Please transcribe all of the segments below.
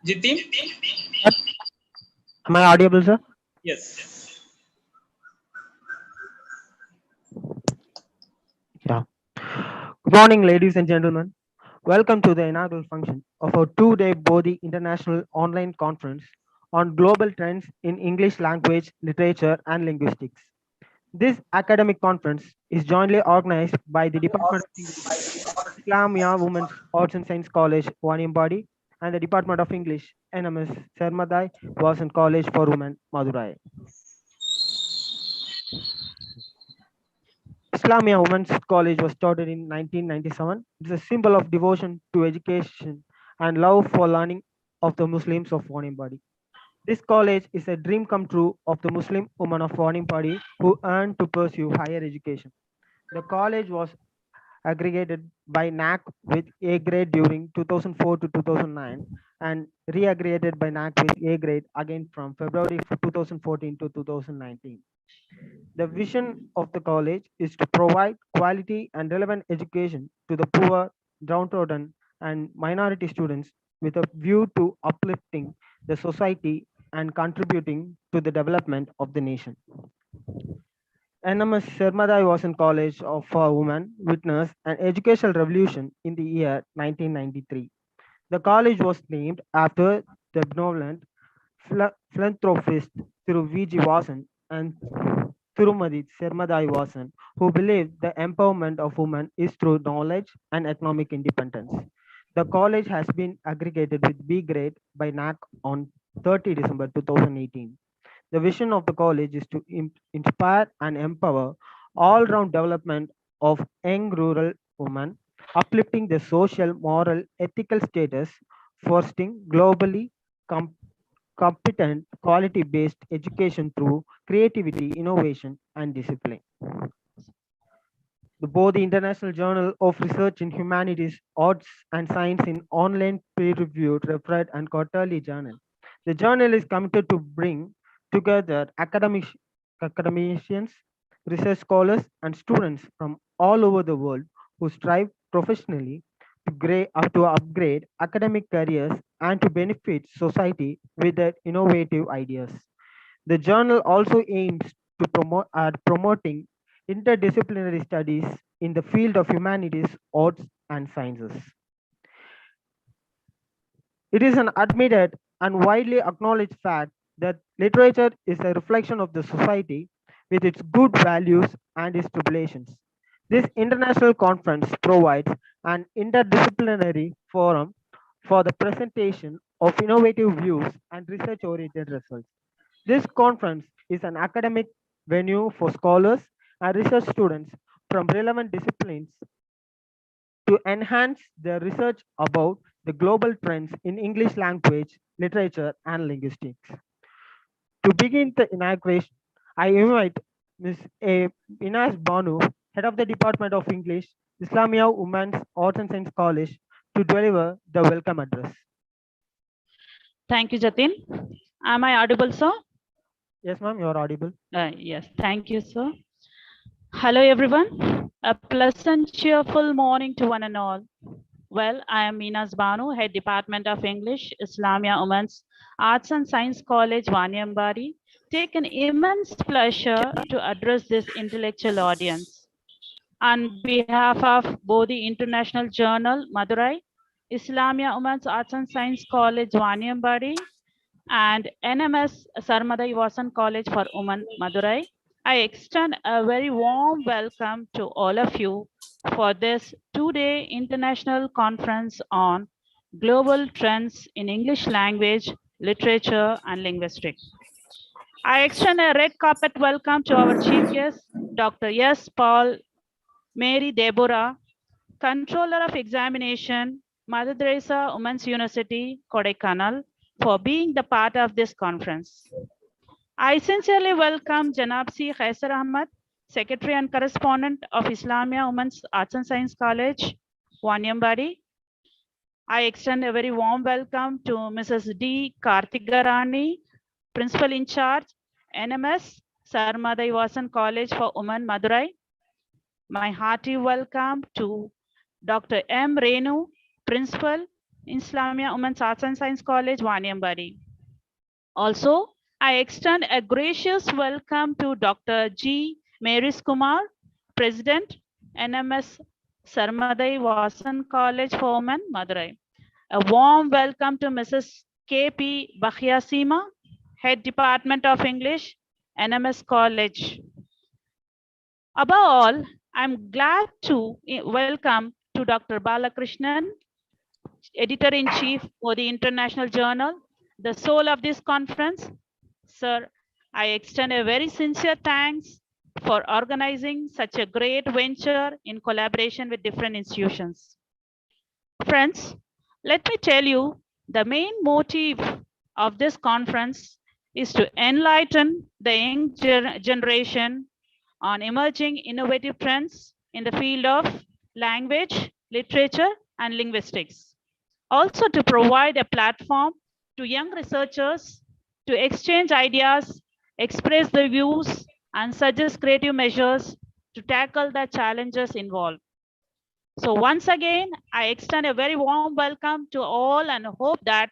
Jitin? Am I audible, sir? Yes. Yeah. Good morning, ladies and gentlemen. Welcome to the inaugural function of our two-day Bodhi International Online Conference on global trends in English language, literature, and linguistics. This academic conference is jointly organized by the Department of English, Islamiah Women's Arts and Science College, Vaniyambadi, and the Department of English, N.M.S. Sermathai, Vasan College for Women, Madurai. Islamiah Women's College was started in 1997. It's a symbol of devotion to education and love for learning of the Muslims of Vaniyambadi. This college is a dream come true of the Muslim women of Vaniyambadi who earned to pursue higher education. The college was aggregated by NAC with A grade during 2004 to 2009 and re-aggregated by NAC with A grade again from February 2014 to 2019. The vision of the college is to provide quality and relevant education to the poor, downtrodden, and minority students with a view to uplifting the society and contributing to the development of the nation. N.M.S. Sermathai was in College for Women witnessed an educational revolution in the year 1993. The college was named after the benevolent philanthropist through V.G. Vasan and Thirumadi Sermathai Vasan, who believed the empowerment of women is through knowledge and economic independence. The college has been aggregated with B grade by NAC on 30 December 2018. The vision of the college is to inspire and empower all-round development of young rural women, uplifting their social, moral, ethical status, fostering globally com- competent, quality-based education through creativity, innovation, and discipline. The Bodhi International Journal of Research in Humanities, Arts and Science in online peer-reviewed, referred, and quarterly journal. The journal is committed to bring together academicians, research scholars, and students from all over the world who strive professionally to upgrade academic careers and to benefit society with their innovative ideas. The journal also aims to promote promoting interdisciplinary studies in the field of humanities, arts, and sciences. It is an admitted and widely acknowledged fact that literature is a reflection of the society with its good values and its tribulations. This international conference provides an interdisciplinary forum for the presentation of innovative views and research oriented results. This conference is an academic venue for scholars and research students from relevant disciplines to enhance their research about the global trends in English language, literature, and linguistics. To begin the inauguration, I invite Ms. A. Inas Banu, Head of the Department of English, Islamia Women's Arts and Science College, to deliver the welcome address. Thank you, Jatin. Am I audible, sir? Yes, ma'am, you are audible. Yes, thank you, sir. Hello, everyone. A pleasant, cheerful morning to one and all. Well, I am Minas Banu, Head Department of English, Islamia Women's Arts and Science College, Vaniyambadi. Take an immense pleasure to address this intellectual audience. On behalf of Bodhi International Journal, Madurai, Islamia Women's Arts and Science College, Vaniyambadi, and N.M.S. Sermathai Vasan College for Women, Madurai, I extend a very warm welcome to all of you for this two-day international conference on global trends in English language, literature, and linguistics. I extend a red carpet welcome to our chief guest, Dr. S. Paul Mary Deborah, Controller of Examination, Mother Teresa Women's University, Kodaikanal, for being the part of this conference. I sincerely welcome Janab C. Khaisar Ahmad, Secretary and Correspondent of Islamia Women's Arts and Science College, Vaniyambadi. I extend a very warm welcome to Mrs. D. Kartigarani, Principal in Charge, N.M.S. Sermathai Vasan College for Women, Madurai. My hearty welcome to Dr. M. Renu, Principal, Islamiah Women's Arts and Science College, Vaniyambadi. Also, I extend a gracious welcome to Dr. G. Maris Kumar, President, N.M.S. Sermathai Vasan College for Women, Madurai. A warm welcome to Mrs. K.P. Bakhyasima, Head Department of English, N.M.S. College. Above all, I'm glad to welcome to Dr. Balakrishnan, Editor-in-Chief for the International Journal, the soul of this conference. Sir, I extend a very sincere thanks for organizing such a great venture in collaboration with different institutions. Friends, let me tell you, the main motive of this conference is to enlighten the young generation on emerging innovative trends in the field of language, literature, and linguistics. Also to provide a platform to young researchers to exchange ideas, express their views, and suggest creative measures to tackle the challenges involved. So once again, I extend a very warm welcome to all and hope that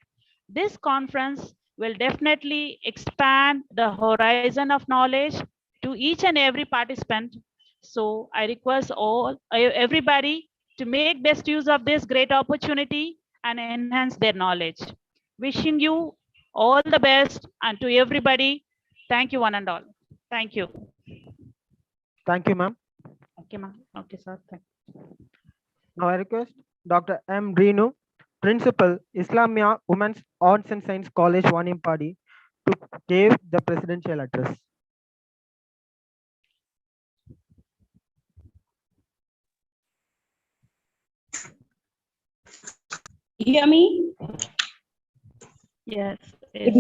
this conference will definitely expand the horizon of knowledge to each and every participant. So I request everybody to make best use of this great opportunity and enhance their knowledge. Wishing you all the best, and to everybody, thank you one and all. Thank you. Thank you, ma'am. Okay, ma'am. Okay, sir. Thank you. Now I request Dr. M. Renu, Principal, Islamia Women's Arts and Science College, Vaniyambadi, to give the presidential address. You hear me? Yes. Good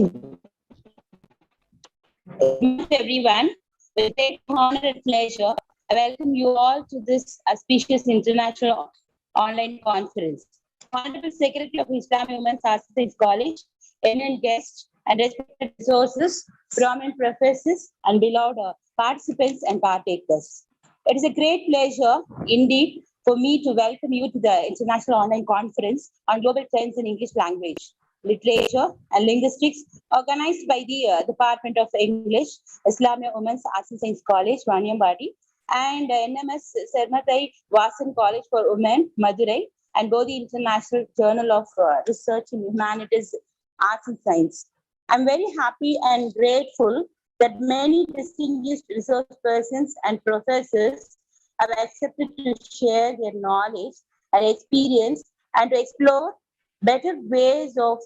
evening, everyone. With great honor and pleasure, I welcome you all to this auspicious international online conference. Honorable Secretary of Islamic Women's Arts and Science College, eminent guests and respected resources, prominent professors, and beloved participants and partakers. It is a great pleasure indeed for me to welcome you to the International Online Conference on Global Trends in English Language, Literature, and Linguistics, organized by the Department of English, Islamiah Women's Arts and Science College, Vaniyambadi, and N.M.S. Sermathai Vasan College for Women, Madurai, and Bodhi International Journal of Research in Humanities, Arts and Science. I'm very happy and grateful that many distinguished research persons and professors have accepted to share their knowledge and experience and to explore better ways of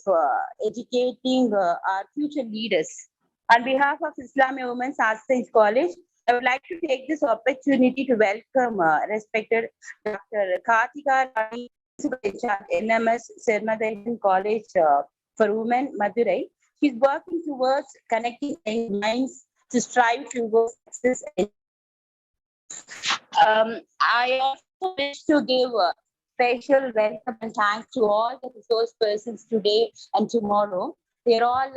educating our future leaders. On behalf of Islamic Women's Arts Science College, I would like to take this opportunity to welcome respected Dr. KK, N.M.S. Sermathai College for Women, Madurai. She's working towards connecting minds to strive towards success. I also wish to give a special welcome and thanks to all the resource persons today and tomorrow. They're all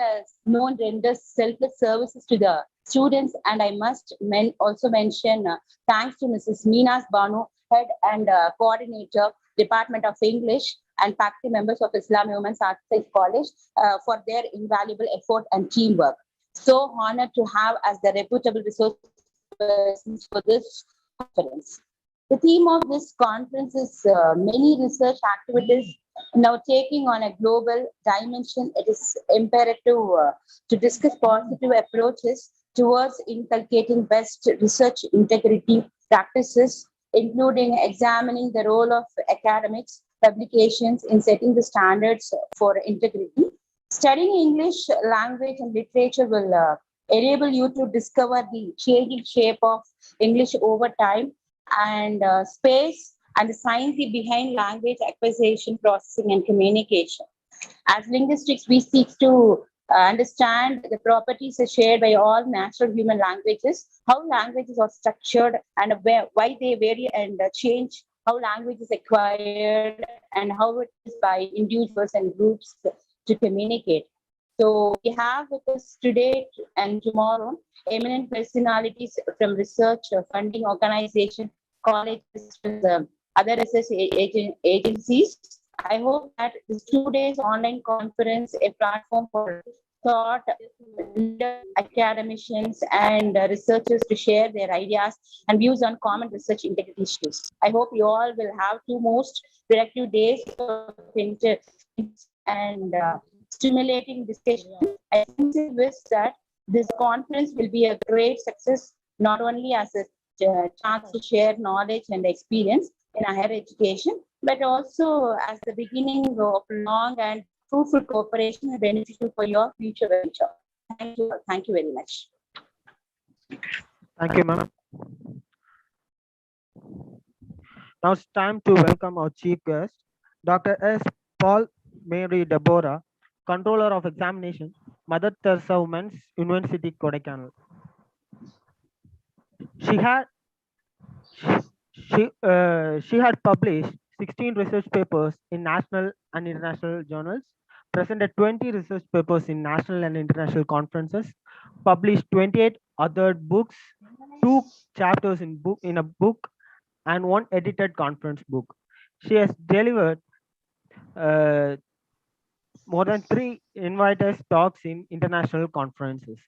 known renders selfless services to the students, and I must also mention thanks to Mrs. Meenas Banu, Head and Coordinator, Department of English, and faculty members of Islamic Women's Arts Science College for their invaluable effort and teamwork. So honored to have as the reputable resource persons for this conference. The theme of this conference is many research activities now taking on a global dimension. It is imperative to discuss positive approaches towards inculcating best research integrity practices, including examining the role of academics, publications in setting the standards for integrity. Studying English language and literature will enable you to discover the changing shape of English over time and space and the science behind language acquisition, processing, and communication. As linguistics, we seek to understand the properties shared by all natural human languages, how languages are structured and why they vary and change, how language is acquired, and how it is by individuals and groups to communicate. So we have with us today and tomorrow eminent personalities from research, funding organization, colleges, other research agencies, I hope that this 2 days online conference, a platform for thought leaders, academicians, and researchers to share their ideas and views on common research integrity issues. I hope you all will have two most productive days of and stimulating discussion. I sincerely wish that this conference will be a great success, not only as a chance to share knowledge and experience in higher education, but also as the beginning of long and fruitful cooperation and beneficial for your future venture. Thank you. Thank you very much. Thank you, ma'am. Now it's time to welcome our chief guest, Dr. S. Paul Mary Deborah, Controller of Examination, Mother Teresa Women's University, Kodaikanal. She had published 16 research papers in national and international journals, presented 20 research papers in national and international conferences, published 28 other books, 2 chapters in a book, and 1 edited conference book. She has delivered more than 3 invited talks in international conferences.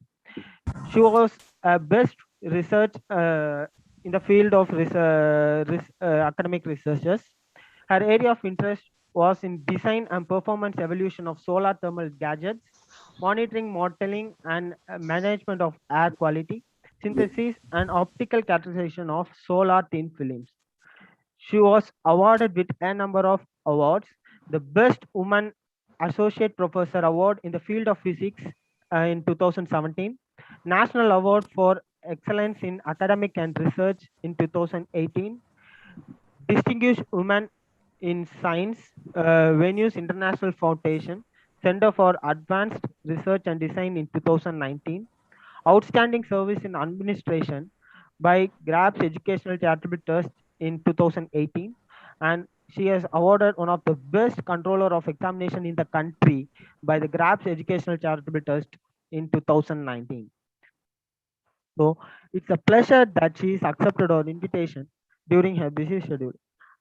She was a best research in the field of academic researchers. Her area of interest was in design and performance evolution of solar thermal gadgets, monitoring, modeling, and management of air quality, synthesis, and optical characterization of solar thin films. She was awarded with a number of awards: the Best Woman Associate Professor Award in the field of physics in 2017, National Award for Excellence in Academic and Research in 2018, Distinguished Woman in Science, Venues International Foundation, Center for Advanced Research and Design in 2019, Outstanding Service in Administration by GRAPS Educational Charitable Trust in 2018, and she has awarded one of the best controller of examination in the country by the GRAPS Educational Charitable Trust in 2019. So it's a pleasure that she has accepted our invitation during her busy schedule.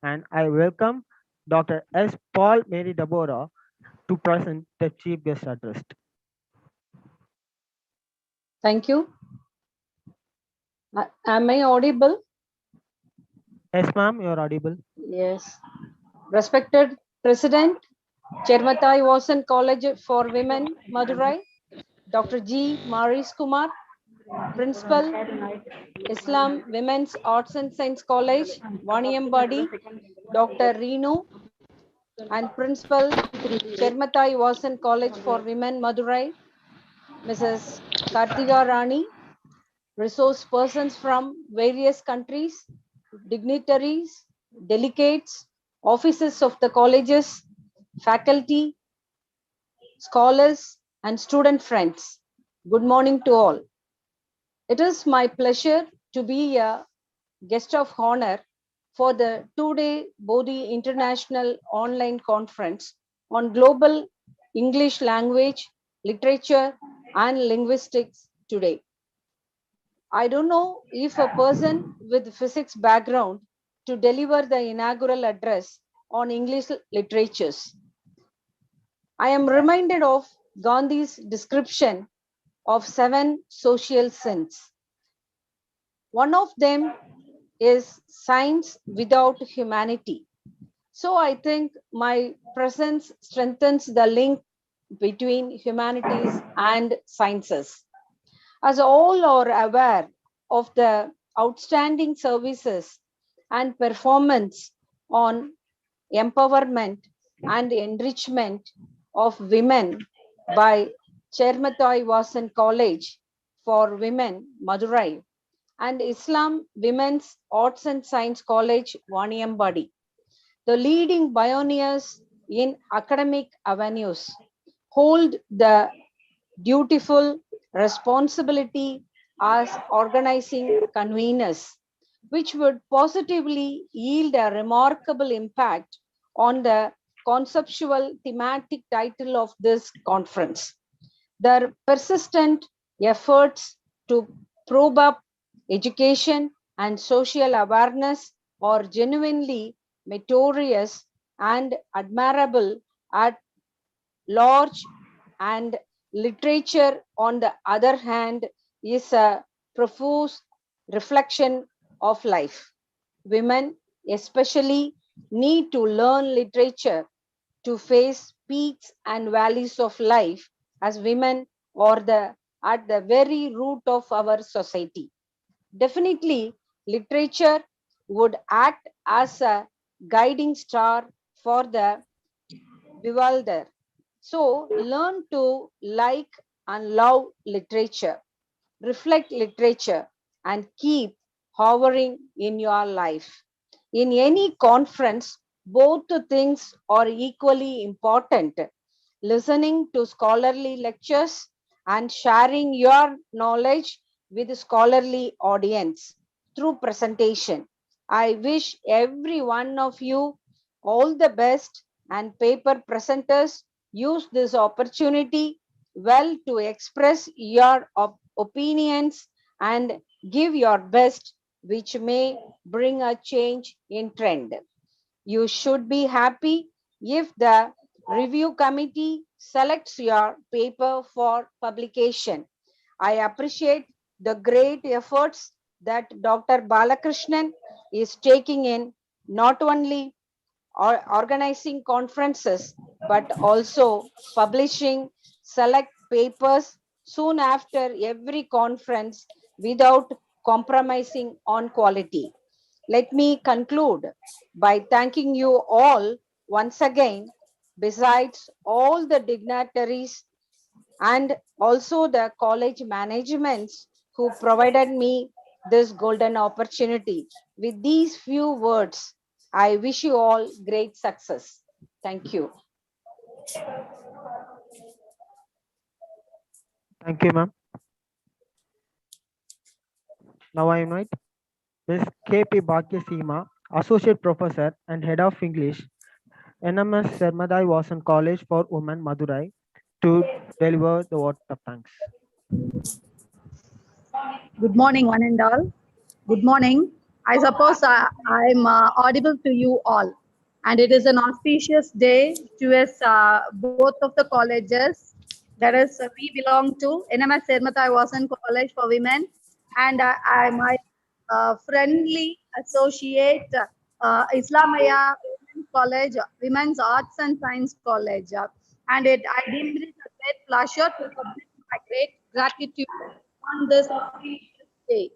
And I welcome Dr. S. Paul Mary Deborah to present the chief guest address. Thank you. Am I audible? Yes, ma'am, you're audible. Yes. Respected President, Sermathai Vasan College for Women, Madurai, Dr. G. Maris Kumar, Principal, Islam Women's Arts and Science College, Vaniyambadi, Dr. Renu, and Principal, Sermathai Vasan College for Women, Madurai, Mrs. Kartika Rani, resource persons from various countries, dignitaries, delegates, officers of the colleges, faculty, scholars, and student friends. Good morning to all. It is my pleasure to be a guest of honor for the 2-day Bodhi International Online Conference on Global English Language, Literature, and Linguistics today. I don't know if a person with physics background to deliver the inaugural address on English literatures. I am reminded of Gandhi's description of 7 social sins. One of them is science without humanity. So I think my presence strengthens the link between humanities and sciences. As all are aware of the outstanding services and performance on empowerment and enrichment of women by Sermathai Vasan College for Women, Madurai, and Islam Women's Arts and Science College, Vaniyambadi, the leading pioneers in academic avenues, hold the dutiful responsibility as organizing conveners, which would positively yield a remarkable impact on the conceptual thematic title of this conference. Their persistent efforts to probe up education and social awareness are genuinely meritorious and admirable at large, and literature, on the other hand, is a profuse reflection of life. Women, especially, need to learn literature to face peaks and valleys of life, as women are at the very root of our society. Definitely, literature would act as a guiding star for the bewildered. So, learn to like and love literature, reflect literature, and keep hovering in your life. In any conference, both things are equally important. Listening to scholarly lectures and sharing your knowledge with a scholarly audience through presentation. I wish every one of you all the best, and paper presenters use this opportunity well to express your opinions and give your best, which may bring a change in trend. You should be happy if the review committee selects your paper for publication. I appreciate the great efforts that Dr. Balakrishnan is taking in not only organizing conferences but also publishing select papers soon after every conference without compromising on quality. Let me conclude by thanking you all once again, besides all the dignitaries and also the college managements who provided me this golden opportunity. With these few words, I wish you all great success. Thank you. Thank you, ma'am. Now I invite Ms. K.P. Bhagyasima, Associate Professor and Head of English, N.M.S. Sermathai Vasan College for Women, Madurai, to deliver the vote of thanks. Good morning, one and all. Good morning. I suppose I'm audible to you all. And it is an auspicious day to us, both of the colleges. That is, we belong to N.M.S. Sermathai Vasan College for Women. And I my friendly associate, Islamiah Women's College, Women's Arts and Science College. And I deem it a great pleasure to submit my great gratitude on this auspicious day.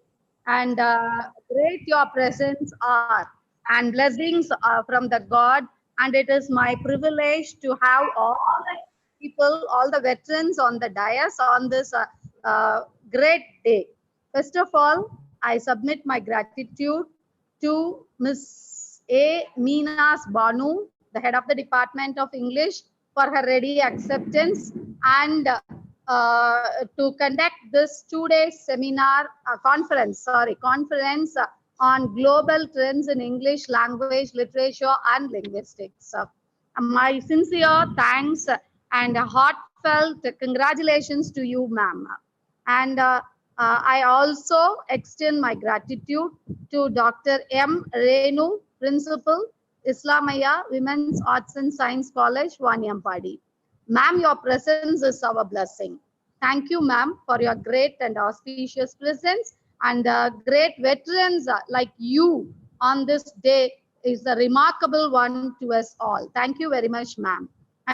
And great your presence are, and blessings from the God. And it is my privilege to have all the people, all the veterans on the dais on this great day. First of all, I submit my gratitude to Miss A. Meenas Banu, the head of the Department of English, for her ready acceptance and to conduct this 2-day seminar, conference on global trends in English language, literature, and linguistics. My sincere thanks and heartfelt congratulations to you, ma'am. And I also extend my gratitude to Dr. M. Renu, Principal, Islamaya Women's Arts and Science College, Vaniyambadi. Ma'am, your presence is our blessing. Thank you, ma'am, for your great and auspicious presence. And great veterans like you on this day is a remarkable one to us all. Thank you very much, ma'am.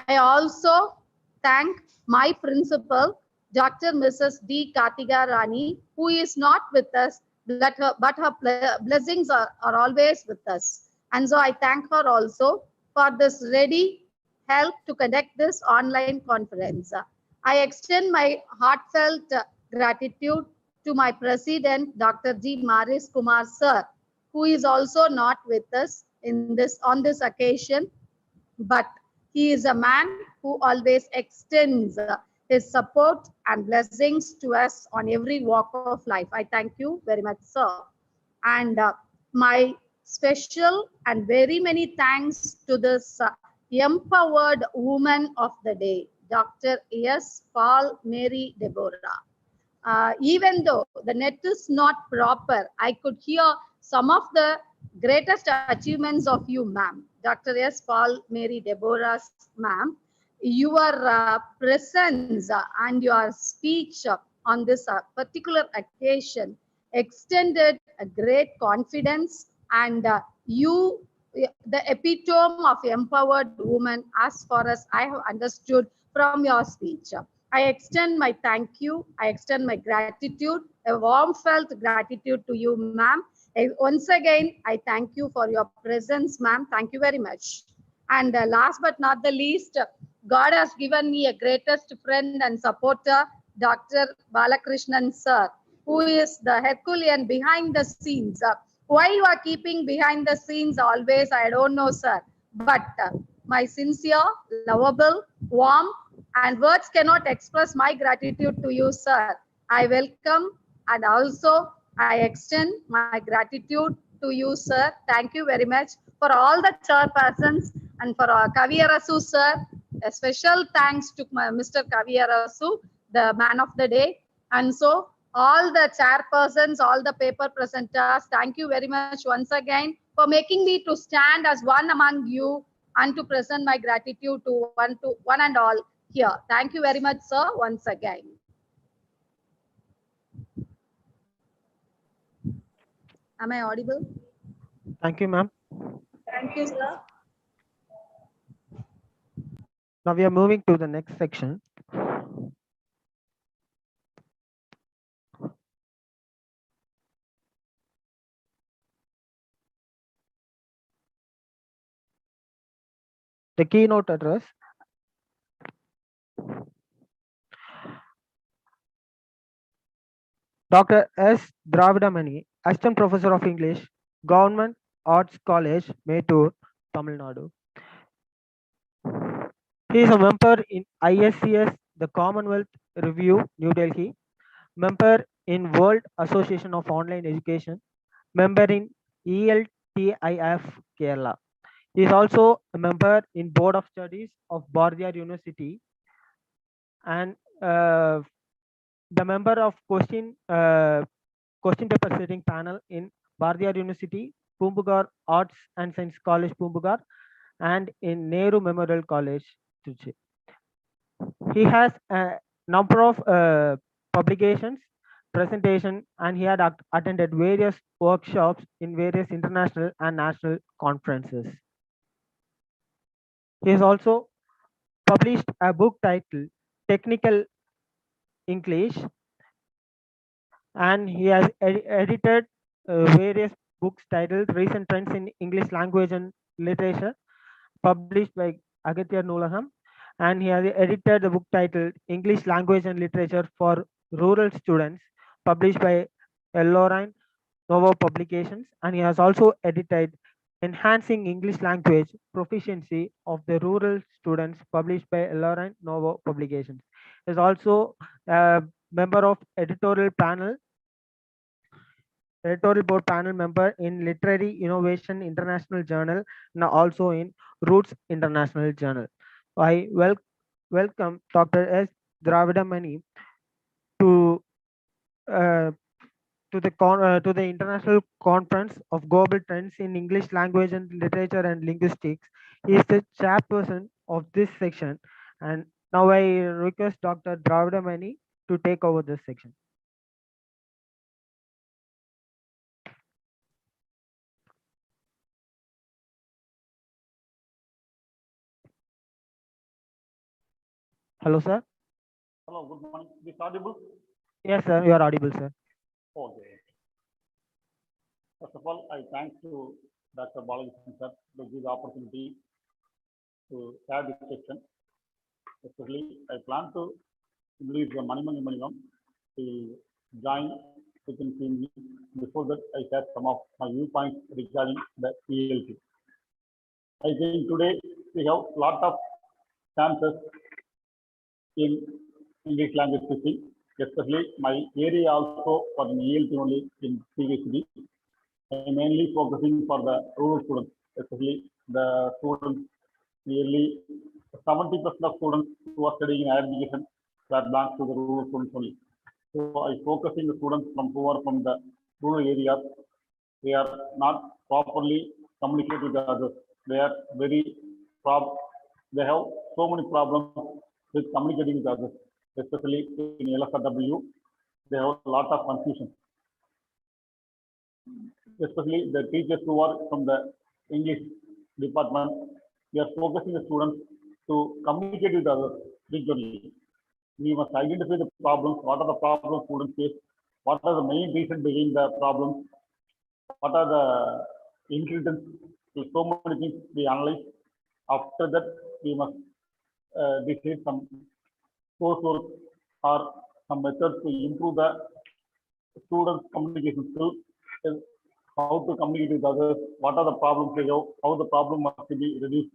I also thank my principal, Dr. Mrs. D. Kartika Rani, who is not with us, but her blessings are always with us. And so I thank her also for this ready help to conduct this online conference. I extend my heartfelt gratitude to my president, Dr. G. Maris Kumar sir, who is also not with us on this occasion, but he is a man who always extends his support and blessings to us on every walk of life. I thank you very much, sir. And my special and very many thanks to this empowered woman of the day, Dr. S. Paul Mary Deborah. Even though the net is not proper, I could hear some of the greatest achievements of you, ma'am. Dr. S. Paul Mary Deborah, ma'am. Your presence and your speech on this particular occasion extended a great confidence, and you, the epitome of empowered woman, as far as I have understood from your speech. I extend my thank you. I extend my gratitude, a warm felt gratitude to you, ma'am. Once again, I thank you for your presence, ma'am. Thank you very much. And last but not the least, God has given me a greatest friend and supporter, Dr. Balakrishnan sir, who is the Herculean behind the scenes. Why you are keeping behind the scenes always, I don't know, sir. But my sincere, lovable, warm, and words cannot express my gratitude to you, sir. I welcome and also I extend my gratitude to you, sir. Thank you very much for all the chairpersons and for Kaviyarasu, sir. A special thanks to Mr. Kaviyarasu, the man of the day. And so all the chairpersons, all the paper presenters, thank you very much once again for making me to stand as one among you and to present my gratitude to one and all here. Thank you very much, sir, once again. Am I audible? Thank you, ma'am. Thank you, sir. Now we are moving to the next section. The keynote address. Dr. S. Dravidamani, Assistant Professor of English, Government Arts College, Mettur, Tamil Nadu. He is a member in ISCS, the Commonwealth Review, New Delhi, member in World Association of Online Education, member in ELTIF, Kerala. He is also a member in Board of Studies of Bodhi University and the member of question paper setting panel in Bardiyar University, Pumbugar Arts and Science College, Pumbugar, and in Nehru Memorial College, Trichy. He has a number of publications, presentation, and he had attended various workshops in various international and national conferences. He has also published a book titled Technical English, and he has edited various books titled Recent Trends in English Language and Literature, published by Agastya Noolagam, and he has edited the book titled English Language and Literature for Rural Students, published by Lorraine Novo Publications, and he has also edited Enhancing English Language Proficiency of the Rural Students, published by Lorraine Novo Publications. He is also a member of editorial board panel member in Literary Innovation International Journal and also in Roots International Journal. I welcome Dr. S. Dravidamani to to the International Conference of Global Trends in English Language and Literature and Linguistics. He is the chairperson of this section, and now I request Dr. Dravidamani to take over this section. Hello, sir. Hello, good morning. Is this audible? Yes, sir. You are audible, sir. Okay. First of all, I thank to Dr. Balakrishnan sir to give the opportunity to share this section. Especially, I plan to introduce the Manimam to join within few minutes. Before that, I share some of my viewpoints regarding the ELT. I think today we have a lot of chances in English language teaching, especially my area also for the ELT only in PhD. I am mainly focusing for the rural students, especially the students, nearly 70% of students who are studying in higher education that belongs to the rural students only. So I focusing the students who are from the rural areas. They are not properly communicating with the others. they are very they have so many problems with communicating with others, especially in LSRW. They have a lot of confusion, especially the teachers who are from the English department. We are focusing the students to communicate with others frequently. We must identify the problems. What are the problems students face? What are the main reasons behind the problems? What are the ingredients? So many things we analyze. After that, we must decide some coursework or some methods to improve the students' communication skills, how to communicate with others, what are the problems they have, how the problem must be reduced,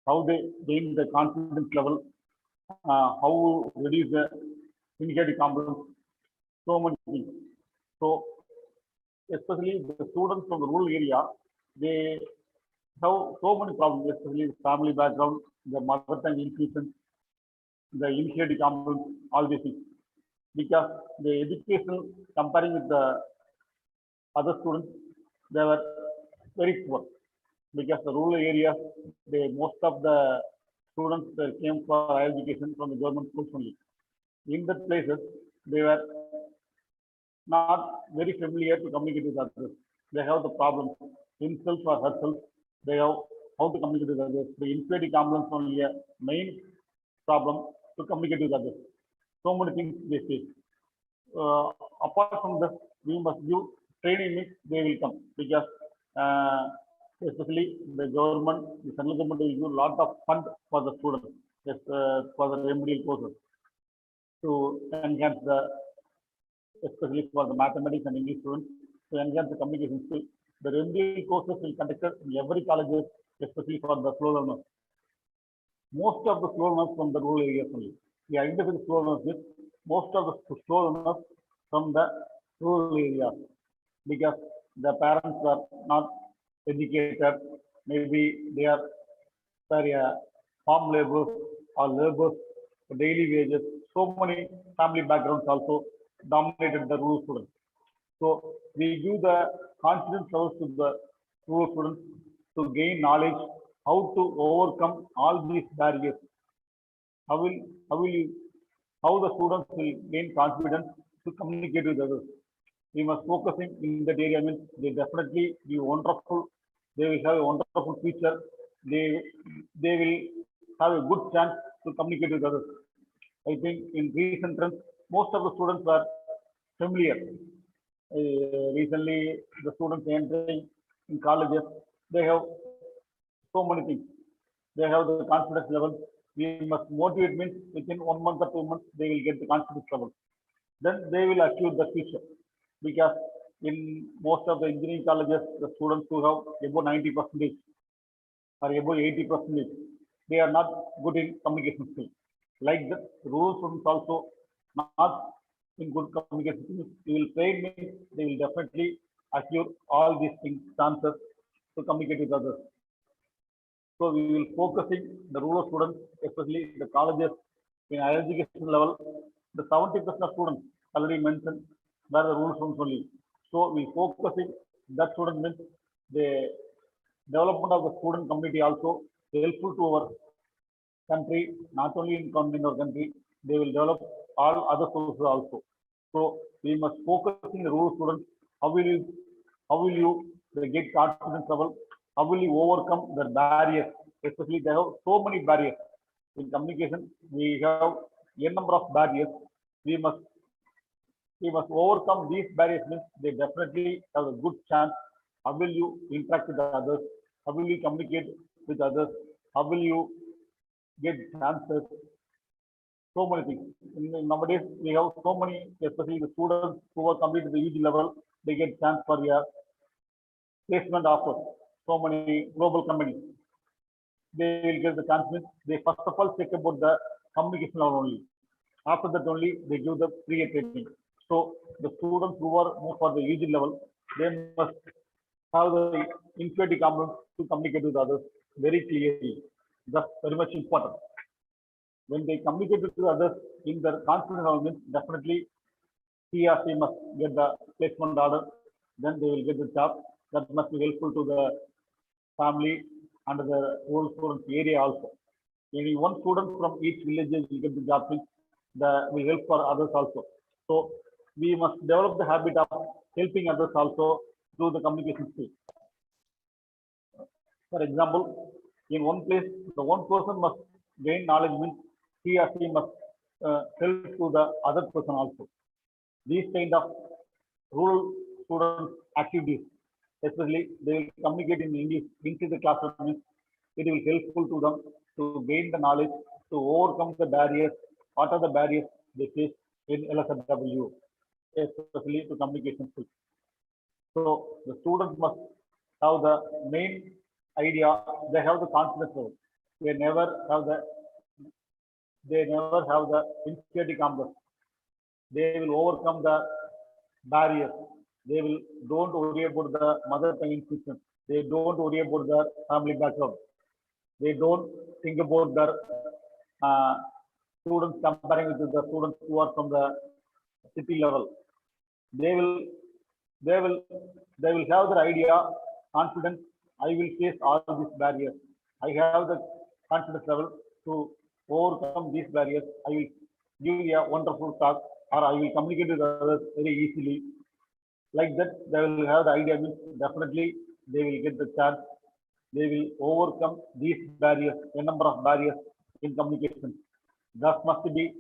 how they gain the confidence level, how reduce the initiative competence, so many things. So, especially the students from the rural area, they have so many problems, especially the family background, the mother tongue infusion, the initiative competence, all these things. Because the education comparing with the other students, they were very poor. Because the rural areas, most of the students came for higher education from the government schools only. In that places, they were not very familiar to communicate with others. They have the problem himself or herself. They have how to communicate with others. The inferiority complex only a main problem to communicate with others. So many things they face. Apart from this, we must give training means they will come because especially the government, the central government will give a lot of fund for the students, just for the remedial courses to enhance the, especially for the mathematics and English students, to enhance the communication skill. The remedial courses will conducted in every college, especially for the slow learners. Most of the slow learners from the rural areas only. We identify the slow learners with most of the slow learners from the rural areas because the parents are not educated. Maybe they are sorry, farm laborers or laborers, daily wages. So many family backgrounds also dominated the rural students. So we give the confidence levels to the rural students to gain knowledge how to overcome all these barriers. How will you how the students will gain confidence to communicate with others. We must focusing in that area means they definitely be wonderful. They will have a wonderful future. They will have a good chance to communicate with others. I think in recent times, most of the students are familiar. Recently, the students entering in colleges, they have so many things. They have the confidence level. We must motivate means within 1 month or 2 months, they will get the confidence level. Then they will achieve the future. Because in most of the engineering colleges, the students who have above 90% or above 80%, they are not good in communication skills. Like the rural students also not in good communication skills. They will train means they will definitely achieve all these things, chances to communicate with others. So we will focusing the rural students, especially the colleges in higher education level. The 70% of students already mentioned were the rural students only. So we focusing that student means the development of the student community also helpful to our country, not only in our country, they will develop all other sources also. So we must focus in the rural students. How will you get confidence level? How will you overcome the barriers? Especially they have so many barriers in communication. We have a number of barriers. We must we must overcome these barriers means they definitely have a good chance. How will you interact with others? How will you communicate with others? How will you get chances? So many things. Nowadays, we have so many, especially the students who are completed the UG level, they get chance for your placement offers. So many global companies. They will get the chance. They first of all check about the communication level only. After that only, they give the free training. So the students who are more for the UG level, they must have the infinity competence to communicate with others very clearly. That's very much important. When they communicate with others in their confidence environment, definitely he or she must get the placement order, then they will get the job. That must be helpful to the family under the rural students area also. Any one student from each village will get the job, that will help for others also. So we must develop the habit of helping others also through the communication skills. For example, in one place, the one person must gain knowledge, means he or she must help to the other person also. These kind of rural student activities, especially they will communicate in English into the classroom, means it will helpful to them to gain the knowledge, to overcome the barriers. What are the barriers they face in LSW, especially to communication skills? So the students must have the main idea. They have the confidence level. They never have the insecurity complex. They will overcome the barriers. They will don't worry about the mother tongue institution. They don't worry about their family background. They don't think about their uh, students comparing with the students who are from the city level. They will they will they will have their idea, confidence. I will face all these barriers. I have the confidence level to overcome these barriers. I will give a wonderful talk, or I will communicate with others very easily. Like that, they will have the idea, means definitely they will get the chance. They will overcome these barriers, a number of barriers in communication. That must be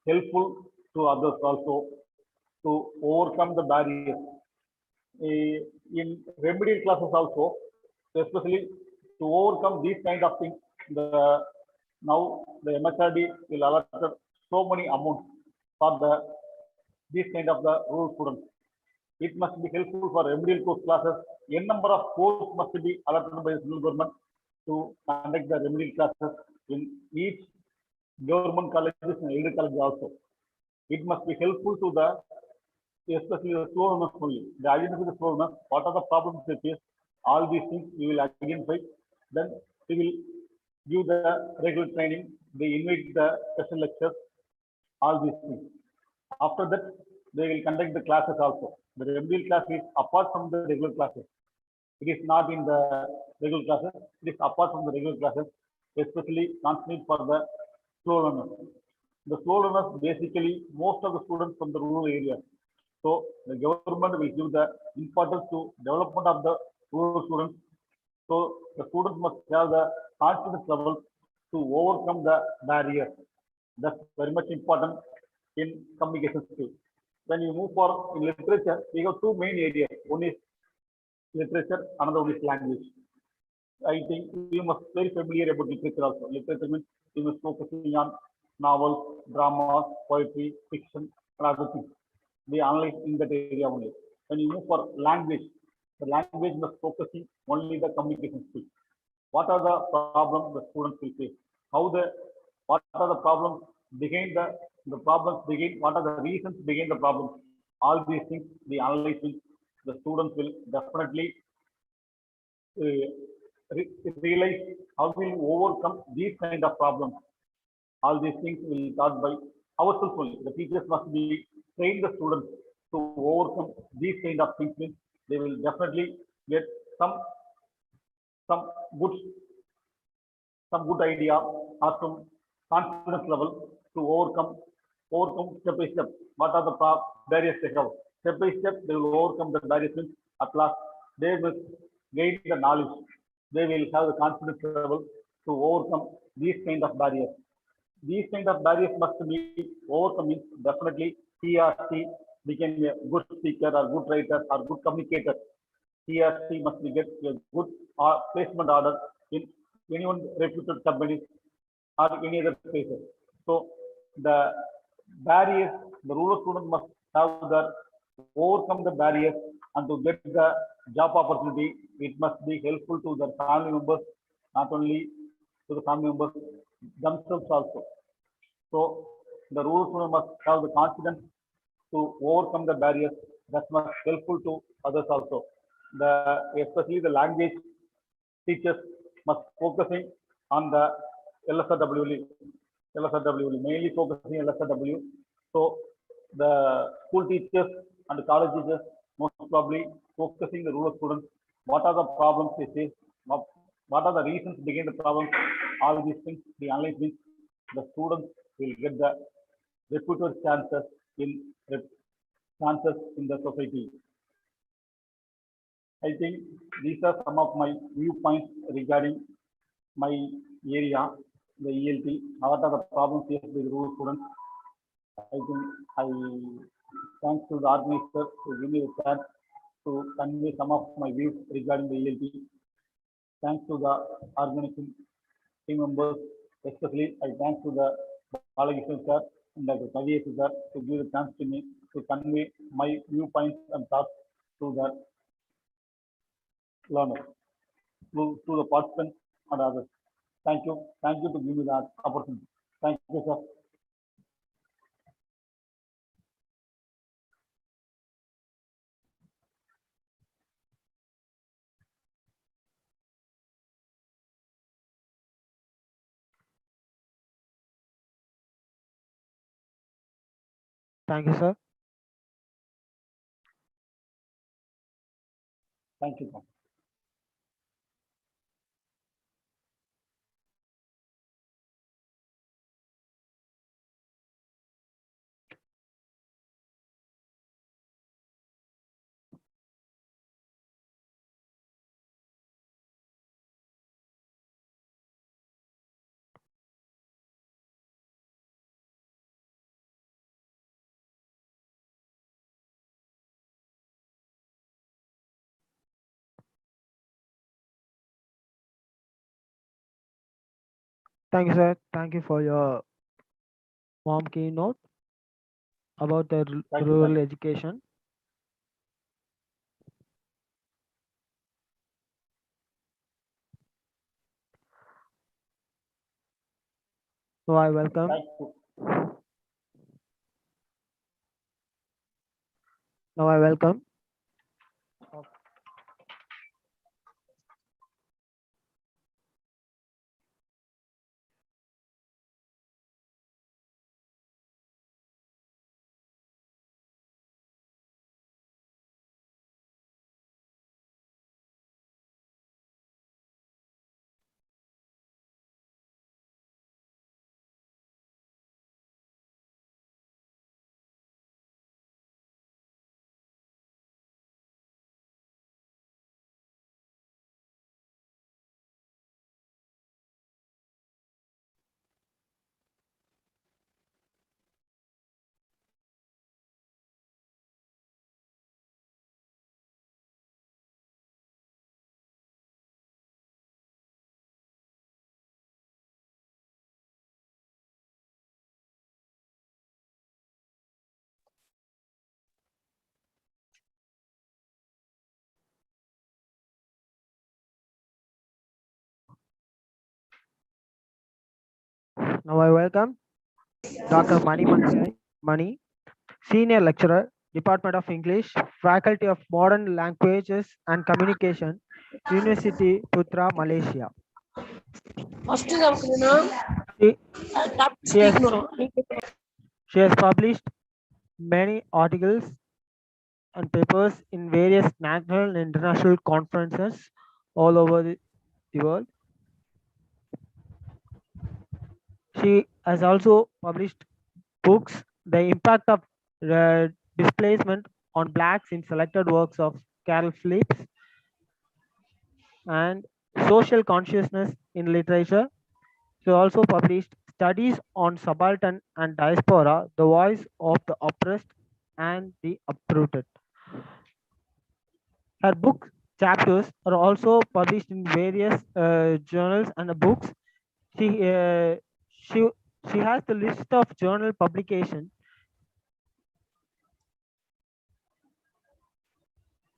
helpful to others also to overcome the barriers. In remedial classes also, especially to overcome these kind of things, now the MHRD will allot so many amounts for these kind of the rural students. It must be helpful for remedial course classes. A number of courses must be allotted by the central government to conduct the remedial classes in each government colleges and aided colleges also. It must be helpful to the, especially the slow learners only. They identify the slow learners, what are the problems they face, all these things we will identify. Then we will give the regular training, they invite the special lectures, all these things. After that, they will conduct the classes also. The remedial class is apart from the regular classes. It is not in the regular classes, it is apart from the regular classes, especially concentrate for the slow learners. The slow learners, basically, most of the students from the rural areas. So the government will give the importance to development of the rural students. So the students must have the confidence level to overcome the barrier. That's very much important in communication skills. When you move for in literature, we have two main areas. One is literature, another one is language. I think we must very familiar about literature also. Literature means we must focusing on novels, dramas, poetry, fiction, and other things. We analyze in that area only. When you move for language, the language must focusing only the communication skills. What are the problems the students will face? What are the problems behind the problems begin? What are the reasons behind the problems? All these things we analyze. The students will definitely realize how will overcome these kind of problems. All these things will be taught by ourselves only. The teachers must be train the students to overcome these kind of things. Means they will definitely get some good idea or some confidence level to overcome step by step. What are the barriers they have? Step by step, they will overcome the barriers. At last, they will gain the knowledge. They will have the confidence level to overcome these kind of barriers. These kind of barriers must be overcome. Definitely, he or she become a good speaker or good writer or good communicator. He or she must be get a good placement order in any one reputed companies or any other places. So the barriers, the rural student must have the overcome the barriers and to get the job opportunity. It must be helpful to their family members, not only to the family members themselves also. So the rural student must have the confidence to overcome the barriers. That must helpful to others also. Especially the language teachers must focusing on the LSRW, mainly focusing on LSRW. So the school teachers and the college teachers most probably focusing the rural students. What are the problems they face? What are the reasons behind the problems? All these things we analyze this, the students will get the reputed chances in the society. I think these are some of my viewpoints regarding my area, the ELT. What are the problems faced with rural students? I think thanks to the organizer to give me the chance to convey some of my views regarding the ELT. Thanks to the organizing team members, especially I thank to the Balakrishnan sir and Dr. KK sir to give the chance to me to convey my viewpoints and thoughts to the learners, to the participants and others. Thank you. Thank you to give me that opportunity. Thank you, sir. Thank you, sir. Thank you, sir. Thank you, sir. Thank you for your warm keynote about the Thank you, rural sir. education. So I welcome. Thank you. Now I welcome. Now I welcome Dr. Mani, Senior Lecturer, Department of English, Faculty of Modern Languages and Communication, University Putra, Malaysia. She, she has, she has published many articles and papers in various national and international conferences all over the world. She has also published books, The Impact of Displacement on Blacks in Selected Works of Carol Phillips, and Social Consciousness in Literature. She also published Studies on Subaltern and Diaspora, The Voice of the Oppressed and the Uprooted. Her book chapters are also published in various journals and books. She she has the list of journal publication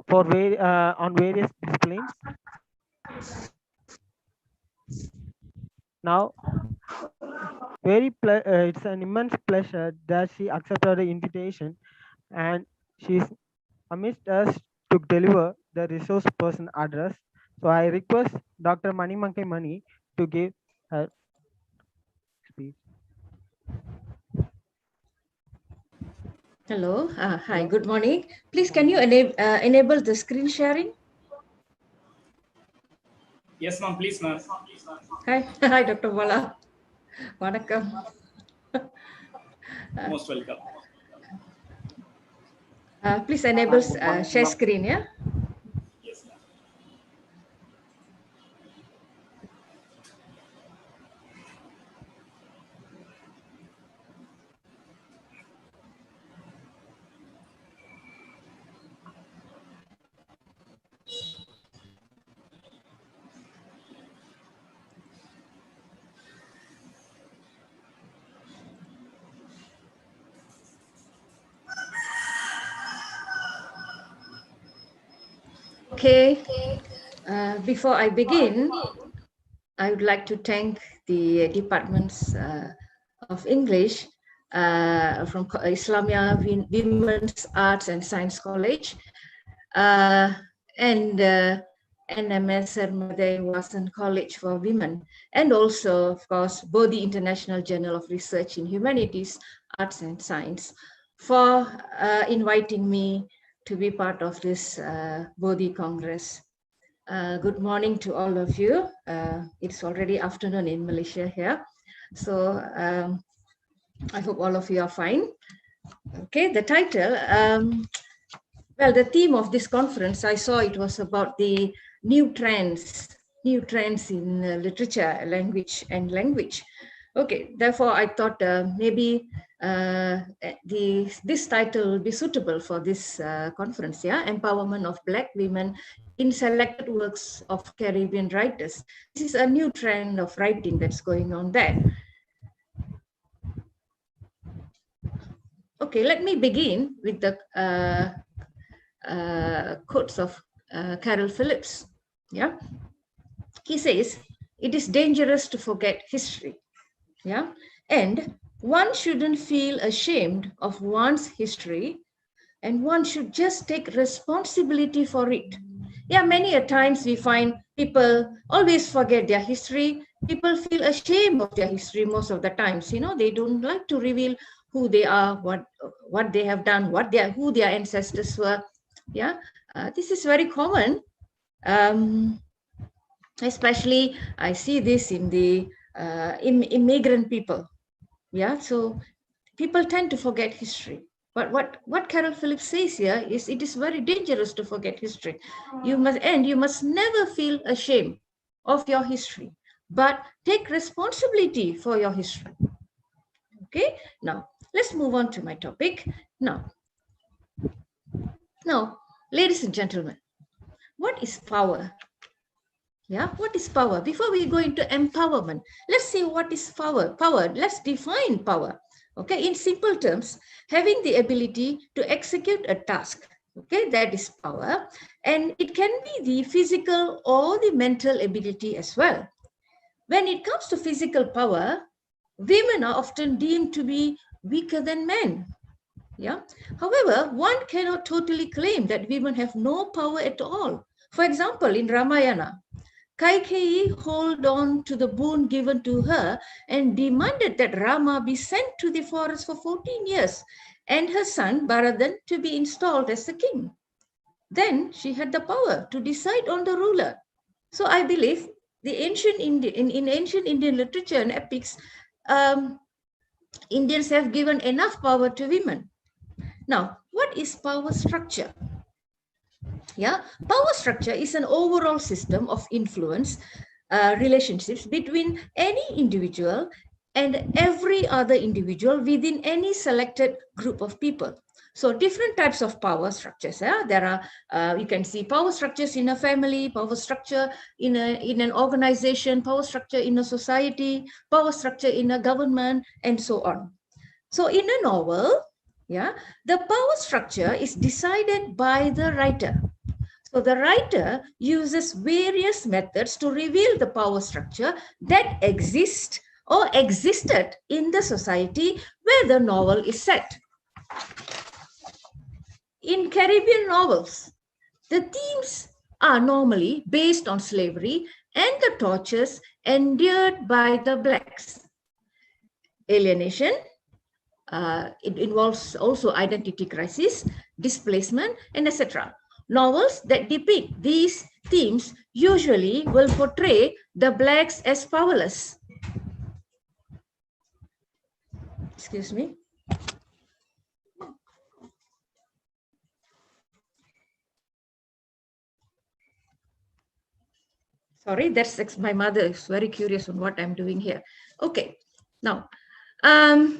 for on various disciplines. Now, it's an immense pleasure that she accepted the invitation, and she's amidst us to deliver the resource person address. So I request Dr. Manimankai Mani to give her speech. Hello. Hi. Good morning. Please, can you enable the screen sharing? Yes, ma'am. Please, ma'am. Hi, hi, Dr. Bala. Vanakkam. Most welcome. Please enable Good morning, share ma'am. screen, yeah? Yes, ma'am. Okay, before I begin, I would like to thank the departments of English from Islamiah Women's Arts and Science College and N.M.S. Sermathai Vasan College for Women, and also, of course, Bodhi International Journal of Research in Humanities, Arts and Science for inviting me to be part of this Bodhi Congress. Good morning to all of you. It's already afternoon in Malaysia here. So I hope all of you are fine. Okay, the title, well, the theme of this conference, I saw it was about the new trends in literature, language and language. Okay, therefore I thought maybe this title will be suitable for this conference, yeah, Empowerment of Black Women in Selected Works of Caribbean Writers. This is a new trend of writing that's going on there. Okay, let me begin with the quotes of Carol Phillips. Yeah, he says, "It is dangerous to forget history." Yeah, and one shouldn't feel ashamed of one's history, and one should just take responsibility for it. Yeah, many a times we find people always forget their history. People feel ashamed of their history most of the times. You know, they don't like to reveal who they are, what they have done, who their ancestors were. Yeah, this is very common. Especially, I see this in the immigrant people. Yeah, so people tend to forget history. But what Carol Phillips says here is it is very dangerous to forget history. You must never feel ashamed of your history, but take responsibility for your history. Okay, now let's move on to my topic. Now, ladies and gentlemen, what is power? Yeah, what is power? Before we go into empowerment, let's see what is power. Power, let's define power. Okay, in simple terms, having the ability to execute a task. Okay, that is power. And it can be the physical or the mental ability as well. When it comes to physical power, women are often deemed to be weaker than men. Yeah. However, one cannot totally claim that women have no power at all. For example, in Ramayana, Kaikeyi held on to the boon given to her and demanded that Rama be sent to the forest for 14 years and her son Bharadan to be installed as the king. Then she had the power to decide on the ruler. So I believe the ancient in ancient Indian literature and epics, Indians have given enough power to women. Now, what is power structure? Yeah, power structure is an overall system of influence relationships between any individual and every other individual within any selected group of people. So different types of power structures. Yeah? There are, you can see power structures in a family, power structure in an organization, power structure in a society, power structure in a government, and so on. So in a novel, yeah, the power structure is decided by the writer. So the writer uses various methods to reveal the power structure that exists or existed in the society where the novel is set. In Caribbean novels, the themes are normally based on slavery and the tortures endured by the blacks. Alienation, it involves also identity crisis, displacement, and etc. Novels that depict these themes usually will portray the blacks as powerless. Excuse me. Sorry, that's my mother is very curious on what I'm doing here. Okay, now, yeah,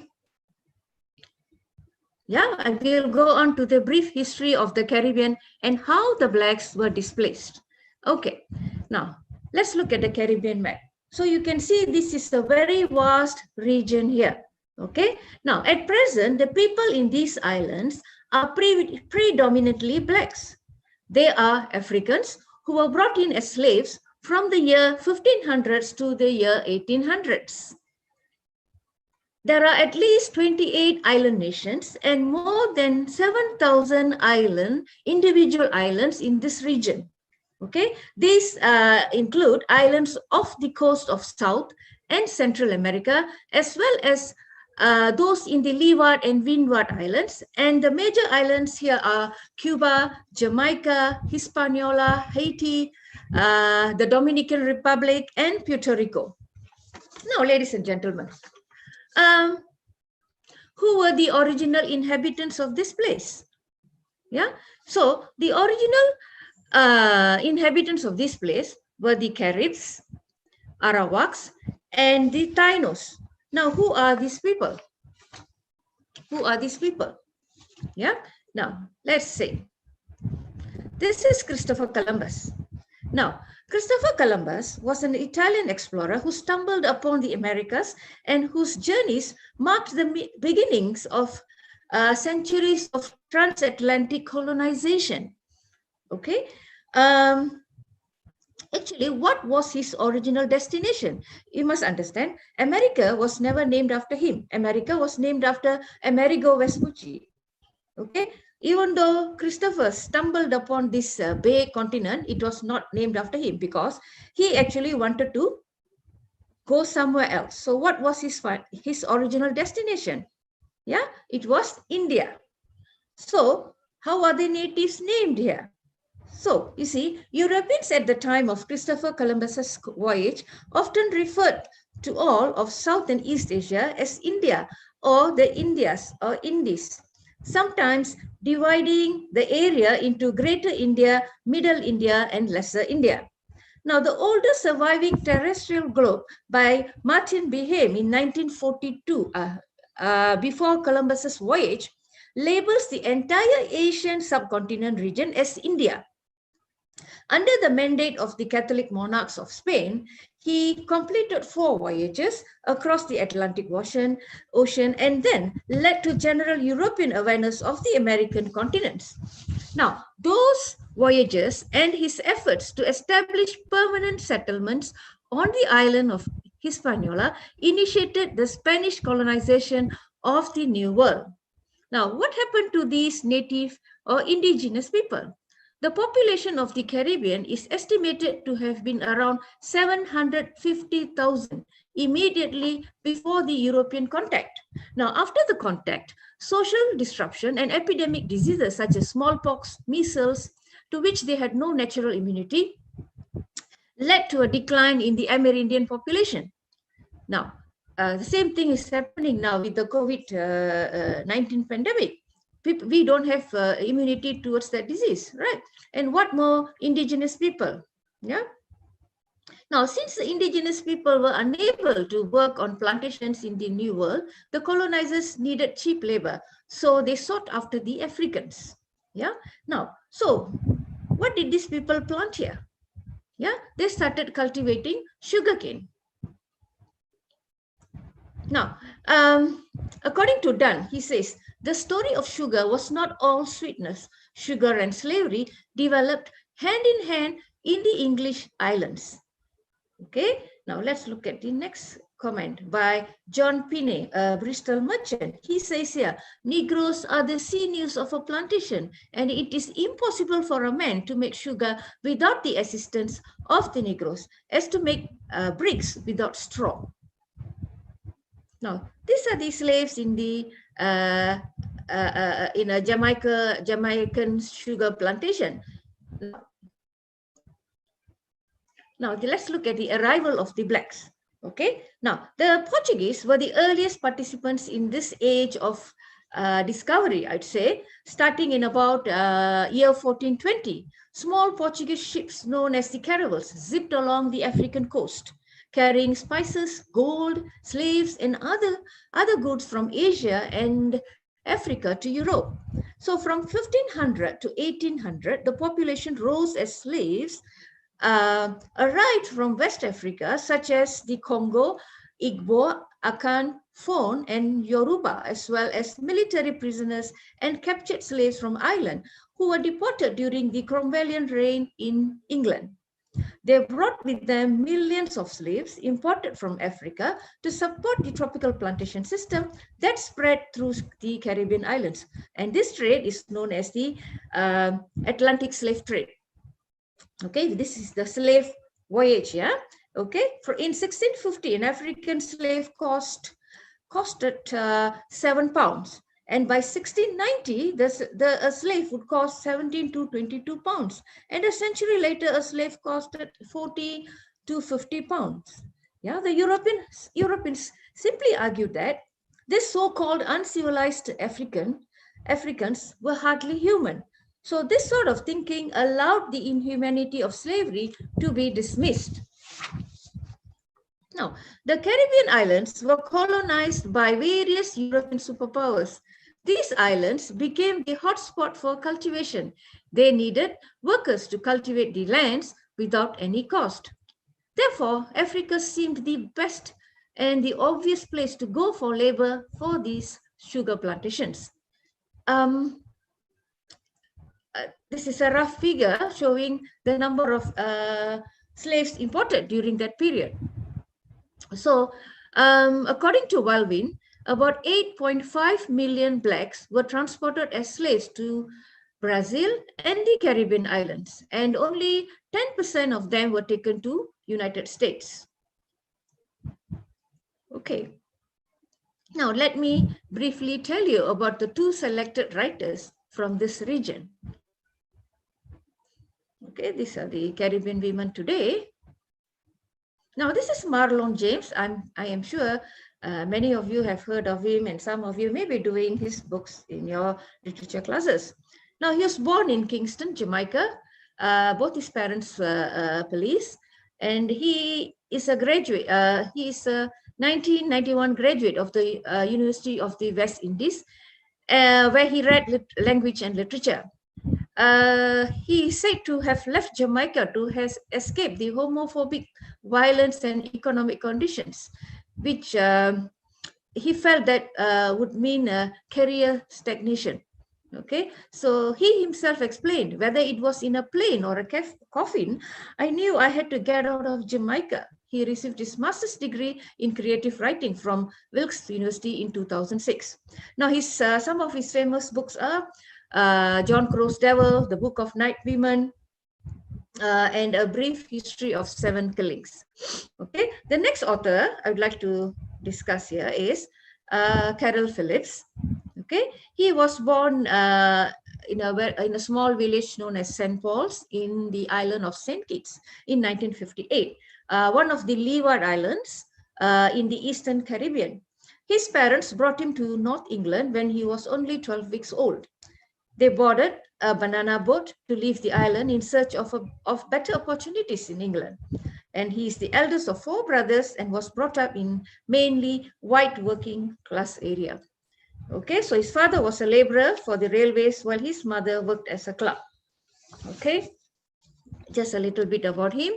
I will go on to the brief history of the Caribbean and how the blacks were displaced. Okay, now let's look at the Caribbean map. So you can see this is a very vast region here. Okay, now at present, the people in these islands are predominantly blacks. They are Africans who were brought in as slaves from the year 1500s to the year 1800s. There are at least 28 island nations and more than 7,000 individual islands in this region. Okay, these include islands off the coast of South and Central America, as well as those in the Leeward and Windward Islands. And the major islands here are Cuba, Jamaica, Hispaniola, Haiti, the Dominican Republic, and Puerto Rico. Now, ladies and gentlemen, who were the original inhabitants of this place? Yeah, so the original inhabitants of this place were the Caribs, Arawaks, and the Tainos. Now, who are these people? Who are these people? Yeah, now let's see. This is Christopher Columbus. Now, Christopher Columbus was an Italian explorer who stumbled upon the Americas and whose journeys marked the beginnings of centuries of transatlantic colonization. Okay. Actually, what was his original destination? You must understand, America was never named after him. America was named after Amerigo Vespucci. Okay. Even though Christopher stumbled upon this Bay continent, it was not named after him because he actually wanted to go somewhere else. So what was his original destination? Yeah, it was India. So how are the natives named here? So you see, Europeans at the time of Christopher Columbus's voyage often referred to all of South and East Asia as India or the Indias or Indies, sometimes dividing the area into Greater India, Middle India, and Lesser India. Now, the oldest surviving terrestrial globe by Martin Behaim in 1942, before Columbus's voyage, labels the entire Asian subcontinent region as India. Under the mandate of the Catholic monarchs of Spain, he completed 4 voyages across the Atlantic Ocean and then led to general European awareness of the American continents. Now, those voyages and his efforts to establish permanent settlements on the island of Hispaniola initiated the Spanish colonization of the New World. Now, what happened to these native or indigenous people? The population of the Caribbean is estimated to have been around 750,000 immediately before the European contact. Now, after the contact, social disruption and epidemic diseases such as smallpox, measles, to which they had no natural immunity, led to a decline in the Amerindian population. Now, the same thing is happening now with the COVID-19 pandemic. We don't have immunity towards that disease, right? And what more indigenous people? Yeah. Now, since the indigenous people were unable to work on plantations in the New World, the colonizers needed cheap labor. So they sought after the Africans. Yeah. Now, so what did these people plant here? Yeah, they started cultivating sugarcane. Now, according to Dunn, he says, the story of sugar was not all sweetness. Sugar and slavery developed hand in hand in the English islands. Okay, now let's look at the next comment by John Pinney, a Bristol merchant. He says here, Negroes are the sinews of a plantation, and it is impossible for a man to make sugar without the assistance of the Negroes, as to make bricks without straw. Now, these are the slaves in the in a Jamaican sugar plantation. Now let's look at the arrival of the blacks. Okay, now the Portuguese were the earliest participants in this age of discovery, I'd say, starting in about year 1420. Small Portuguese ships known as the caravels zipped along the African coast, carrying spices, gold, slaves, and other goods from Asia and Africa to Europe. So from 1500 to 1800, the population rose as slaves arrived from West Africa, such as the Congo, Igbo, Akan, Fon, and Yoruba, as well as military prisoners and captured slaves from Ireland who were deported during the Cromwellian reign in England. They brought with them millions of slaves imported from Africa to support the tropical plantation system that spread through the Caribbean islands. And this trade is known as the Atlantic slave trade. Okay, this is the slave voyage, yeah. Okay, in 1650, an African slave costed £7, and by 1690, a slave would cost 17 to 22 pounds, and a century later, a slave costed 40 to 50 pounds. Yeah, the Europeans simply argued that this so-called uncivilized Africans were hardly human. So this sort of thinking allowed the inhumanity of slavery to be dismissed. Now, the Caribbean islands were colonized by various European superpowers. These islands became the hotspot for cultivation. They needed workers to cultivate the lands without any cost. Therefore, Africa seemed the best and the obvious place to go for labor for these sugar plantations. This is a rough figure showing the number of slaves imported during that period. So, according to Walvin, about 8.5 million blacks were transported as slaves to Brazil and the Caribbean islands, and only 10% of them were taken to United States. Okay. Now, let me briefly tell you about the two selected writers from this region. Okay, these are the Caribbean women today. Now, this is Marlon James. I am sure many of you have heard of him, and some of you may be doing his books in your literature classes. Now, he was born in Kingston, Jamaica. Both his parents were police, and he is a graduate. He is a 1991 graduate of the University of the West Indies, where he read language and literature. He is said to have left Jamaica to escape the homophobic violence and economic conditions, which he felt that would mean career stagnation. Okay, so he himself explained, whether it was in a plane or a coffin, I knew I had to get out of Jamaica. He received his master's degree in creative writing from Wilkes University in 2006. Now, some of his famous books are John Crow's Devil, The Book of Night Women, and A Brief History of 7 Killings. Okay, the next author I would like to discuss here is Carol Phillips. Okay, he was born in a small village known as St. Paul's in the island of St. Kitts in 1958, one of the Leeward Islands in the Eastern Caribbean. His parents brought him to North England when he was only 12 weeks old. They boarded a banana boat to leave the island in search of better opportunities in England. And he is the eldest of 4 brothers and was brought up in mainly white working class area. Okay, so his father was a laborer for the railways while his mother worked as a clerk. Okay, just a little bit about him.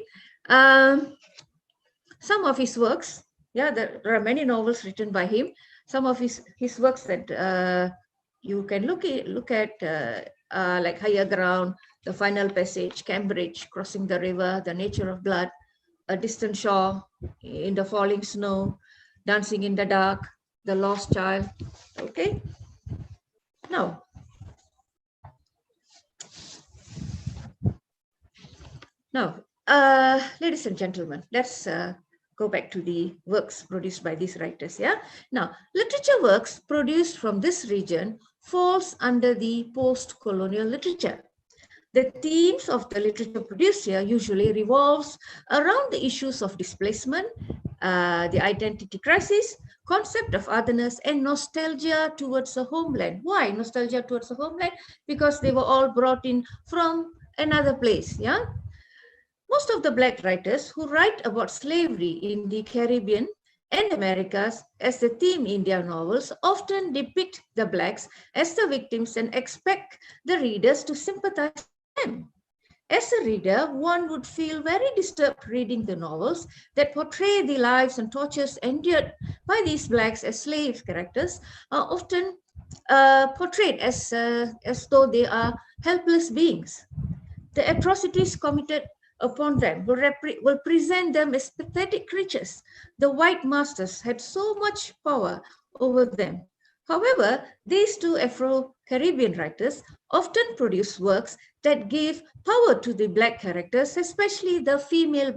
Some of his works, yeah, there are many novels written by him. Some of his works that you can look at like Higher Ground, The Final Passage, Cambridge, Crossing the River, The Nature of Blood, A Distant Shore, In the Falling Snow, Dancing in the Dark, The Lost Child. Okay. Now, ladies and gentlemen, let's go back to the works produced by these writers. Yeah. Now, literature works produced from this region falls under the post-colonial literature. The themes of the literature produced here usually revolves around the issues of displacement, the identity crisis, concept of otherness, and nostalgia towards the homeland. Why nostalgia towards the homeland? Because they were all brought in from another place. Yeah. Most of the Black writers who write about slavery in the Caribbean and Americas as the theme in their novels often depict the Blacks as the victims and expect the readers to sympathize with them. As a reader, one would feel very disturbed reading the novels that portray the lives and tortures endured by these Blacks as slave characters, are often portrayed as though they are helpless beings. The atrocities committed upon them will present them as pathetic creatures. The white masters had so much power over them. However, these two Afro-Caribbean writers often produce works that give power to the Black characters, especially the female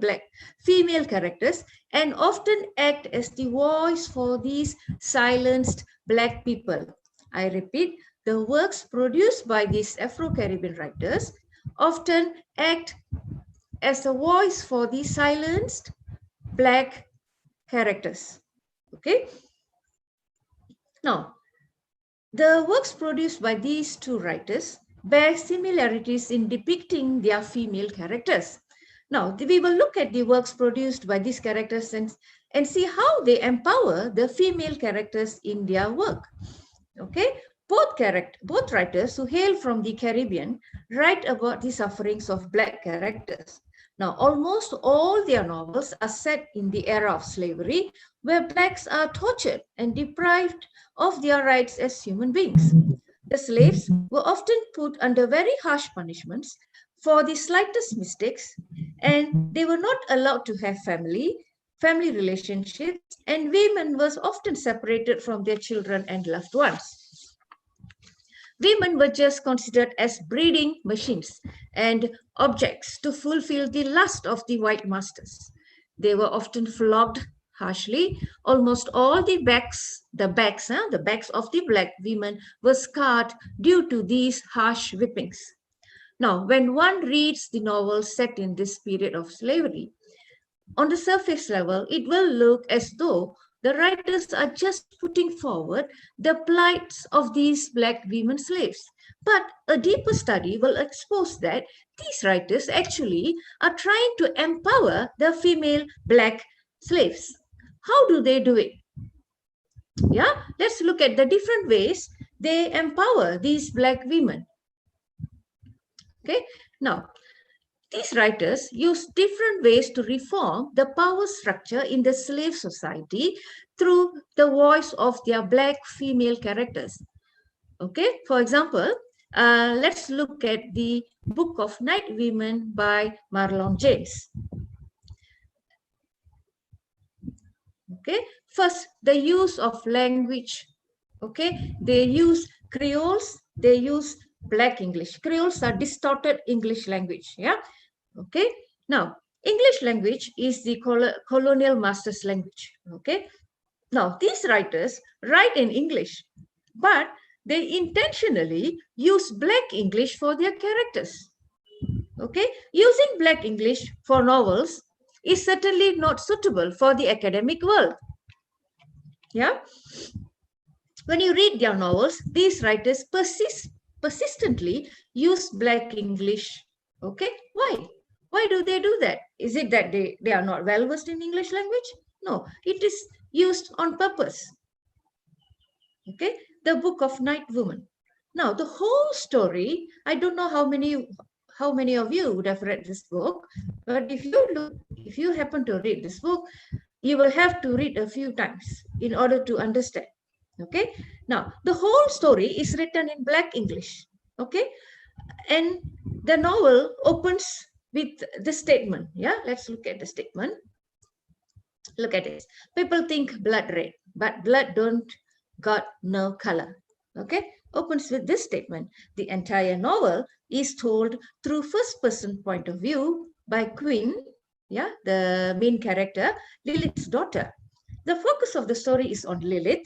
characters, and often act as the voice for these silenced Black people. I repeat, the works produced by these Afro-Caribbean writers often act as a voice for the silenced Black characters. Okay. Now, the works produced by these two writers bear similarities in depicting their female characters. Now, we will look at the works produced by these characters and see how they empower the female characters in their work. Okay. Both writers who hail from the Caribbean write about the sufferings of Black characters. Now, almost all their novels are set in the era of slavery, where Blacks are tortured and deprived of their rights as human beings. The slaves were often put under very harsh punishments for the slightest mistakes, and they were not allowed to have family relationships, and women were often separated from their children and loved ones. Women were just considered as breeding machines and objects to fulfill the lust of the white masters. They were often flogged harshly. Almost all the backs of the Black women were scarred due to these harsh whippings. Now, when one reads the novel set in this period of slavery, on the surface level, it will look as though the writers are just putting forward the plights of these Black women slaves. But a deeper study will expose that these writers actually are trying to empower the female Black slaves. How do they do it? Yeah, let's look at the different ways they empower these Black women. Okay, now, these writers use different ways to reform the power structure in the slave society through the voice of their Black female characters. Okay, for example, let's look at the Book of Night Women by Marlon James. Okay, first, the use of language. Okay, they use Creoles, they use Black English. Creoles are distorted English language. Yeah. Okay. Now, English language is the colonial master's language. Okay. Now, these writers write in English, but they intentionally use Black English for their characters. Okay. Using Black English for novels is certainly not suitable for the academic world. Yeah. When you read their novels, these writers persistently use Black English. Okay. Why? Why do they do that? Is it that they are not well versed in English language? No, it is used on purpose. Okay. The Book of Night Woman. Now, the whole story, I don't know how many of you would have read this book, but if you happen to read this book, you will have to read a few times in order to understand. Okay. Now, the whole story is written in Black English. Okay. And the novel opens with the statement. Yeah. Let's look at the statement. Look at this. People think blood red, but blood don't got no color. Okay. Opens with this statement. The entire novel is told through first-person point of view by Queen, yeah, the main character, Lilith's daughter. The focus of the story is on Lilith,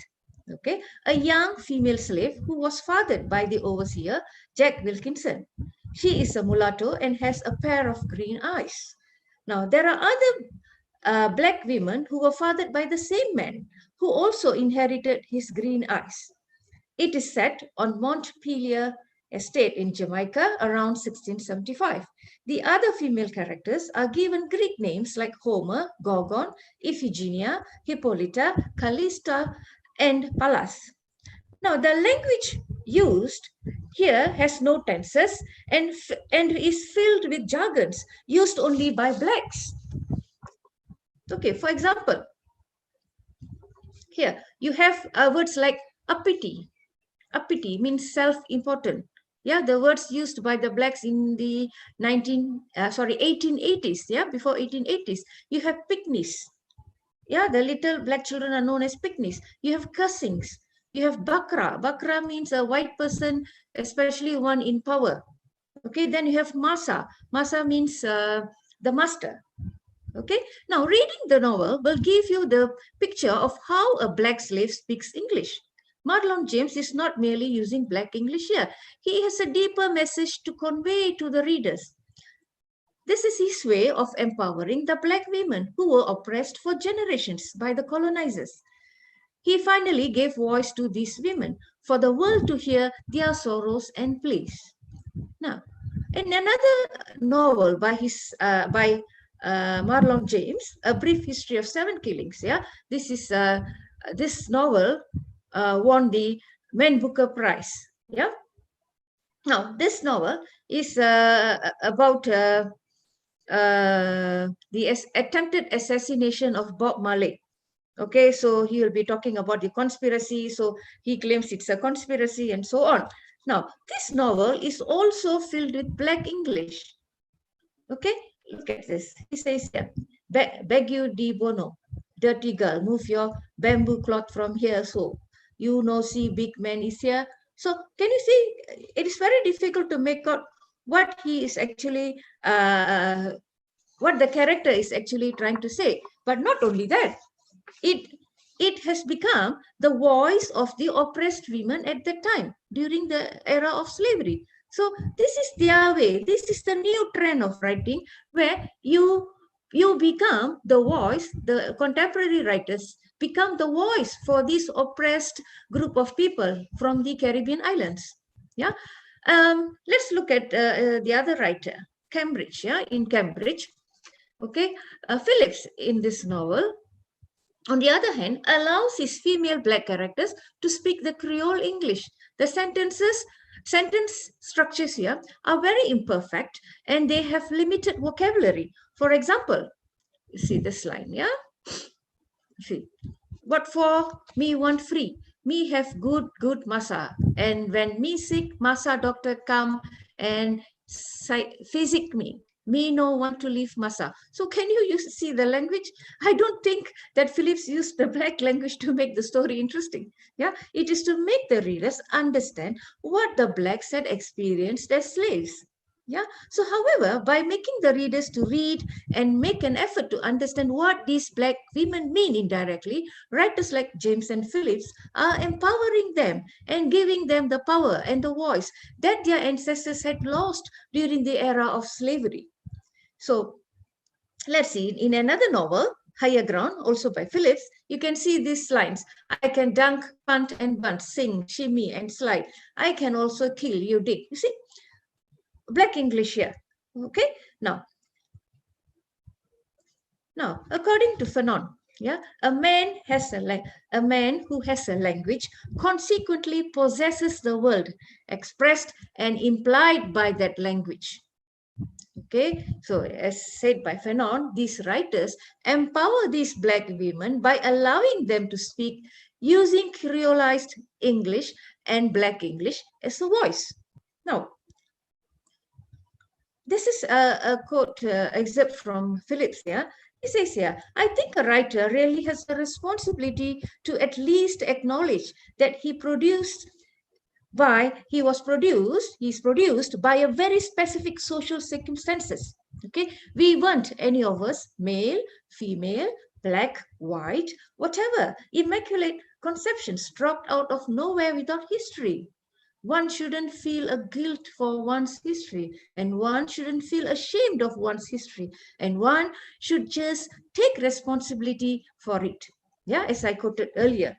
okay, a young female slave who was fathered by the overseer, Jack Wilkinson. She is a mulatto and has a pair of green eyes. Now, there are other black women who were fathered by the same man, who also inherited his green eyes. It is set on Montpelier Estate in Jamaica around 1675. The other female characters are given Greek names like Homer, Gorgon, Iphigenia, Hippolyta, Callista, and Pallas. Now, the language used here has no tenses and is filled with jargons used only by blacks. Okay, for example, here you have words like uppity. Uppity means self-important. Yeah, the words used by the blacks in the 1880s. Yeah, before 1880s. You have picnics. Yeah, the little black children are known as picnics. You have cursings. You have bakra. Bakra means a white person, especially one in power. Okay, then you have masa. Masa means the master. Okay, now reading the novel will give you the picture of how a black slave speaks English. Marlon James is not merely using black English here. He has a deeper message to convey to the readers. This is his way of empowering the black women who were oppressed for generations by the colonizers. He finally gave voice to these women for the world to hear their sorrows and pleas. Now, in another novel by Marlon James, A Brief History of Seven Killings. Yeah, this novel won the Man Booker Prize. Yeah. Now, this novel is about the attempted assassination of Bob Marley. Okay, so he will be talking about the conspiracy. So he claims it's a conspiracy and so on. Now, this novel is also filled with black English. Okay, look at this. He says here, beg you de bono, dirty girl, move your bamboo cloth from here. So, you know, see, big man is here. So, can you see, it is very difficult to make out what he is actually, what the character is actually trying to say. But not only that, it has become the voice of the oppressed women at that time during the era of slavery. So this is their way. This is the new trend of writing where you become the voice, the contemporary writers become the voice for this oppressed group of people from the Caribbean islands. Yeah. Let's look at the other writer, Cambridge. Yeah, in Cambridge. Okay, Phillips in this novel, on the other hand, allows his female black characters to speak the Creole English. The sentence structures here are very imperfect and they have limited vocabulary. For example, you see this line, yeah? See, what for me want free? Me have good masa. And when me sick, masa doctor come and physic me. Me no want to leave masa. So can you see the language? I don't think that Phillips used the black language to make the story interesting. Yeah, it is to make the readers understand what the blacks had experienced as slaves. Yeah. So, however, by making the readers to read and make an effort to understand what these black women mean indirectly, writers like James and Phillips are empowering them and giving them the power and the voice that their ancestors had lost during the era of slavery. So, let's see, in another novel, Higher Ground, also by Phillips, you can see these lines. I can dunk, punt and bunt, sing, shimmy and slide. I can also kill, you dig. You see? Black English here. Okay. Now, according to Fanon, yeah, a man who has a language consequently possesses the world expressed and implied by that language. Okay, so as said by Fanon, these writers empower these black women by allowing them to speak using creolized English and black English as a voice. Now, this is a quote excerpt from Phillips here. He says here, I think a writer really has a responsibility to at least acknowledge that he's produced by a very specific social circumstances. Okay, we weren't any of us, male, female, black, white, whatever, immaculate conceptions dropped out of nowhere without history. One shouldn't feel a guilt for one's history, and one shouldn't feel ashamed of one's history, and one should just take responsibility for it. Yeah, as I quoted earlier.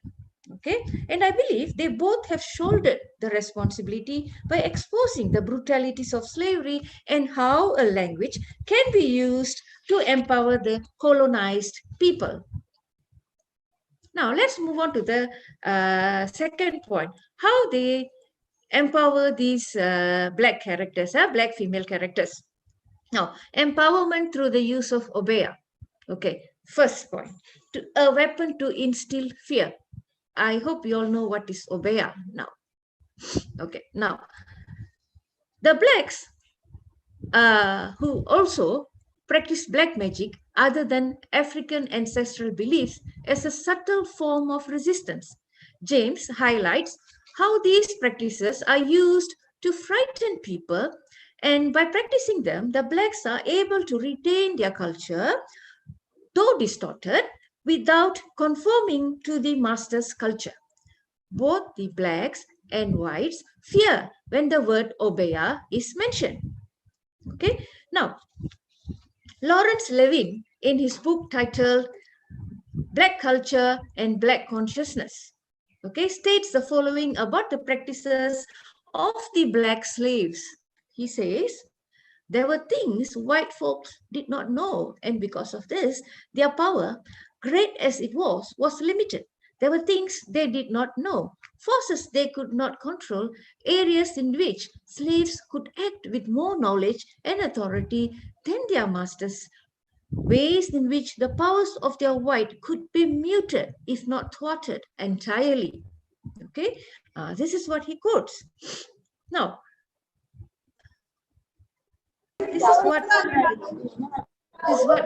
Okay, and I believe they both have shouldered the responsibility by exposing the brutalities of slavery and how a language can be used to empower the colonized people. Now, let's move on to the second point, how they empower these black characters, black female characters. Now, empowerment through the use of obeya. Okay, first point, a weapon to instill fear. I hope you all know what is obeya now. Okay, now, the blacks who also practice black magic other than African ancestral beliefs as a subtle form of resistance. James highlights how these practices are used to frighten people, and by practicing them, the blacks are able to retain their culture, though distorted, without conforming to the master's culture. Both the blacks and whites fear when the word obeya is mentioned. Okay, now Lawrence Levin, in his book titled Black Culture and Black Consciousness, okay, states the following about the practices of the black slaves. He says, there were things white folks did not know, and because of this, their power, great as it was limited. There were things they did not know, forces they could not control, areas in which slaves could act with more knowledge and authority than their masters, ways in which the powers of their white could be muted, if not thwarted entirely. Okay, this is what he quotes. Now, this is what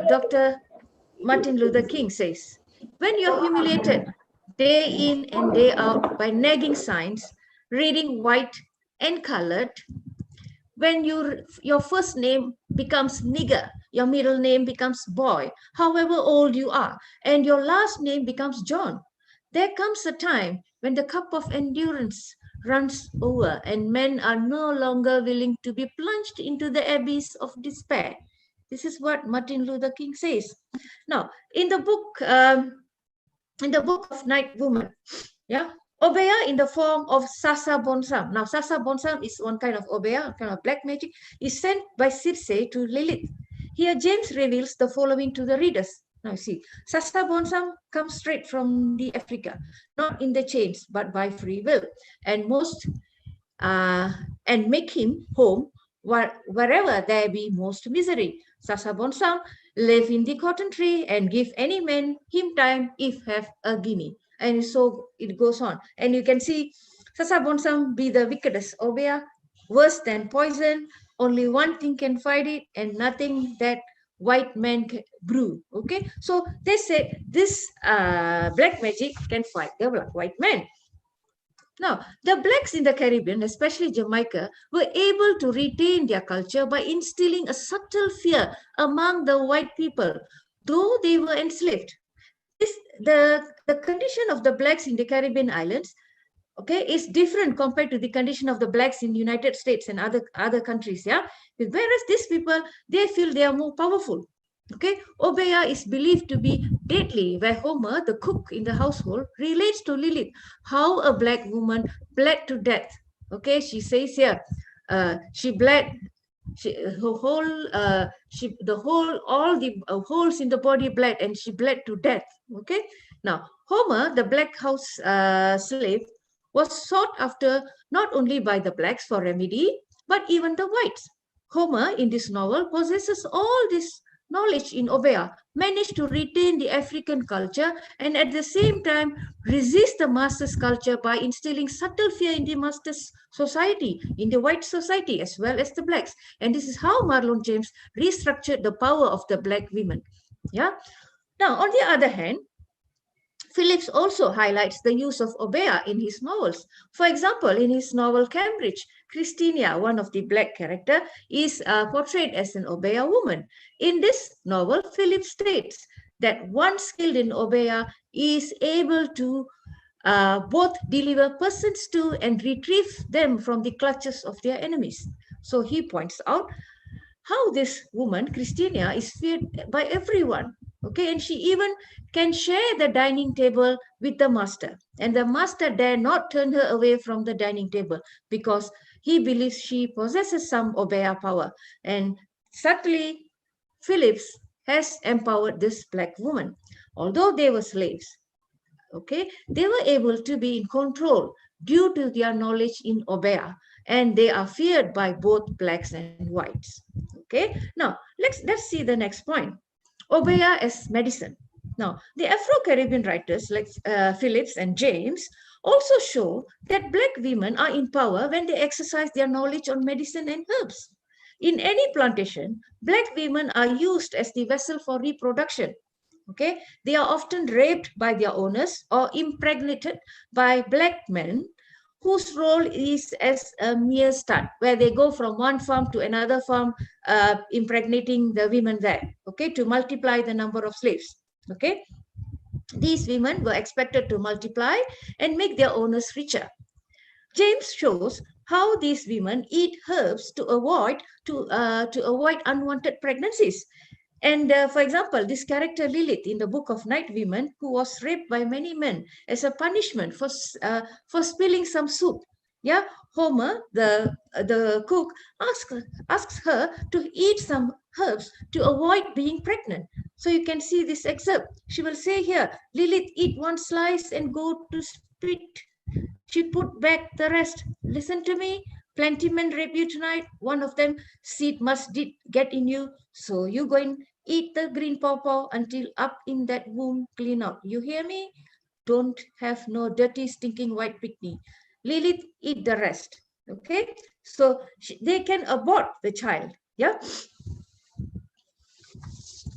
Dr. Martin Luther King says. When you're humiliated day in and day out by nagging signs, reading white and colored, when your first name becomes nigger, your middle name becomes boy, however old you are, and your last name becomes John, there comes a time when the cup of endurance runs over and men are no longer willing to be plunged into the abyss of despair. This is what Martin Luther King says. Now, in the book of Night Woman, yeah, obeya in the form of Sasa Bonsam. Now, Sasa Bonsam is one kind of obeya, kind of black magic, is sent by Circe to Lilith. Here, James reveals the following to the readers. Now, see, Sasa Bonsam comes straight from the Africa, not in the chains, but by free will, and make him home wherever there be most misery. Sasa Bonsam live in the cotton tree and give any man him time if have a guinea. And so it goes on. And you can see Sasa Bonsam be the wickedest obeya, worse than poison. Only one thing can fight it, and nothing that white man can brew. Okay, so they said this black magic can fight the white man. Now, the blacks in the Caribbean, especially Jamaica, were able to retain their culture by instilling a subtle fear among the white people, though they were enslaved. The condition of the blacks in the Caribbean islands, okay, is different compared to the condition of the blacks in the United States and other countries, yeah. Whereas these people, they feel they are more powerful. Okay, obeya is believed to be deadly, where Homer, the cook in the household, relates to Lilith how a black woman bled to death. Okay, she says here, she bled. All the holes in the body bled, and she bled to death. Okay, now Homer, the black house slave, was sought after not only by the blacks for remedy, but even the whites. Homer, in this novel, possesses all this knowledge in obeya, managed to retain the African culture and at the same time resist the master's culture by instilling subtle fear in the master's society, in the white society as well as the blacks. And this is how Marlon James restructured the power of the black women. Yeah. Now, on the other hand, Phillips also highlights the use of obeya in his novels. For example, in his novel Cambridge, Christina, one of the black character, is portrayed as an obeya woman. In this novel, Phillips states that one skilled in obeya is able to both deliver persons to and retrieve them from the clutches of their enemies. So he points out how this woman, Christina, is feared by everyone. Okay, and she even can share the dining table with the master. And the master dare not turn her away from the dining table because he believes she possesses some Obeah power. And subtly, Phillips has empowered this black woman. Although they were slaves, okay, they were able to be in control due to their knowledge in Obeah, and they are feared by both blacks and whites. Okay, now let's see the next point. Obeah as medicine. Now, the Afro-Caribbean writers like Phillips and James also show that black women are in power when they exercise their knowledge on medicine and herbs. In any plantation, black women are used as the vessel for reproduction. Okay, they are often raped by their owners or impregnated by black men whose role is as a mere stud, where they go from one farm to another farm, impregnating the women there, okay, to multiply the number of slaves. Okay, these women were expected to multiply and make their owners richer. James shows how these women eat herbs to avoid unwanted pregnancies. And for example, this character Lilith in the book of Night Women, who was raped by many men as a punishment for spilling some soup. Yeah, Homer, the cook, asks her to eat some herbs to avoid being pregnant. So you can see this excerpt. She will say here, Lilith, eat one slice and go to spit. She put back the rest. Listen to me. Plenty men rape you tonight. One of them seed must get in you. So you go and eat the green pawpaw until up in that womb clean out. You hear me? Don't have no dirty stinking white picnic. Lilith, eat the rest. Okay? So they can abort the child. Yeah?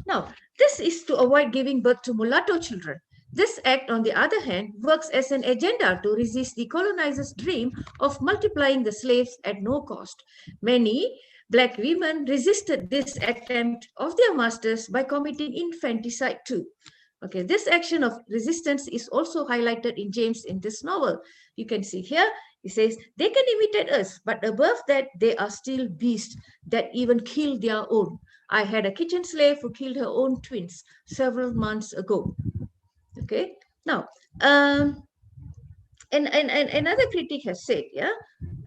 Now, this is to avoid giving birth to mulatto children. This act, on the other hand, works as an agenda to resist the colonizers' dream of multiplying the slaves at no cost. Many black women resisted this attempt of their masters by committing infanticide too. Okay, this action of resistance is also highlighted in James in this novel. You can see here, he says, they can imitate us, but above that, they are still beasts that even kill their own. I had a kitchen slave who killed her own twins several months ago. Okay, now, and another critic has said, yeah,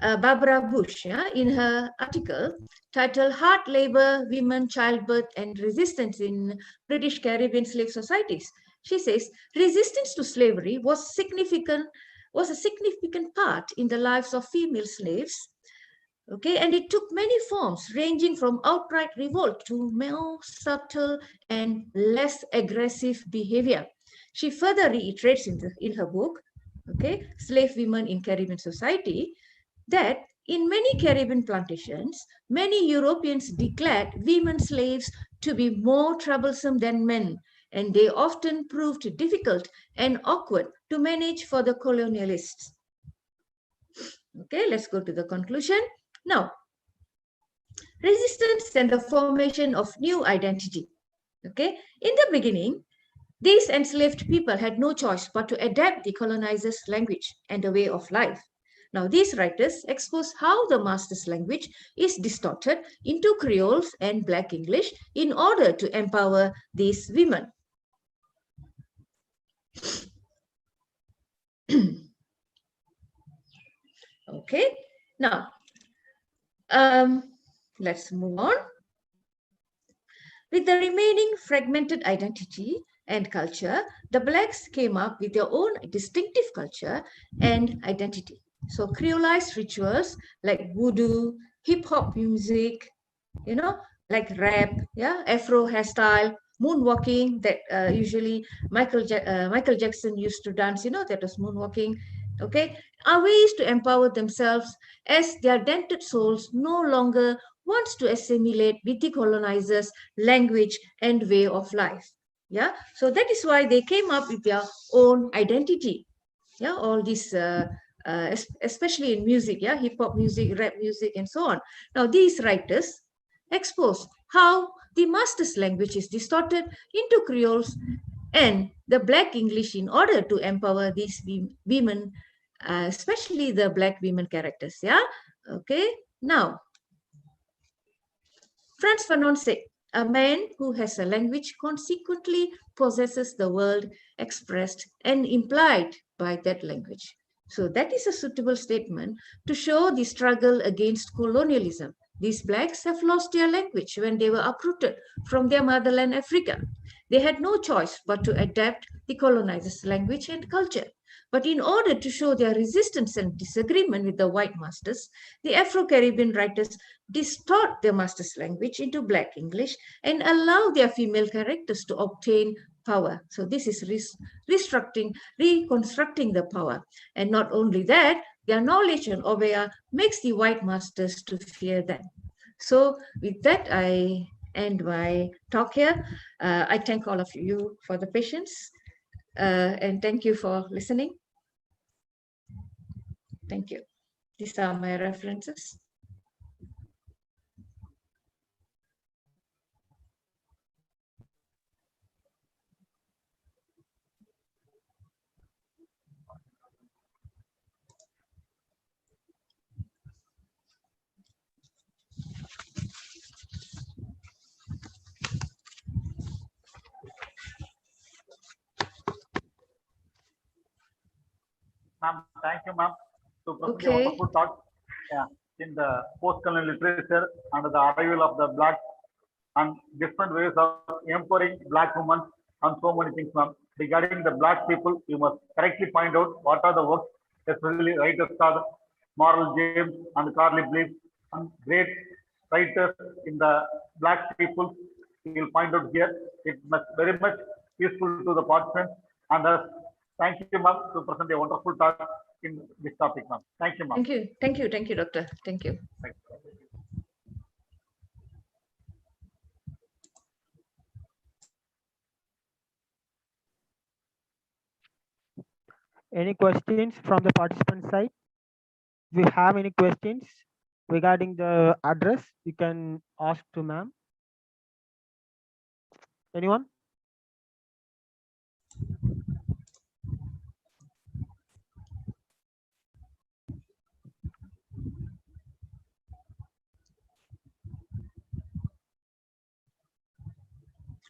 Barbara Bush, yeah, in her article titled Hard Labor, Women, Childbirth and Resistance in British Caribbean Slave Societies. She says, resistance to slavery was a significant part in the lives of female slaves. Okay, and it took many forms, ranging from outright revolt to more subtle and less aggressive behavior. She further reiterates in her book, okay, Slave Women in Caribbean Society, that in many Caribbean plantations, many Europeans declared women slaves to be more troublesome than men, and they often proved difficult and awkward to manage for the colonialists. Okay, let's go to the conclusion. Now, resistance and the formation of new identity. Okay, in the beginning, these enslaved people had no choice but to adapt the colonizers' language and the way of life. Now, these writers expose how the master's language is distorted into Creoles and Black English in order to empower these women. Okay, now, let's move on. With the remaining fragmented identity and culture, the Blacks came up with their own distinctive culture and identity. So creolized rituals like voodoo, hip-hop music, you know, like rap, yeah, Afro hairstyle, moonwalking that usually Michael Jackson used to dance, you know, that was moonwalking, okay, are ways to empower themselves as their dented souls no longer wants to assimilate with the colonizers' language and way of life. Yeah, so that is why they came up with their own identity. Yeah, all this, especially in music, yeah, hip hop music, rap music, and so on. Now, these writers expose how the master's language is distorted into Creoles and the Black English in order to empower these women, especially the Black women characters. Yeah. Okay. Now, Franz Fanon said, a man who has a language consequently possesses the world expressed and implied by that language. So that is a suitable statement to show the struggle against colonialism. These blacks have lost their language when they were uprooted from their motherland, Africa. They had no choice but to adapt the colonizers' language and culture. But in order to show their resistance and disagreement with the white masters, the Afro-Caribbean writers distort their master's language into Black English and allow their female characters to obtain power. So this is reconstructing the power. And not only that, their knowledge and obeah makes the white masters to fear them. So with that, I end my talk here. I thank all of you for the patience and thank you for listening. Thank you. These are my references. Ma'am, thank you, ma'am, to present Okay. a wonderful talk in the post-colonial literature and the arrival of the black and different ways of empowering black women and so many things, ma'am. Regarding the black people, you must correctly find out what are the works, especially writers are Moral James and Carly Bliss and great writers in the black people. You will find out here. It must very much useful to the participants and us. Thank you, ma'am, to present a wonderful talk in this topic, ma'am. Thank you, ma'am. Thank you. Thank you. Thank you, Doctor. Thank you. Thank you. Any questions from the participant side? If you have any questions regarding the address, you can ask to ma'am. Anyone?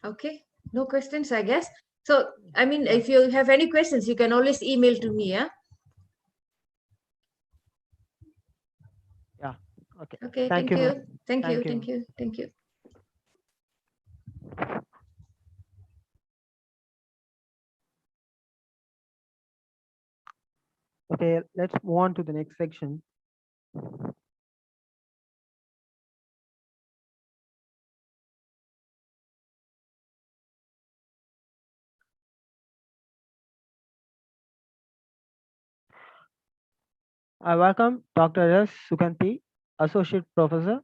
Okay. No questions, I guess. So, I mean, if you have any questions, you can always email to me. Yeah. Yeah. Okay. Okay. Thank Thank you, you. ma'am. Thank you. Thank you. Thank you. Thank you. Okay, let's move on to the next section. I welcome Dr. S. Sukanti, Associate Professor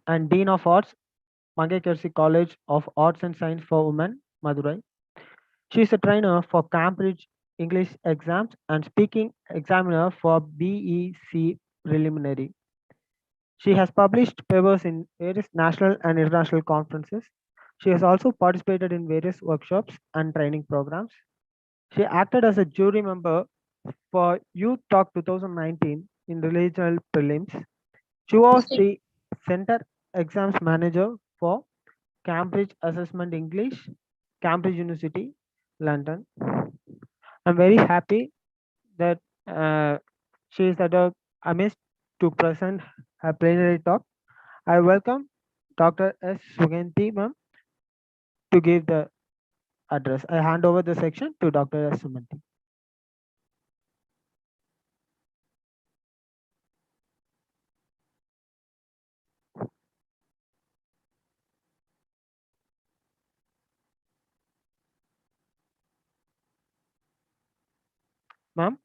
and Dean of Arts, Mangekersi College of Arts and Science for Women, Madurai. She is a trainer for Cambridge English exams and speaking examiner for BEC preliminary. She has published papers in various national and international conferences. She has also participated in various workshops and training programs. She acted as a jury member for Youth Talk 2019 in regional prelims. She was the center exams manager for Cambridge Assessment English, Cambridge University, London. I'm very happy that she is at a amidst to present her plenary talk. I welcome Dr. S. Suganti ma'am to give the address. I hand over the section to Dr. S. Suganti. Ma'am.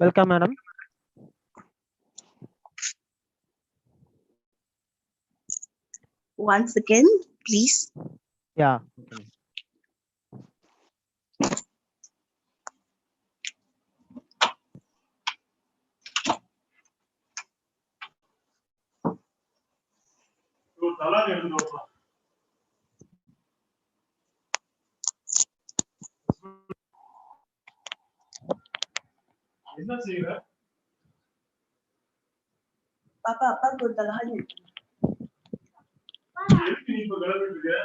Welcome, madam. Once again, please. Yeah. என்ன செய்யற? பாப்பா அப்பாவுக்கு ஒரு தலகாணி இருக்கு. எதுக்கு நீ இப்ப கிளம்பிட்டு இருக்க?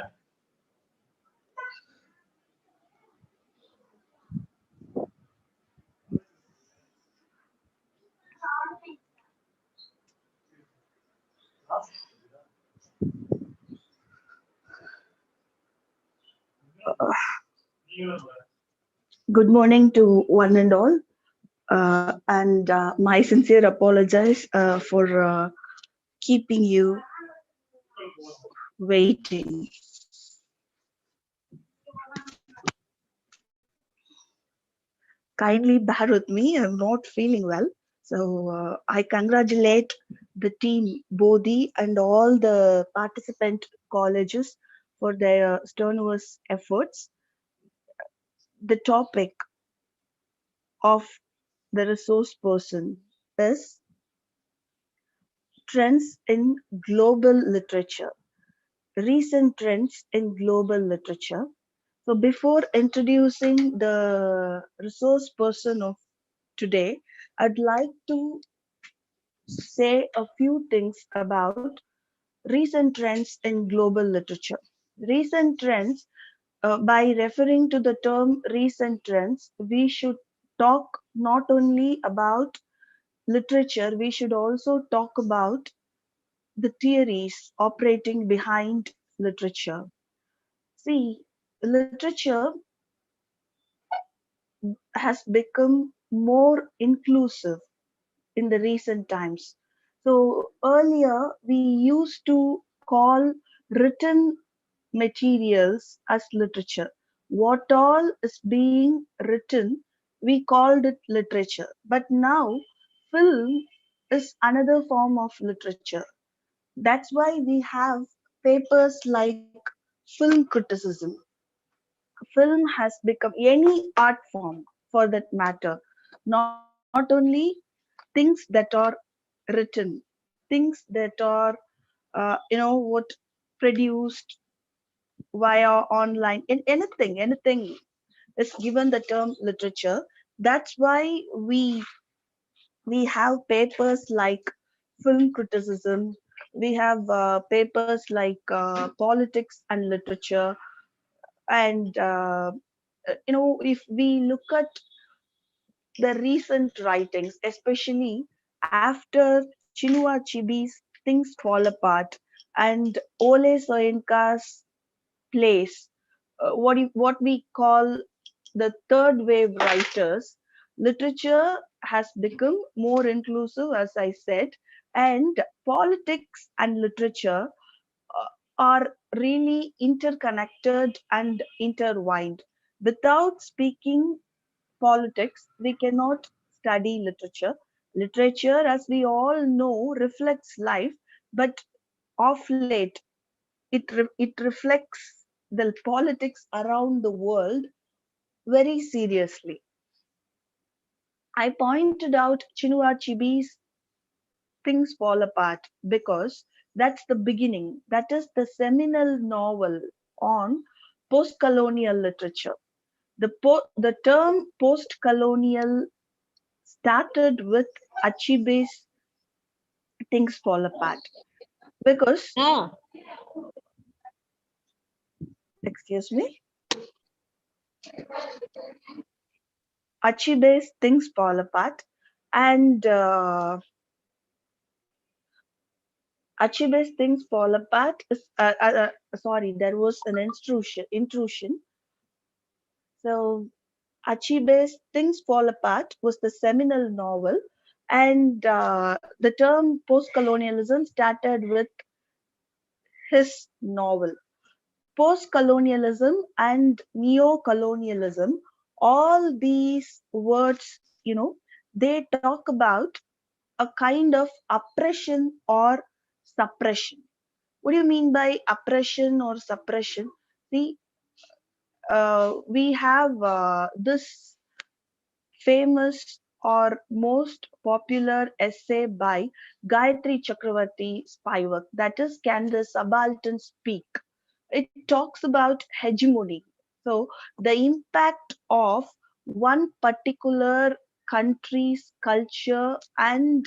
Good morning to one and all. And my sincere apologies for keeping you waiting. Kindly bear with me, I'm not feeling well. So I congratulate the team, Bodhi, and all the participant colleges for their strenuous efforts. The topic of the resource person is trends in global literature, recent trends in global literature. So before introducing the resource person of today, I'd like to say a few things about recent trends in global literature. Recent trends, by referring to the term recent trends, we should talk not only about literature, we should also talk about the theories operating behind literature. See, literature has become more inclusive in the recent times. So earlier we used to call written materials as literature. What all is being written, we called it literature. But now film is another form of literature. That's why we have papers like film criticism. Film has become any art form for that matter, not only things that are written, things that are, what produced via online, in anything is given the term literature. That's why we have papers like film criticism, we have papers like politics and literature, and if we look at the recent writings, especially after Chinua Achebe's Things Fall Apart and Ole Soyinka's plays, what we call the third wave writers, literature has become more inclusive, as I said, and politics and literature are really interconnected and intertwined. Without speaking politics, we cannot study literature. Literature, as we all know, reflects life, but of late, it reflects the politics around the world very seriously. I pointed out Chinua Achebe's Things Fall Apart because that's the beginning. That is the seminal novel on post-colonial literature. The term post-colonial started with Achebe's Things Fall Apart because, excuse me, Achebe's Things Fall Apart, and Achebe's Things Fall Apart is, sorry, there was an intrusion. So Achebe's Things Fall Apart was the seminal novel, and the term post-colonialism started with his novel. Post-colonialism and neo-colonialism, all these words, they talk about a kind of oppression or suppression. What do you mean by oppression or suppression? See, we have this famous or most popular essay by Gayatri Chakravarti Spivak, that is, Can the Subaltern Speak? It talks about hegemony. So, the impact of one particular country's culture and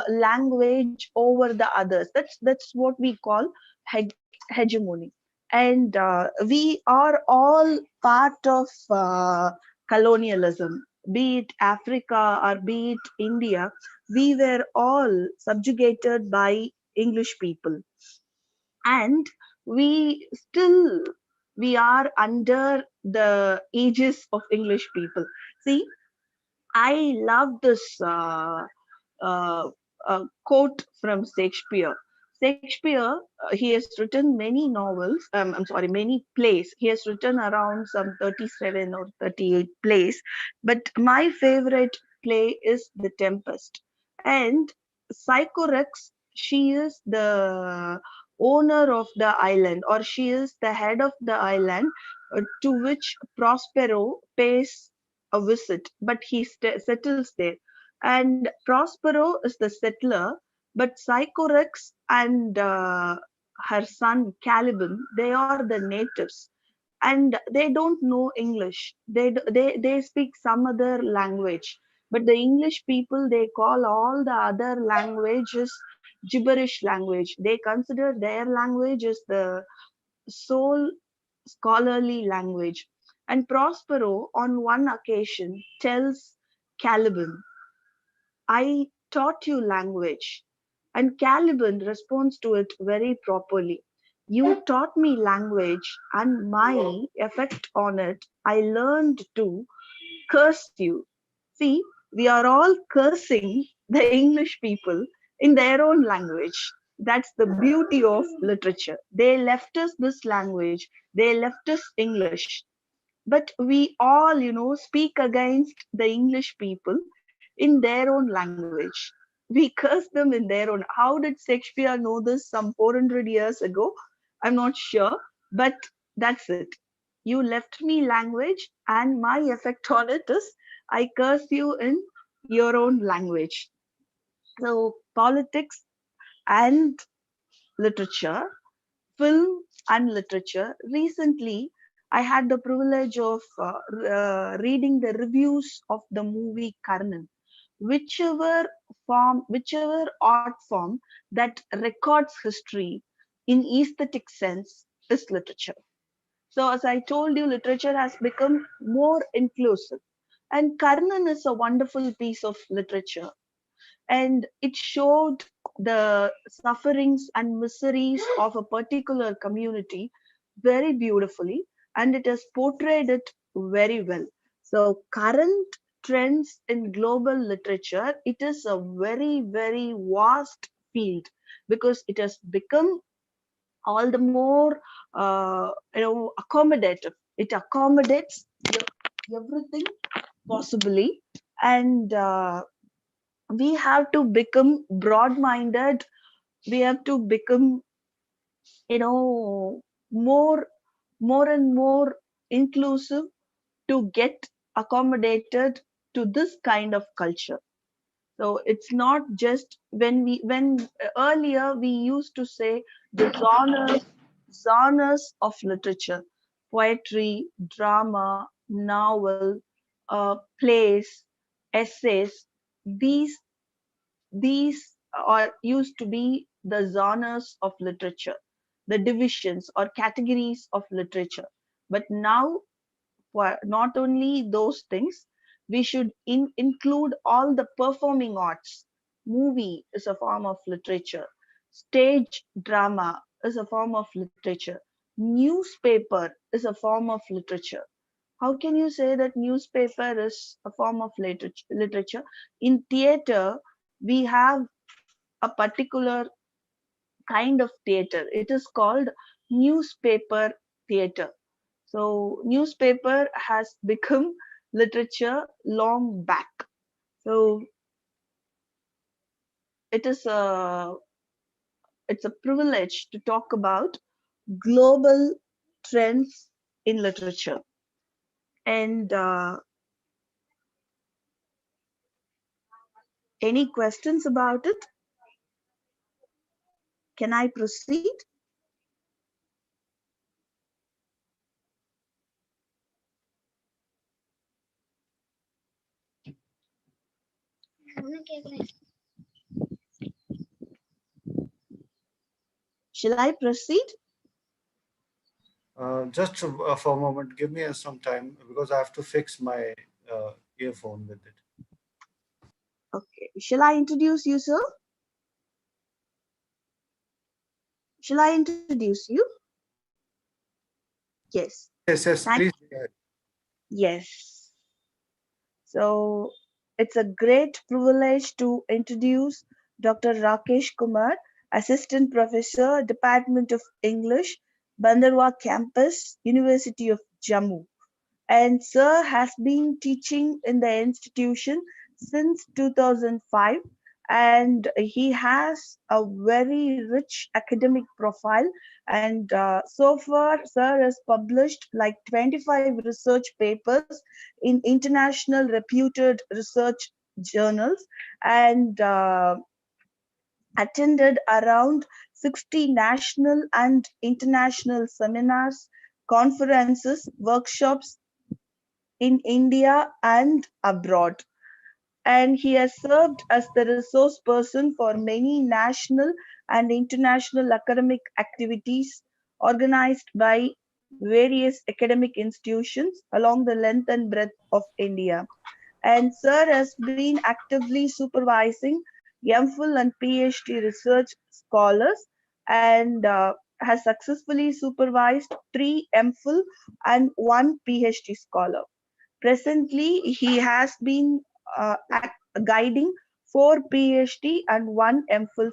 language over the others. That's what we call hegemony. And we are all part of colonialism, be it Africa or be it India. We were all subjugated by English people, and we still we are under the aegis of English people. See, I love this uh, quote from Shakespeare. Shakespeare, he has written many novels. I'm sorry, many plays. He has written around some 37 or 38 plays. But my favorite play is The Tempest. And Sycorax, she is the owner of the island, or she is the head of the island, to which Prospero pays a visit, but he settles there. And Prospero is the settler, but Sycorax and her son Caliban, they are the natives, and they don't know English. They speak some other language, but the English people, they call all the other languages gibberish language. They consider their language as the sole scholarly language. And Prospero, on one occasion, tells Caliban, I taught you language. And Caliban responds to it very properly. You taught me language, and my effect on it, I learned to curse you. See, we are all cursing the English people in their own language. That's the beauty of literature. They left us this language, they left us English, but we all, speak against the English people in their own language. We curse them in their own. How did Shakespeare know this some 400 years ago? I'm not sure, but that's it. You left me language, and my effect on it is I curse you in your own language. So, politics and literature, film and literature. Recently, I had the privilege of reading the reviews of the movie Karnan. Whichever art form that records history in aesthetic sense is literature. So, as I told you, literature has become more inclusive. And Karnan is a wonderful piece of literature, and it showed the sufferings and miseries of a particular community very beautifully, and it has portrayed it very well. So current trends in global literature, it is a very, very vast field, because it has become all the more accommodative. It accommodates everything possibly, and we have to become broad minded. We have to become, you know more and more inclusive to get accommodated to this kind of culture. So it's not just when earlier we used to say the genres of literature: poetry, drama, novel, plays, essays. These these are used to be the genres of literature, the divisions or categories of literature. But now, not only those things, we should include all the performing arts. Movie is a form of literature. Stage drama is a form of literature. Newspaper is a form of literature. How can you say that newspaper is a form of literature? In theater, we have a particular kind of theater. It is called newspaper theater. So newspaper has become literature long back. So it's a privilege to talk about global trends in literature. And any questions about it? Can I proceed? Shall I proceed? Just for a moment, give me some time because I have to fix my earphone with it. Okay. Shall I introduce you, sir? Shall I introduce you? Yes. Yes, Thank please. Go ahead. Yes. So it's a great privilege to introduce Dr. Rakesh Kumar, Assistant Professor, Department of English, Bandarwa Campus, University of Jammu. And Sir has been teaching in the institution since 2005, and he has a very rich academic profile. And so far, Sir has published like 25 research papers in international reputed research journals, and attended around 60 national and international seminars, conferences, workshops in India and abroad. And he has served as the resource person for many national and international academic activities organized by various academic institutions along the length and breadth of India. And Sir has been actively supervising MPhil and PhD research scholars, and has successfully supervised 3 MPhil and 1 PhD scholar. Presently, he has been guiding 4 PhD and 1 MPhil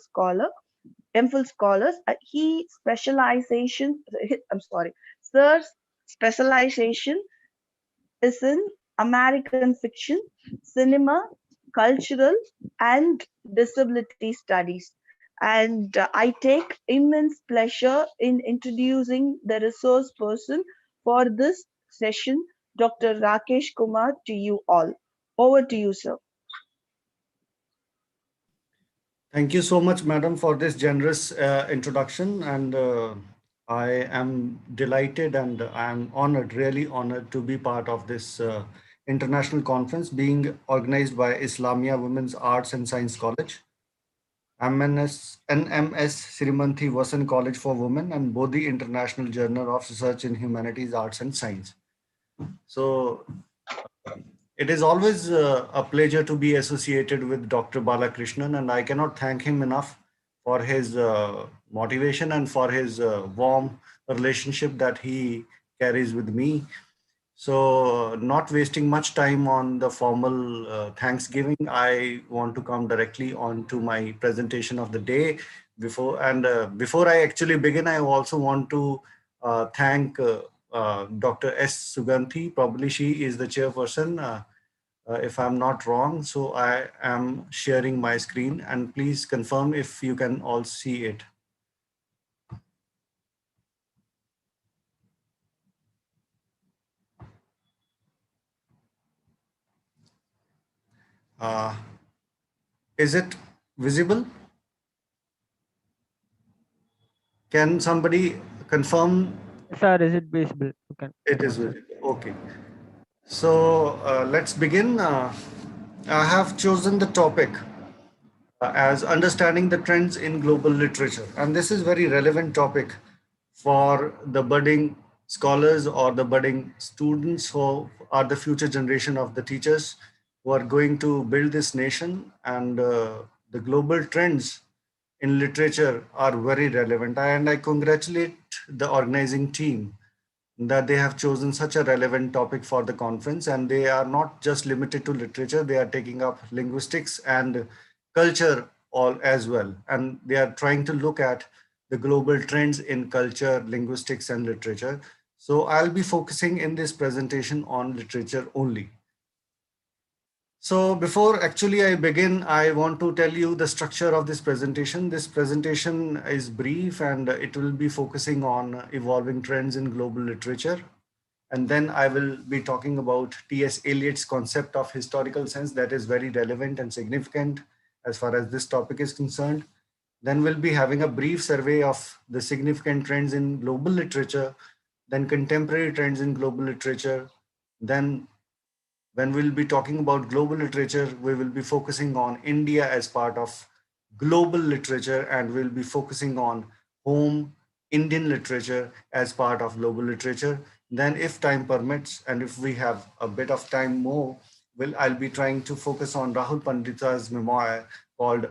scholars. He specialization. I'm sorry, Sir's specialization is in American fiction, cinema, cultural, and disability studies. And I take immense pleasure in introducing the resource person for this session, Dr. Rakesh Kumar, to you all. Over to you, sir. Thank you so much, madam, for this generous introduction. And I am delighted and I'm honored, really honored to be part of this international conference being organized by Islamia Women's Arts and Science College, N.M.S. Sermathai Vasan College for Women, and Bodhi International Journal of Research in Humanities, Arts and Science. So it is always a pleasure to be associated with Dr. Balakrishnan, and I cannot thank him enough for his motivation and for his warm relationship that he carries with me. So, not wasting much time on the formal Thanksgiving, I want to come directly on to my presentation of the day. Before I actually begin, I also want to thank Dr. S. Suganthi. Probably she is the chairperson, if I'm not wrong. So I am sharing my screen, and please confirm if you can all see it. Uh, is it visible? Can somebody confirm? Sir, is it visible? You can. It is visible. Okay. So let's begin. I have chosen the topic as understanding the trends in global literature, and this is very relevant topic for the budding scholars or the budding students who are the future generation of the teachers who are going to build this nation. And the global trends in literature are very relevant, and I congratulate the organizing team that they have chosen such a relevant topic for the conference, and they are not just limited to literature, they are taking up linguistics and culture all as well, and they are trying to look at the global trends in culture, linguistics and literature. So I'll be focusing in this presentation on literature only. So before actually I begin, I want to tell you the structure of this presentation. This presentation is brief and it will be focusing on evolving trends in global literature. And then I will be talking about T.S. Eliot's concept of historical sense that is very relevant and significant as far as this topic is concerned. Then we'll be having a brief survey of the significant trends in global literature, then contemporary trends in global literature. Then when we'll be talking about global literature, we will be focusing on India as part of global literature, and we'll be focusing on home Indian literature as part of global literature. Then if time permits, and if we have a bit of time more, I'll be trying to focus on Rahul Pandita's memoir called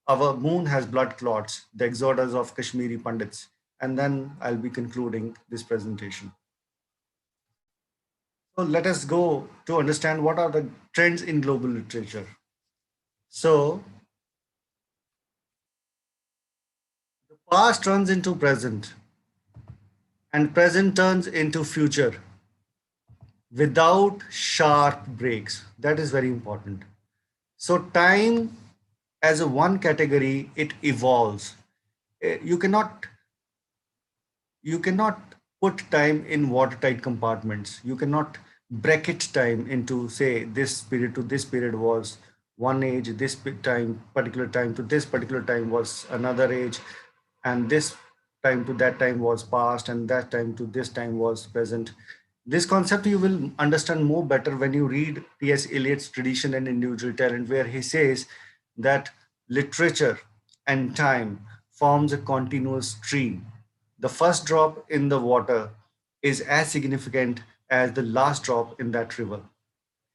Our Moon Has Blood Clots, The Exodus of Kashmiri Pandits. And then I'll be concluding this presentation. So let us go to understand what are the trends in global literature. So the past turns into present and present turns into future without sharp breaks. That is very important. So time as a one category, it evolves. You cannot put time in watertight compartments. You cannot bracket time into, say, this period to this period was one age, this time, particular time to this particular time was another age, and this time to that time was past, and that time to this time was present. This concept you will understand more better when you read T.S. Eliot's Tradition and Individual Talent, where he says that literature and time forms a continuous stream. The first drop in the water is as significant as the last drop in that river.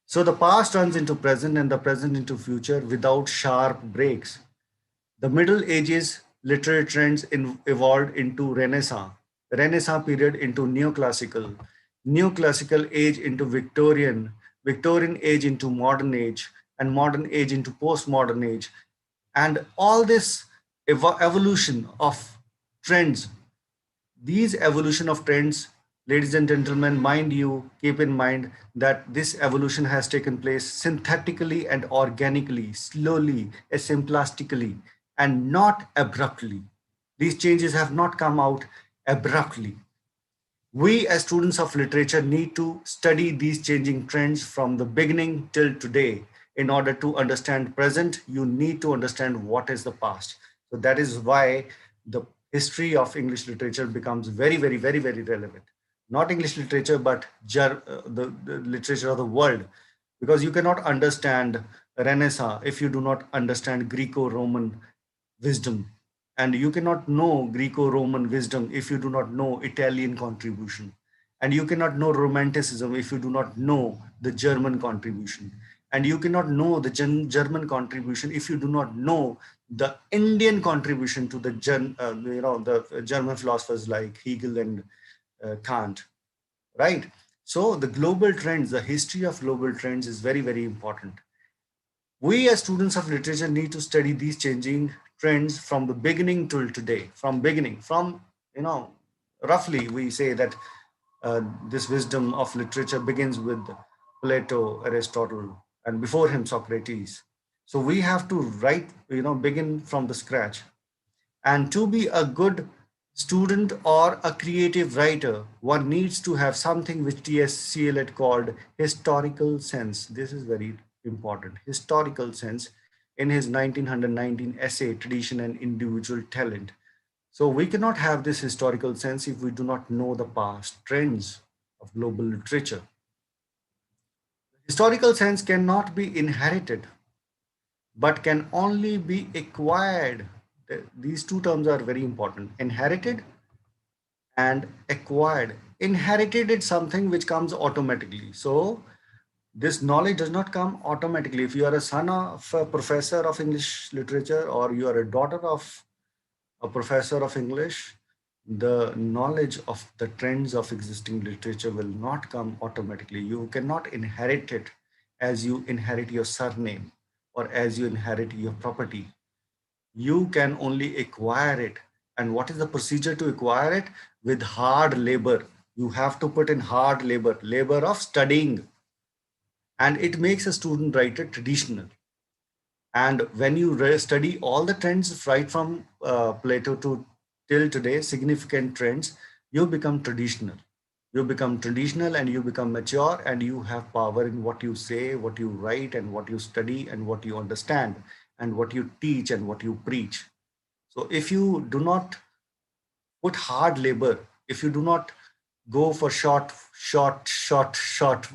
So the past turns into present and the present into future without sharp breaks. The Middle Ages literary trends evolved into Renaissance, Renaissance period into Neoclassical, Neoclassical age into Victorian, Victorian age into modern age, and modern age into postmodern age. And all this evolution of trends, these evolution of trends, ladies and gentlemen, mind you, keep in mind that this evolution has taken place synthetically and organically, slowly, asymptotically, and not abruptly. These changes have not come out abruptly. We as students of literature need to study these changing trends from the beginning till today. In order to understand present, you need to understand what is the past. So that is why the history of English literature becomes very, very, very, very relevant. Not English literature, but the literature of the world. Because you cannot understand Renaissance if you do not understand Greco-Roman wisdom. And you cannot know Greco-Roman wisdom if you do not know Italian contribution. And you cannot know Romanticism if you do not know the German contribution. And you cannot know the German contribution if you do not know the Indian contribution to the German philosophers like Hegel and Kant, right? So the global trends, the history of global trends is very, very important. We as students of literature need to study these changing trends from the beginning till today. From beginning, roughly we say that this wisdom of literature begins with Plato, Aristotle, and before him Socrates. So we have to begin from the scratch. And to be a good student or a creative writer, one needs to have something which T.S. Eliot called historical sense. This is very important. Historical sense in his 1919 essay, Tradition and Individual Talent. So we cannot have this historical sense if we do not know the past trends of global literature. Historical sense cannot be inherited, but can only be acquired. These two terms are very important. Inherited and acquired. Inherited is something which comes automatically. So this knowledge does not come automatically. If you are a son of a professor of English literature or you are a daughter of a professor of English, the knowledge of the trends of existing literature will not come automatically. You cannot inherit it as you inherit your surname or as you inherit your property. You can only acquire it. And what is the procedure to acquire it? With hard labor. You have to put in hard labor, labor of studying. and it makes a student writer traditional. And when you study all the trends right from Plato to till today, significant trends, you become traditional. You become traditional and you become mature, and you have power in what you say, what you write, and what you study, and what you understand, and what you teach, and what you preach. So if you do not put hard labor, if you do not go for short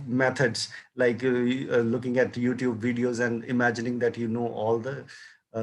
methods, like looking at YouTube videos and imagining that you know all the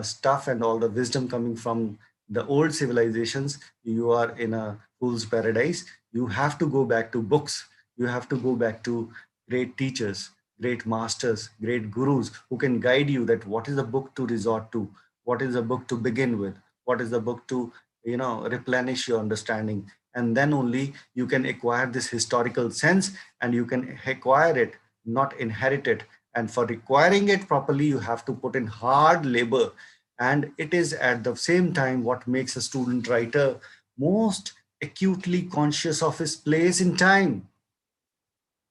stuff and all the wisdom coming from the old civilizations, you are in a fool's paradise. You have to go back to books. You have to go back to great teachers, great masters, great gurus who can guide you that what is the book to resort to, what is the book to begin with, what is the book to replenish your understanding, and then only you can acquire this historical sense, and you can acquire it, not inherit it. And for acquiring it properly, you have to put in hard labor. And it is at the same time what makes a student writer most acutely conscious of his place in time,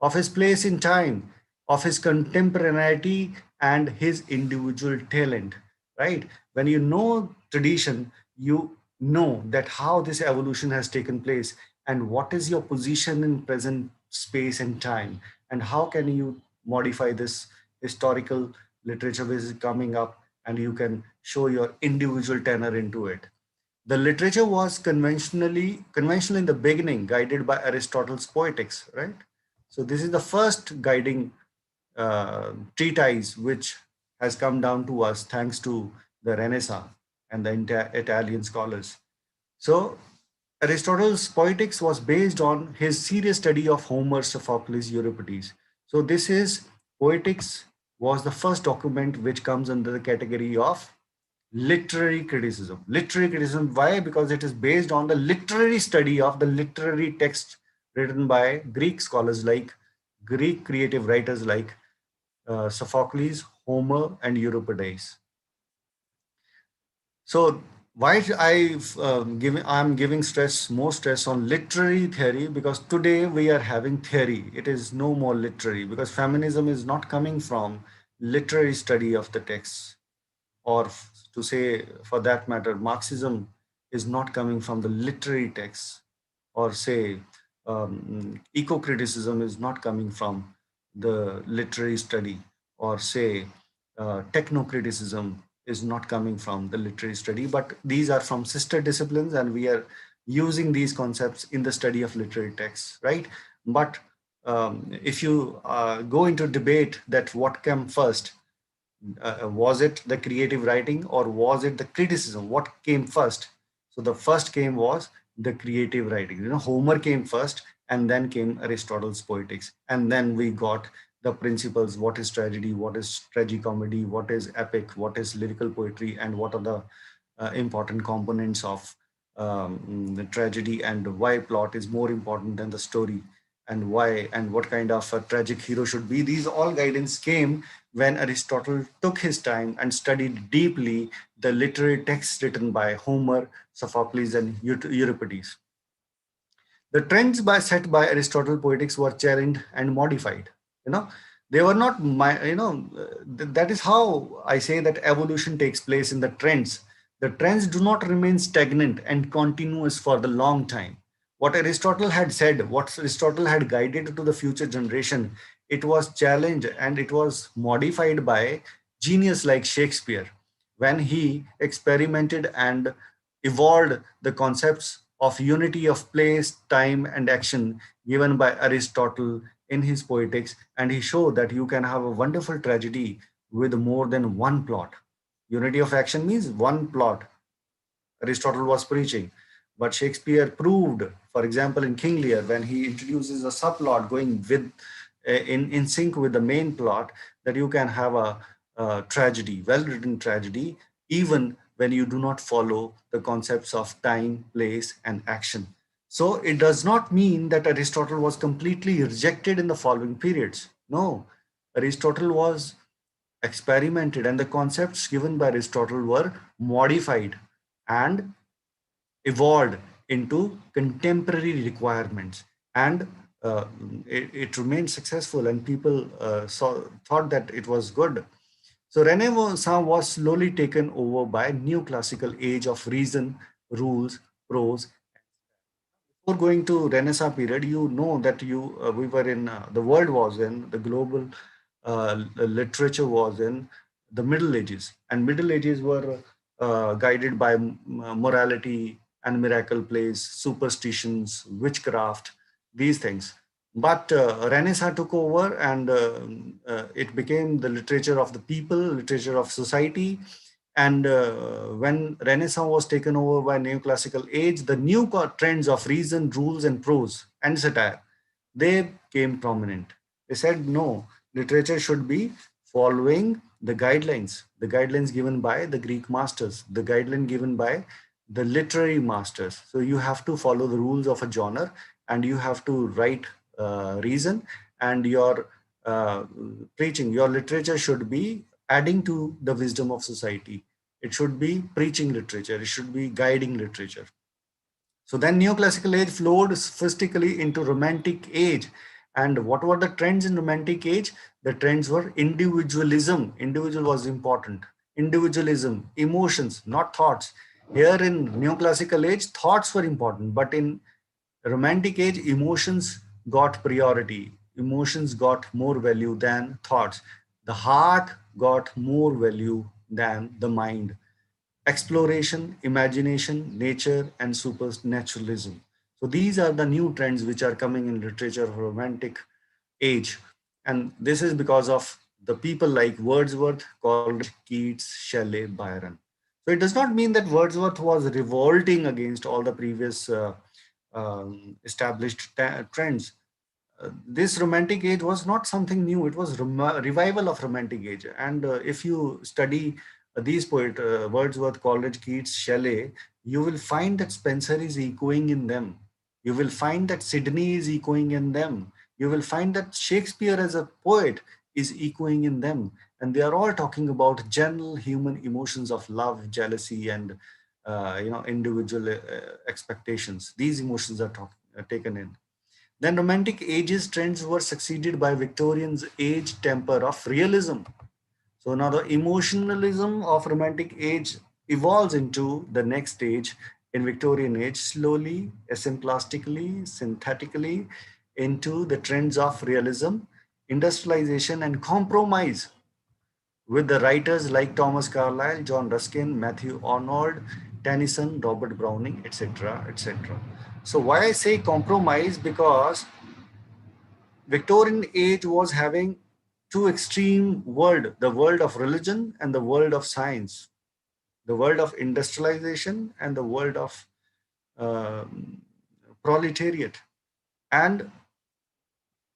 of his place in time, of his contemporaneity and his individual talent, right? When you know tradition, you know that how this evolution has taken place and what is your position in present space and time, and how can you modify this historical literature which is coming up, and you can show your individual tenor into it. The literature was conventional in the beginning, guided by Aristotle's Poetics, right? So this is the first guiding treatise which has come down to us thanks to the Renaissance and the Italian scholars. So Aristotle's Poetics was based on his serious study of Homer, Sophocles, Euripides. So this is Poetics was the first document which comes under the category of literary criticism. Literary criticism, why? Because it is based on the literary study of the literary text written by Greek scholars, like Greek creative writers like Sophocles, Homer, and Euripides. So why I'm giving more stress on literary theory, because today we are having theory. It is no more literary, because feminism is not coming from literary study of the text, or to say for that matter, Marxism is not coming from the literary text, or say eco-criticism is not coming from the literary study, or say techno-criticism is not coming from the literary study, but these are from sister disciplines, and we are using these concepts in the study of literary texts, right? But if you go into debate that what came first, was it the creative writing or was it the criticism? What came first? So the first came was the creative writing. Homer came first, and then came Aristotle's Poetics, and then we got the principles: what is tragedy, what is tragicomedy, what is epic, what is lyrical poetry, and what are the important components of the tragedy, and why plot is more important than the story, and why, and what kind of a tragic hero should be. These all guidance came when Aristotle took his time and studied deeply the literary texts written by Homer, Sophocles, and Euripides. The trends set by Aristotle Poetics were challenged and modified. They were not that is how I say that evolution takes place in the trends. The trends do not remain stagnant and continuous for the long time. What Aristotle had said, what Aristotle had guided to the future generation, it was challenged and it was modified by genius like Shakespeare, when he experimented and evolved the concepts of unity of place, time, and action given by Aristotle in his Poetics, and he showed that you can have a wonderful tragedy with more than one plot. Unity of action means one plot Aristotle was preaching. But Shakespeare proved, for example, in King Lear, when he introduces a subplot going with in sync with the main plot, that you can have a tragedy, well-written tragedy, even when you do not follow the concepts of time, place, and action. So it does not mean that Aristotle was completely rejected in the following periods. No, Aristotle was experimented, and the concepts given by Aristotle were modified and evolved into contemporary requirements. And it remained successful, and people thought that it was good. So Renaissance was slowly taken over by new classical age of reason, rules, prose. Before going to Renaissance period, you know that we were in the world was in the global literature was in the Middle Ages, and Middle Ages were guided by morality and miracle plays, superstitions, witchcraft, these things. But Renaissance took over, and it became the literature of the people, literature of society. And when Renaissance was taken over by neoclassical age, the new trends of reason, rules, and prose and satire, they came prominent. They said, no, literature should be following the guidelines given by the Greek masters, the guideline given by the literary masters. So you have to follow the rules of a genre, and you have to write reason, and your preaching, your literature should be adding to the wisdom of society. It should be preaching literature. It should be guiding literature. So then neoclassical age flowed sophistically into romantic age. And what were the trends in romantic age? The trends were individualism. Individual was important. Individualism, emotions, not thoughts. Here in neoclassical age, thoughts were important, but in romantic age, emotions got priority. Emotions got more value than thoughts. The heart got more value than the mind. Exploration, imagination, nature, and supernaturalism. So these are the new trends which are coming in literature of romantic age. And this is because of the people like Wordsworth, Coleridge, Keats, Shelley, Byron. So it does not mean that Wordsworth was revolting against all the previous established trends. This romantic age was not something new. It was revival of romantic age. And if you study these poets, Wordsworth, Coleridge, Keats, Shelley, you will find that Spencer is echoing in them. You will find that Sidney is echoing in them. You will find that Shakespeare as a poet is echoing in them. And they are all talking about general human emotions of love, jealousy, and individual expectations. These emotions are taken in. Then romantic age's trends were succeeded by Victorian's age temper of realism. So now the emotionalism of romantic age evolves into the next stage in Victorian age, slowly, asymplastically, synthetically, into the trends of realism, industrialization, and compromise with the writers like Thomas Carlyle, John Ruskin, Matthew Arnold, Tennyson, Robert Browning, etc., etc. So why I say compromise? Because Victorian age was having two extreme world, the world of religion and the world of science, the world of industrialization and the world of proletariat. And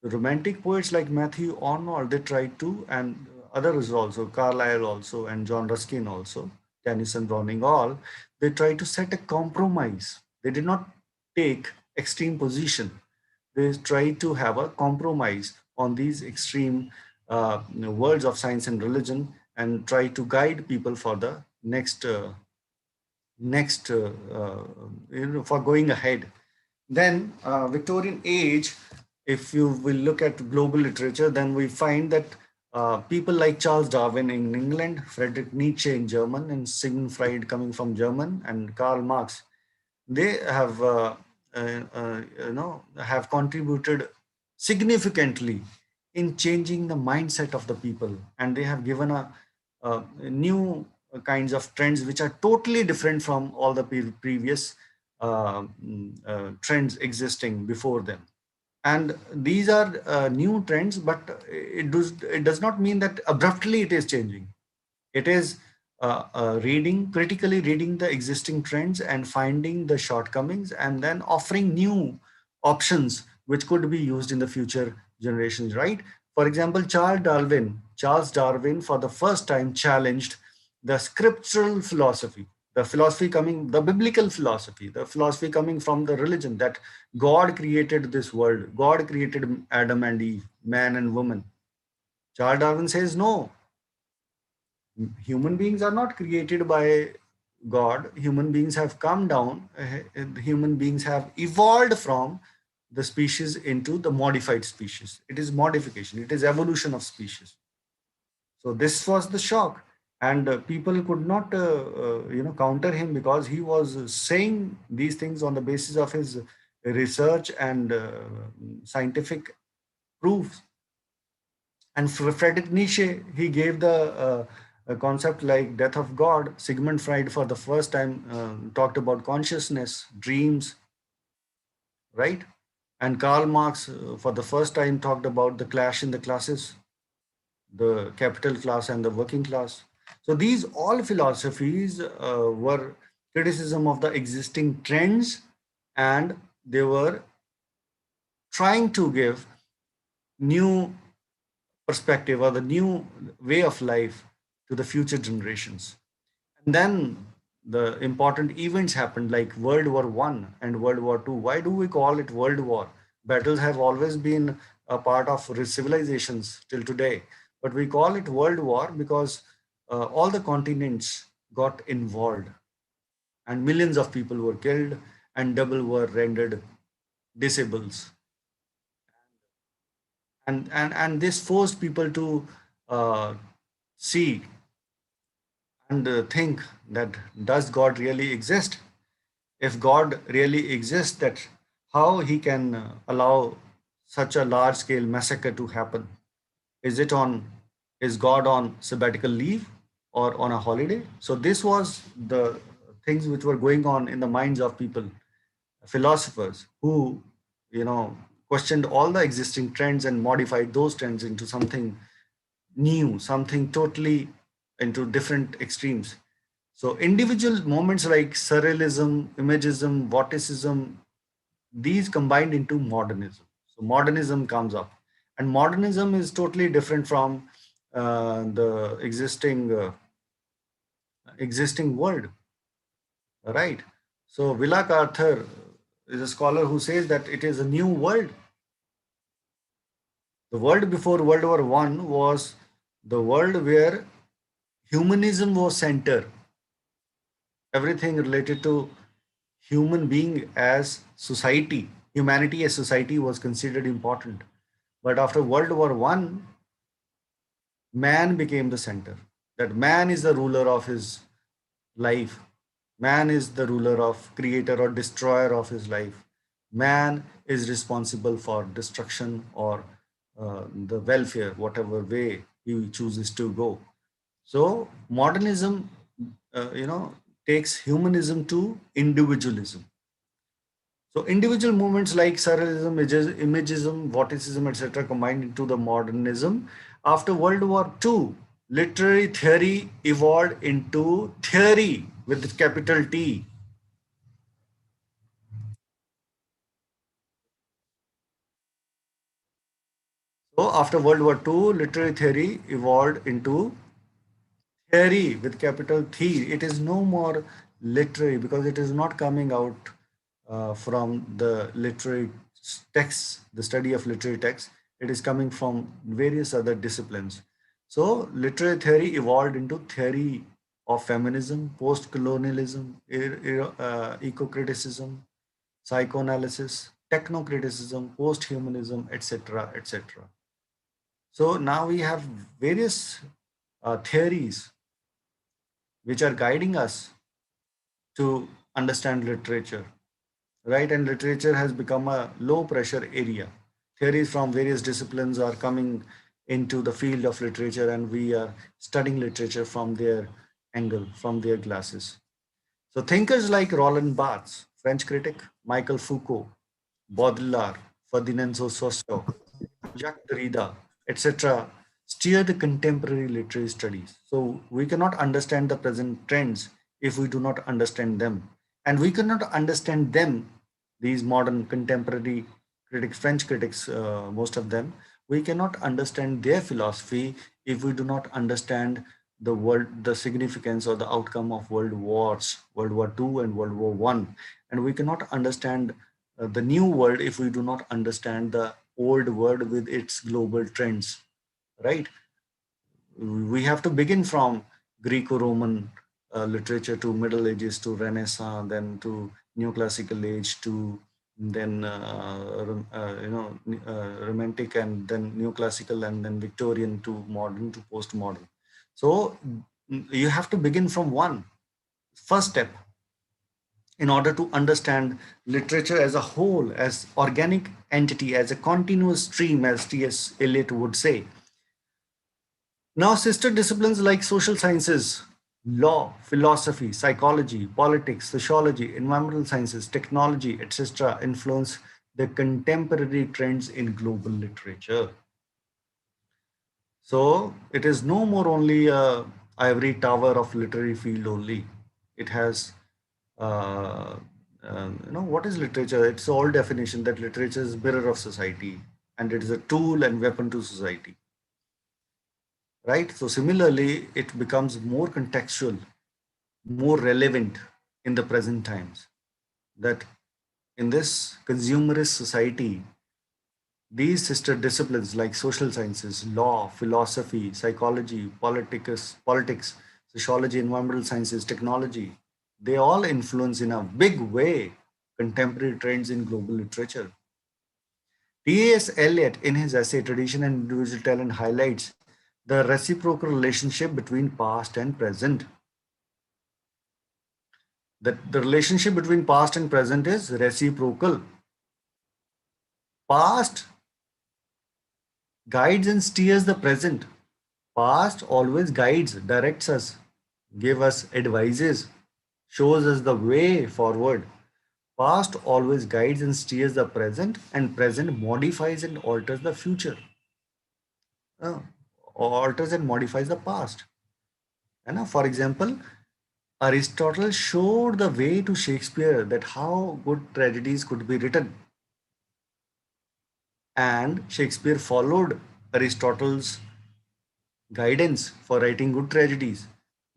romantic poets like Matthew Arnold, they tried to, and others also, Carlyle also, and John Ruskin also, Tennyson, Browning, all, they tried to set a compromise. They did not take extreme position. They tried to have a compromise on these extreme worlds of science and religion, and try to guide people for the next for going ahead. Then Victorian age, if you will look at global literature, then we find that people like Charles Darwin in England, Friedrich Nietzsche in German, and Sigmund Freud coming from German, and Karl Marx, they have have contributed significantly in changing the mindset of the people, and they have given a new kinds of trends which are totally different from all the previous trends existing before them. And these are new trends, but it does not mean that abruptly it is changing. It is critically reading the existing trends and finding the shortcomings, and then offering new options which could be used in the future generations, right? For example, Charles Darwin for the first time challenged the scriptural philosophy, the biblical philosophy, the philosophy coming from the religion, that God created this world, God created Adam and Eve, man and woman. Charles Darwin says, no, human beings are not created by God. Human beings have come down. Human beings have evolved from the species into the modified species. It is modification, it is evolution of species. So this was the shock, and people could not, counter him, because he was saying these things on the basis of his research and scientific proofs. And for Friedrich Nietzsche, he gave the a concept like death of God. Sigmund Freud, for the first time, talked about consciousness, dreams, right? And Karl Marx, for the first time, talked about the clash in the classes, the capital class and the working class. So these all philosophies were criticism of the existing trends, and they were trying to give new perspective or the new way of life to the future generations. And then the important events happened, like World War One and World War Two. Why do we call it World War? Battles have always been a part of civilizations till today, but we call it World War because all the continents got involved, and millions of people were killed, and double were rendered disabled. And this forced people to uh, see and think that, does God really exist? If God really exists, that how he can allow such a large scale massacre to happen? Is God on sabbatical leave or on a holiday? So this was the things which were going on in the minds of people, philosophers who, you know, questioned all the existing trends and modified those trends into something new, something totally into different extremes. So individual moments like surrealism, imagism, vorticism, these combined into modernism. So modernism comes up, and modernism is totally different from the existing world, right? So Villak Arthur is a scholar who says that it is a new world. The world before World War One was the world where humanism was center. Everything related to human being as society, humanity as society was considered important. But after World War One, man became the center. That man is the ruler of his life. Man is the ruler of creator or destroyer of his life. Man is responsible for destruction or the welfare, whatever way he chooses to go. So modernism, takes humanism to individualism. So individual movements like surrealism, imagism, vorticism, etc., combined into the modernism. After World War II, literary theory evolved into theory with capital T. So after World War II, literary theory evolved into theory with capital T. It is no more literary because it is not coming out from the literary texts, the study of literary texts. It is coming from various other disciplines. So literary theory evolved into theory of feminism, post-colonialism, eco-criticism, psychoanalysis, techno-criticism, post-humanism, etc., etc. So now we have various theories which are guiding us to understand literature, right? And literature has become a low pressure area. Theories from various disciplines are coming into the field of literature, and we are studying literature from their angle, from their glasses. So thinkers like Roland Barthes, French critic, Michael Foucault, Baudrillard, Ferdinand Saussure, Jacques Derrida, etc., steer the contemporary literary studies. So we cannot understand the present trends if we do not understand them. And we cannot understand them, these modern contemporary critics, French critics, most of them, we cannot understand their philosophy if we do not understand the world, the significance or the outcome of world wars, World War II and World War One. And we cannot understand the new world if we do not understand the old world with its global trends, right? We have to begin from Greco-Roman literature to Middle Ages to Renaissance, then to Neoclassical age to then romantic, and then neoclassical, and then Victorian to modern to postmodern. So you have to begin from one first step in order to understand literature as a whole, as organic entity, as a continuous stream, as T.S. Eliot would say. Now, sister disciplines like social sciences, law, philosophy, psychology, politics, sociology, environmental sciences, technology, etc., influence the contemporary trends in global literature. So, it is no more only a ivory tower of literary field only. It has, uh, what is literature? It's all definition that literature is mirror of society, and it is a tool and weapon to society. Right? So similarly, it becomes more contextual, more relevant in the present times, that in this consumerist society, these sister disciplines like social sciences, law, philosophy, psychology, politics, sociology, environmental sciences, technology, they all influence in a big way contemporary trends in global literature. T.S. Eliot, in his essay Tradition and Individual Talent, highlights the reciprocal relationship between past and present. That the relationship between past and present is reciprocal. Past guides and steers the present. Past always guides, directs us, gives us advices, shows us the way forward. Past always guides and steers the present, and present modifies and alters the future. Alters and modifies the past. And for example, Aristotle showed the way to Shakespeare that how good tragedies could be written. And Shakespeare followed Aristotle's guidance for writing good tragedies.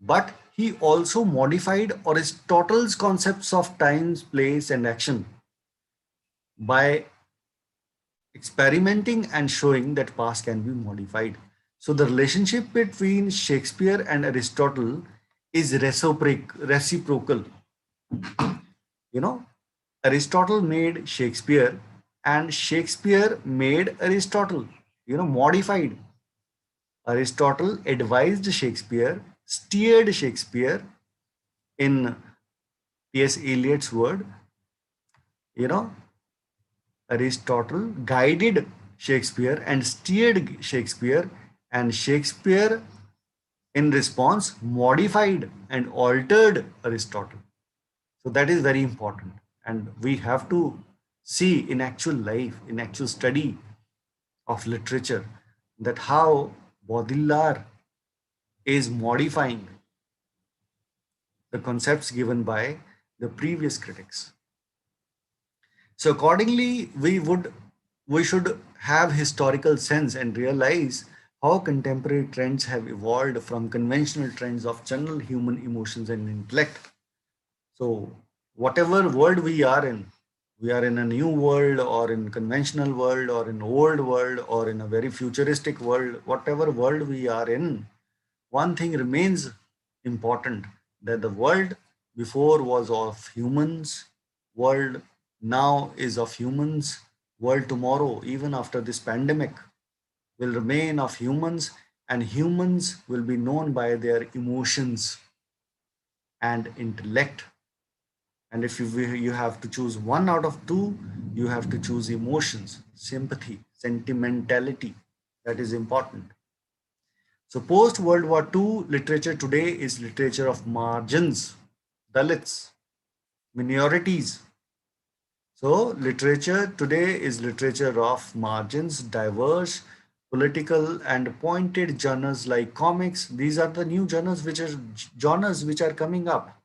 But he also modified Aristotle's concepts of time, place, and action by experimenting and showing that past can be modified. So the relationship between Shakespeare and Aristotle is reciprocal. You know, Aristotle made Shakespeare and Shakespeare made Aristotle, modified. Aristotle advised Shakespeare, steered Shakespeare, in T.S. Eliot's word, you know, Aristotle guided Shakespeare and steered Shakespeare, and Shakespeare, in response, modified and altered Aristotle. So that is very important. And we have to see in actual life, in actual study of literature, that how Baudrillard is modifying the concepts given by the previous critics. So accordingly, we should have historical sense and realize how contemporary trends have evolved from conventional trends of general human emotions and intellect. So whatever world we are in a new world, or in conventional world, or in old world, or in a very futuristic world, whatever world we are in, one thing remains important, that the world before was of humans, world now is of humans, world tomorrow, even after this pandemic, will remain of humans, and humans will be known by their emotions and intellect. And if you have to choose one out of two, you have to choose emotions, sympathy, sentimentality. That is important. So post World War II literature today is literature of margins, Dalits, minorities. So literature today is literature of margins, diverse, political and pointed genres like comics. These are the new genres which are coming up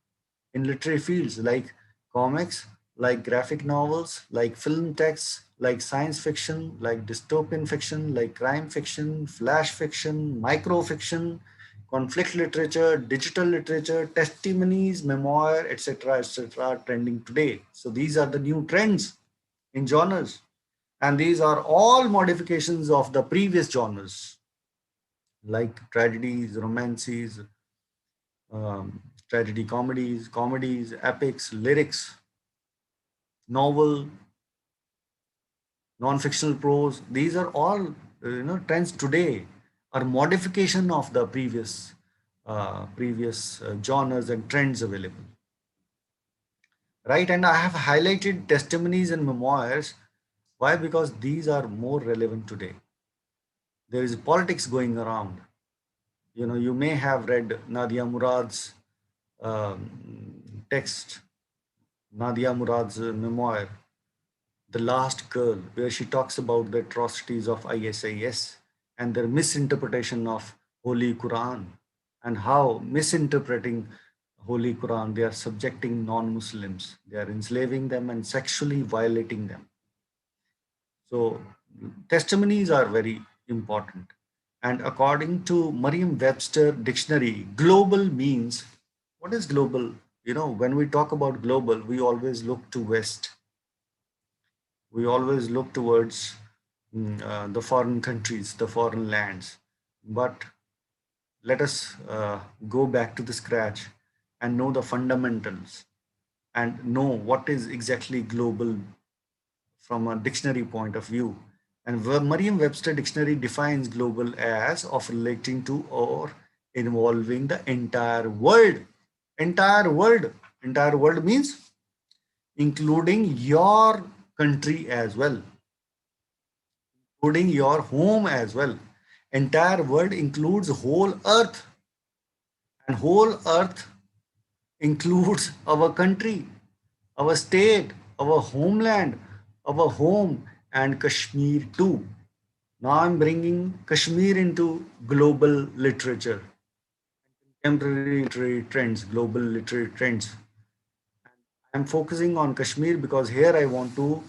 in literary fields, like comics, like graphic novels, like film texts, like science fiction, like dystopian fiction, like crime fiction, flash fiction, micro fiction, conflict literature, digital literature, testimonies, memoir, etc., are trending today. So these are the new trends in genres. And these are all modifications of the previous genres, like tragedies, romances, tragedy comedies, epics, lyrics, novel, non-fictional prose. These are all trends today, are modification of the previous genres and trends available, right? And I have highlighted testimonies and memoirs. Why? Because these are more relevant today. There is politics going around. You may have read Nadia Murad's text, Nadia Murad's memoir, The Last Girl, where she talks about the atrocities of ISIS and their misinterpretation of Holy Quran, and how misinterpreting Holy Quran, they are subjecting non-Muslims, they are enslaving them and sexually violating them. So testimonies are very important. And according to Merriam-Webster dictionary, global means, what is global? When we talk about global, we always look to West. We always look towards the foreign countries, the foreign lands. But let us go back to the scratch and know the fundamentals and know what is exactly global from a dictionary point of view. And Merriam-Webster dictionary defines global as of relating to or involving the entire world. Entire world. Entire world means including your country as well, including your home as well. Entire world includes whole earth, and whole earth includes our country, our state, our homeland, our home, and Kashmir too. Now I'm bringing Kashmir into global literature, contemporary literary trends, global literary trends. I'm focusing on Kashmir because here I want to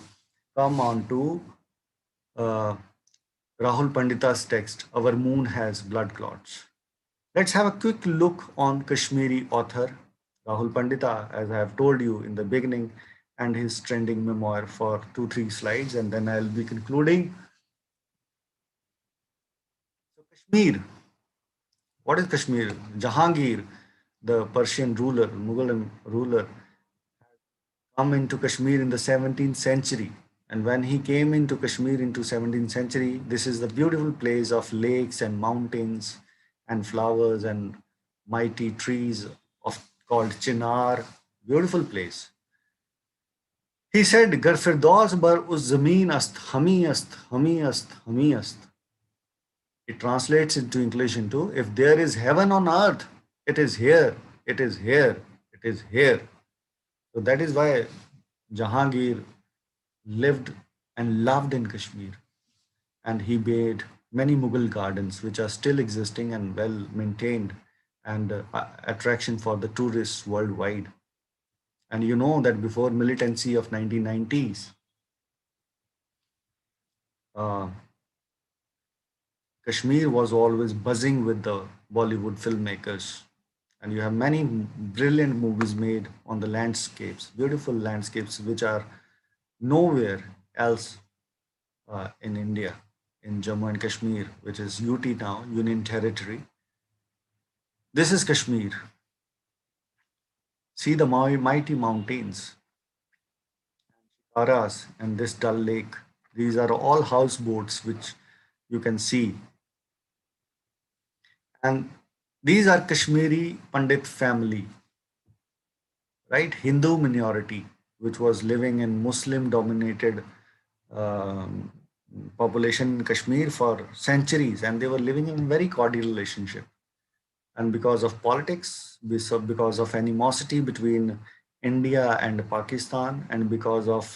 come on to uh, Rahul Pandita's text, Our Moon Has Blood Clots. Let's have a quick look on Kashmiri author Rahul Pandita, as I have told you in the beginning, and his trending memoir for 2-3 slides, and then I'll be concluding. So Kashmir, what is Kashmir? Jahangir, the Persian ruler, Mughal ruler, come into Kashmir in the 17th century. And when he came into Kashmir into 17th century, this is the beautiful place of lakes and mountains and flowers and mighty trees called Chinar. Beautiful place. He said, Gar firdaus bar uz zameen ast, hami ast, hami ast, hami ast. It translates into English into, if there is heaven on earth, it is here, it is here, it is here. So that is why Jahangir lived and loved in Kashmir. And he made many Mughal gardens, which are still existing and well maintained and attraction for the tourists worldwide. And you know that before militancy of 1990s, Kashmir was always buzzing with the Bollywood filmmakers. And you have many brilliant movies made on the landscapes, beautiful landscapes, which are nowhere else in India, in Jammu and Kashmir, which is UT now, Union Territory. This is Kashmir. See the mighty mountains, Aras, and this Dal Lake. These are all houseboats which you can see. And these are Kashmiri Pandit family, right? Hindu minority, which was living in Muslim dominated population in Kashmir for centuries, and they were living in very cordial relationship. And because of politics, because of animosity between India and Pakistan, and because of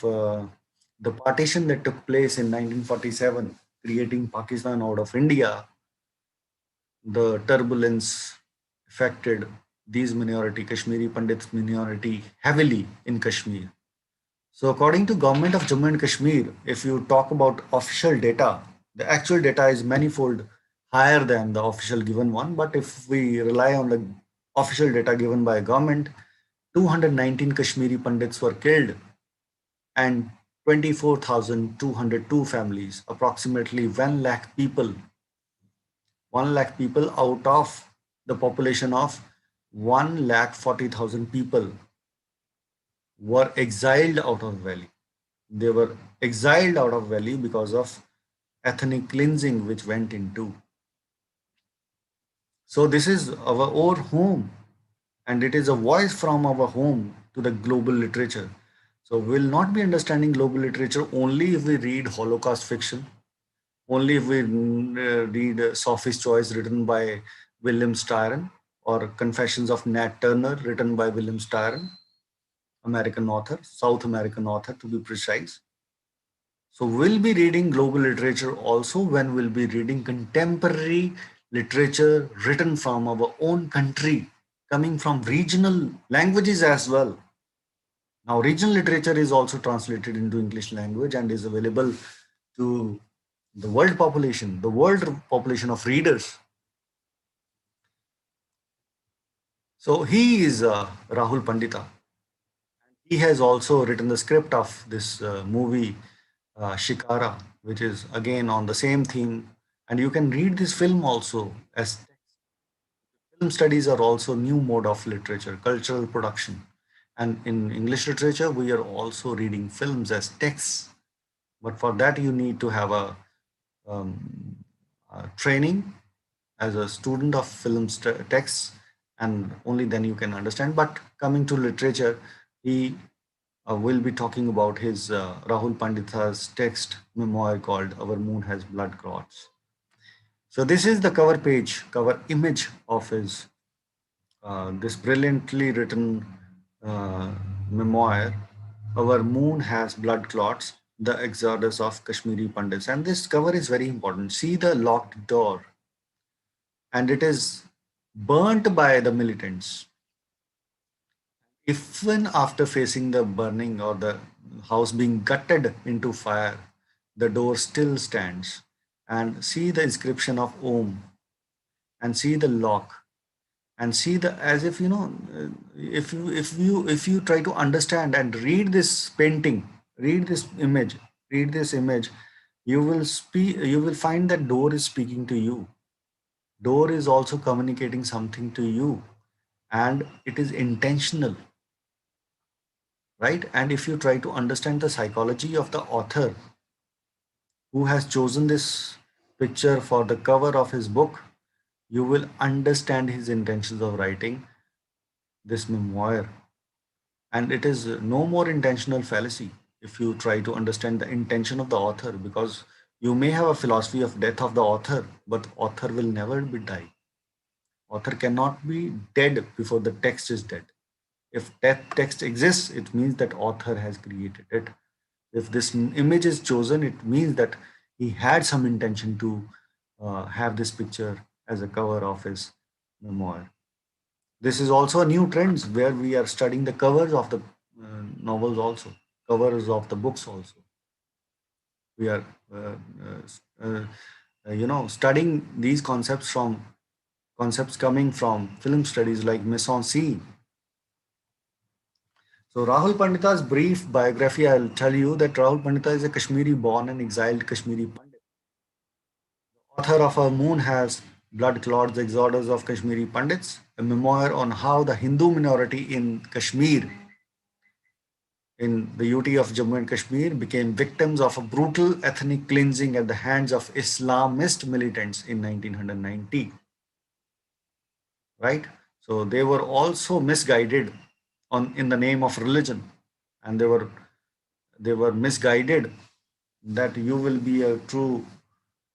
the partition that took place in 1947, creating Pakistan out of India, the turbulence affected these minority, Kashmiri Pandits minority, heavily in Kashmir. So according to government of Jammu and Kashmir, if you talk about official data, the actual data is manifold higher than the official given one. But if we rely on the official data given by government, 219 Kashmiri Pandits were killed and 24,202 families, approximately 1 lakh people, 1 lakh people out of the population of 1,40,000 people were exiled out of the valley. They were exiled out of Valley because of ethnic cleansing which went into. So this is our own home, and it is a voice from our home to the global literature. So we'll not be understanding global literature only if we read Holocaust fiction, only if we read Sophie's Choice written by William Styron, or Confessions of Nat Turner written by William Styron, American author, South American author to be precise. So we'll be reading global literature also when we'll be reading contemporary literature written from our own country, coming from regional languages as well. Now, regional literature is also translated into English language and is available to the world population of readers. So he is Rahul Pandita. He has also written the script of this movie Shikara, which is again on the same theme. And you can read this film also as text. Film studies are also new mode of literature, cultural production. And in English literature, we are also reading films as texts. But for that, you need to have a training as a student of film texts, and only then you can understand. But coming to literature, he will be talking about his Rahul Pandita's text memoir called Our Moon Has Blood Clots. So this is the cover image of his this brilliantly written memoir, Our Moon Has Blood Clots, the Exodus of Kashmiri Pandits. And this cover is very important. See the locked door, and it is burnt by the militants. Even after facing the burning or the house being gutted into fire, the door still stands. And see the inscription of Om, and see the lock, and see the, as if, if you try to understand and read this painting, read this image, you will find that door is speaking to you. Door is also communicating something to you, and it is intentional, right? And if you try to understand the psychology of the author who has chosen this picture for the cover of his book, you will understand his intentions of writing this memoir. And it is no more intentional fallacy if you try to understand the intention of the author, because you may have a philosophy of death of the author, but author will never be die. Author cannot be dead before the text is dead. If that text exists, it means that author has created it. If this image is chosen, it means that he had some intention to have this picture as a cover of his memoir. This is also a new trend where we are studying the covers of the novels also, covers of the books also. We are, studying these concepts coming from film studies like mise en scene. So Rahul Pandita's brief biography, I'll tell you that Rahul Pandita is a Kashmiri born and exiled Kashmiri Pandit. Author of Our Moon Has Blood Clots, the Exodus of Kashmiri Pandits, a memoir on how the Hindu minority in Kashmir, in the UT of Jammu and Kashmir, became victims of a brutal ethnic cleansing at the hands of Islamist militants in 1990. Right? So they were also misguided in the name of religion, and they were misguided that you will be a truly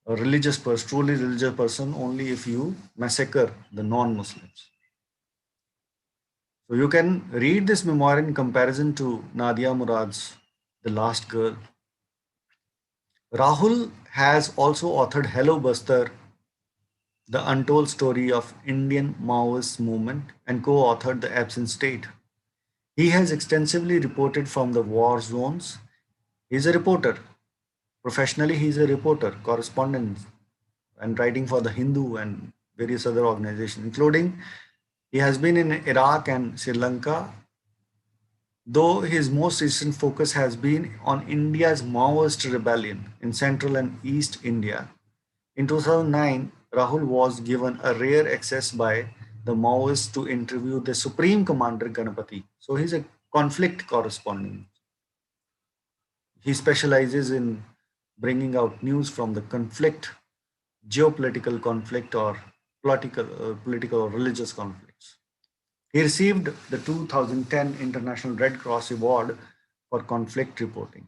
religious person only if you massacre the non-Muslims. So you can read this memoir in comparison to Nadia Murad's The Last Girl. Rahul has also authored Hello Bastar, The Untold Story of Indian Maoist Movement, and co-authored The Absent State. He has extensively reported from the war zones. He is a reporter. Professionally, he is a reporter, correspondent, and writing for the Hindu and various other organizations, including he has been in Iraq and Sri Lanka, though his most recent focus has been on India's Maoist rebellion in Central and East India. In 2009, Rahul was given a rare access by the Maoists to interview the Supreme Commander Ganapati. So he's a conflict correspondent. he specializes in bringing out news from the conflict, geopolitical conflict, or political or religious conflicts. He received the 2010 International Red Cross Award for conflict reporting.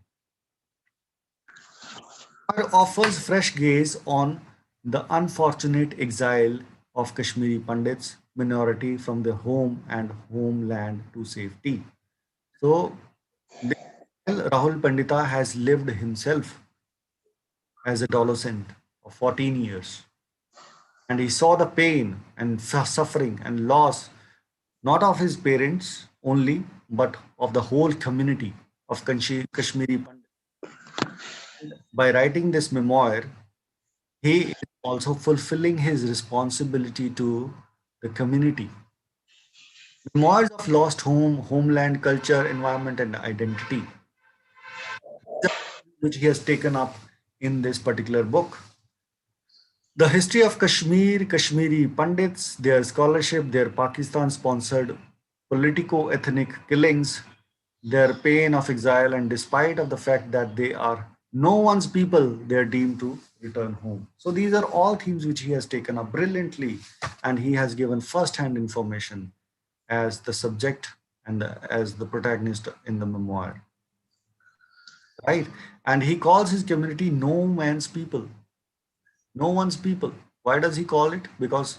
Offers fresh gaze on the unfortunate exile of Kashmiri Pandits, minority from their home and homeland to safety. So, Rahul Pandita has lived himself as adolescent of 14 years, and he saw the pain and suffering and loss not of his parents only, but of the whole community of Kashmiri Pandits. By writing this memoir, he is also fulfilling his responsibility to the community. Memoirs of lost home, homeland, culture, environment, and identity, which he has taken up in this particular book. The history of Kashmir, Kashmiri Pandits, their scholarship, their Pakistan sponsored politico ethnic killings, their pain of exile, and despite of the fact that they are no one's people, they are deemed to return home. So these are all themes which he has taken up brilliantly, and he has given first-hand information as the subject and as the protagonist in the memoir, right? And he calls his community no man's people, no one's people. Why does he call it? Because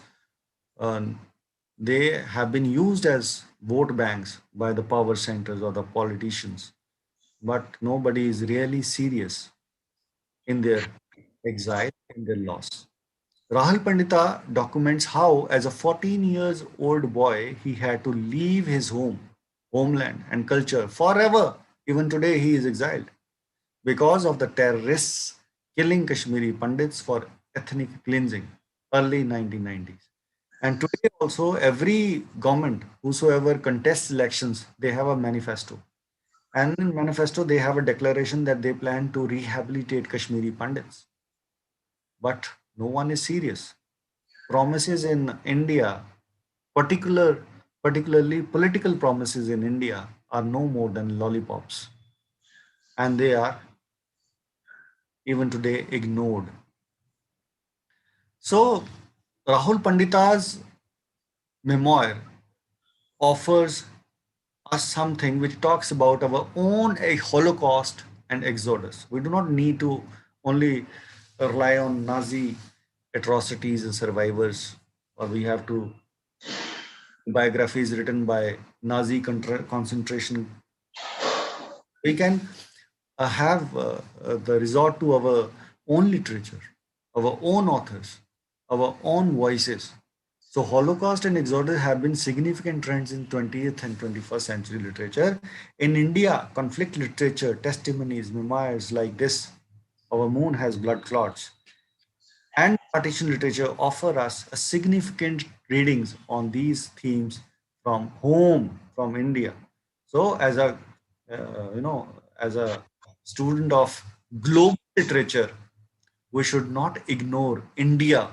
um, they have been used as vote banks by the power centers or the politicians, but nobody is really serious in their exile, in their loss. Rahul Pandita documents how, as a 14 years old boy, he had to leave his home, homeland, and culture forever. Even today, he is exiled because of the terrorists killing Kashmiri Pandits for ethnic cleansing, early 1990s. And today also, every government, whosoever contests elections, they have a manifesto. And in manifesto, they have a declaration that they plan to rehabilitate Kashmiri Pandits. But no one is serious. Promises in India, particularly political promises in India, are no more than lollipops. And they are even today ignored. So, Rahul Pandita's memoir offers us something which talks about our own a Holocaust and Exodus. We do not need to only rely on Nazi atrocities and survivors, or we have to biographies written by Nazi concentration. We can have the resort to our own literature, our own authors, our own voices. So Holocaust and Exodus have been significant trends in 20th and 21st century literature. In India, conflict literature, testimonies, memoirs like this, Our Moon Has Blood Clots, and partition literature offer us a significant readings on these themes from home, from India. So as a, as a student of global literature, we should not ignore India,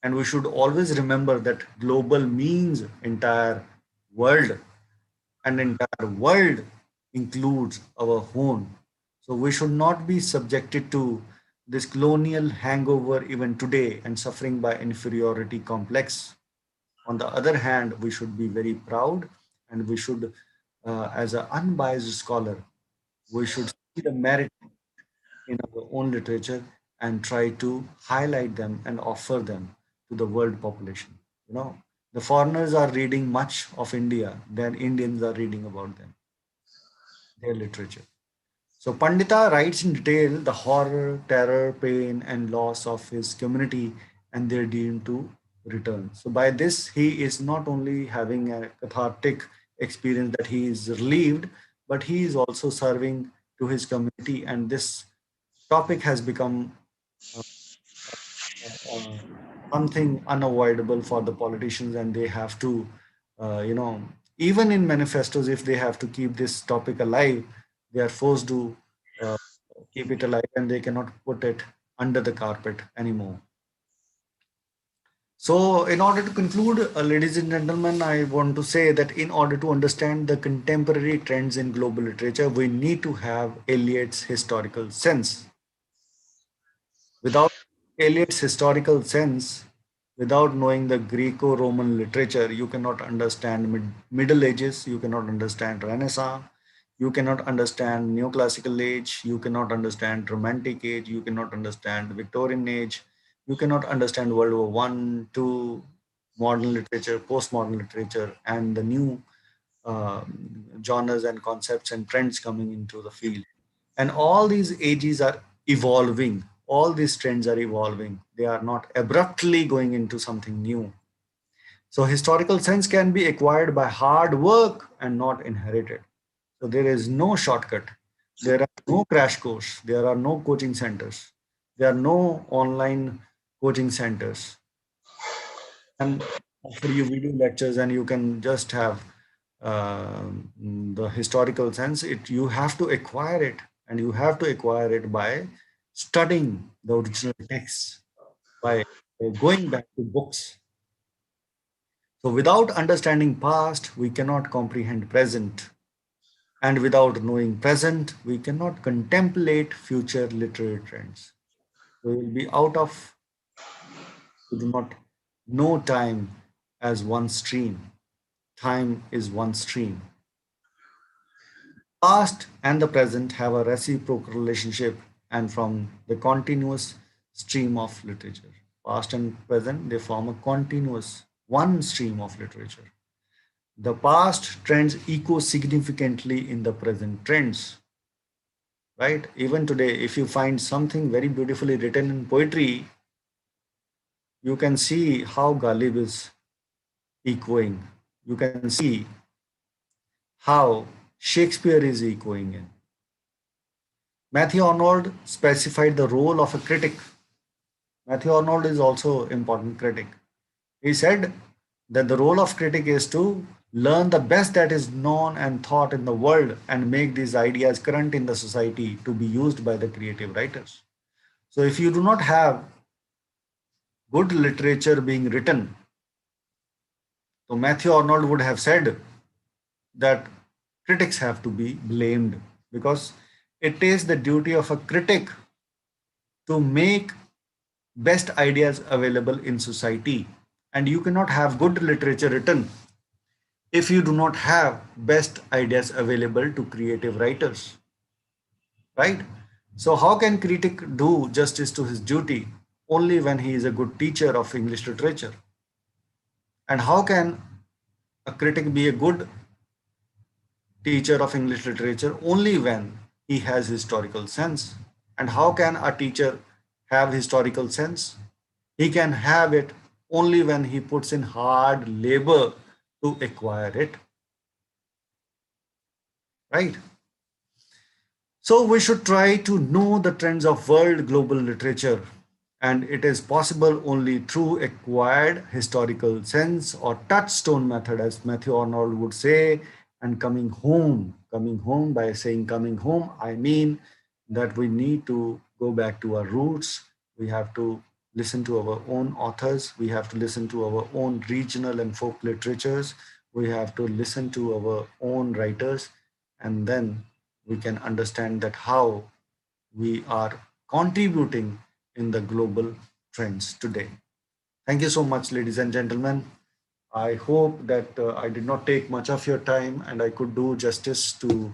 and we should always remember that global means entire world, and entire world includes our own. So we should not be subjected to this colonial hangover even today and suffering by inferiority complex. On the other hand, we should be very proud, and we should, as an unbiased scholar, we should see the merit in our own literature and try to highlight them and offer them to the world population. You know, the foreigners are reading much of India than Indians are reading about them, their literature. So Pandita writes in detail the horror, terror, pain, and loss of his community and their deemed to return. So by this, he is not only having a cathartic experience that he is relieved, but he is also serving to his community. And this topic has become uh, uh, something unavoidable for the politicians, and they have to, even in manifestos, if they have to keep this topic alive, they are forced to uh, keep it alive, and they cannot put it under the carpet anymore. So in order to conclude, ladies and gentlemen, I want to say that in order to understand the contemporary trends in global literature, we need to have Eliot's historical sense. Without Eliot's historical sense, without knowing the Greco-Roman literature, you cannot understand Middle Ages, you cannot understand Renaissance, you cannot understand Neoclassical Age, you cannot understand Romantic Age, you cannot understand Victorian Age, you cannot understand World War One, Two, modern literature, postmodern literature, and the new genres and concepts and trends coming into the field. And all these ages are evolving. All these trends are evolving. They are not abruptly going into something new. So historical sense can be acquired by hard work and not inherited. So there is no shortcut. There are no crash course. There are no coaching centers. There are no online coaching centers. And offer you video lectures and you can just have the historical sense. It you have to acquire it, and you have to acquire it by studying the original texts, by going back to books. So without understanding past, we cannot comprehend present, and without knowing present, we cannot contemplate future literary trends. We will be out of, we do not know time as one stream. Time is one stream. Past and the present have a reciprocal relationship, and from the continuous stream of literature. Past and present, they form a continuous one stream of literature. The past trends echo significantly in the present trends, right? Even today, if you find something very beautifully written in poetry, you can see how Ghalib is echoing. You can see how Shakespeare is echoing in. Matthew Arnold specified the role of a critic. Matthew Arnold is also an important critic. He said that the role of critic is to learn the best that is known and thought in the world and make these ideas current in the society to be used by the creative writers. So if you do not have good literature being written, so Matthew Arnold would have said that critics have to be blamed, because it is the duty of a critic to make best ideas available in society. And you cannot have good literature written if you do not have best ideas available to creative writers, right? So how can critic do justice to his duty? Only when he is a good teacher of English literature. And how can a critic be a good teacher of English literature? Only when he has historical sense. And how can a teacher have historical sense? He can have it only when he puts in hard labor to acquire it, right? So we should try to know the trends of world global literature, and it is possible only through acquired historical sense or touchstone method, as Matthew Arnold would say, and coming home. Coming home, by saying coming home, I mean that we need to go back to our roots. We have to listen to our own authors. We have to listen to our own regional and folk literatures. We have to listen to our own writers, and then we can understand that how we are contributing in the global trends today. Thank you so much, ladies and gentlemen. I hope that I did not take much of your time and I could do justice to the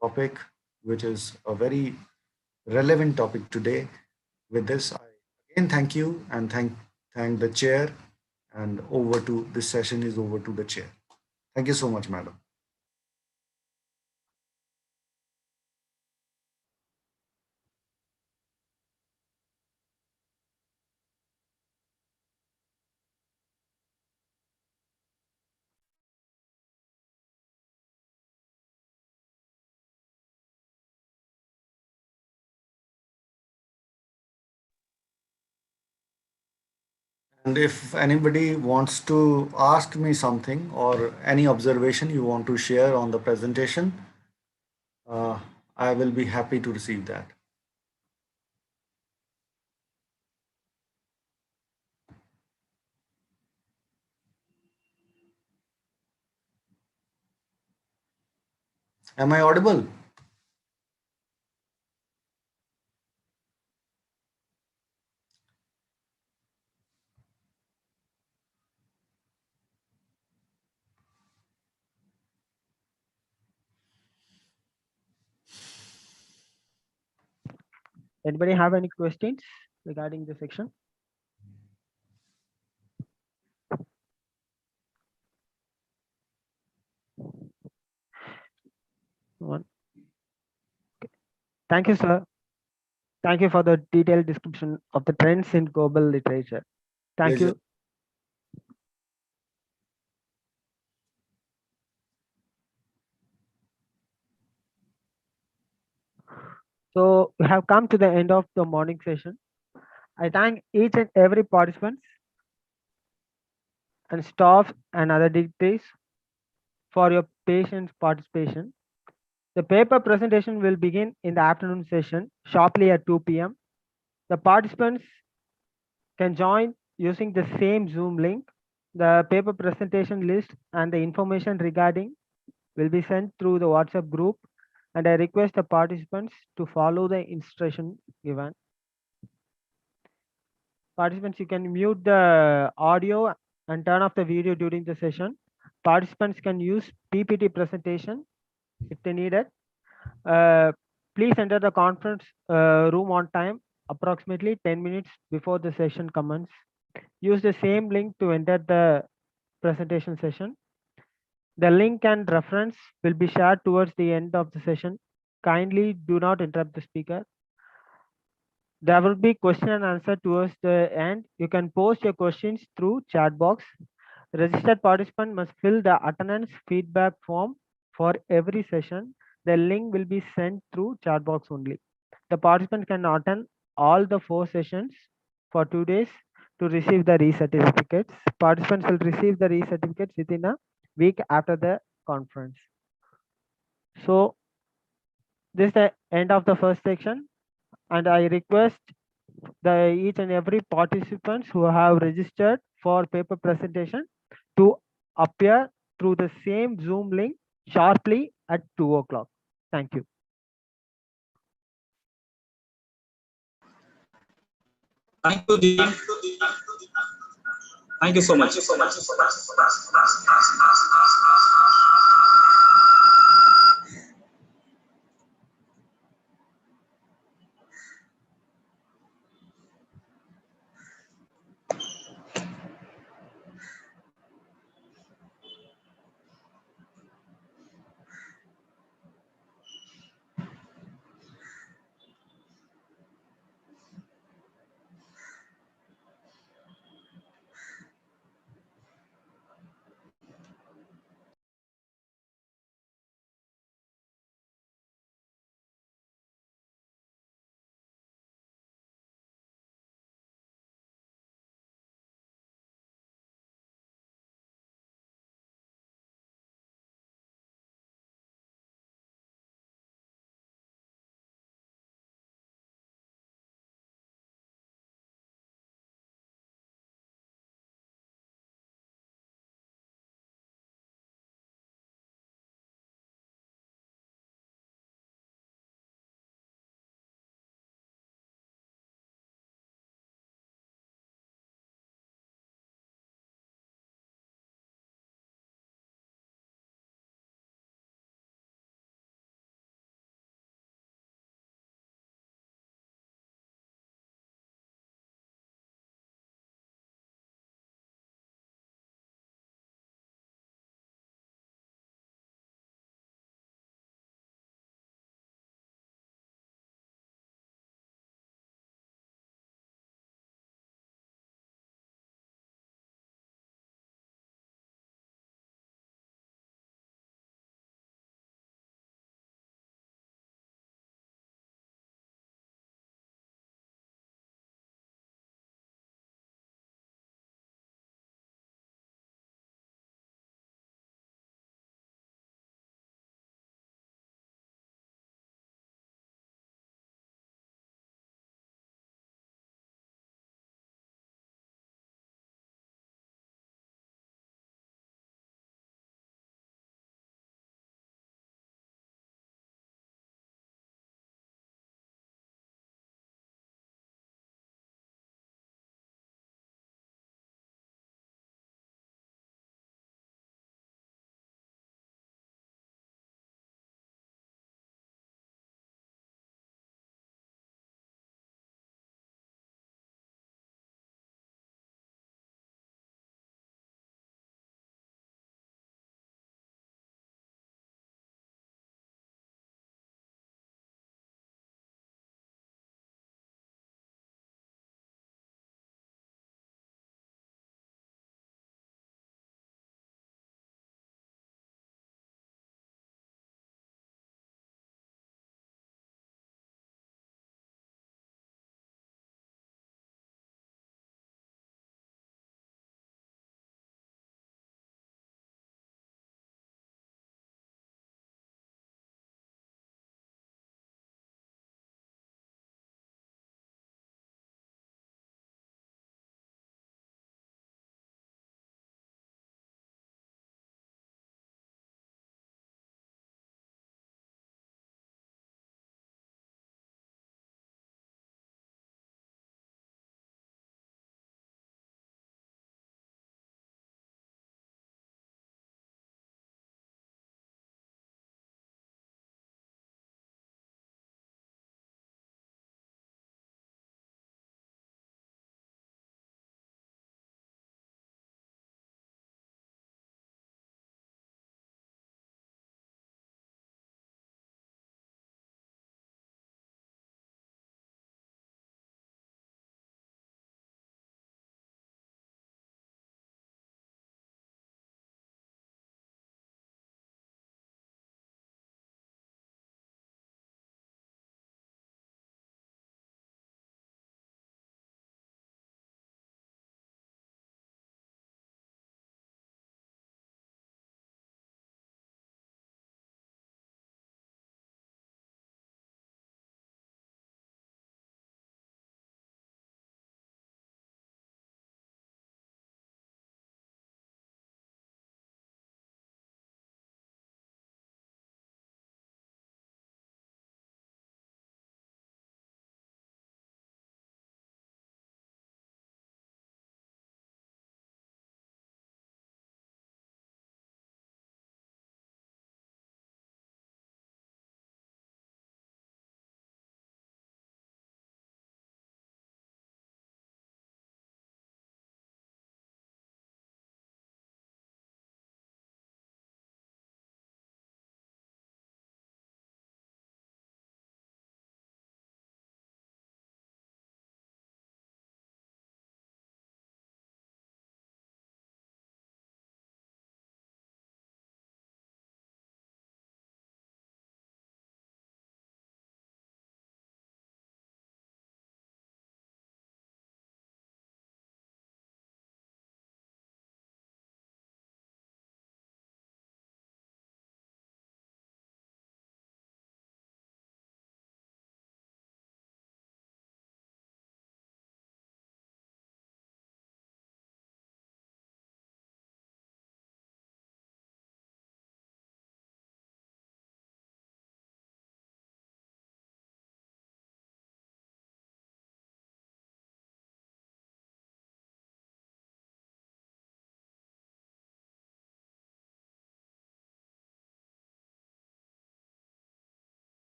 topic, which is a very relevant topic today. With this, I again thank you and thank the chair, and over to this session is over to the chair. Thank you so much, madam. And if anybody wants to ask me something or any observation you want to share on the presentation, uh, I will be happy to receive that. Am I audible? Anybody have any questions regarding the section? One. Thank you, sir. Thank you for the detailed description of the trends in global literature. Thank Pleasure. you. So we have come to the end of the morning session. I thank each and every participant and staff and other dignitaries for your patient participation. The paper presentation will begin in the afternoon session sharply at 2 p.m. The participants can join using the same Zoom link. The paper presentation list and the information regarding will be sent through the WhatsApp group, and I request the participants to follow the instruction given. Participants, you can mute the audio and turn off the video during the session. Participants can use PPT presentation if they need it. Please enter the conference room on time, approximately 10 minutes before the session commences. Use the same link to enter the presentation session. The link and reference will be shared towards the end of the session. Kindly do not interrupt the speaker. There will be question and answer towards the end. You can post your questions through chat box. Registered participant must fill the attendance feedback form for every session. The link will be sent through chat box only. The participant can attend all the 4 sessions for 2 days to receive the re-certificates. Participants will receive the re-certificates within a week after the conference. So this is the end of the first section, and I request each and every participants who have registered for paper presentation to appear through the same Zoom link sharply at 2 o'clock. Thank you. Thank you, Dean. Thank you so much.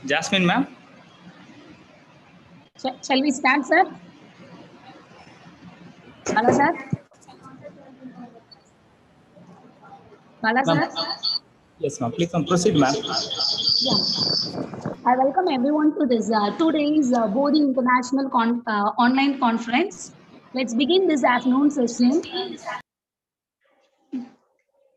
Jasmine, ma'am. Shall we start, sir? Hello, sir. Hello, Ma'am. sir. Yes, ma'am. Please proceed, ma'am. Yeah. I welcome everyone to this 2 days Bodhi International online conference. Let's begin this afternoon session.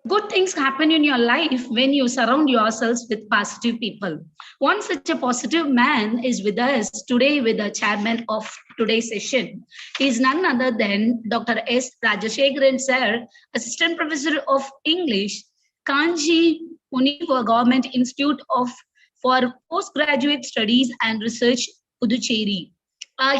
Good things happen in your life when you surround yourselves with positive people. One such a positive man is with us today with the chairman of today's session. He is none other than Dr. S. Rajashekharan sir, Assistant Professor of English, Kanji Muniva Government Institute for Postgraduate Studies and Research, Puducherry.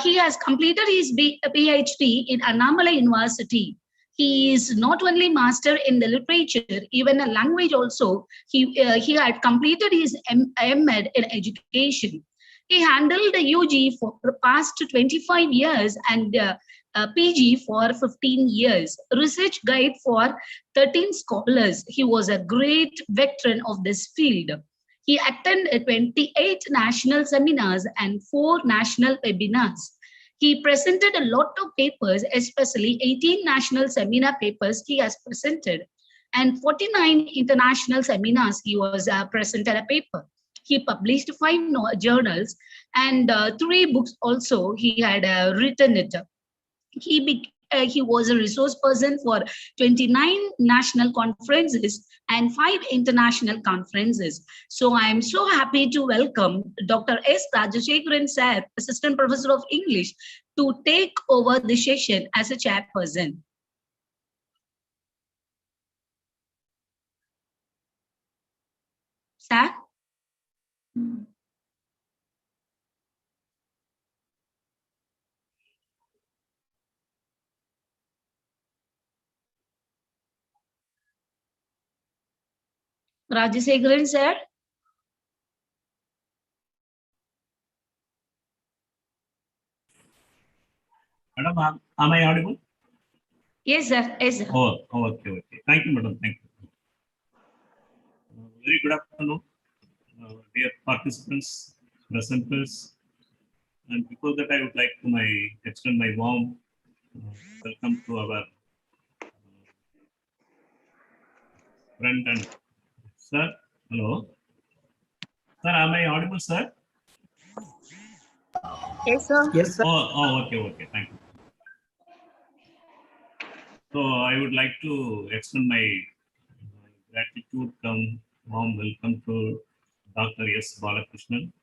He has completed his PhD in Annamalai University. He is not only master in the literature, even a language also. He had completed his M.Med in education. He handled the UG for the past 25 years and PG for 15 years. Research guide for 13 scholars. He was a great veteran of this field. He attended 28 national seminars and 4 national webinars. He presented a lot of papers, especially 18 national seminar papers he has presented, and 49 international seminars he was presented a paper. He published 5 journals and 3 books also he had written it. He was a resource person for 29 national conferences and 5 international conferences. So I am so happy to welcome Dr. S. Rajashekharan sir, Assistant Professor of English, to take over the session as a chairperson. Sir? Rajashekharan sir? Madam, am I audible? Yes, sir. Yes, sir. Oh, okay. Thank you, madam. Thank you. Very good afternoon, dear participants, presenters. And before that, I would like to extend my warm welcome to our friend and sir. Hello. Sir, am I audible, sir? Yes, sir. Yes, sir. Okay. Thank you. So I would like to extend my gratitude, warm welcome to Dr. S. Balakrishnan,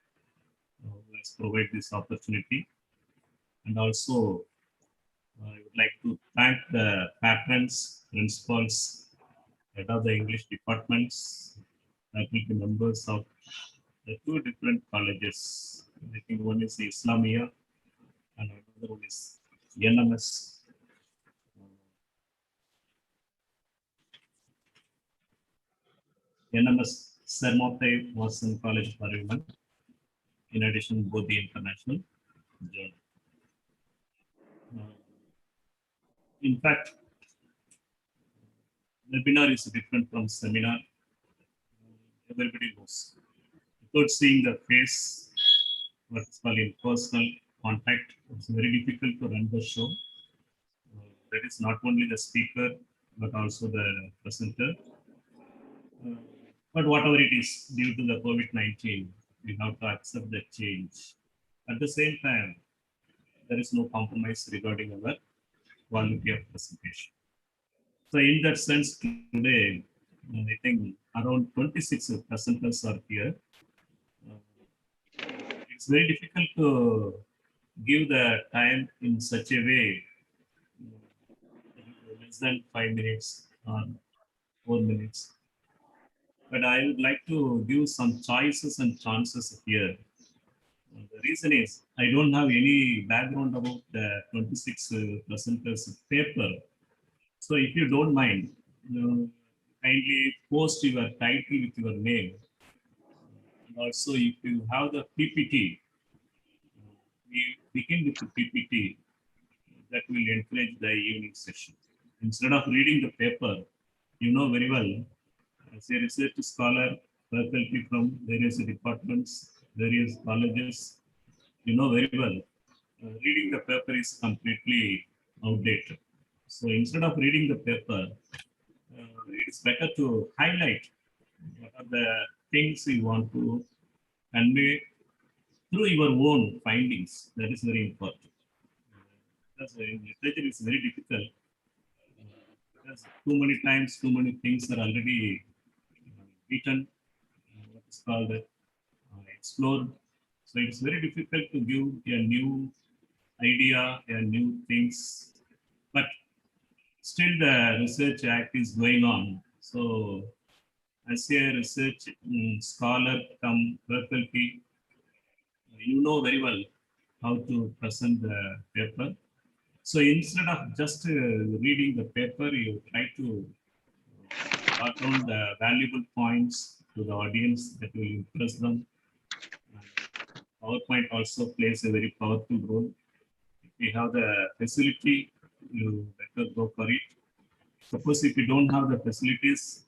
who has provided this opportunity. And also, I would like to thank the patrons, principals, head of the English departments, faculty members of the 2 different colleges. I think one is Islamiah and another one is N.M.S. N.M.S. Sermathai Vasan College for Women. In addition, Bodhi International Journal. In fact, webinar is different from seminar. Everybody knows. Without seeing the face, what's called in personal contact, it's very difficult to run the show. That is not only the speaker, but also the presenter. But whatever it is, due to the COVID-19, we have to accept the change. At the same time, there is no compromise regarding our quality of presentation. So in that sense, today, I think around 26 presenters are here. It's very difficult to give the time in such a way, less than 5 minutes or 4 minutes. But I would like to give some choices and chances here. The reason is I don't have any background about the 26 presenters paper. So if you don't mind, kindly post your title with your name. And also if you have the PPT, we begin with the PPT. That will encourage the evening session. Instead of reading the paper, you know very well, as a research scholar, faculty from various departments, various colleges, you know very well, reading the paper is completely outdated. So instead of reading the paper, it is better to highlight what are the things you want to convey through your own findings. That is very important. Because in literature is very difficult. Because too many times, too many things are already written, what is called explored. So it's very difficult to give a new idea, a new things. But still the research act is going on. So as a research scholar come faculty, you know very well how to present the paper. So instead of just reading the paper, you try to jot down the valuable points to the audience that will impress them. PowerPoint also plays a very powerful role. If you have the facility, you better go for it. Suppose if you don't have the facilities,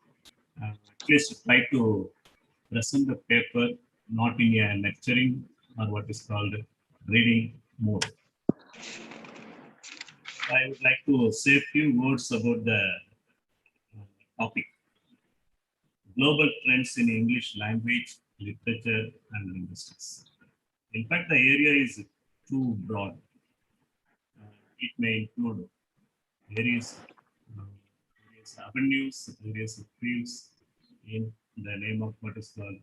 at least try to present the paper not in a lecturing or what is called reading mode. I would like to say a few words about the topic. Global trends in English language, literature, and linguistics. In fact, the area is too broad. It may include various avenues, various fields in the name of what is called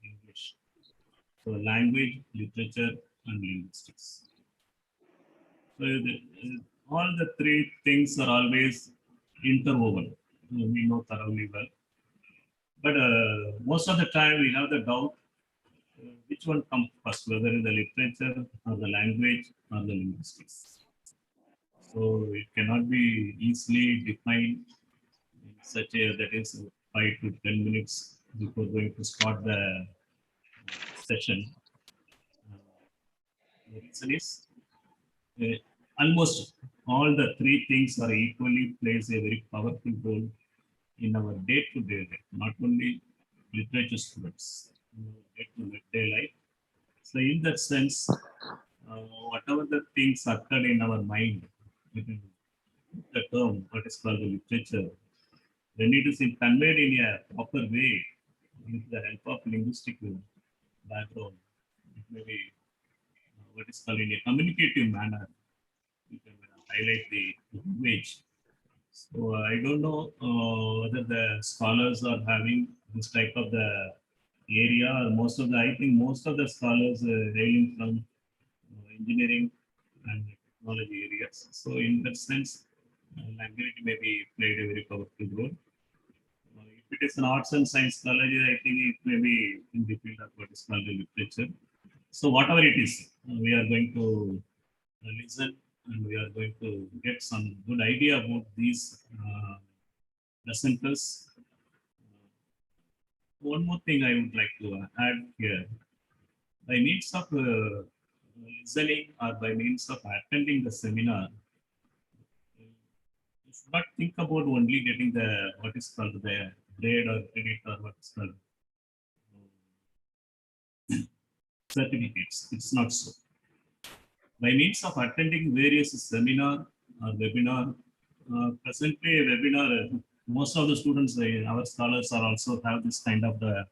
English. So language, literature, and linguistics. So all the three things are always interwoven. We know thoroughly well. But most of the time we have the doubt which one comes first, whether in the literature or the language or the linguistics. So it cannot be easily defined in such a that is 5 to 10 minutes before going to start the session. The reason is almost all the three things are equally plays a very powerful role in our day-to-day life, not only literature students, day-to-day life. So in that sense, whatever the things occur in our mind, the term, what is called the literature, when it is conveyed in a proper way, with the help of linguistic background, it may be what is called in a communicative manner, you can highlight the language. So I don't know whether the scholars are having this type of the area, or most of the, I think most of the scholars hailing from engineering and technology areas. So in that sense, language may be played a very powerful role. If it is an arts and science college, I think it may be in the field of what is called the literature. So whatever it is, we are going to listen and we are going to get some good idea about these presenters. One more thing I would like to add here. By means of listening or by means of attending the seminar, you should not think about only getting the what is called the grade or credit or what is called certificates. It's not so. By means of attending various seminar or webinar, presently a webinar, most of the students, our scholars are also have this kind of the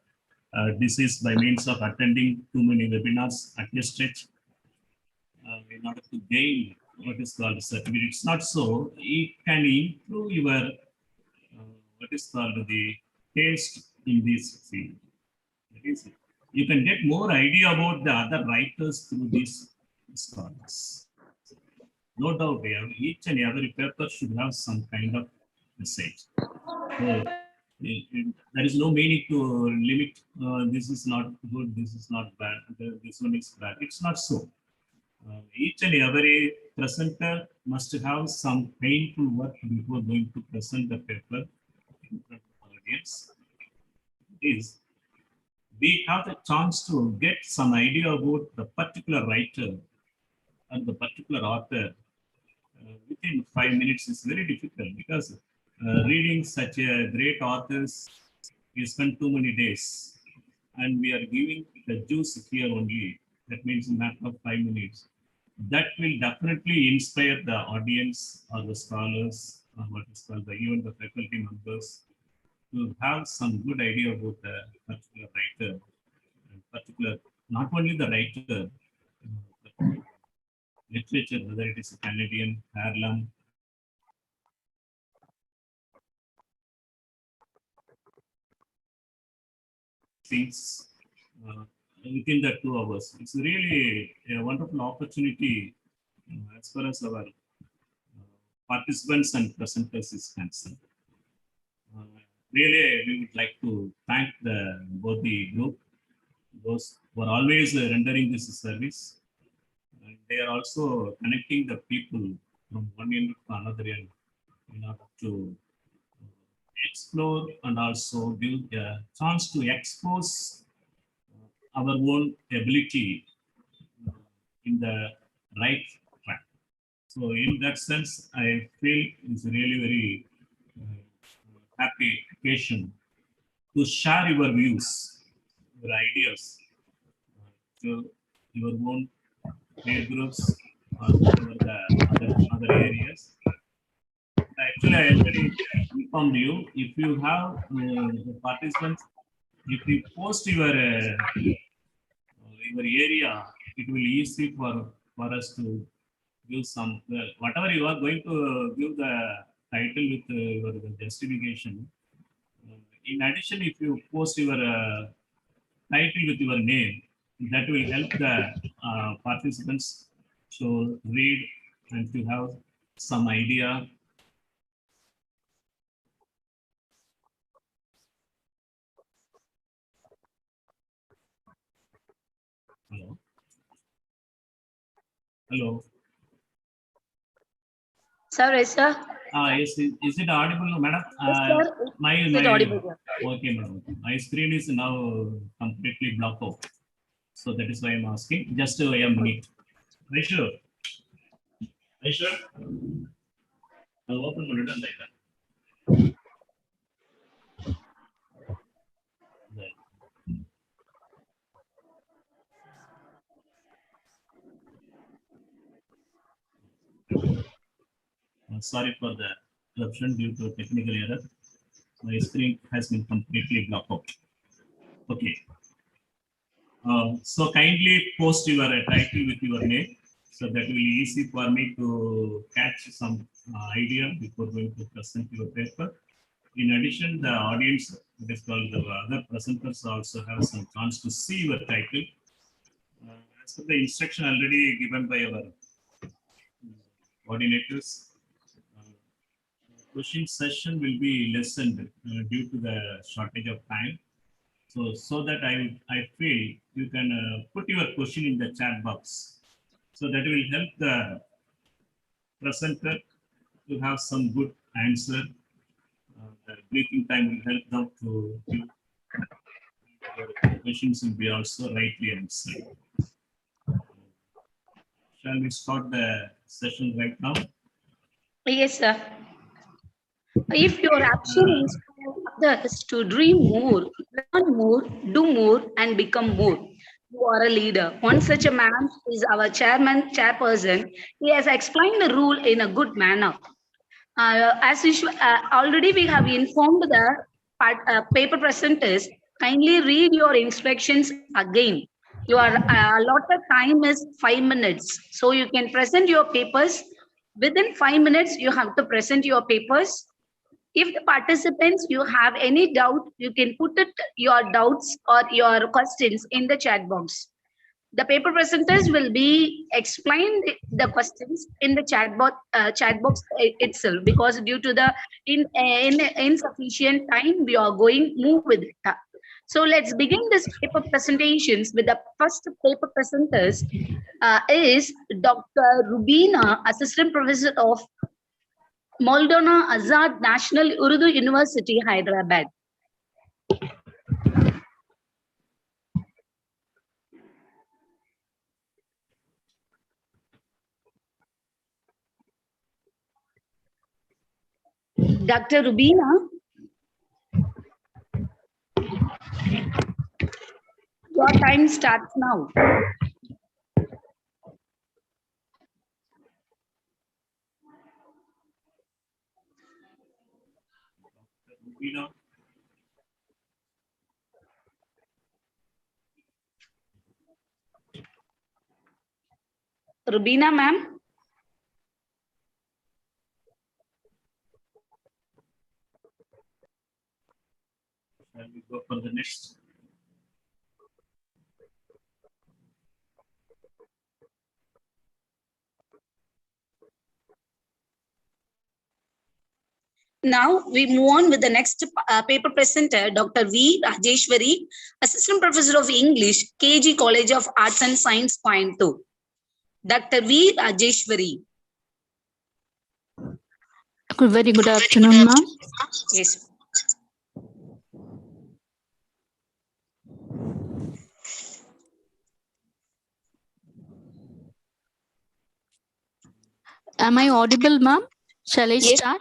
disease by means of attending too many webinars at a stretch in order to gain what is called a certificate. It's not so. It can improve your what is called the taste in this field. That is, you can get more idea about the other writers through these scholars. No doubt, each and every paper should have some kind of message. So, there is no meaning to limit, this is not good, this is not bad, this one is bad. It's not so. Each and every presenter must have some painful work before going to present the paper in front of the audience. Is we have the chance to get some idea about the particular writer and the particular author within 5 minutes is very difficult, because reading such a great authors, you spend too many days, and we are giving the juice here only, that means in matter of 5 minutes, that will definitely inspire the audience or the scholars, or what is called even the faculty members, to have some good idea about the particular writer, and particular, not only the writer, literature, whether it is Canadian, Harlem, things within the 2 hours. It's really a wonderful opportunity as far as our participants and presenters is concerned. Really, we would like to thank the Bodhi group, those who are always rendering this service. And they are also connecting the people from one end to another end in order to explore and also give a chance to expose our own ability in the right track. So in that sense, I feel it's really very happy occasion to share your views, your ideas to your own peer groups or whatever the other areas. Actually, I already informed you, if you have participants, if you post your area, it will easy for us to give some, whatever you are going to give the title with your justification. In addition, if you post your title with your name, that will help the participants to read and to have some idea. Hello. Hello. Sorry, sir. Yes, is it audible, madam? Yes, sir. Is it audible, sir? Okay, madam. My screen is now completely blocked out. So that is why I'm asking. Just a minute. Are you sure? Are you sure? I'll open my like that. Sorry for the interruption due to technical error. My screen has been completely blocked out. Okay. So kindly post your title with your name, so that will be easy for me to catch some idea before going to present your paper. In addition, the audience, that is called the other presenters, also have some chance to see your title. As per the instruction already given by our coordinators, question session will be lessened due to the shortage of time. So that I feel you can put your question in the chat box. So that will help the presenter to have some good answer. The briefing time will help them to give your questions will be also rightly answered. Shall we start the session right now? Yes, sir. If your action inspires others to dream more, learn more, do more, and become more, you are a leader. One such a man is our chairperson. He has explained the rule in a good manner. As usual, already we have informed the paper presenters. Kindly read your instructions again. Your allotted time is 5 minutes. So you can present your papers. Within 5 minutes, you have to present your papers. If the participants, you have any doubt, you can put it, your doubts or your questions in the chat box. The paper presenters will be explained the questions in the chat box itself, because due to the insufficient time, we are going move with it. So let's begin this paper presentations with the first paper presenters is Dr. Rubina, Assistant Professor of Maulana Azad National Urdu University, Hyderabad. Dr. Rubina. Your time starts now. Rubina, Rubina, ma'am. shall we go for the next? Now we move on with the next paper presenter, Dr. V. Rajeshwari, Assistant Professor of English, KG College of Arts and Science, Coimbatore. Dr. V. Rajeshwari. Very good afternoon, ma'am. Yes. Am I audible, ma'am? Shall I Yes. start?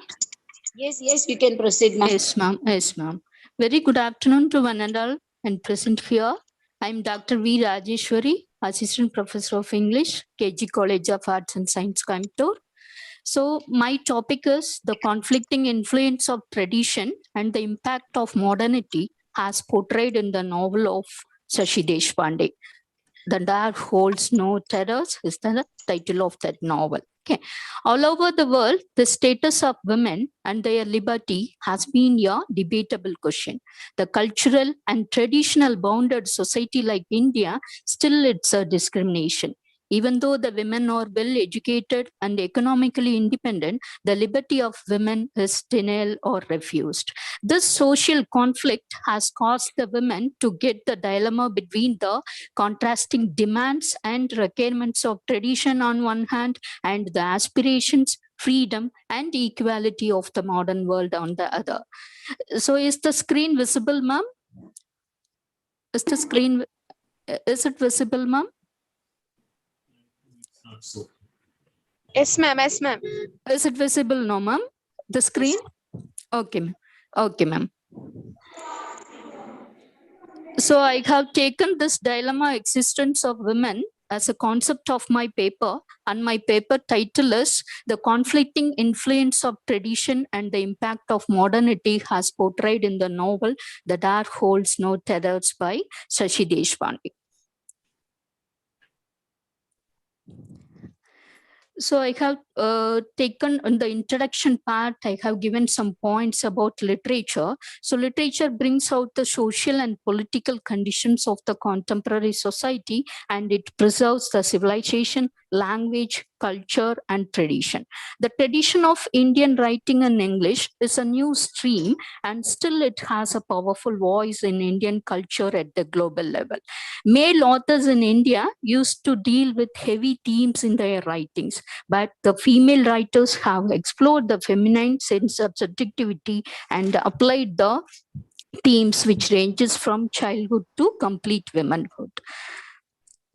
Yes, you can proceed, ma'am. Yes, ma'am. Yes, ma'am. Very good afternoon to one and all and present here. I'm Dr. V. Rajeshwari, Assistant Professor of English, KG College of Arts and Science, Coimbatore. So my topic is the conflicting influence of tradition and the impact of modernity as portrayed in the novel of Shashi Deshpande. The Dark Holds No Terrors is the title of that novel. Okay. All over the world, the status of women and their liberty has been a debatable question. The cultural and traditional bounded society like India, still it's a discrimination. Even though the women are well educated and economically independent, the liberty of women is denied or refused. This social conflict has caused the women to get the dilemma between the contrasting demands and requirements of tradition on one hand and the aspirations, freedom, and equality of the modern world on the other. So is the screen visible, ma'am? Is the screen, is it visible, ma'am? It's not so. Yes, ma'am. Yes, ma'am. Is it visible, no, ma'am? The screen? Okay, ma'am. Okay, ma'am. So I have taken this dilemma existence of women as a concept of my paper, and my paper title is The Conflicting Influence of Tradition and the Impact of Modernity as portrayed in the novel The Dark Holds No Terrors by Shashi Deshpande. So I have taken in the introduction part, I have given some points about literature. So literature brings out the social and political conditions of the contemporary society, and it preserves the civilization, language, culture, and tradition. The tradition of Indian writing in English is a new stream, and still it has a powerful voice in Indian culture at the global level. Male authors in India used to deal with heavy themes in their writings, but the female writers have explored the feminine sense of subjectivity and applied the themes which ranges from childhood to complete womanhood.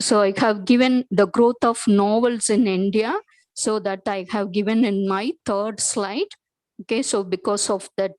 So I have given the growth of novels in India, so that I have given in my third slide. Okay, so because of that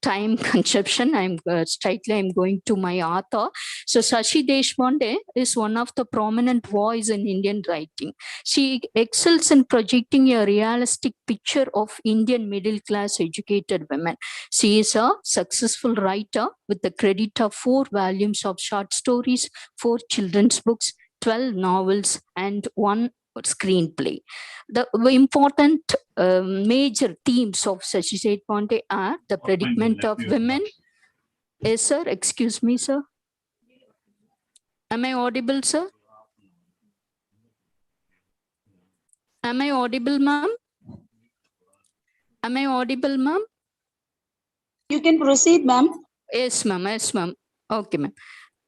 time consumption, I'm going to my author. So Shashi Deshpande is one of the prominent voice in Indian writing. She excels in projecting a realistic picture of Indian middle class educated women. She is a successful writer with the credit of 4 volumes of short stories, 4 children's books, 12 novels, and 1 screenplay. The important major themes of Shashi Deshpande are the predicament of women. Yes, sir. Excuse me, sir. Am I audible, sir? Am I audible, ma'am? Am I audible, ma'am? You can proceed, ma'am. Yes, ma'am. Yes, ma'am. Okay, ma'am.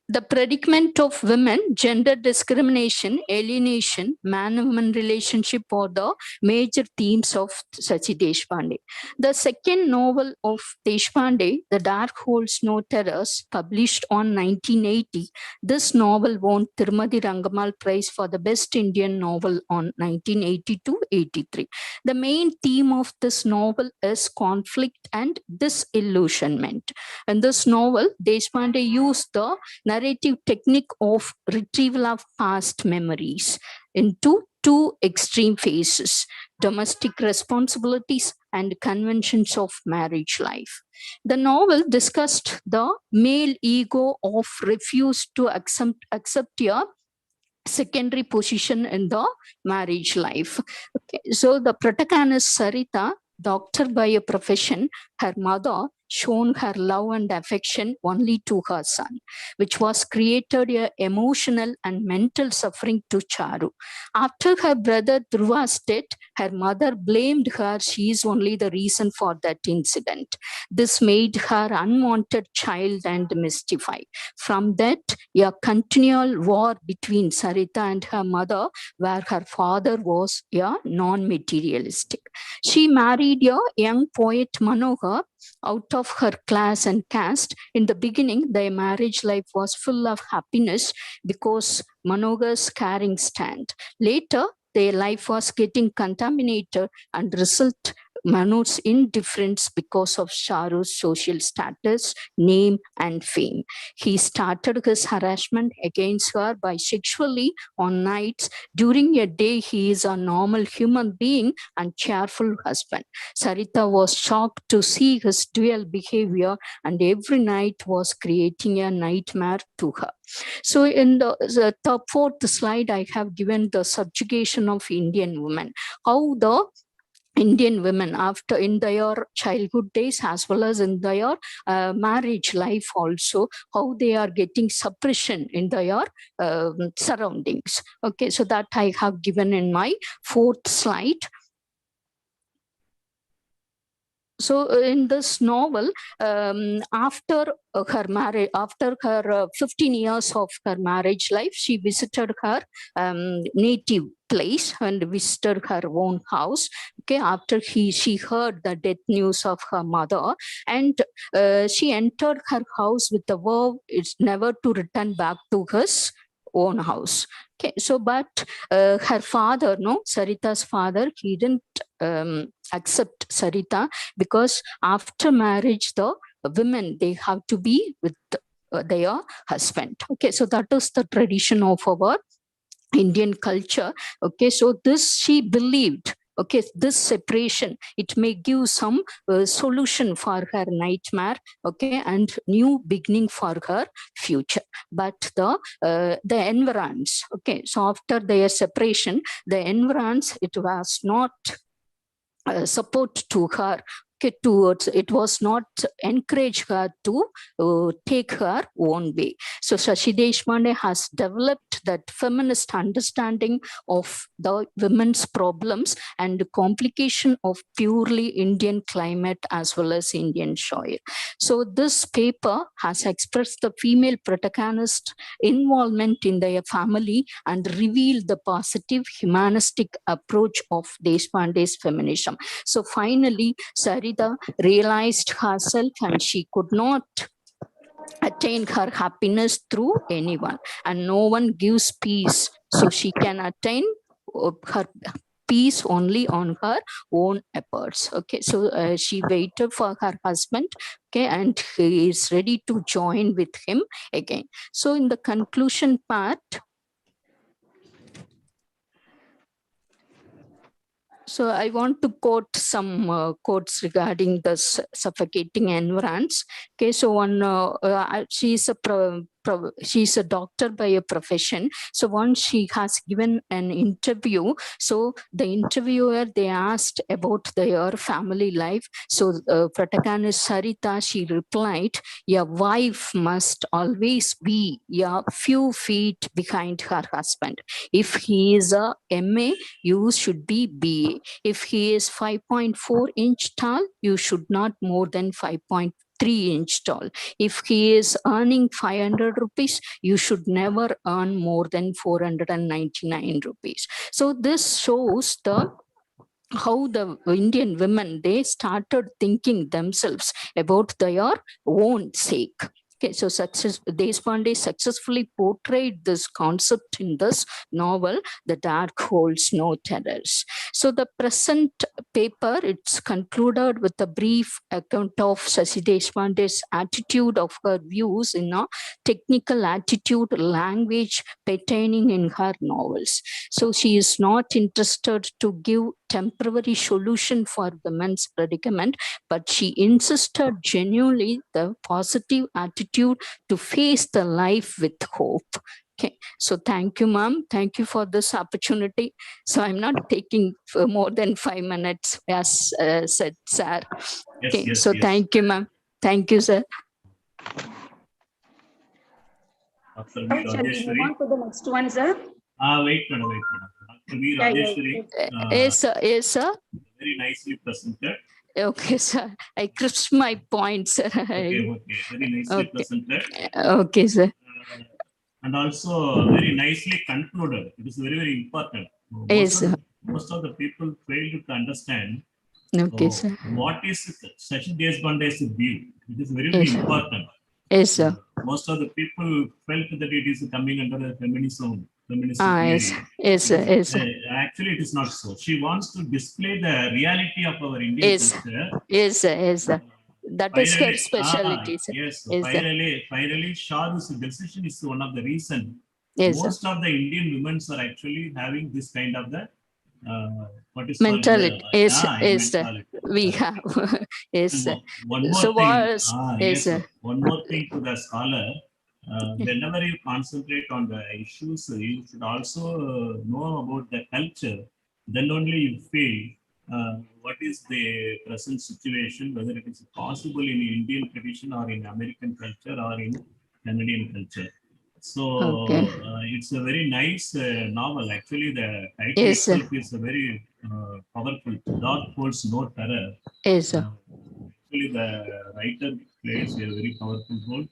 The predicament of women, gender discrimination, alienation, man-woman relationship are the major themes of Shashi Deshpande. The second novel of Deshpande, The Dark Holds No Terrors, published on 1980, this novel won Tirumadi Rangamal Prize for the Best Indian Novel on 1982-83. The main theme of this novel is conflict and disillusionment. In this novel, Deshpande used the narrative technique of retrieval of past memories into two extreme phases: domestic responsibilities and conventions of marriage life. The novel discussed the male ego of refuse to accept a secondary position in the marriage life. Okay. So the protagonist Sarita, doctor by a profession, her mother shown her love and affection only to her son, which was created a emotional and mental suffering to Charu. After her brother Dhruva's death, her mother blamed her. She is only the reason for that incident. This made her unwanted child and mystified. From that, a continual war between Sarita and her mother, where her father was a non-materialistic. She married a young poet Manohar out of her class and caste. In the beginning, their marriage life was full of happiness because Manohar's caring stand. Later, their life was getting contaminated and result Manu's indifference because of Charu's social status, name, and fame. He started his harassment against her by sexually on nights. During a day, he is a normal human being and cheerful husband. Sarita was shocked to see his dual behavior, and every night was creating a nightmare to her. So in the top fourth slide, I have given the subjugation of Indian women, how the Indian women after in their childhood days as well as in their marriage life also, how they are getting suppression in their surroundings. Okay, so that I have given in my fourth slide. So in this novel, after her marriage, after her 15 years of her marriage life, she visited her native place and visited her own house. Okay, after she heard the death news of her mother, and she entered her house with the vow it's never to return back to his own house. Okay, so but her father, no, Sarita's father, he didn't accept Sarita because after marriage, the women, they have to be with their husband. Okay, so that is the tradition of our Indian culture. Okay, so this she believed. Okay, this separation, it may give some solution for her nightmare, okay, and new beginning for her future. But the environs, okay, so after their separation, the environs, it was not support to her. Okay, towards it was not encourage her to take her own way. So Shashi Deshpande has developed that feminist understanding of the women's problems and complication of purely Indian climate as well as Indian soil. So this paper has expressed the female protagonist involvement in their family and revealed the positive humanistic approach of Deshpande's feminism. So finally, Sarita realized herself and she could not attain her happiness through anyone, and no one gives peace. So she can attain her peace only on her own efforts. Okay, so she waited for her husband, okay, and he is ready to join with him again. So in the conclusion part, so I want to quote some quotes regarding the suffocating environs. Okay, so one, she's a doctor by a profession. So once she has given an interview, so the interviewer, they asked about their family life. So protagonist Sarita, she replied, "Your wife must always be a few feet behind her husband. If he is a MA, you should be BA. If he is 5.4 inch tall, you should not more than 5.3 inch tall. If he is earning 500 rupees, you should never earn more than 499 rupees." So this shows how the Indian women, they started thinking themselves about their own sake. Okay, so Deshpande successfully portrayed this concept in this novel, The Dark Holds No Terrors. So the present paper, it's concluded with a brief account of Shashi Deshpande's attitude of her views in a technical attitude language pertaining in her novels. So she is not interested to give temporary solution for women's predicament, but she insisted genuinely the positive attitude to face the life with hope. Okay, so thank you, ma'am. Thank you for this opportunity. So I'm not taking for more than 5 minutes, as said, sir. Okay, Yes, so yes. thank you, ma'am. Thank you, sir. Dr. V. Shall we move Rajeshwari. on to the next one, sir? Wait, madam. Dr. V. Yeah, yeah. Rajeshwari. Yes, sir. Yes, sir. Very nicely presented. Okay, sir. I crisped my points, sir. Okay. Very nicely presented. Okay, sir. And also very nicely concluded. It is very, very important. Most of the people fail to understand. Okay, sir. What is Shashi Deshpande's view? It is very, very important. Yes, sir. Most of the people felt that it is coming under a feminism. Yes, yes, sir. Yes, sir. Actually, it is not so. She wants to display the reality of our Indian culture. Yes, sir. Yes, sir. That is her specialty, sir. Yes, Yes, sir. finally, Shah's decision is one of the reasons. Yes, most of the Indian women are actually having this kind of the what is mentality. called, Yes, yes, sir. mentality. We have. Yes, sir. One more So thing. was, Yes, sir. one more thing to the scholar. Whenever you concentrate on the issues, you should also know about the culture. Then only you feel what is the present situation, whether it is possible in Indian tradition or in American culture or in Canadian culture. So it's a very nice novel. Actually, the title itself is a very powerful. Dark Holds No Terror. Yes, sir. Actually, the writer plays a very powerful role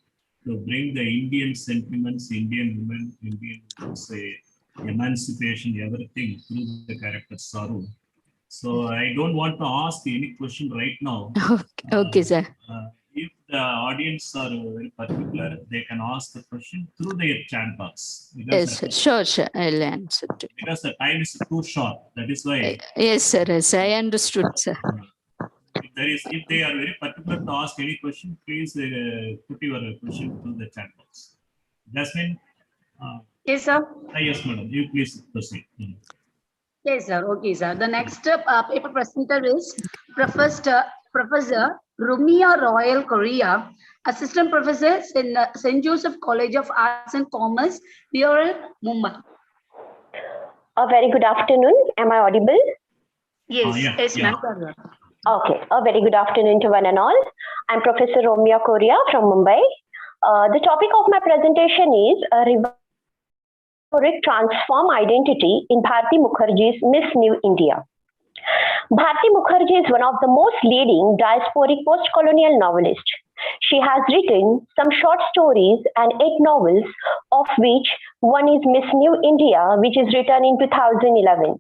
to bring the Indian sentiments, Indian women, Indian emancipation, everything through the character Saru. So I don't want to ask any question right now. Okay, sir. If the audience are very particular, they can ask the question through their chat box. Yes, sure, sure. I'll answer to. Because the time is too short. That is why. Yes, sir. Yes, I understood, sir. If they are very particular to ask any question, please put your question through the chat box. Jasmine? Yes, sir. Yes, madam. You please proceed. Yes, sir. Okay, sir. The next paper presenter is Professor Rumia Royal Korea, Assistant Professor in St. Joseph College of Arts and Commerce, Bureau, Mumbai. A very good afternoon. Am I audible? Yes, yes, ma'am. Okay. A very good afternoon to one and all. I'm Professor Rumia Korea from Mumbai. The topic of my presentation is transform identity in Bharti Mukherjee's Miss New India. Bharti Mukherjee is one of the most leading diasporic post-colonial novelists. She has written some short stories and 8 novels, of which one is Miss New India, which is written in 2011.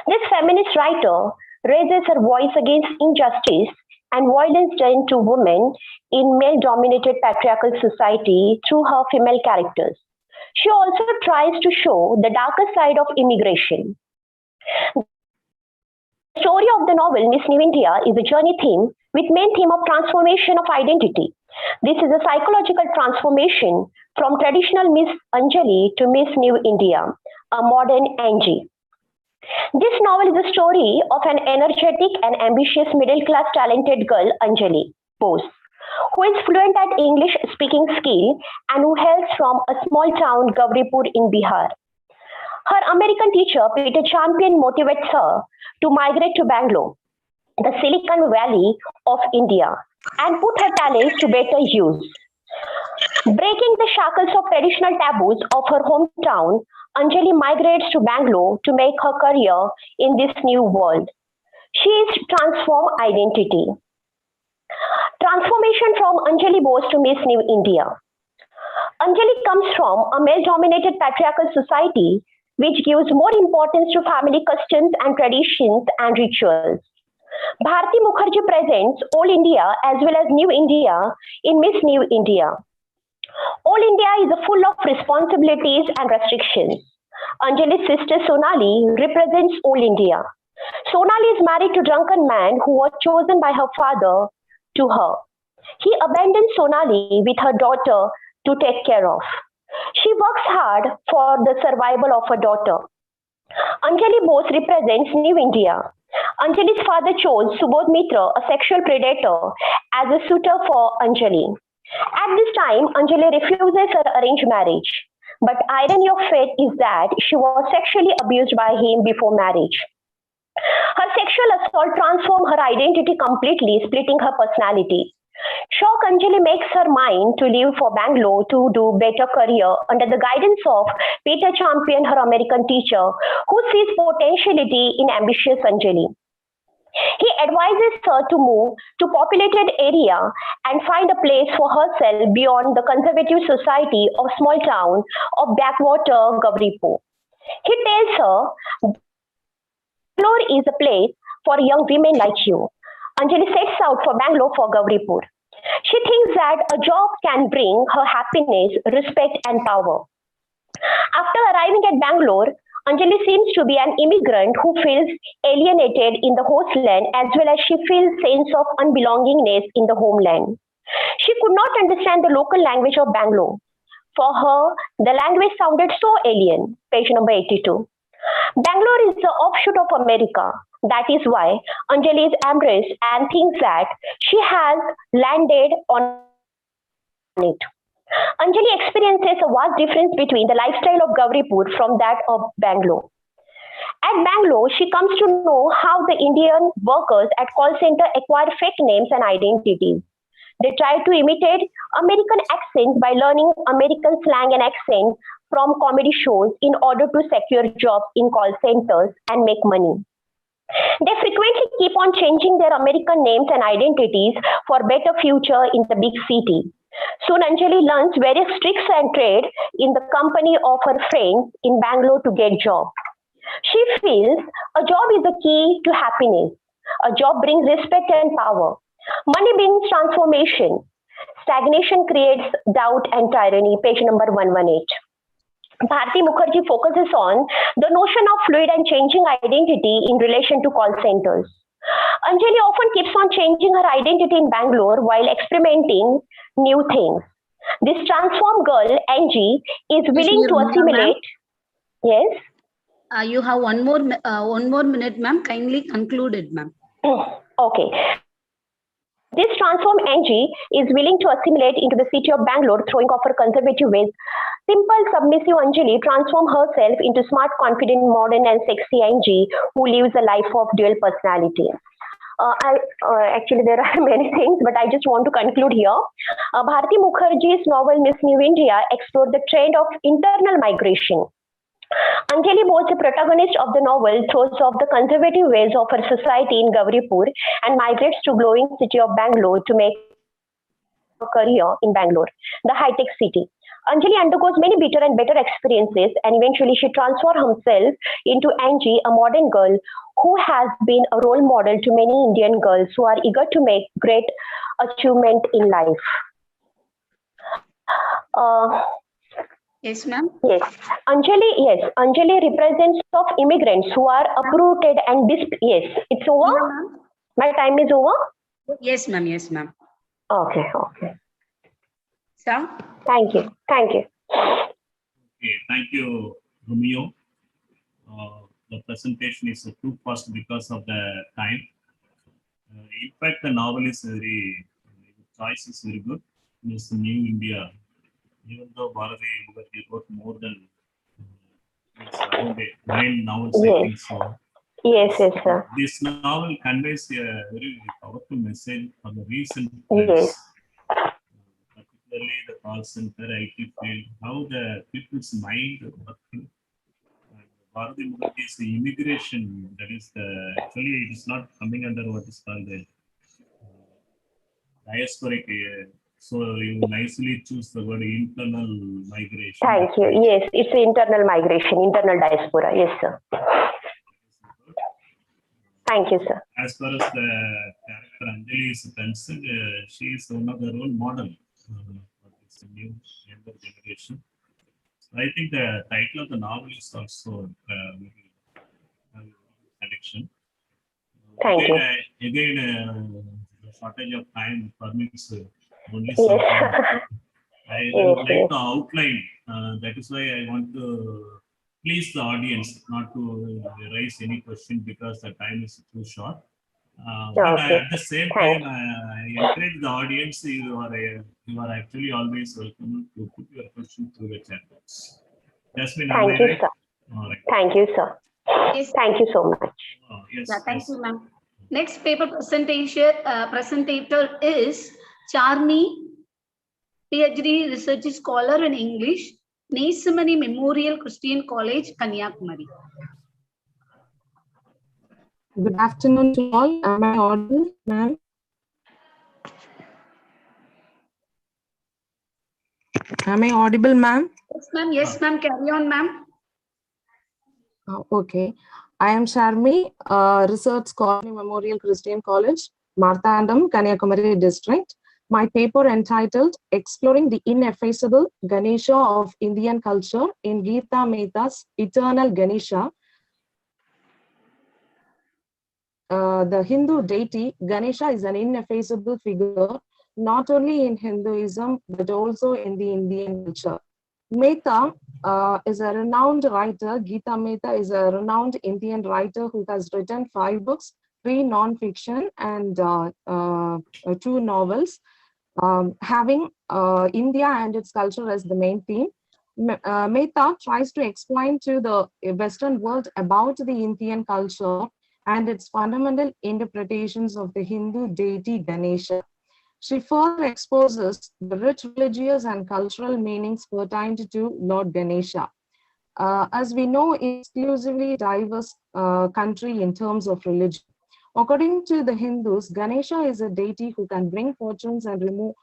This feminist writer raises her voice against injustice and violence done to women in male-dominated patriarchal society through her female characters. She also tries to show the darker side of immigration. The story of the novel Miss New India is a journey theme with main theme of transformation of identity. This is a psychological transformation from traditional Miss Anjali to Miss New India, a modern Angie. This novel is a story of an energetic and ambitious middle-class talented girl, Anjali Bose, who is fluent at English speaking skill and who hails from a small town, Gauripur in Bihar. Her American teacher, Peter Champion, motivates her to migrate to Bangalore, the Silicon Valley of India, and put her talents to better use. Breaking the shackles of traditional taboos of her hometown, Anjali migrates to Bangalore to make her career in this new world. She is transform identity. Transformation from Anjali Bose to Miss New India. Anjali comes from a male-dominated patriarchal society which gives more importance to family customs and traditions and rituals. Bharti Mukherjee presents Old India as well as New India in Miss New India. Old India is full of responsibilities and restrictions. Anjali's sister Sonali represents Old India. Sonali is married to a drunken man who was chosen by her father to her. He abandons Sonali with her daughter to take care of. She works hard for the survival of her daughter. Anjali Bose represents New India. Anjali's father chose Subodh Mitra, a sexual predator, as a suitor for Anjali. At this time, Anjali refuses her arranged marriage. But irony of fate is that she was sexually abused by him before marriage. Her sexual assault transformed her identity completely, splitting her personality. Shock Anjali makes her mind to leave for Bangalore to do better career under the guidance of Peter Champion, her American teacher, who sees potentiality in ambitious Anjali. He advises her to move to populated area and find a place for herself beyond the conservative society of small town of backwater Gauripur. He tells her, Bangalore is a place for young women like you. Anjali sets out for Bangalore for Gauripur. She thinks that a job can bring her happiness, respect and power. After arriving at Bangalore, Anjali seems to be an immigrant who feels alienated in the host land as well as she feels sense of unbelongingness in the homeland. She could not understand the local language of Bangalore. For her, the language sounded so alien. Page number 82. Bangalore is the offshoot of America. That is why Anjali is embraced and thinks that she has landed on it. Anjali experiences a vast difference between the lifestyle of Gauripur from that of Bangalore. At Bangalore, she comes to know how the Indian workers at call center acquire fake names and identities. They try to imitate American accents by learning American slang and accent from comedy shows in order to secure jobs in call centers and make money. They frequently keep on changing their American names and identities for better future in the big city. Soon Anjali learns various tricks and trade in the company of her friends in Bangalore to get job. She feels a job is the key to happiness. A job brings respect and power. Money brings transformation. Stagnation creates doubt and tyranny. Page number 118. Bharti Mukherjee focuses on the notion of fluid and changing identity in relation to call centers. Anjali often keeps on changing her identity in Bangalore while experimenting new things. This transformed girl, Angie, is willing to assimilate. Yes? You have one more minute, ma'am. Kindly conclude it, ma'am. Okay. This transformed Angie is willing to assimilate into the city of Bangalore, throwing off her conservative ways. Simple, submissive Anjali transforms herself into smart, confident, modern, and sexy Angie who lives a life of dual personality. Actually, there are many things, but I just want to conclude here. Bharti Mukherjee's novel Miss New India explored the trend of internal migration. Anjali Bose, the protagonist of the novel, throws off the conservative ways of her society in Gauripur and migrates to glowing city of Bangalore to make a career in Bangalore, the high-tech city. Anjali undergoes many bitter and better experiences and eventually she transforms herself into Angie, a modern girl who has been a role model to many Indian girls who are eager to make great achievement in life. Yes, ma'am. Yes, Anjali represents of immigrants who are uprooted and yes, it's over. Yeah, my time is over. Yes, ma'am. Yes, ma'am. Okay. Sir. Thank you. Okay, thank you, Romeo. The presentation is too fast because of the time. In fact, the novel is the choice is very good. It's New India. Even though Bharati wrote more than around 9 novels, I think so. Yes, sir. This novel conveys a very powerful message for the recent trends, particularly the call center, IT field, how the people's mind working. Bharati Mukherjee's immigration, that is actually it is not coming under what is called the diasporic. So you nicely choose the word internal migration. Thank you. Yes, it's internal migration, internal diaspora. Yes, sir. Thank you, sir. As far as the character Anjali is concerned, she is one of the role model for this new younger generation. I think the title of the novel is also connection. Thank you. Again, the shortage of time permits only Yes. some time. I Yes, would like yes. to outline. That is why I want to please the audience not to raise any question because the time is too short. But Okay. at the same Thanks. time, I encourage the audience. You are actually always welcome to put your question through the chat box. Jasmine, am I Thank you, right? sir. All right. Thank you, sir. Yes. Thank you so much. Yes. Yeah, thank Yes. you, ma'am. Next paper presentator is Charmi, PhD research scholar in English, Nesamani Memorial Christian College, Kanyakumari. Good afternoon to all. Am I audible, ma'am? Am I audible, ma'am? Yes, ma'am. Yes, ma'am. Carry on, ma'am. Okay. I am Sharmi, research scholar in Memorial Christian College, Marthandam, Kanyakumari district. My paper entitled Exploring the Ineffaceable Ganesha of Indian Culture in Geeta Mehta's Eternal Ganesha. The Hindu deity Ganesha is an ineffaceable figure, not only in Hinduism, but also in the Indian culture. Mehta is a renowned writer. Geeta Mehta is a renowned Indian writer who has written 5 books, 3 non-fiction and 2 novels, having India and its culture as the main theme. Mehta tries to explain to the Western world about the Indian culture and its fundamental interpretations of the Hindu deity Ganesha. She further exposes the rich religious and cultural meanings pertained to Lord Ganesha. As we know, exclusively diverse country in terms of religion. According to the Hindus, Ganesha is a deity who can bring fortunes and remove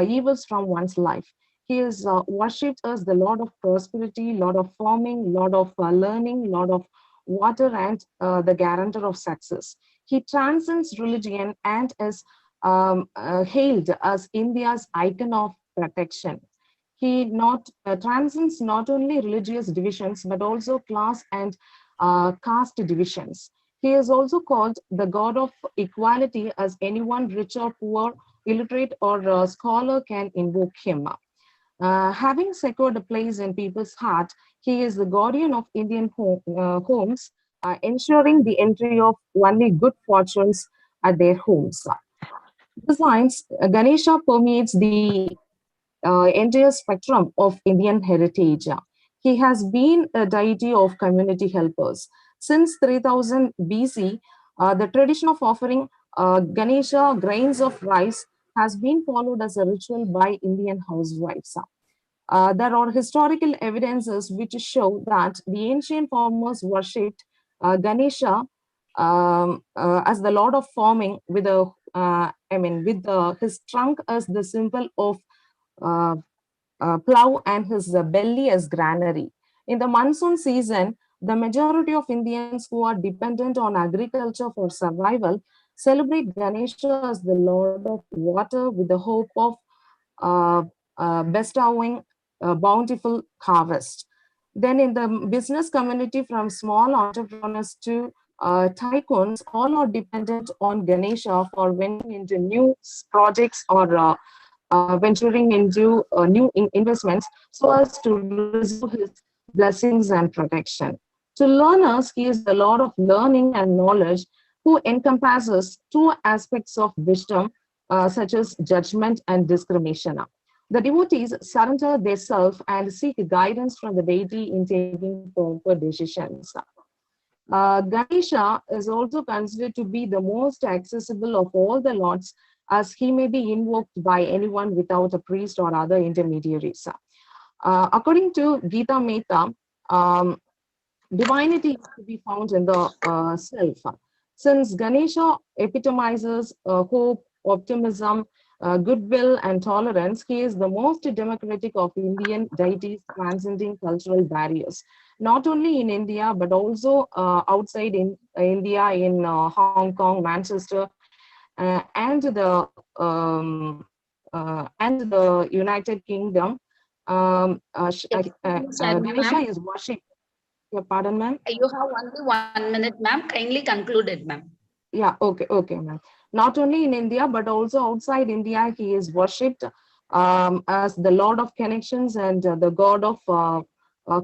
evils from one's life. He is worshipped as the Lord of prosperity, Lord of farming, Lord of learning, Lord of water, and the guarantor of success. He transcends religion and is hailed as India's icon of protection. He transcends not only religious divisions, but also class and caste divisions. He is also called the god of equality, as anyone rich or poor, illiterate or scholar can invoke him. Having secured a place in people's heart, he is the guardian of Indian homes, ensuring the entry of only good fortunes at their homes. Besides, Ganesha permeates the entire spectrum of Indian heritage. He has been a deity of community helpers. Since 3000 BC, the tradition of offering Ganesha grains of rice has been followed as a ritual by Indian housewives. There are historical evidences which show that the ancient farmers worshipped Ganesha as the lord of farming, with his trunk as the symbol of uh, plow and his belly as granary. In the monsoon season, the majority of Indians who are dependent on agriculture for survival celebrate Ganesha as the lord of water, with the hope of uh, bestowing a bountiful harvest. Then in the business community, from small entrepreneurs to tycoons, all are dependent on Ganesha for venturing into new projects or venturing into new investments, so as to receive his blessings and protection. To learners, he is the Lord of learning and knowledge, who encompasses 2 aspects of wisdom, such as judgment and discrimination. The devotees surrender themselves and seek guidance from the deity in taking proper decisions. Ganesha is also considered to be the most accessible of all the lords, as he may be invoked by anyone without a priest or other intermediaries. According to Geeta Mehta, divinity is to be found in the self. Since Ganesha epitomizes hope, optimism, goodwill and tolerance, he is the most democratic of Indian deities transcending cultural barriers, not only in India, but also outside in India, in Hong Kong, Manchester, and the United Kingdom. Ganesha is worshipped. Yeah, pardon, ma'am? You have only 1 minute, ma'am. Kindly conclude it, ma'am. Yeah, okay, ma'am. Not only in India, but also outside India, he is worshipped as the Lord of Connections and the God of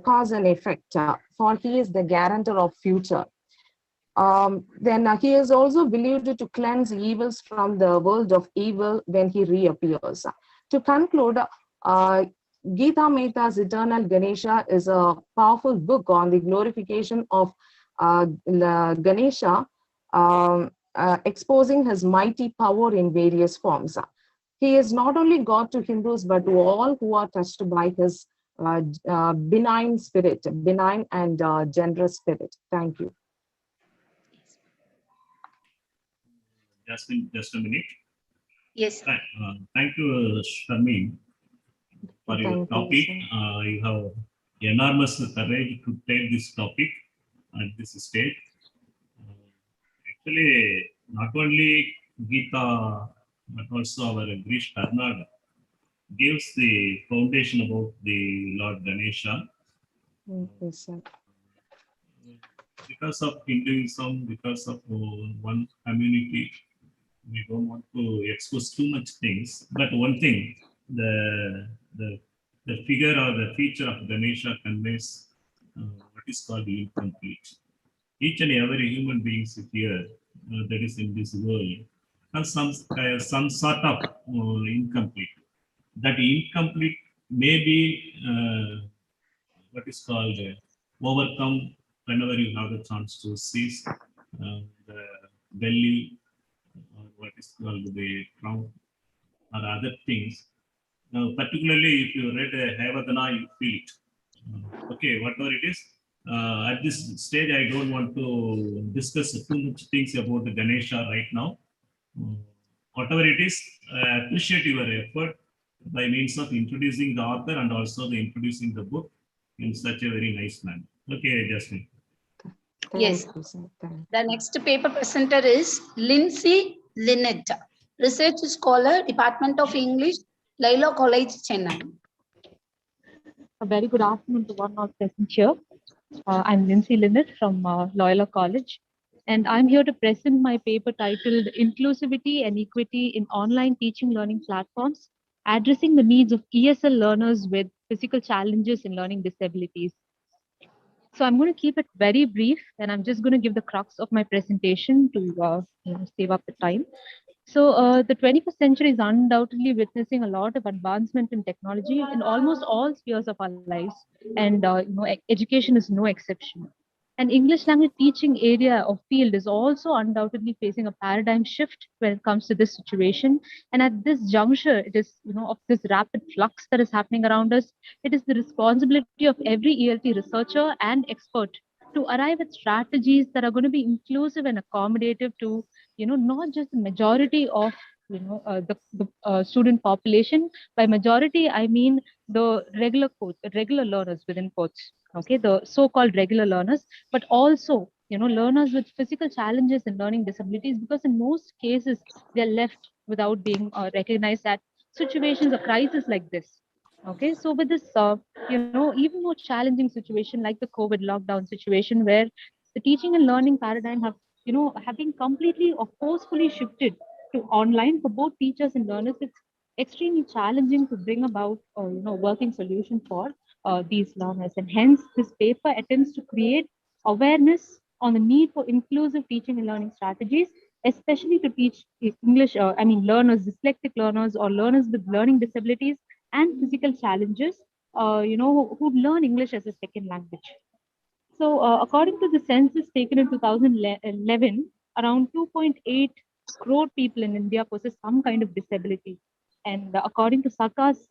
cause and effect, for he is the guarantor of future. Then he is also believed to cleanse evils from the world of evil when he reappears. To conclude, Gita Mehta's Eternal Ganesha is a powerful book on the glorification of Ganesha, exposing his mighty power in various forms. He is not only God to Hindus, but to all who are touched by his benign spirit, benign and generous spirit. Thank you. Jasmine, just a minute. Yes. Thank you, Sharmeen, for your topic. You have enormous courage to take this topic at this stage. Actually, not only Gita, but also our Grish Karnad gives the foundation about the Lord Ganesha. Yes, sir. Because of Hinduism, because of one community, we don't want to expose too much things. But one thing, the figure or the feature of Ganesha conveys what is called incomplete. Each and every human being here that is in this world has some sort of incomplete. That incomplete may be what is called overcome whenever you have the chance to seize the belly, or what is called the trunk, or other things. Now, particularly if you read Havadana, you feel it. Okay, whatever it is. At this stage, I don't want to discuss too much things about the Ganesha right now. Whatever it is, I appreciate your effort by means of introducing the author and also the introducing the book in such a very nice manner. Okay, Jasmine. Yes. The next paper presenter is Lindsay Lynette, Research Scholar, Department of English, Laila College, Chennai. A very good afternoon to one all present here. I'm Lindsay Lynette from Loyola College, and I'm here to present my paper titled Inclusivity and Equity in Online Teaching Learning Platforms, Addressing the Needs of ESL Learners with Physical Challenges in Learning Disabilities. So I'm going to keep it very brief, and I'm just going to give the crux of my presentation to save up the time. So the 21st century is undoubtedly witnessing a lot of advancement in technology in almost all spheres of our lives, and education is no exception. And English language teaching area or field is also undoubtedly facing a paradigm shift when it comes to this situation. And at this juncture, it is of this rapid flux that is happening around us. It is the responsibility of every ELT researcher and expert to arrive at strategies that are going to be inclusive and accommodative to not just the majority of the student population. By majority, I mean the regular learners within quotes. Okay, the so-called regular learners, but also learners with physical challenges and learning disabilities, because in most cases they're left without being recognized at situations of crisis like this. Okay, so with this even more challenging situation like the COVID lockdown situation, where the teaching and learning paradigm have been completely or forcefully shifted to online for both teachers and learners, it's extremely challenging to bring about working solution for these learners. And hence this paper attempts to create awareness on the need for inclusive teaching and learning strategies, especially to teach English, learners, dyslexic learners or learners with learning disabilities and physical challenges, who learn English as a second language. So according to the census taken in 2011, around 2.8 crore people in India possess some kind of disability. And according to Sarkar's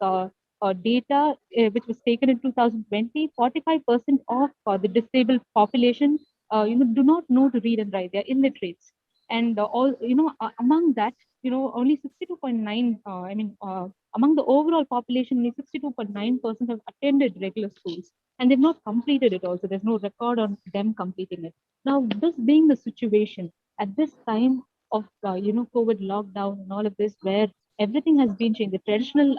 data, which was taken in 2020, 45% of the disabled population do not know to read and write. They are illiterates. And among that, only 62.9, among the overall population, only 62.9% have attended regular schools, and they've not completed it also. There's no record on them completing it. Now, this being the situation at this time of, COVID lockdown and all of this, where everything has been changed, the traditional,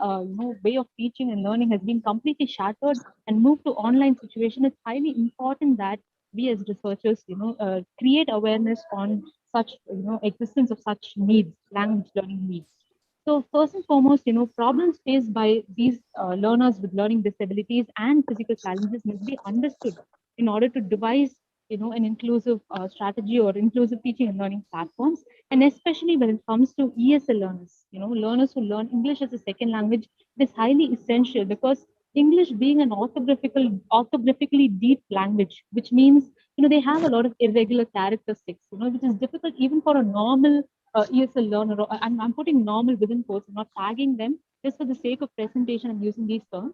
way of teaching and learning has been completely shattered and moved to online situation, it's highly important that we as researchers, create awareness on such, existence of such needs, language learning needs. So first and foremost, problems faced by these learners with learning disabilities and physical challenges must be understood in order to devise, an inclusive strategy or inclusive teaching and learning platforms. And especially when it comes to ESL learners, learners who learn English as a second language, it is highly essential because English being an orthographically deep language, which means, they have a lot of irregular characteristics, which is difficult even for a normal ESL learner. I'm putting normal within quotes, I'm not tagging them just for the sake of presentation. I'm using these terms.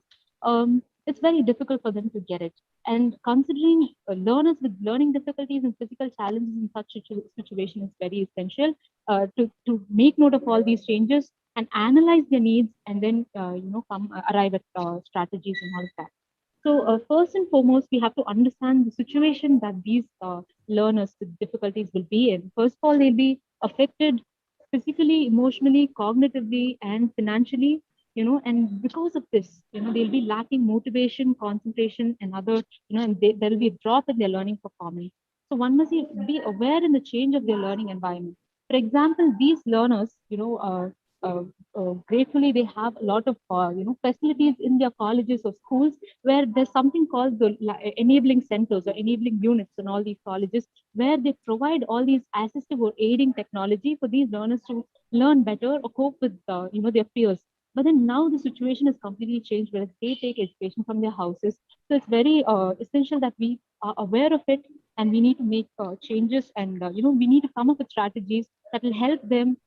It's very difficult for them to get it. And considering learners with learning difficulties and physical challenges in such situation is very essential to make note of all these changes and analyze their needs, and then arrive at strategies and all of that. So first and foremost, we have to understand the situation that these learners with difficulties will be in. First of all, they'll be affected physically, emotionally, cognitively, and financially, and because of this, they'll be lacking motivation, concentration, and other, and there'll be a drop in their learning performance. So one must be aware in the change of their learning environment. For example, these learners, gratefully, they have a lot of, facilities in their colleges or schools where there's something called the enabling centers or enabling units in all these colleges, where they provide all these assistive or aiding technology for these learners to learn better or cope with, their peers. But then now the situation has completely changed, where they take education from their houses. So it's very essential that we are aware of it, and we need to make changes, and we need to come up with strategies that will help them,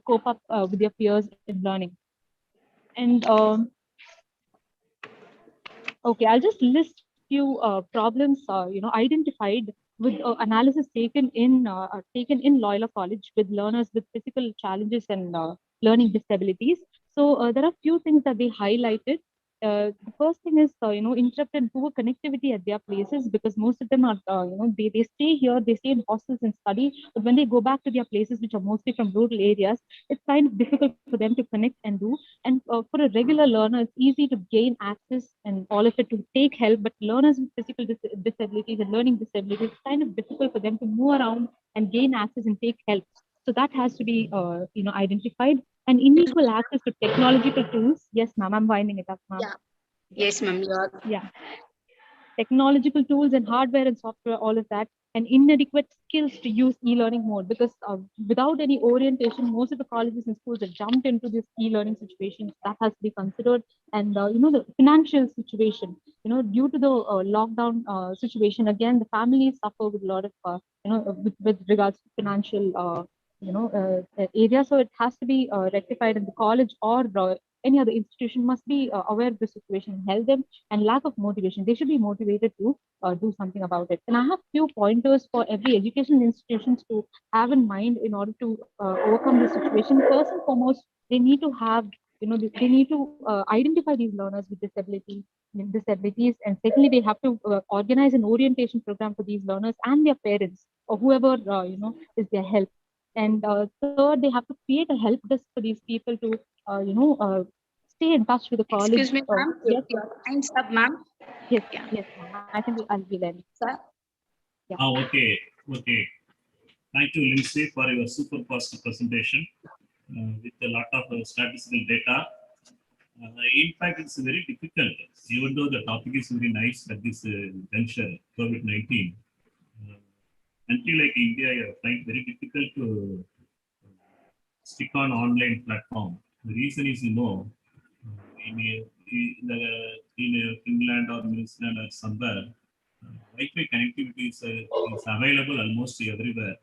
cope up with their peers in learning. And okay, I'll just list few problems, identified with analysis taken in Loyola College with learners with physical challenges and learning disabilities. So there are few things that they highlighted. The first thing is, interrupted and poor connectivity at their places, because most of them are, they stay here, they stay in hostels and study, but when they go back to their places, which are mostly from rural areas, it's kind of difficult for them to connect and do. And for a regular learner, it's easy to gain access and all of it to take help, but learners with physical disabilities and learning disabilities, it's kind of difficult for them to move around and gain access and take help. So that has to be, identified. And unequal access to technological tools. Yes, ma'am, I'm winding it up, ma'am. Yeah. Yes, ma'am. Yeah. Technological tools and hardware and software, all of that, and inadequate skills to use e-learning mode, because without any orientation, most of the colleges and schools have jumped into this e-learning situation. That has to be considered. And the financial situation, due to the lockdown situation, again, the families suffer with a lot of with regards to financial area. So it has to be rectified, and the college or any other institution must be aware of the situation and help them. And lack of motivation, they should be motivated to do something about it. And I have few pointers for every educational institutions to have in mind in order to overcome this situation. First and foremost, they need to have, they need to identify these learners with disabilities, and secondly, they have to organize an orientation program for these learners and their parents or whoever is their help. And third, they have to create a help desk for these people to stay in touch with the college. Excuse me, ma'am. Yes, Your time's up, ma'am. yes, yes, ma'am. I think I'll be there. Sir? Yeah. Okay. Thank you, Lindsay, for your super fast presentation with a lot of statistical data. In fact, it's very difficult, even though the topic is very nice at this juncture, COVID-19. Country like India, I find very difficult to stick on online platform. The reason is, in Finland or New Zealand or somewhere, Wi-Fi connectivity is available almost everywhere.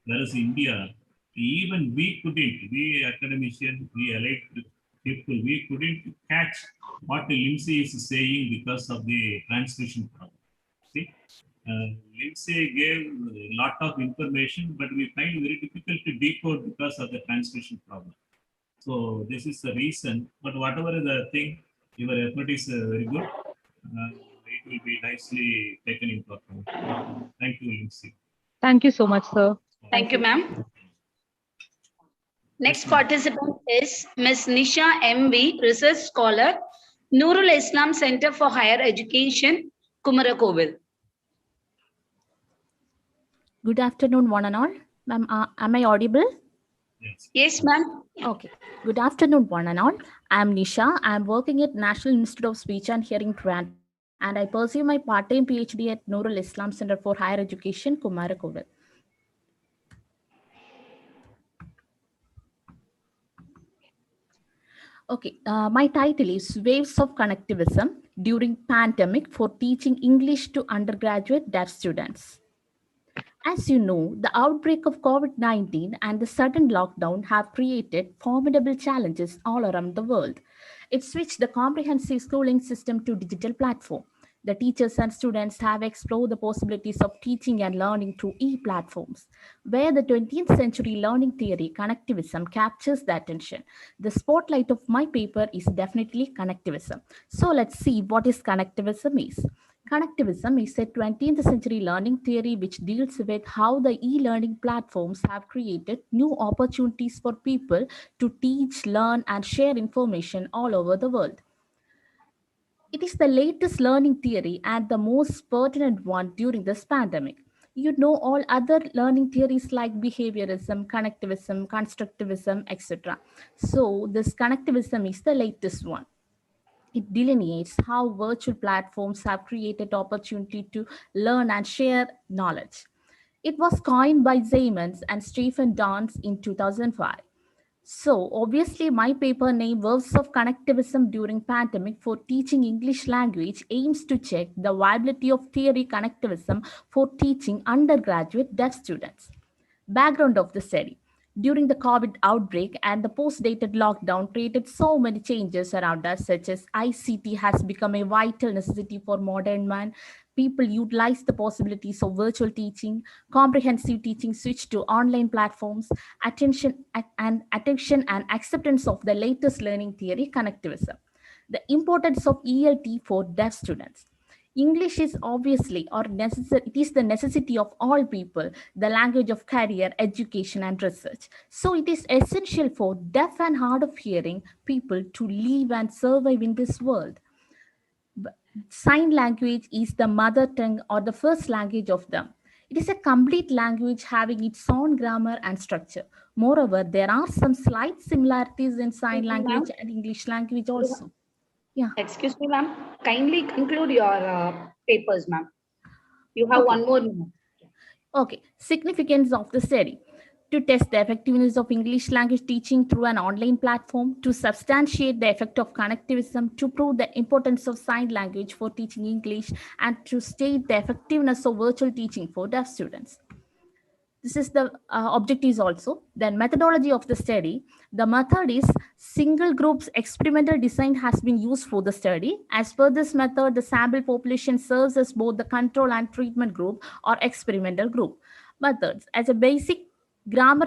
Whereas India, even we academicians, we allied people, we couldn't catch what Lindsay is saying because of the transmission problem. See, Lindsay gave a lot of information, but we find it very difficult to decode because of the translation problem. So this is the reason. But whatever the thing, your effort is very good. It will be nicely taken into account. Thank you, Lindsay. Thank you so much, sir. Thank you, ma'am. Next participant is Ms. Nisha MB, Research Scholar, Nurul Islam Center for Higher Education, Kumarakovil. Good afternoon, one and all. Ma'am, am I audible? Yes, ma'am. Okay. Good afternoon, one and all. I'm Nisha. I'm working at National Institute of Speech and Hearing, Trivandrum, and I pursue my part-time PhD at Nurul Islam Center for Higher Education, Kumarakovil. Okay, my title is Waves of Connectivism During Pandemic for Teaching English to Undergraduate Deaf Students. As you know, the outbreak of COVID-19 and the sudden lockdown have created formidable challenges all around the world. It switched the comprehensive schooling system to digital platform. The teachers and students have explored the possibilities of teaching and learning through e-platforms, where the 20th century learning theory, connectivism, captures the attention. The spotlight of my paper is definitely connectivism. So let's see what is connectivism is. Connectivism is a 20th century learning theory which deals with how the e-learning platforms have created new opportunities for people to teach, learn, and share information all over the world. It is the latest learning theory and the most pertinent one during this pandemic. You know all other learning theories like behaviorism, connectivism, constructivism, etc. So this connectivism is the latest one. It delineates how virtual platforms have created opportunity to learn and share knowledge. It was coined by Zeymans and Stephen Dance in 2005. So obviously my paper named Waves of Connectivism During Pandemic for Teaching English Language aims to check the viability of theory connectivism for teaching undergraduate deaf students. Background of the study. During the COVID outbreak and the post-dated lockdown created so many changes around us, such as ICT has become a vital necessity for modern man. People utilize the possibilities of virtual teaching, comprehensive teaching switched to online platforms, attention and acceptance of the latest learning theory, connectivism. The importance of ELT for deaf students. English is obviously or necessary, it is the necessity of all people, the language of career, education, and research. So it is essential for deaf and hard of hearing people to live and survive in this world. Sign language is the mother tongue or the first language of them. It is a complete language having its own grammar and structure. Moreover, there are some slight similarities in sign language and English language also. Yeah. Excuse me, ma'am. Kindly conclude your papers, ma'am. You have one more minute. Okay. Significance of the study. To test the effectiveness of English language teaching through an online platform, to substantiate the effect of connectivism, to prove the importance of sign language for teaching English, and to state the effectiveness of virtual teaching for deaf students. This is the objectives also. Then methodology of the study. The method is single groups experimental design has been used for the study. As per this method, the sample population serves as both the control and treatment group or experimental group. Methods. As a basic grammar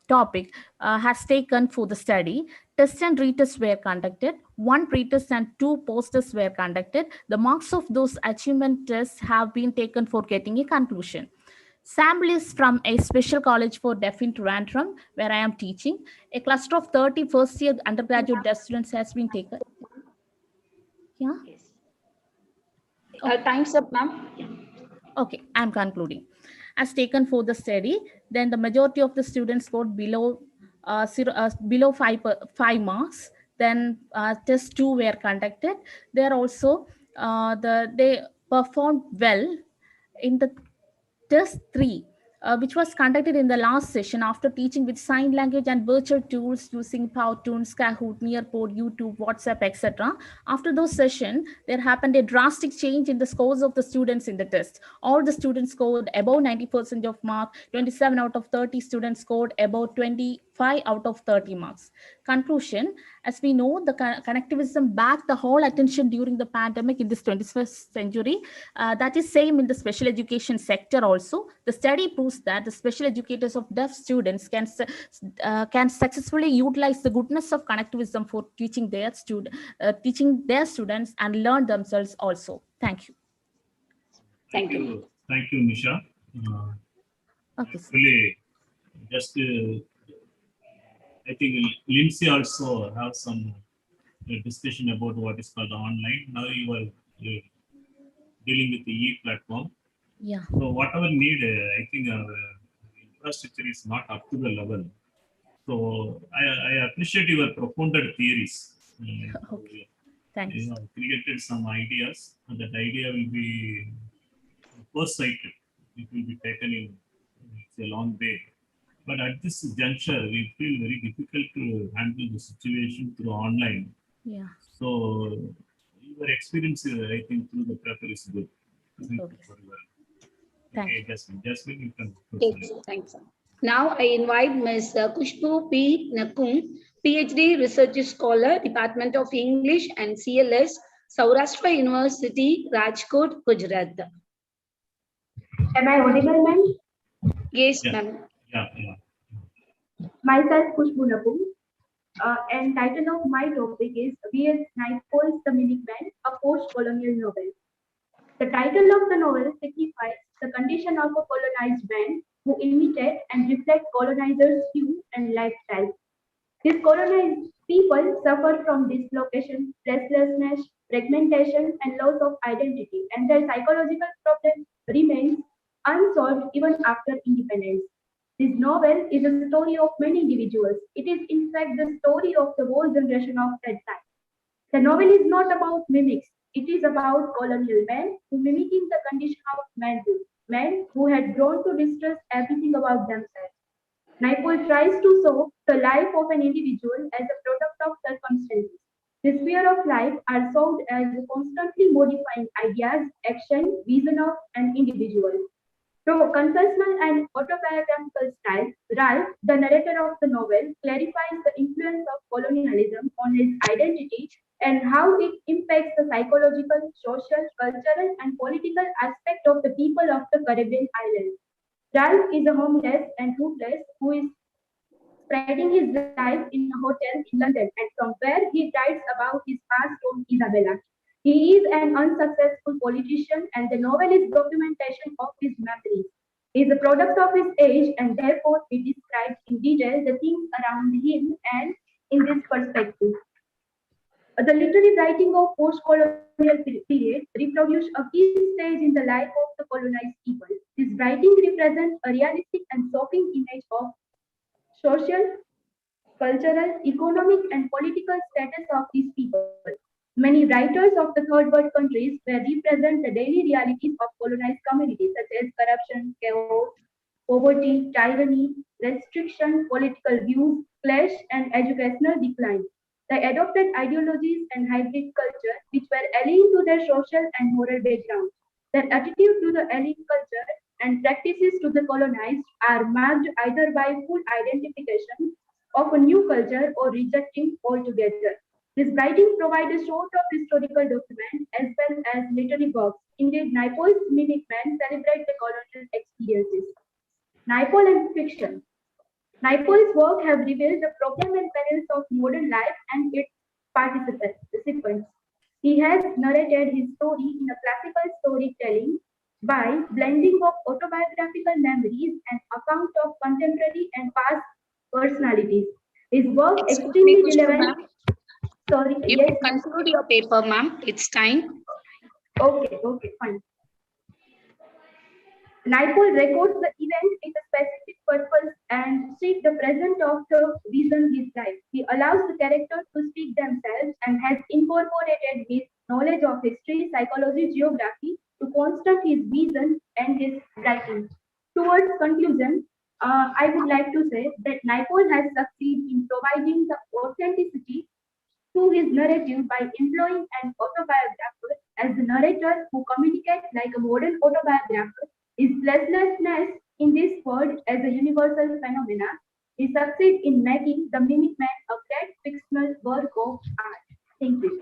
topic has taken for the study. Test and retests were conducted. 1 pretest and 2 post-tests were conducted. The marks of those achievement tests have been taken for getting a conclusion. Sample is from a special college for deaf in Trivandrum, where I am teaching. A cluster of 30 first-year undergraduate deaf students has been taken. Yeah? Time's up, ma'am. Okay, I'm concluding. As taken for the study, then the majority of the students scored below 5 marks. Then test 2 were conducted. There also they performed well in the test 3, which was conducted in the last session after teaching with sign language and virtual tools using Powtoon, Kahoot, Nearpod, YouTube, WhatsApp, etc. After those sessions, there happened a drastic change in the scores of the students in the test. All the students scored above 90% of mark. 27 out of 30 students scored above 20 5 out of 30 marks. Conclusion, as we know, the connectivism backed the whole attention during the pandemic in this 21st century. That is same in the special education sector also. The study proves that the special educators of deaf students can successfully utilize the goodness of connectivism for teaching their students and learn themselves also. Thank you. Thank you. Thank you, Nisha. Okay. Really, just I think Lindsay also have some discussion about what is called online. Now you are dealing with the e-platform. Yeah. So whatever need, I think our infrastructure is not up to the level. So I appreciate your profounded theories. Okay. Thanks. You have created some ideas, and that idea will be foresighted. It will be taken in. It's a long way. But at this juncture, we feel very difficult to handle the situation through online. Yeah. So your experience, I think, through the paper is good. Thank you for your. Okay, Jasmine, you can proceed. Thanks. Now I invite Ms. Kushbu P. Nakum, PhD Research Scholar, Department of English and CLS, Saurashtra University, Rajkot, Gujarat. Am I audible, ma'am? Yes, ma'am. Yeah. Myself, Kushbu Nakum, and title of my topic is V.S. Naipaul's The Mimic Man, a post-colonial novel. The title of the novel signifies the condition of a colonized man who imitate and reflect colonizers' view and lifestyle. These colonized people suffer from dislocation, restlessness, fragmentation, and loss of identity, and their psychological problem remains unsolved even after independence. This novel is a story of many individuals. It is, in fact, the story of the whole generation of that time. The novel is not about mimics. It is about colonial men who mimicking the condition of manhood, men who had grown to distrust everything about themselves. Naipaul tries to show the life of an individual as a product of circumstances. The sphere of life are solved as constantly modifying ideas, action, vision of an individual. Through a confessional and autobiographical style, Ralph, the narrator of the novel, clarifies the influence of colonialism on his identity and how it impacts the psychological, social, cultural, and political aspect of the people of the Caribbean islands. Ralph is a homeless and rootless who is spreading his life in a hotel in London, and from where he writes about his past home, Isabella. He is an unsuccessful politician, and the novel is documentation of his memories. He is a product of his age, and therefore he describes in detail the things around him and in this perspective. The literary writing of post-colonial period reproduce a key stage in the life of the colonized people. This writing represents a realistic and shocking image of social, cultural, economic, and political status of these people. Many writers of the third world countries were represent the daily realities of colonized communities such as corruption, chaos, poverty, tyranny, restriction, political views, clash, and educational decline. They adopted ideologies and hybrid culture which were alien to their social and moral background. Their attitude to the alien culture and practices to the colonized are marked either by full identification of a new culture or rejecting altogether. This writing provides a sort of historical document as well as literary works. Indeed, Naipaul's Mimic Man celebrates the colonial experiences. Naipaul and fiction. Naipaul's work have revealed the problem and perils of modern life and its participants. He has narrated his story in a classical storytelling by blending of autobiographical memories and account of contemporary and past personalities. His work extremely relevant. Sorry, you yes, can conclude your paper, ma'am. It's time. Okay, fine. Naipaul records the event with a specific purpose and seeks the present of the vision his life. He allows the characters to speak themselves and has incorporated his knowledge of history, psychology, geography to construct his vision and his writing. Towards conclusion, I would like to say that Naipaul has succeeded in providing the authenticity to his narrative by employing an autobiographer as the narrator who communicates like a modern autobiographer. His fleshlessness in this world as a universal phenomena He succeeded in making the Mimic Man a great fictional work of art. Thank you.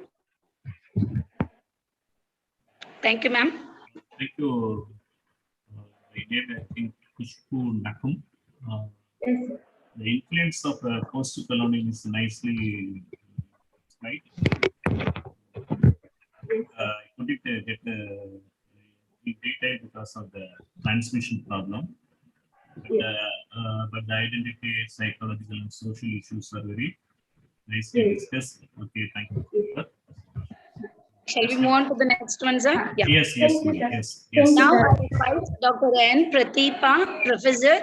Thank you, ma'am. Thank you. I named, I think, Kushbu Nakum. Yes, sir. The influence of post-colonial is nicely right. I couldn't get the data because of the transmission problem. But the identity, psychological, and social issues are very nicely discussed. Okay, thank you. Shall we move on to the next one, sir? Yeah. Yes, yes, yes. Now I invite Dr. N. Prathipa, Professor,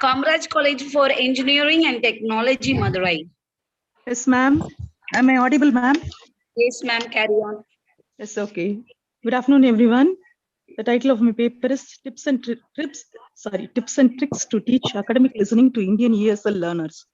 Kamraj College for Engineering and Technology, Madurai. Yes, ma'am. Am I audible, ma'am? Yes, ma'am. Carry on. Yes, okay. Good afternoon, everyone. The title of my paper is Tips and Tricks to Teach Academic Listening to Indian ESL Learners.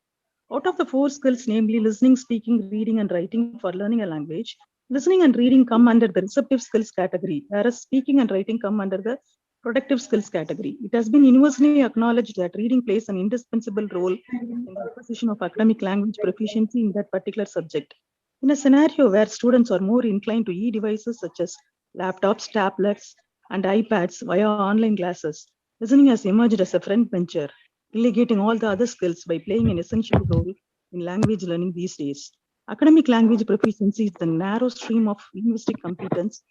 Out of the 4 skills, namely listening, speaking, reading, and writing for learning a language, listening and reading come under the receptive skills category, whereas speaking and writing come under the productive skills category. It has been universally acknowledged that reading plays an indispensable role in the acquisition of academic language proficiency in that particular subject. In a scenario where students are more inclined to e-devices such as laptops, tablets, and iPads via online classes, listening has emerged as a front bencher, delegating all the other skills by playing an essential role in language learning these days. Academic language proficiency is the narrow stream of linguistic competence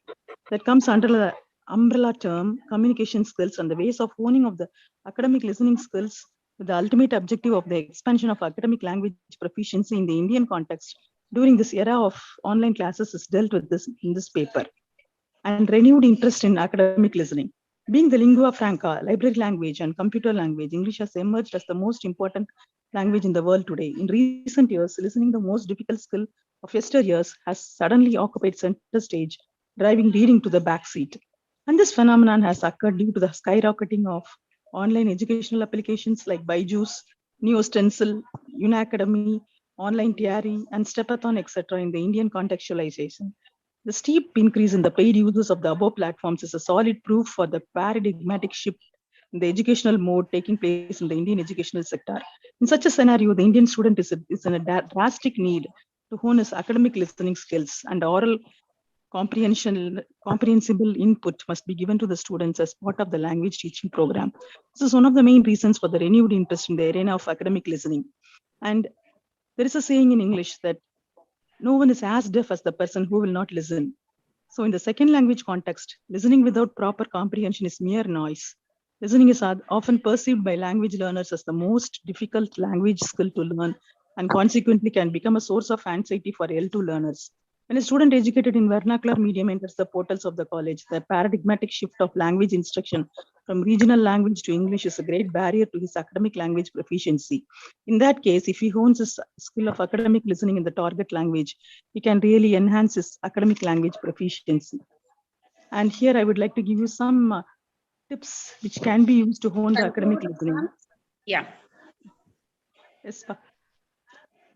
that comes under the umbrella term communication skills and the ways of honing of the academic listening skills with the ultimate objective of the expansion of academic language proficiency in the Indian context during this era of online classes is dealt with this in this paper. And renewed interest in academic listening. Being the lingua franca, library language, and computer language, English has emerged as the most important language in the world today. In recent years, listening, the most difficult skill of yesteryears, has suddenly occupied center stage, driving reading to the backseat. And this phenomenon has occurred due to the skyrocketing of online educational applications like Byju's, Neo Stencil, Unacademy, Online Theory, and Stepathon, etc. in the Indian contextualization. The steep increase in the paid users of the above platforms is a solid proof for the paradigmatic shift in the educational mode taking place in the Indian educational sector. In such a scenario, the Indian student is in a drastic need to hone his academic listening skills, and oral comprehensible input must be given to the students as part of the language teaching program. This is one of the main reasons for the renewed interest in the arena of academic listening. And there is a saying in English that no one is as deaf as the person who will not listen. So in the second language context, listening without proper comprehension is mere noise. Listening is often perceived by language learners as the most difficult language skill to learn, and consequently can become a source of anxiety for L2 learners. When a student educated in vernacular medium enters the portals of the college, the paradigmatic shift of language instruction from regional language to English is a great barrier to his academic language proficiency. In that case, if he hones his skill of academic listening in the target language, he can really enhance his academic language proficiency. And here I would like to give you some tips which can be used to hone the academic listening. Yeah. Yes,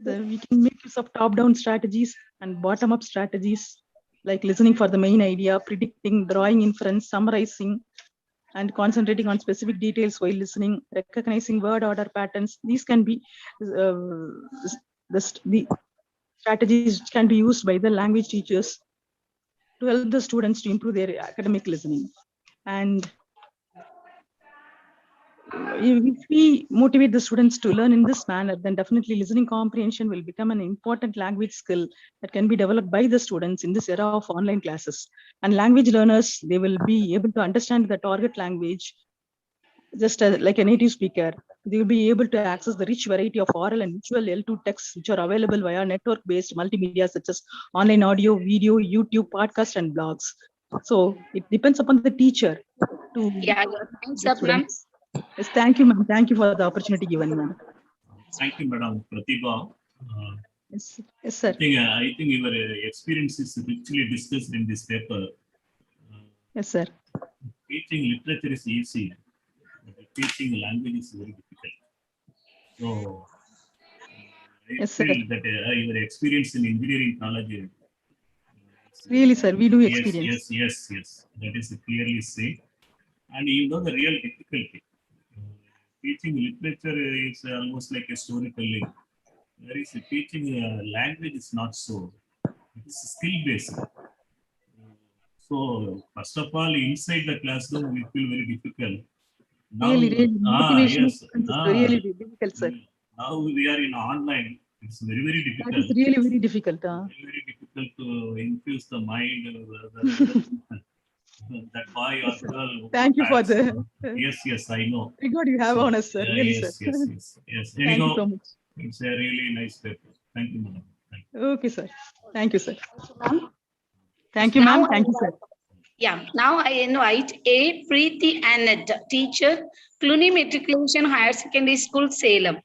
we can make use of top-down strategies and bottom-up strategies, like listening for the main idea, predicting, drawing inference, summarizing, and concentrating on specific details while listening, recognizing word order patterns. These can be the strategies which can be used by the language teachers to help the students to improve their academic listening. And if we motivate the students to learn in this manner, then definitely listening comprehension will become an important language skill that can be developed by the students in this era of online classes. And language learners, they will be able to understand the target language just like a native speaker. They will be able to access the rich variety of oral and visual L2 texts which are available via network-based multimedia such as online audio, video, YouTube, podcast, and blogs. So it depends upon the teacher to Thanks up, ma'am. Yes, thank you, ma'am. Thank you for the opportunity given, ma'am. Thank you, Madam Pratibha. Yes, sir. I think your experience is richly discussed in this paper. Yes, sir. Teaching literature is easy, but teaching language is very difficult. So, I feel that your experience in engineering college. Really, sir, we do experience. Yes. That is clearly said. And you know the real difficulty. teaching literature is almost like a storytelling. There is teaching language is not so. It is skill based. So first of all, inside the classroom, we feel very difficult. Now, Really, motivation yes, is really difficult, sir. now we are in online. It's very, very That difficult. is really very difficult. Very difficult to infuse the mind that boy or girl. Thank you for the Yes, I know. regard you have So, on us, sir. Really, yes, sir. yes. Thank Anyhow, you so much. it's a really nice paper. Thank you, madam. Okay, sir. Thank you, sir. Thank you, ma'am. Thank you, sir. Yeah, now I invite A. Preeti Annette, teacher, Cluny Matriculation Higher Secondary School, Salem.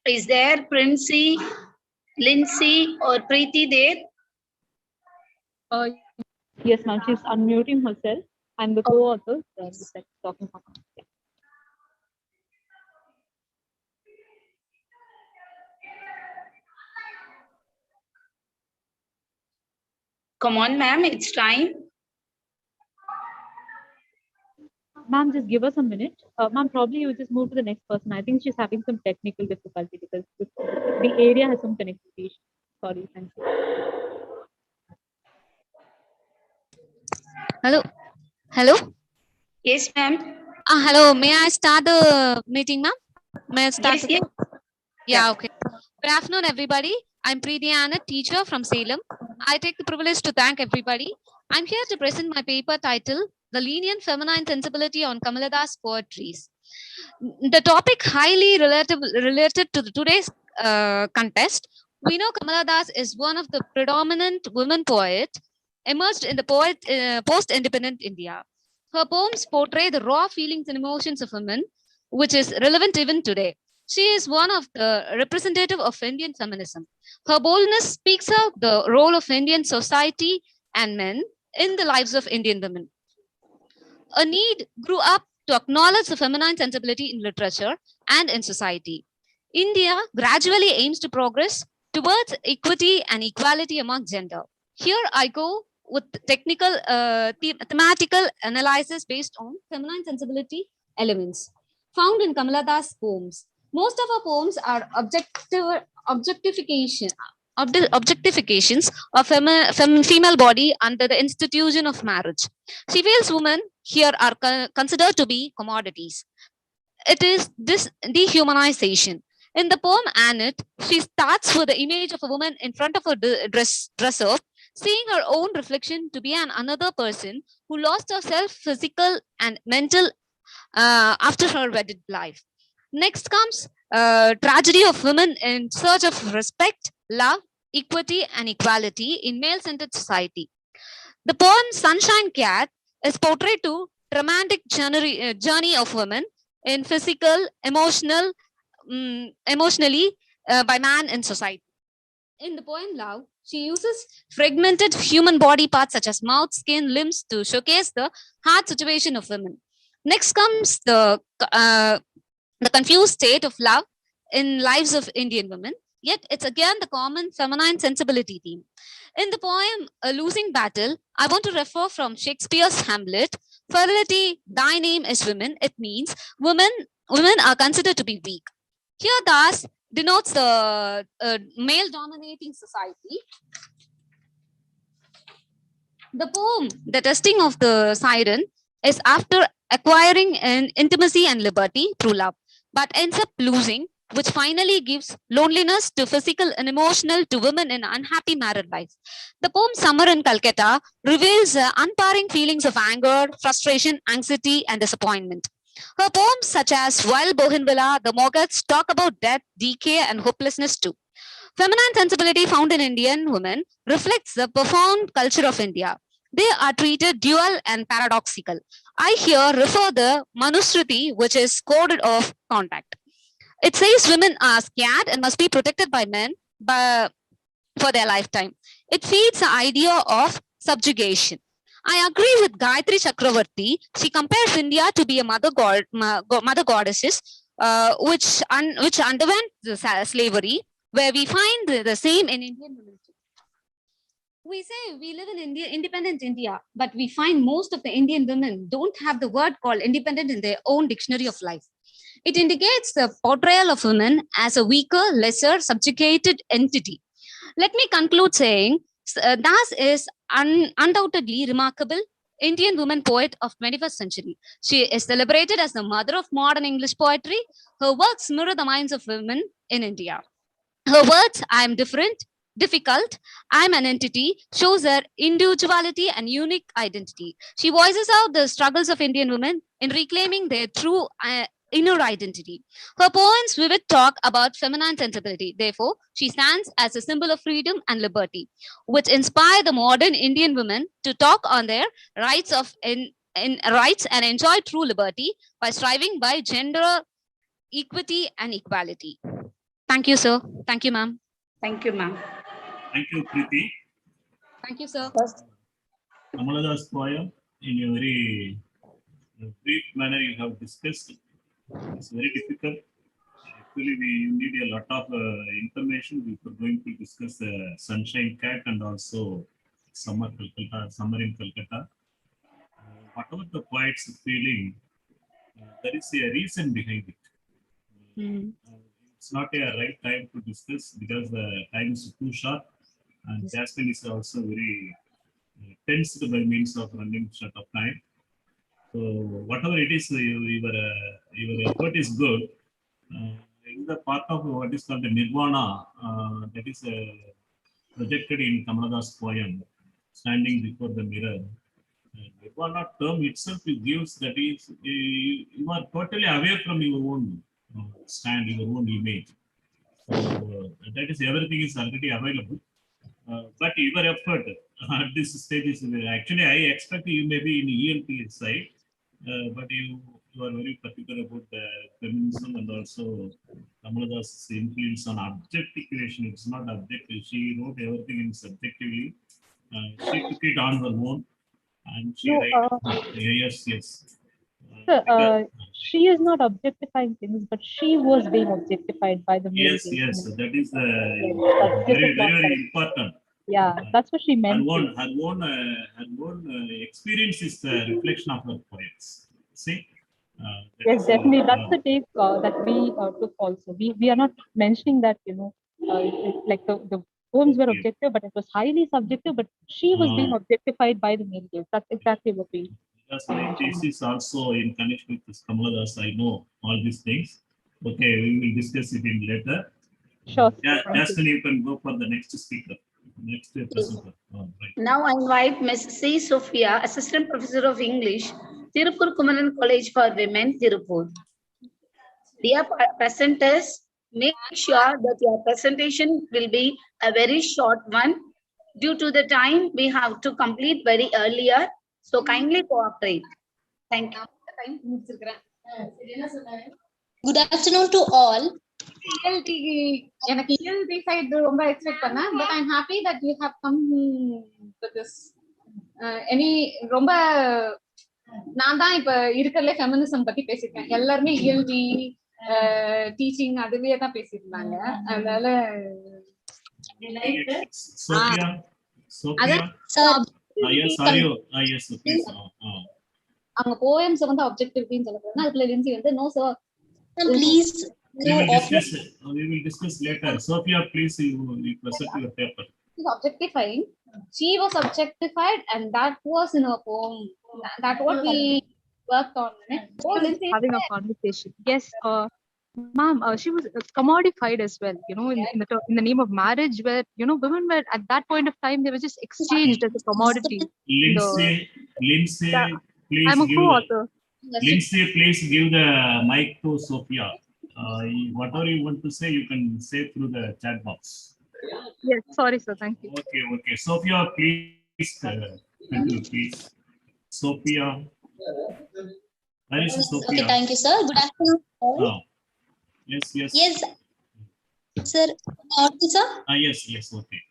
Is there Princey, Lindsay, or Preeti there? Yes, ma'am. She's unmuting herself. I'm the co-author. Talking about. Come on, ma'am, it's time. Ma'am, just give us a minute. Ma'am, probably you just move to the next person. I think she's having some technical difficulty because the area has some connectivity issues. Sorry, thank you. Hello. Hello. Yes, ma'am. Hello. May I start the meeting, ma'am? May I start? Yes. Yeah, okay. Good afternoon, everybody. I'm Preeti Anna, teacher from Salem. I take the privilege to thank everybody. I'm here to present my paper titled The Lenient Feminine Sensibility on Kamaladas Poetries. The topic highly related to today's contest. We know Kamaladas is one of the predominant women poets emerged in the post-independent India. Her poems portray the raw feelings and emotions of women, which is relevant even today. She is one of the representative of Indian feminism. Her boldness speaks out the role of Indian society and men in the lives of Indian women. A need grew up to acknowledge the feminine sensibility in literature and in society. India gradually aims to progress towards equity and equality among gender. Here I go with technical thematical analysis based on feminine sensibility elements found in Kamala poems. Most of her poems are objectifications of female body under the institution of marriage. She feels women here are considered to be commodities. It is this dehumanization. In the poem Annette, she starts with the image of a woman in front of a dresser, seeing her own reflection to be another person who lost herself physical and mental after her wedded life. Next comes tragedy of women in search of respect, love, equity, and equality in male-centered society. The poem Sunshine Cat is portrayed to dramatic journey of women in physical, emotionally by man in society. In the poem Love, she uses fragmented human body parts such as mouth, skin, limbs to showcase the hard situation of women. Next comes the confused state of love in lives of Indian women. Yet it's again the common feminine sensibility theme. In the poem A Losing Battle, I want to refer from Shakespeare's Hamlet. Fidelity, thy name is women. It means women are considered to be weak. Here thus denotes the male-dominating society. The poem, The Testing of the Siren, is after acquiring an intimacy and liberty through love, but ends up losing, which finally gives loneliness to physical and emotional to women in unhappy married life. The poem Summer in Calcutta reveals unpairing feelings of anger, frustration, anxiety, and disappointment. Her poems such as Wild Bougainvillea, The Moggats talk about death, decay, and hopelessness too. Feminine sensibility found in Indian women reflects the profound culture of India. They are treated dual and paradoxical. I here refer the Manusmriti, which is coded of contact. It says women are scared and must be protected by men for their lifetime. It feeds the idea of subjugation. I agree with Gayatri Chakravarti. She compares India to be a mother goddesses, which underwent the slavery, where we find the same in Indian women. We say we live in India, independent India, but we find most of the Indian women don't have the word called independent in their own dictionary of life. It indicates the portrayal of women as a weaker, lesser, subjugated entity. Let me conclude saying Das is undoubtedly remarkable Indian woman poet of 21st century. She is celebrated as the mother of modern English poetry. Her works mirror the minds of women in India. Her words, I am different, difficult, I am an entity, shows her individuality and unique identity. She voices out the struggles of Indian women in reclaiming their true inner identity. Her poems vivid talk about feminine sensibility. Therefore, she stands as a symbol of freedom and liberty, which inspire the modern Indian women to talk on their rights of rights and enjoy true liberty by striving by gender equity and equality. Thank you, sir. Thank you, ma'am. Thank you, ma'am. Thank you, Preeti. Thank you, sir. Amalada's poem, in a very brief manner, you have discussed. It's very difficult. Actually, we need a lot of information. We are going to discuss Sunshine Cat and also Summer in Calcutta. Whatever the poet's feeling, there is a reason behind it. It's not a right time to discuss because the time is too short, and Jasmine is also very tensed by means of running short of time. So whatever it is, your effort is good. It is a part of what is called the Nirvana that is projected in Kamalada's poem, Standing Before the Mirror. Nirvana term itself gives that is you are totally aware from your own stand, your own image. So that is everything is already available. But your effort at this stage is actually I expect you may be in ELT side, but you are very particular about the feminism and also Kamalada's influence on objective creation. It's not objective. She wrote everything in subjectively. She took it on her own, and she yes. Sir, she is not objectifying things, but she was being objectified by the male. Yes, that is very important. Yeah, that's what she meant. Her own experience is the reflection of her poets. See? Yes, definitely. That's the take that we took also. We are not mentioning that, like the poems were objective, but it was highly subjective, but she was being objectified by the male gaze. That's exactly what we... Because my thesis also in connection with Kamalada's, I know all these things. Okay, we will discuss it in later. Sure. Yeah, Justin, you can go for the next speaker. Next presenter. Right. Now I invite Ms. C. Sophia, Assistant Professor of English, Tirupur Kumaran College for Women, Tirupur. Dear presenters, make sure that your presentation will be a very short one. Due to the time, we have to complete very earlier. So kindly cooperate. Thank you. Good afternoon to all. ELT side ரொம்ப expect பண்ணேன், but I'm happy that you have come to this. ரொம்ப நான் தான் இப்ப இருக்கிறதுல feminism பத்தி பேசிருக்கேன். எல்லாருமே ELT teaching அதுவே தான் பேசிருந்தாங்க. அதனால அவங்க போயம்ஸ் வந்து ஆப்ஜெக்டிவ்னு சொல்லப்படுது. அதுல லின்சி வந்து no so please we will discuss later. Sophia, please you present your paper. Objectifying. She was objectified, and that was in her poem. That what we worked on. Having a conversation. Yes, ma'am, she was commodified as well. In the name of marriage, where women were at that point of time they were just exchanged as a commodity. Lindsay, please. I'm a co-author. Lindsay, please give the mic to Sophia. Whatever you want to say, you can say through the chat box. Yes, sorry, sir. Thank you. Okay. Sophia, please. Continue, please. Sophia. Where is Sophia? Okay, thank you, sir. Good afternoon. Yes. Yes, sir. Sir? Yes, okay.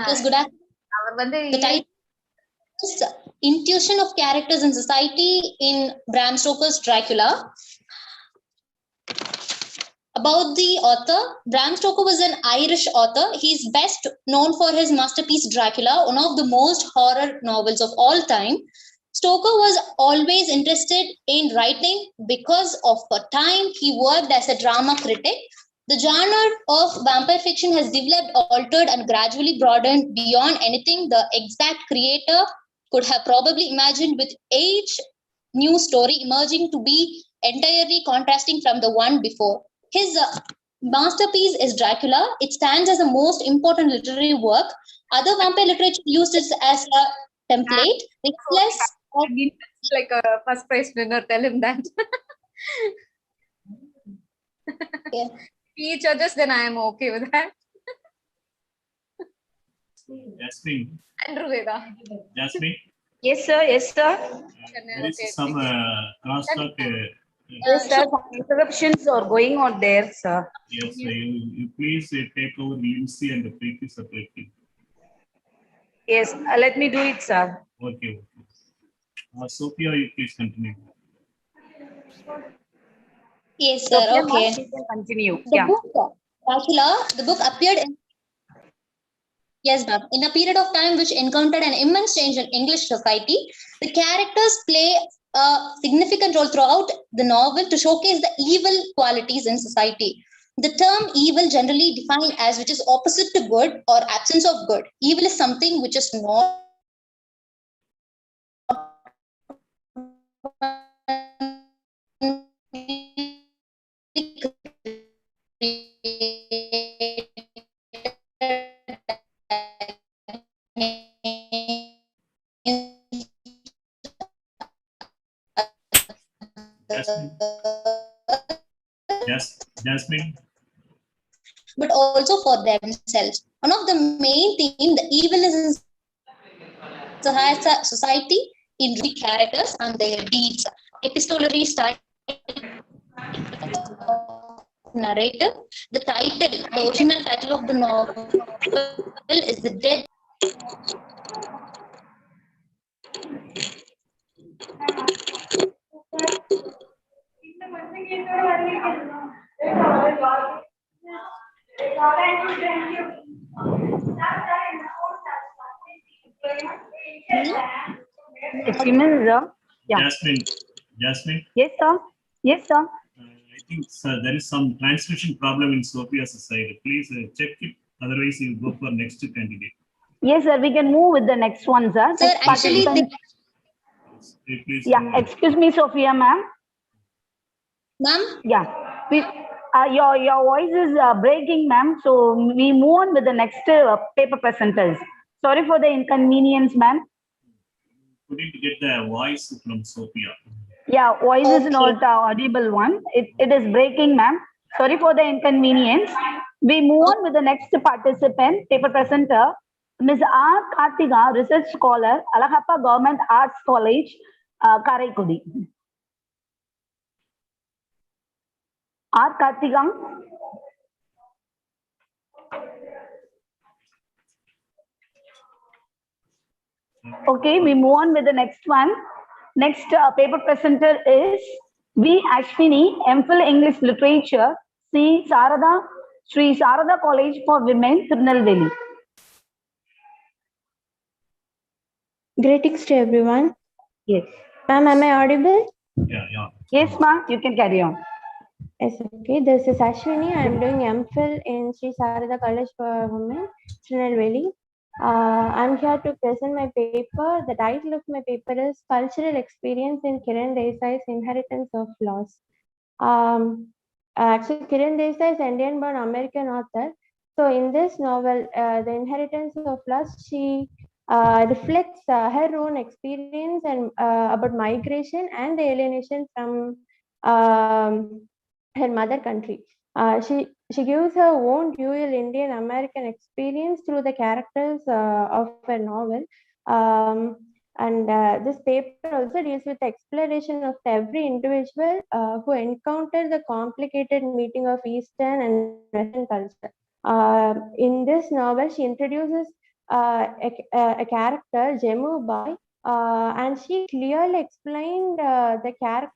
Yes, good afternoon. The title is Intuition of Characters in Society in Bram Stoker's Dracula. About the author, Bram Stoker was an Irish author. He's best known for his masterpiece Dracula, one of the most horror novels of all time. Stoker was always interested in writing because of a time he worked as a drama critic. The genre of vampire fiction has developed, altered, and gradually broadened beyond anything the exact creator could have probably imagined, with each new story emerging to be entirely contrasting from the one before. His masterpiece is Dracula. It stands as the most important literary work. Other vampire literature used it as a template, regardless of Like a first prize winner, tell him that. yeah. He judges, then I am okay with that. Jasmine. Andrew Veda. Jasmine. Yes, sir. Yes, sir. There is some crosstalk. Yes, sir. Some interruptions are going on there, sir. Yes, you please take over Lindsay and Preeti separately. Yes, let me do it, sir. Okay. Sophia, you please continue. Yes, sir. Sophia, Okay. ma'am, you can continue. The book Dracula, the book appeared in in a period of time which encountered an immense change in English society. The characters play a significant role throughout the novel to showcase the evil qualities in society. The term evil generally defined as which is opposite to good or absence of good. Evil is something which is not Jasmine. But also for themselves. One of the main themes, the evil is in society in the characters and their deeds. Epistolary style narrative. The title, the original title of the novel is The Dead. Jasmine. Yes, sir. Yes, sir. I think there is some transmission problem in Sophia's side. Please check it. Otherwise, you go for next candidate. Yes, sir. We can move with the next one, sir. Sir, actually, yeah. Excuse me, Sophia, ma'am. Ma'am. Yeah. Your voice is breaking, ma'am. So we move on with the next paper presenters. Sorry for the inconvenience, ma'am. Couldn't get the voice from Sophia. Yeah, voice is not audible one. It is breaking, ma'am. Sorry for the inconvenience. We move on with the next participant, paper presenter, Ms. R. Karthika, research scholar, Alagappa Government Arts College, Karaikudi. R. Karthika. Okay, we move on with the next one. Next paper presenter is V. Ashwini, MPhil English Literature, Sri Sarada College for Women, Tirunelveli. Greetings to everyone. Yes. Ma'am, am I audible? Yeah. Yes, ma'am, you can carry on. Yes, okay. This is Ashwini. I am doing MPhil in Sri Sarada College for Women, Tirunelveli. I'm here to present my paper. The title of my paper is Cultural Experience in Kiran Desai's Inheritance of Loss. Actually, Kiran Desai is Indian-born American author. So in this novel, The Inheritance of Loss, she reflects her own experience and about migration and the alienation from her mother country. She gives her own dual Indian American experience through the characters of her novel. This paper also deals with the exploration of every individual who encountered the complicated meeting of Eastern and Western culture. In this novel, she introduces a character, Jemu Bai, and she clearly explained the character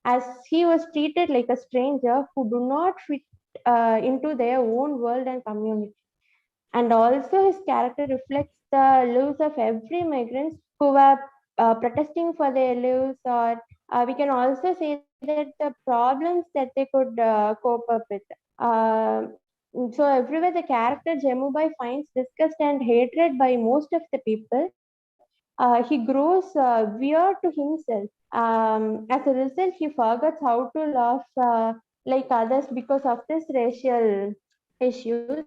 as he was treated like a stranger who do not fit into their own world and community. And also his character reflects the lives of every migrants who were protesting for their lives, or we can also say that the problems that they could cope up with. So everywhere the character Jemubai finds disgust and hatred by most of the people, he grows weird to himself. As a result, he forgets how to laugh like others because of this racial issues.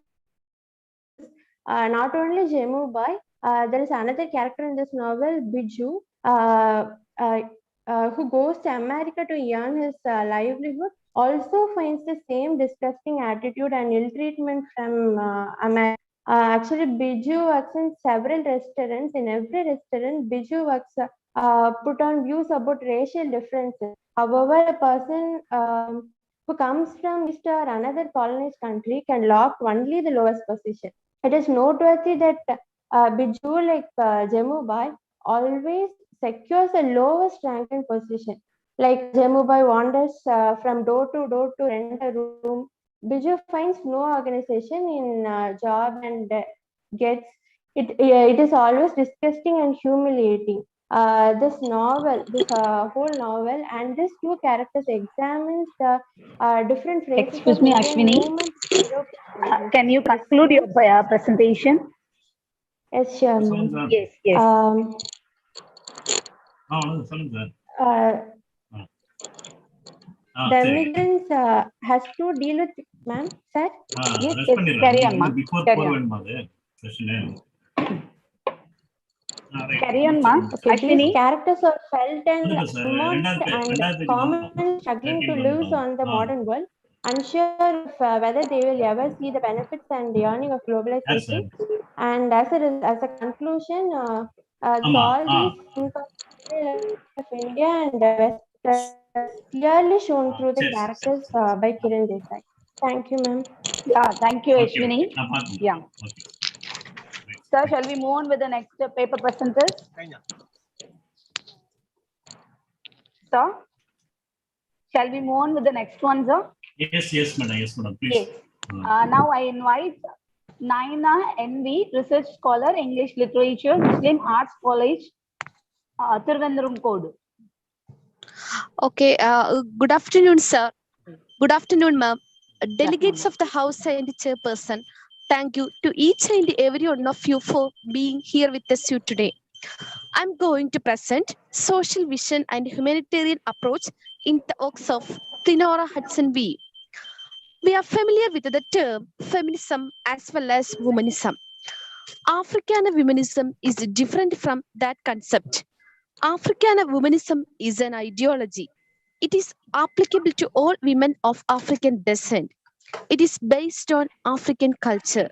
Not only Jemubai, there is another character in this novel, Biju, uh, who goes to America to earn his livelihood, also finds the same disgusting attitude and ill treatment from America. Actually, Biju works in several restaurants. In every restaurant, Biju works put on views about racial differences. However, a person who comes from East or another colonized country can lock only the lowest position. It is noteworthy that Biju, like Jemubai, always secures the lowest ranking position. Like Jemubai wanders from door to rent a room. Biju finds no organization in job and gets it. It is always disgusting and humiliating. This novel, this whole novel, and these two characters examines the different phases Excuse of me, Indian Ashwini. movement. Can you conclude your presentation? Yes, sure, ma'am. Yes, yes. The migrants has to deal with, ma'am, sir. Yes, yes. Carry on, ma. Carry on. Carry on, ma. Okay, Ashwini. these characters are felt and amongst and commonly struggling to live on the modern world, unsure of whether they will ever see the benefits and the earning of globalization. And as a conclusion, all these incompatibility of India and the West clearly shown through the characters by Kiran Desai. Thank you, ma'am. Yeah, thank you, Ashwini. Yeah. Sir, shall we move on with the next paper presenters? Sir, shall we move on with the next one, sir? Yes, madam. Yes, madam. Please. Yes. Now I invite Naina N.V., Research Scholar, English Literature, Muslim Arts College, Thiruvananthapuram Code. Okay. Good afternoon, sir. Good afternoon, ma'am. Delegates of the House and Chairperson, thank you to each and every one of you for being here with us today. I'm going to present social vision and humanitarian approach in the works of Clenora Hudson V. We are familiar with the term feminism as well as womanism. Africana womanism is different from that concept. Africana womanism is an ideology. It is applicable to all women of African descent. It is based on African culture.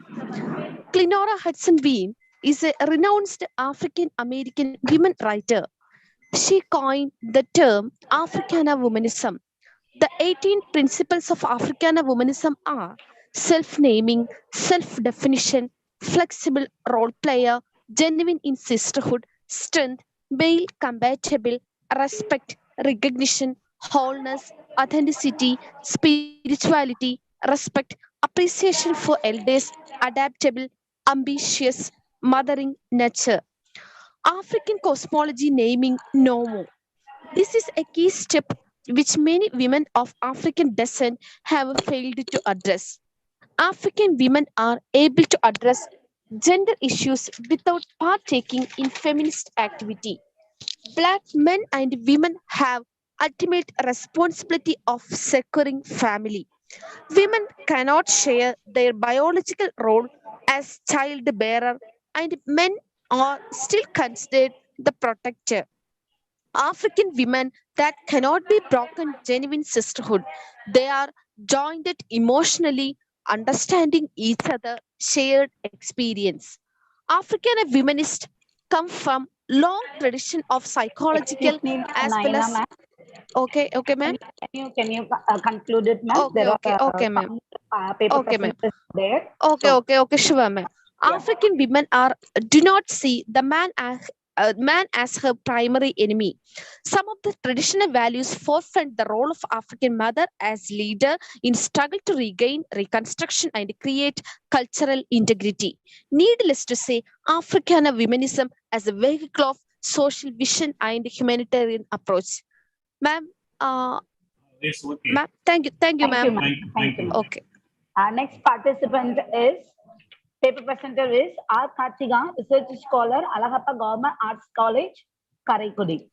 Clenora Hudson V is a renounced African American women writer. She coined the term Africana womanism. The 18 principles of Africana womanism are self-naming, self-definition, flexible role player, genuine in sisterhood, strength, male compatible, respect, recognition, wholeness, authenticity, spirituality, respect, appreciation for elders, adaptable, ambitious, mothering, nurture. African cosmology naming no more. This is a key step which many women of African descent have failed to address. African women are able to address gender issues without partaking in feminist activity. Black men and women have ultimate responsibility of securing family. Women cannot share their biological role as child bearer, and men are still considered the protector. African women that cannot be broken genuine sisterhood. They are joined emotionally, understanding each other, shared experience. African womanists come from long tradition of psychological Excuse me, as well Naina, as ma'am. okay, ma'am. Can you conclude it, ma'am? Okay, There okay, are ma'am. paper Okay, ma'am. presenters there. Okay, sure, ma'am. African women do not see the man man as her primary enemy. Some of the traditional values forefront the role of African mother as leader in struggle to regain reconstruction and create cultural integrity. Needless to say, Africana womenism as a vehicle of social vision and humanitarian approach. Ma'am, It's okay. ma'am, thank you, Thank you, ma'am. ma'am. Thank you. Okay. Our next participant is, paper presenter is R. Kartiga, research scholar, Alagappa Government Arts College, Karaikudi.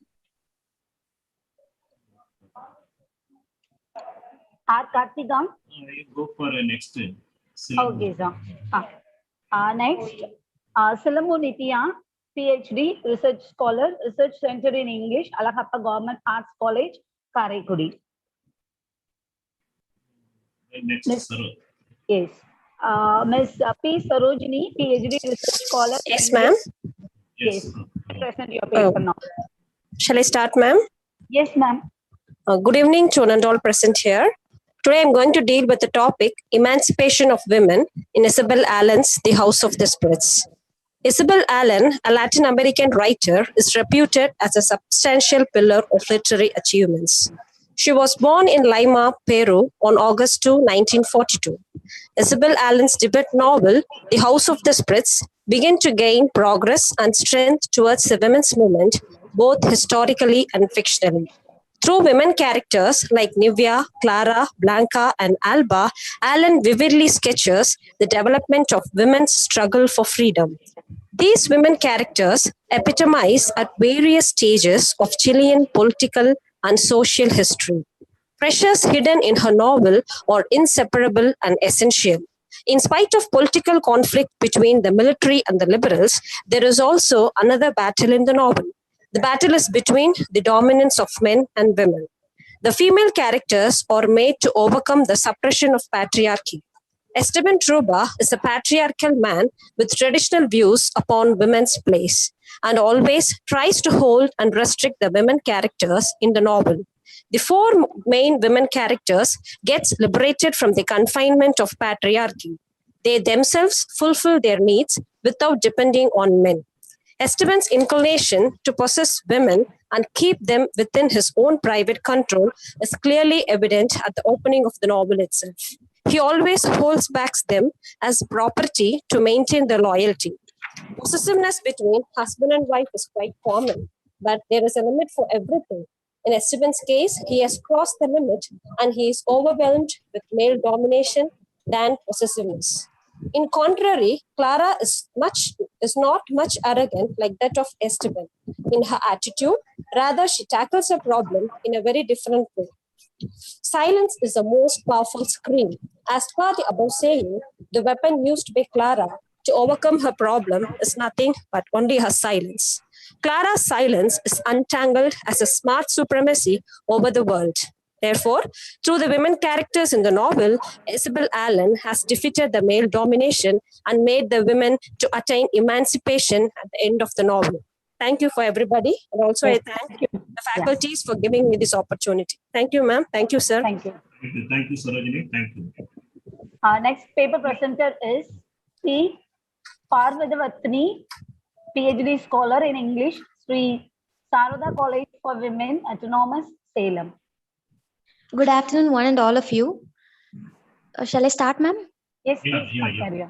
R. Kartiga. I go for a next. Okay, sir. Next, Silamu Nitya, PhD, research scholar, research center in English, Alagappa Government Arts College, Karaikudi. Next, Saru. Yes. Ms. P. Sarojini, PhD, research scholar. Yes, ma'am. Yes. Present your paper now. Shall I start, ma'am? Yes, ma'am. Good evening to one and all present here. Today I'm going to deal with the topic Emancipation of Women in Isabel Allen's The House of the Spirits. Isabel Allen, a Latin American writer, is reputed as a substantial pillar of literary achievements. She was born in Lima, Peru on August 2, 1942. Isabel Allen's debut novel, The House of the Spirits, began to gain progress and strength towards the women's movement, both historically and fictionally. Through women characters like Nivea, Clara, Blanca, and Alba, Allen vividly sketches the development of women's struggle for freedom. These women characters epitomize at various stages of Chilean political and social history. Pressures hidden in her novel are inseparable and essential. In spite of political conflict between the military and the liberals, there is also another battle in the novel. The battle is between the dominance of men and women. The female characters are made to overcome the suppression of patriarchy. Esteban Truba is a patriarchal man with traditional views upon women's place and always tries to hold and restrict the women characters in the novel. The four main women characters get liberated from the confinement of patriarchy. They themselves fulfill their needs without depending on men. Esteban's inclination to possess women and keep them within his own private control is clearly evident at the opening of the novel itself. He always holds back them as property to maintain their loyalty. Possessiveness between husband and wife is quite common, but there is a limit for everything. In Esteban's case, he has crossed the limit and he is overwhelmed with male domination than possessiveness. In contrary, Clara is not much arrogant like that of Esteban in her attitude. Rather, she tackles a problem in a very different way. Silence is the most powerful scream. As per the above saying, the weapon used by Clara to overcome her problem is nothing but only her silence. Clara's silence is untangled as a smart supremacy over the world. Therefore, through the women characters in the novel, Isabel Allen has defeated the male domination and made the women to attain emancipation at the end of the novel. Thank you for everybody. And also I thank the faculties for giving me this opportunity. Thank you, ma'am. Thank you, sir. Thank you. Thank you, Sarojini. Thank you. Next paper presenter is P. Parvadavatni, PhD scholar in English, Sri Sarada College for Women, Autonomous, Salem. Good afternoon, one and all of you. Shall I start, ma'am? Yes, please. Yeah.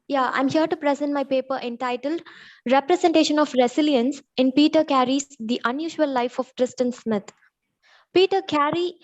Yeah, I'm here to present my paper entitled Representation of Resilience in Peter Carey's The Unusual Life of Tristan Smith. Peter Carey's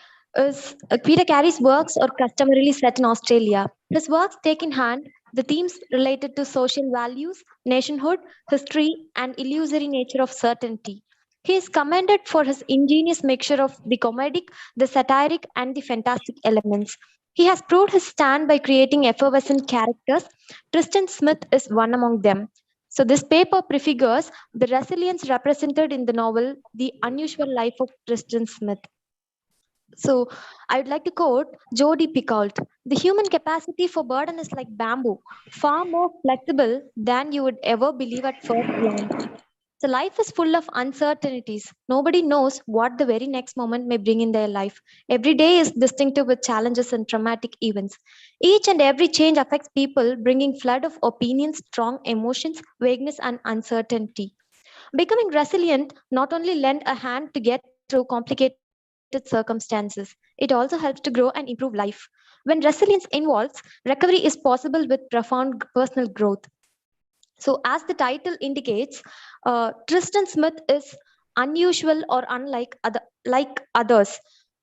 works are customarily set in Australia. His works take in hand the themes related to social values, nationhood, history, and illusory nature of certainty. He is commended for his ingenious mixture of the comedic, the satiric, and the fantastic elements. He has proved his stand by creating effervescent characters. Tristan Smith is one among them. So this paper prefigures the resilience represented in the novel The Unusual Life of Tristan Smith. So I would like to quote Jodi Picoult. The human capacity for burden is like bamboo, far more flexible than you would ever believe at first glance. So life is full of uncertainties. Nobody knows what the very next moment may bring in their life. Every day is distinctive with challenges and traumatic events. Each and every change affects people, bringing flood of opinions, strong emotions, vagueness, and uncertainty. Becoming resilient not only lend a hand to get through complicated circumstances, it also helps to grow and improve life. When resilience involves, recovery is possible with profound personal growth. So, as the title indicates, Tristan Smith is unusual or unlike like others.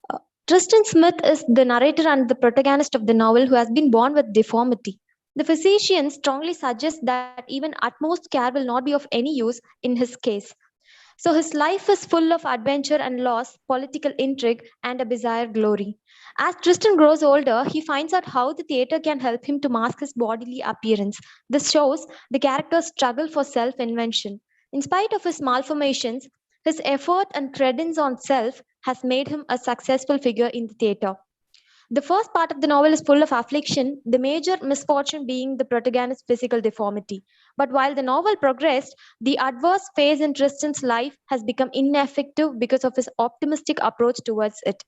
Uh, Tristan Smith is the narrator and the protagonist of the novel who has been born with deformity. The physician strongly suggests that even utmost care will not be of any use in his case. So his life is full of adventure and loss, political intrigue, and a bizarre glory. As Tristan grows older, he finds out how the theater can help him to mask his bodily appearance. This shows the character's struggle for self invention. In spite of his malformations, his effort and credence on self has made him a successful figure in the theater. The first part of the novel is full of affliction, the major misfortune being the protagonist's physical deformity. But while the novel progressed, the adverse phase in Tristan's life has become ineffective because of his optimistic approach towards it.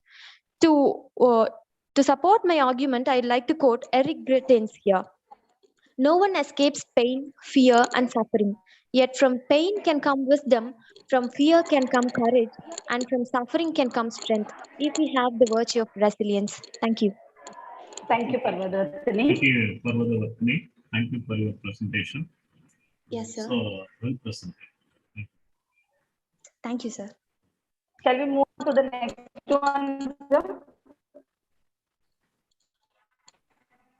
To, uh, to support my argument, I'd like to quote Eric Grittins here. No one escapes pain, fear, and suffering. Yet from pain can come wisdom, from fear can come courage, and from suffering can come strength if we have the virtue of resilience. Thank you. Thank you, Parvadavartini. Thank you, Parvadavartini. Thank you for your presentation. Yes, sir. So, well presented. Thank you, sir. Shall we move to the next one, sir?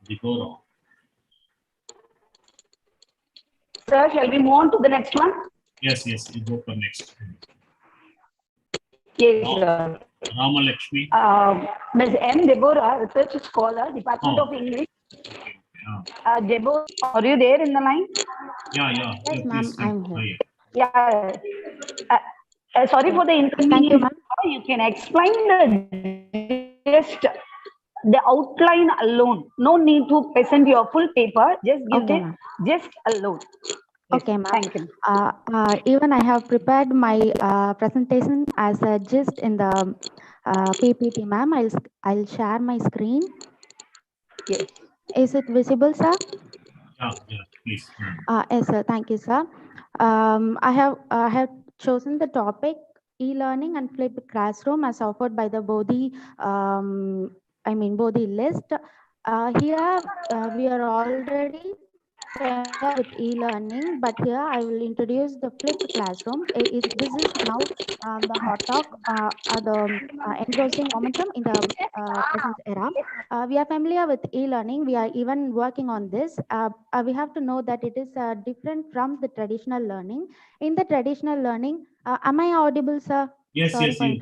Deborah. Sir, shall we move on to the next one? Yes, you go for next. Yes, sir. Rama Lakshmi. Ms. M. Deborah, research scholar, Department of English. Deborah, are you there in the line? Yeah. Yes, ma'am, I'm here. Yeah. Sorry for the inconvenience. Thank you, ma'am. You can explain the outline alone. No need to present your full paper. Just give Okay, the ma'am. just alone. Yes, Okay, ma'am. thank you. Even I have prepared my presentation as a gist in the PPT, ma'am. I'll share my screen. Yes. Is it visible, sir? Yeah, please. Yes, sir. Thank you, sir. I have chosen the topic e-learning and flipped classroom as offered by the Bodhi. Bodhi list. Here we are already familiar with e-learning, but here I will introduce the flipped classroom. This is now the hot talk, the engrossing momentum in the present era. We are familiar with e-learning. We are even working on this. We have to know that it is different from the traditional learning. In the traditional learning, am I audible, sir? Yes,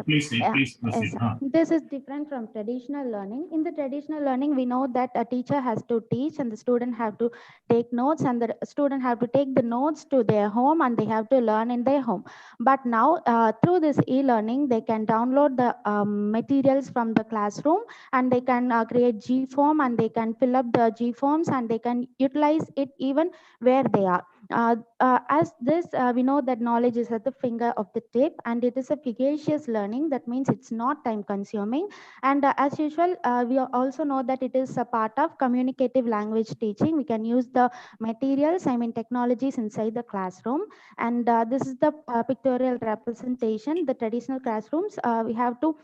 please Yes, proceed. this is different from traditional learning. In the traditional learning, we know that a teacher has to teach and the student have to take notes, and the student have to take the notes to their home and they have to learn in their home. But now through this e-learning, they can download the materials from the classroom, and they can create G-form, and they can fill up the G-forms, and they can utilize it even where they are. As this, we know that knowledge is at the finger of the tip, and it is a efficacious learning. That means it's not time consuming. And as usual, we also know that it is a part of communicative language teaching. We can use the materials, technologies inside the classroom. And this is the pictorial representation. The traditional classrooms, we have to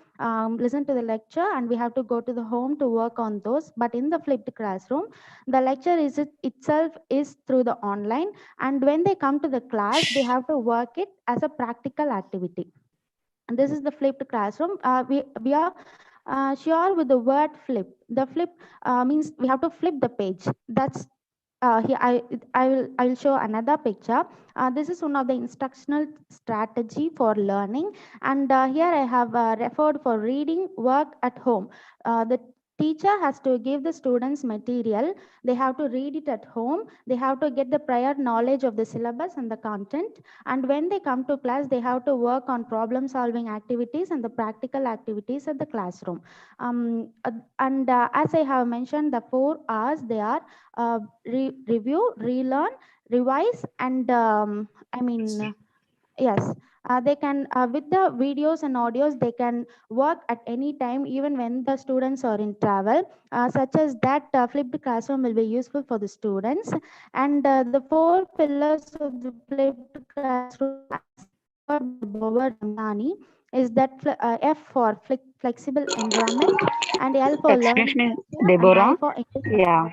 listen to the lecture and we have to go to the home to work on those. But in the flipped classroom, the lecture itself is through the online, and when they come to the class, they have to work it as a practical activity. And this is the flipped classroom. We are sure with the word flip. The flip means we have to flip the page. That's here I'll show another picture. This is one of the instructional strategy for learning, and here I have referred for reading work at home. The teacher has to give the students material. They have to read it at home. They have to get the prior knowledge of the syllabus and the content, and when they come to class, they have to work on problem solving activities and the practical activities at the classroom. As I have mentioned, the 4 R's, they are review, relearn, revise, and yes, They can, with the videos and audios, they can work at any time, even when the students are in travel, such as that flipped classroom will be useful for the students. And the 4 pillars of the flipped classroom as by Bower Ramani is that F for flexible environment, and L for Excuse learning, me, and I Deborah. for English. Yeah.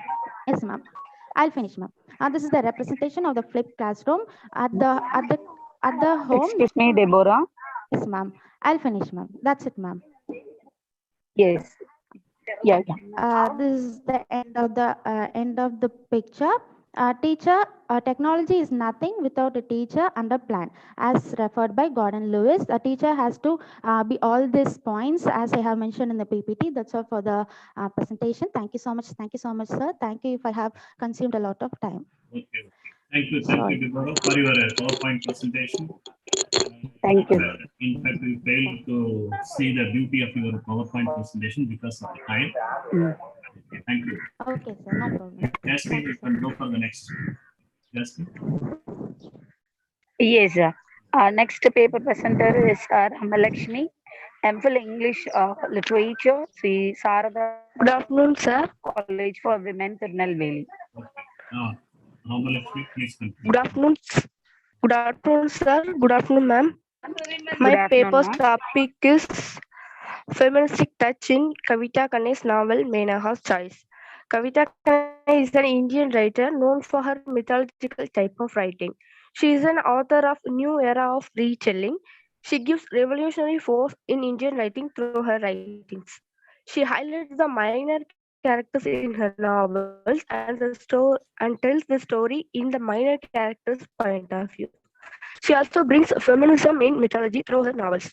Yes, ma'am. I'll finish, ma'am. This is the representation of the flipped classroom at the home. Excuse me, Deborah. Yes, ma'am. I'll finish, ma'am. That's it, ma'am. Yes. Yeah. This is the end of the picture. Teacher, technology is nothing without a teacher and a plan. As referred by Gordon Lewis, a teacher has to be all these points as I have mentioned in the PPT. That's all for the presentation. Thank you so much. Thank you so much, sir. Thank you if I have consumed a lot of time. Okay. Thank you, Deborah, for your PowerPoint presentation. Thank you. In fact, we failed to see the beauty of your PowerPoint presentation because of the time. Okay, thank you. Okay, sir, no problem. Jasmine, you can go for the next. Jasmine. Yes. Next paper presenter is Ramalakshmi, MPhil English Literature, Sri Sarada. Good afternoon, sir. College for Women, Tirunelveli. Ramalakshmi, please continue. Good afternoon. Good afternoon, sir. Good afternoon, ma'am. My Good afternoon, paper's ma'am. topic is Feministic Touch in Kavita Kanai's novel Menaha's Choice. Kavita Kanai is an Indian writer known for her mythological type of writing. She is an author of new era of retelling. She gives revolutionary force in Indian writing through her writings. She highlights the minor characters in her novels and tells the story in the minor characters' point of view. She also brings feminism in mythology through her novels.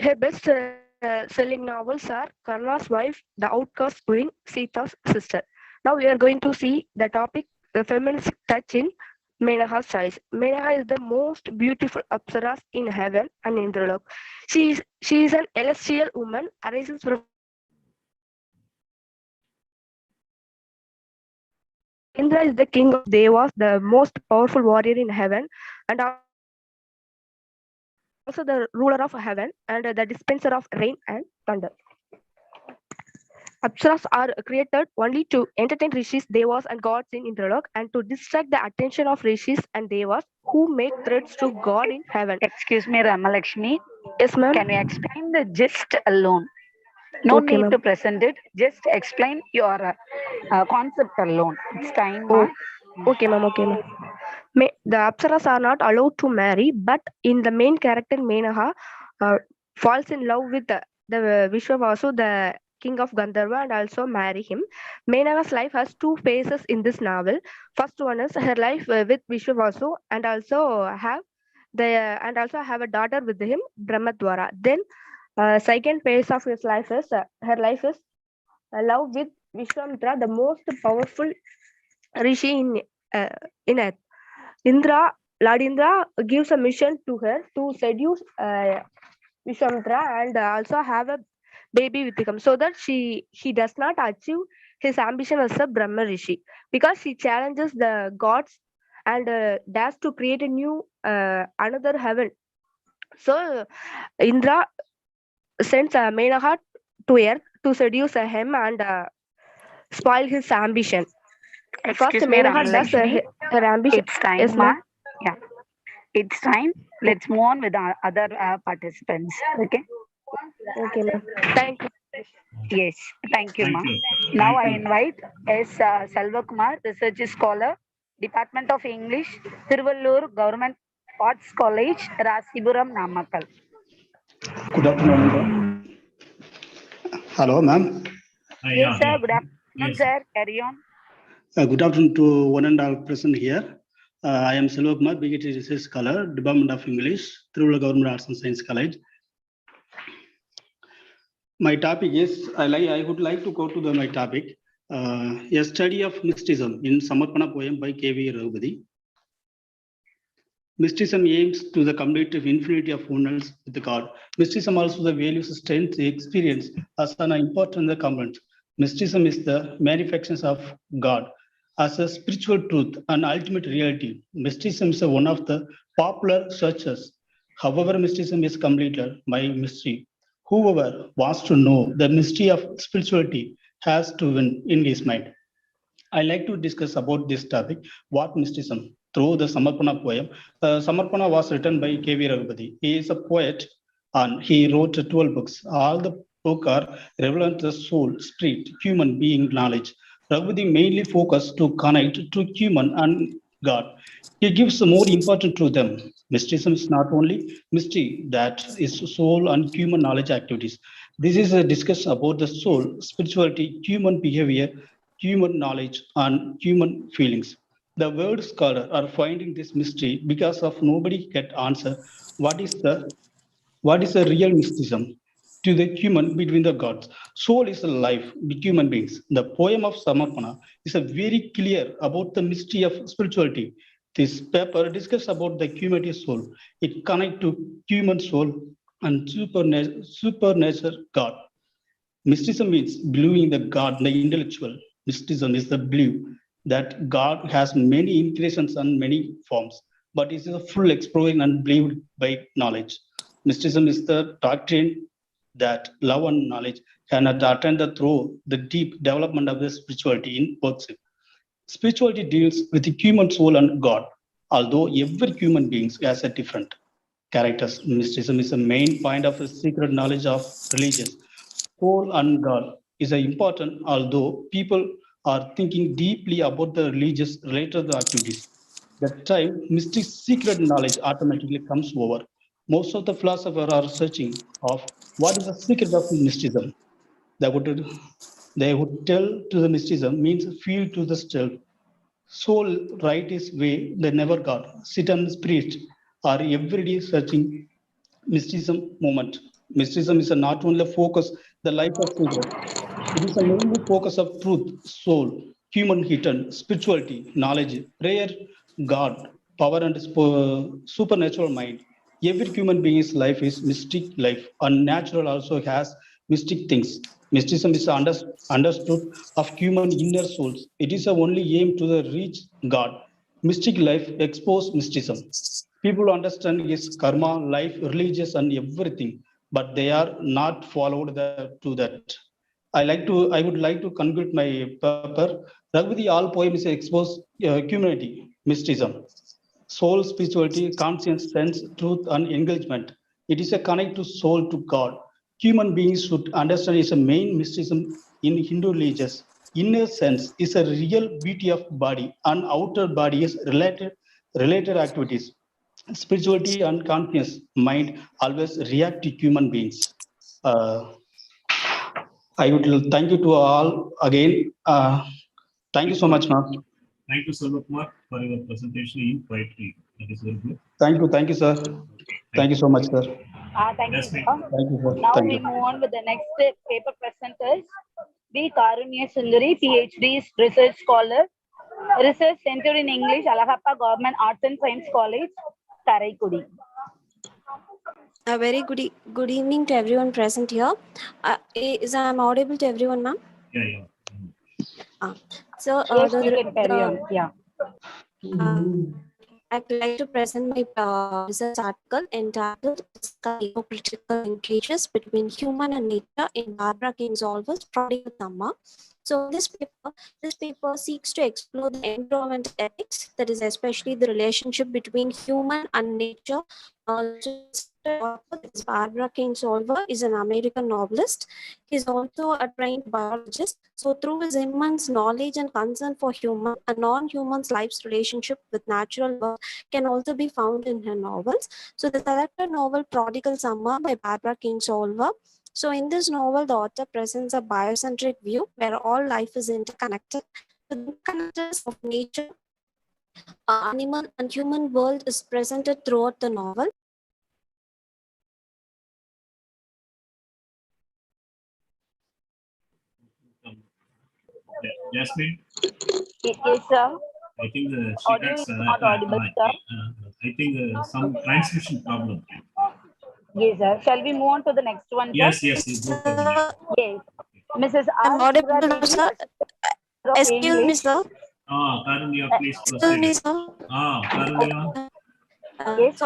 Her best-selling novels are Karna's Wife, The Outcast Queen, Sita's Sister. Now we are going to see the topic, the feminist touch in Menaha's Choice. Menaha is the most beautiful Apsaras in heaven and Indralok. She is an celestial woman, arises from Indra is the king of Devas, the most powerful warrior in heaven, and also the ruler of heaven and the dispenser of rain and thunder. Apsaras are created only to entertain rishis, devas, and gods in Indralok and to distract the attention of rishis and devas who make threats to God in heaven. Excuse me, Ramalakshmi. Yes, ma'am. Can you explain the gist alone? No Okay, need ma'am. to present it. Just explain your concept alone. It's time. Oh, okay, ma'am. Okay, ma'am. The Apsaras are not allowed to marry, but in the main character Menaha falls in love with the Vishwavasu, the king of Gandharva, and also marry him. Menaha's life has 2 phases in this novel. First one is her life with Vishwavasu, and also have a daughter with him, Brahmadwara. Then second phase of his life is her life is love with Vishwamitra, the most powerful rishi in earth. Lord Indra gives a mission to her to seduce Vishwamitra and also have a baby with him, so that he does not achieve his ambition as a Brahma Rishi, because he challenges the gods and dares to create a new another heaven. So Indra sends Menaha to earth to seduce him and spoil his ambition. First, Excuse me, Menaha does Ramalakshmi. her ambition. It's time, Yes, ma'am. Yeah. It's time. Let's move on with our other participants. Okay. Okay, ma'am. Thank you. Yes. Thank you, Thank ma'am. you. Now Thank I you. invite S. Selva Kumar, Research Scholar, Department of English, Tiruvallur Government Arts College, Rasipuram, Namakkal. Good afternoon. Hello, ma'am. Yes, sir. Good afternoon, sir. Carry on. Good afternoon to one and all present here. I am Selva Kumar, BGT Research Scholar, Department of English, Tiruvallur Government Arts and Science College. My topic is, I would like to go to my topic, a study of mysticism in Samarpana poem by K.V. Raghupati. Mysticism aims to the complete infinity of oneness with God. Mysticism also the values, strength, experience as an important component. Mysticism is the manifestations of God as a spiritual truth and ultimate reality. Mysticism is one of the popular searches. However, mysticism is completed by mystery. Whoever wants to know the mystery of spirituality has to win in his mind. I like to discuss about this topic, what mysticism, through the Samarpana poem. Samarpana was written by K.V. Raghupati. He is a poet and he wrote 12 books. All the books are relevant to the soul, spirit, human being knowledge. Raghupati mainly focused to connect to human and God. He gives more important to them. Mysticism is not only mystery, that is soul and human knowledge activities. This is a discussion about the soul, spirituality, human behavior, human knowledge, and human feelings. The world scholar are finding this mystery because of nobody can answer what is the real mysticism to the human between the gods. Soul is a life with human beings. The poem of Samarpana is a very clear about the mystery of spirituality. This paper discusses about the humanity soul. It connects to human soul and supernatural God. Mysticism means believing the God, the intellectual. Mysticism is the belief that God has many incarnations and many forms, but it is a full exploring and believed by knowledge. Mysticism is the doctrine that love and knowledge cannot attain the through the deep development of the spirituality in worship. Spirituality deals with the human soul and God, although every human being has a different characters. Mysticism is the main point of the secret knowledge of religions. Soul and God is important, although people are thinking deeply about the religious related activities. That time, mystic secret knowledge automatically comes over. Most of the philosophers are searching of what is the secret of mysticism. They would, they would tell to the mysticism means feel to the self. Soul right is way they never got. Sit and spirit are everyday searching mysticism moment. Mysticism is a not only focus the life of secret. It is a mainly focus of truth, soul, human hidden, spirituality, knowledge, prayer, God, power and supernatural mind. Every human being's life is mystic life, and natural also has mystic things. Mysticism is understood of human inner souls. It is the only aim to the reach God. Mystic life expose mysticism. People understand his karma, life, religious, and everything, but they are not followed to that. I would like to conclude my paper. Raghuti, all poems expose humanity, mysticism, soul, spirituality, conscience, sense, truth, and engagement. It is a connect to soul to God. Human beings should understand is a main mysticism in Hindu religious. Inner sense is a real beauty of body, and outer body is related activities. Spirituality and conscious mind always react to human beings. Uh, I would thank you to all again. Thank you so much, ma'am. Thank you, Sermathai, for your presentation in poetry. That is very good. Thank you, sir. Thank you so much, sir. Thank you, sir. Thank you, sir. Now Thank we you. move on with the next paper presenters. B. Karunya Sundari, PhD, research scholar, research centered in English, Alahappa Government Arts and Science College, Karaikudi. A very good evening to everyone present here. Is I am audible to everyone, ma'am? Yeah. So yes, you can carry on. Yeah. I'd like to present my research article entitled "Geopolitical Linkages Between Human and Nature in Barbara Kingsolver's Prodigal Summer." So this paper seeks to explore the environmental ethics, that is especially the relationship between human and nature. Barbara Kingsolver is an American novelist. He's also a trained biologist. So through his immense knowledge and concern for human and non-human's life's relationship with natural world can also be found in her novels. So the selected novel Prodigal Summer by Barbara Kingsolver. So in this novel, the author presents a biocentric view where all life is interconnected. The interconnectedness of nature, animal and human world is presented throughout the novel. Jasmine? Yes, sir. I think Audio is not audible, sir. I think some transmission problem. Yes, sir. Shall we move on to the next one, sir? Yes, you go for the Yes. Mrs. I'm R. audible, Devi, sir. of Excuse me, English. sir. Karunya, please Excuse me, proceed. sir. Karunya. Yes.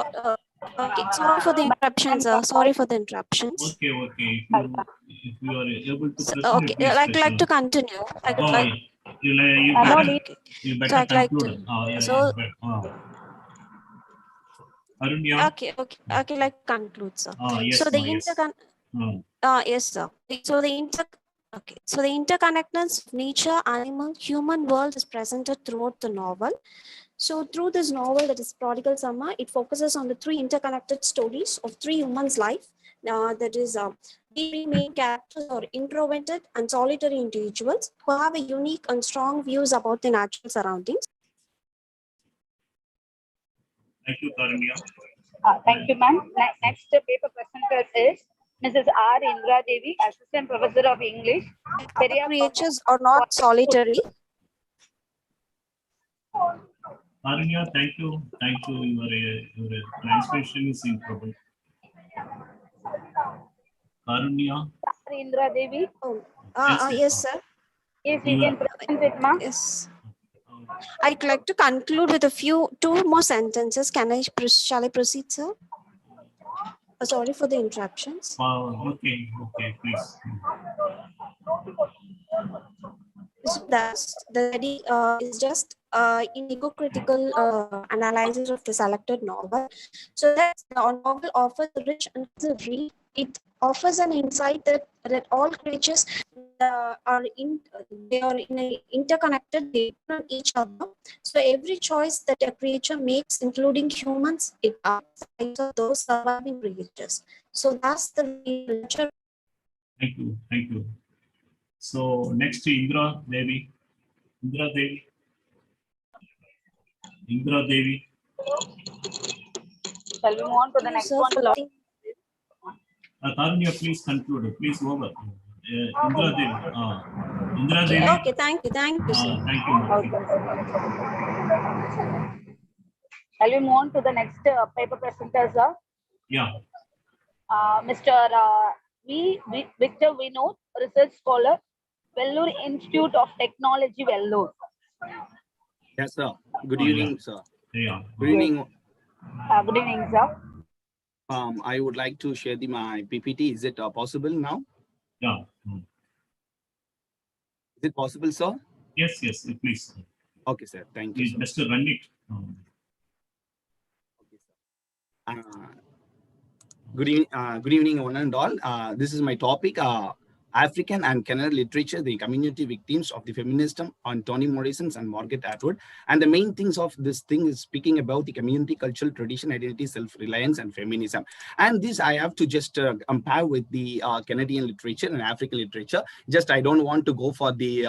Okay, sorry for the interruptions, sir. Sorry for the interruptions. Okay, okay. If you are able to proceed, Okay, please like proceed. to continue. I would Oh, like. yeah. You No better, need. you So better I'd like conclude. to. Oh, yeah, So Arunya? okay, like to conclude, sir. Yes, So the yes. yes, sir. So the interconnectedness of nature, animal, human world is presented throughout the novel. So through this novel, that is Prodigal Summer, it focuses on the three interconnected stories of three humans' life. That is, the three main characters are introverted and solitary individuals who have a unique and strong views about the natural surroundings. Thank you, Karunya. Thank you, ma'am. Next paper presenter is Mrs. R. Indra Devi, Assistant Professor of English. Creatures are not solitary. Karunya, thank you. Thank you. Your translation is in trouble. Karunya. R. Indra Devi. Yes, sir. Yes, we can present it, ma'am. Yes. I'd like to conclude with two more sentences. Shall I proceed, sir? Sorry for the interruptions. Okay, please. So that's the study is just in ego-critical analysis of the selected novel. So that the novel offers a rich and read. It offers an insight that all creatures are interconnected, they depend on each other. So every choice that a creature makes, including humans, it affects the lives of those surviving creatures. So that's the lecture. Thank you. So next, Indra Devi. Shall we move on to the next one? Karunya, please conclude. Please over. Indra Devi. Okay, thank you, sir. Thank you. Shall we move on to the next paper presenter, sir? Yeah. Mr. Victor Vinod, Research Scholar, Vellore Institute of Technology, Vellore. Yes, sir. Good evening, sir. Yeah. Good evening. Good evening, sir. I would like to share my PPT. Is it possible now? Yeah. Is it possible, sir? Yes, please. Okay, sir. Thank you, sir. Just to run it. Okay, sir. Good evening, one and all. This is my topic. African and Canadian literature, the community victims of the feminism on Toni Morrison and Margaret Atwood. And the main things of this thing is speaking about the community, cultural tradition, identity, self-reliance, and feminism. And this I have to just compare with the Canadian literature and African literature. Just I don't want to go for the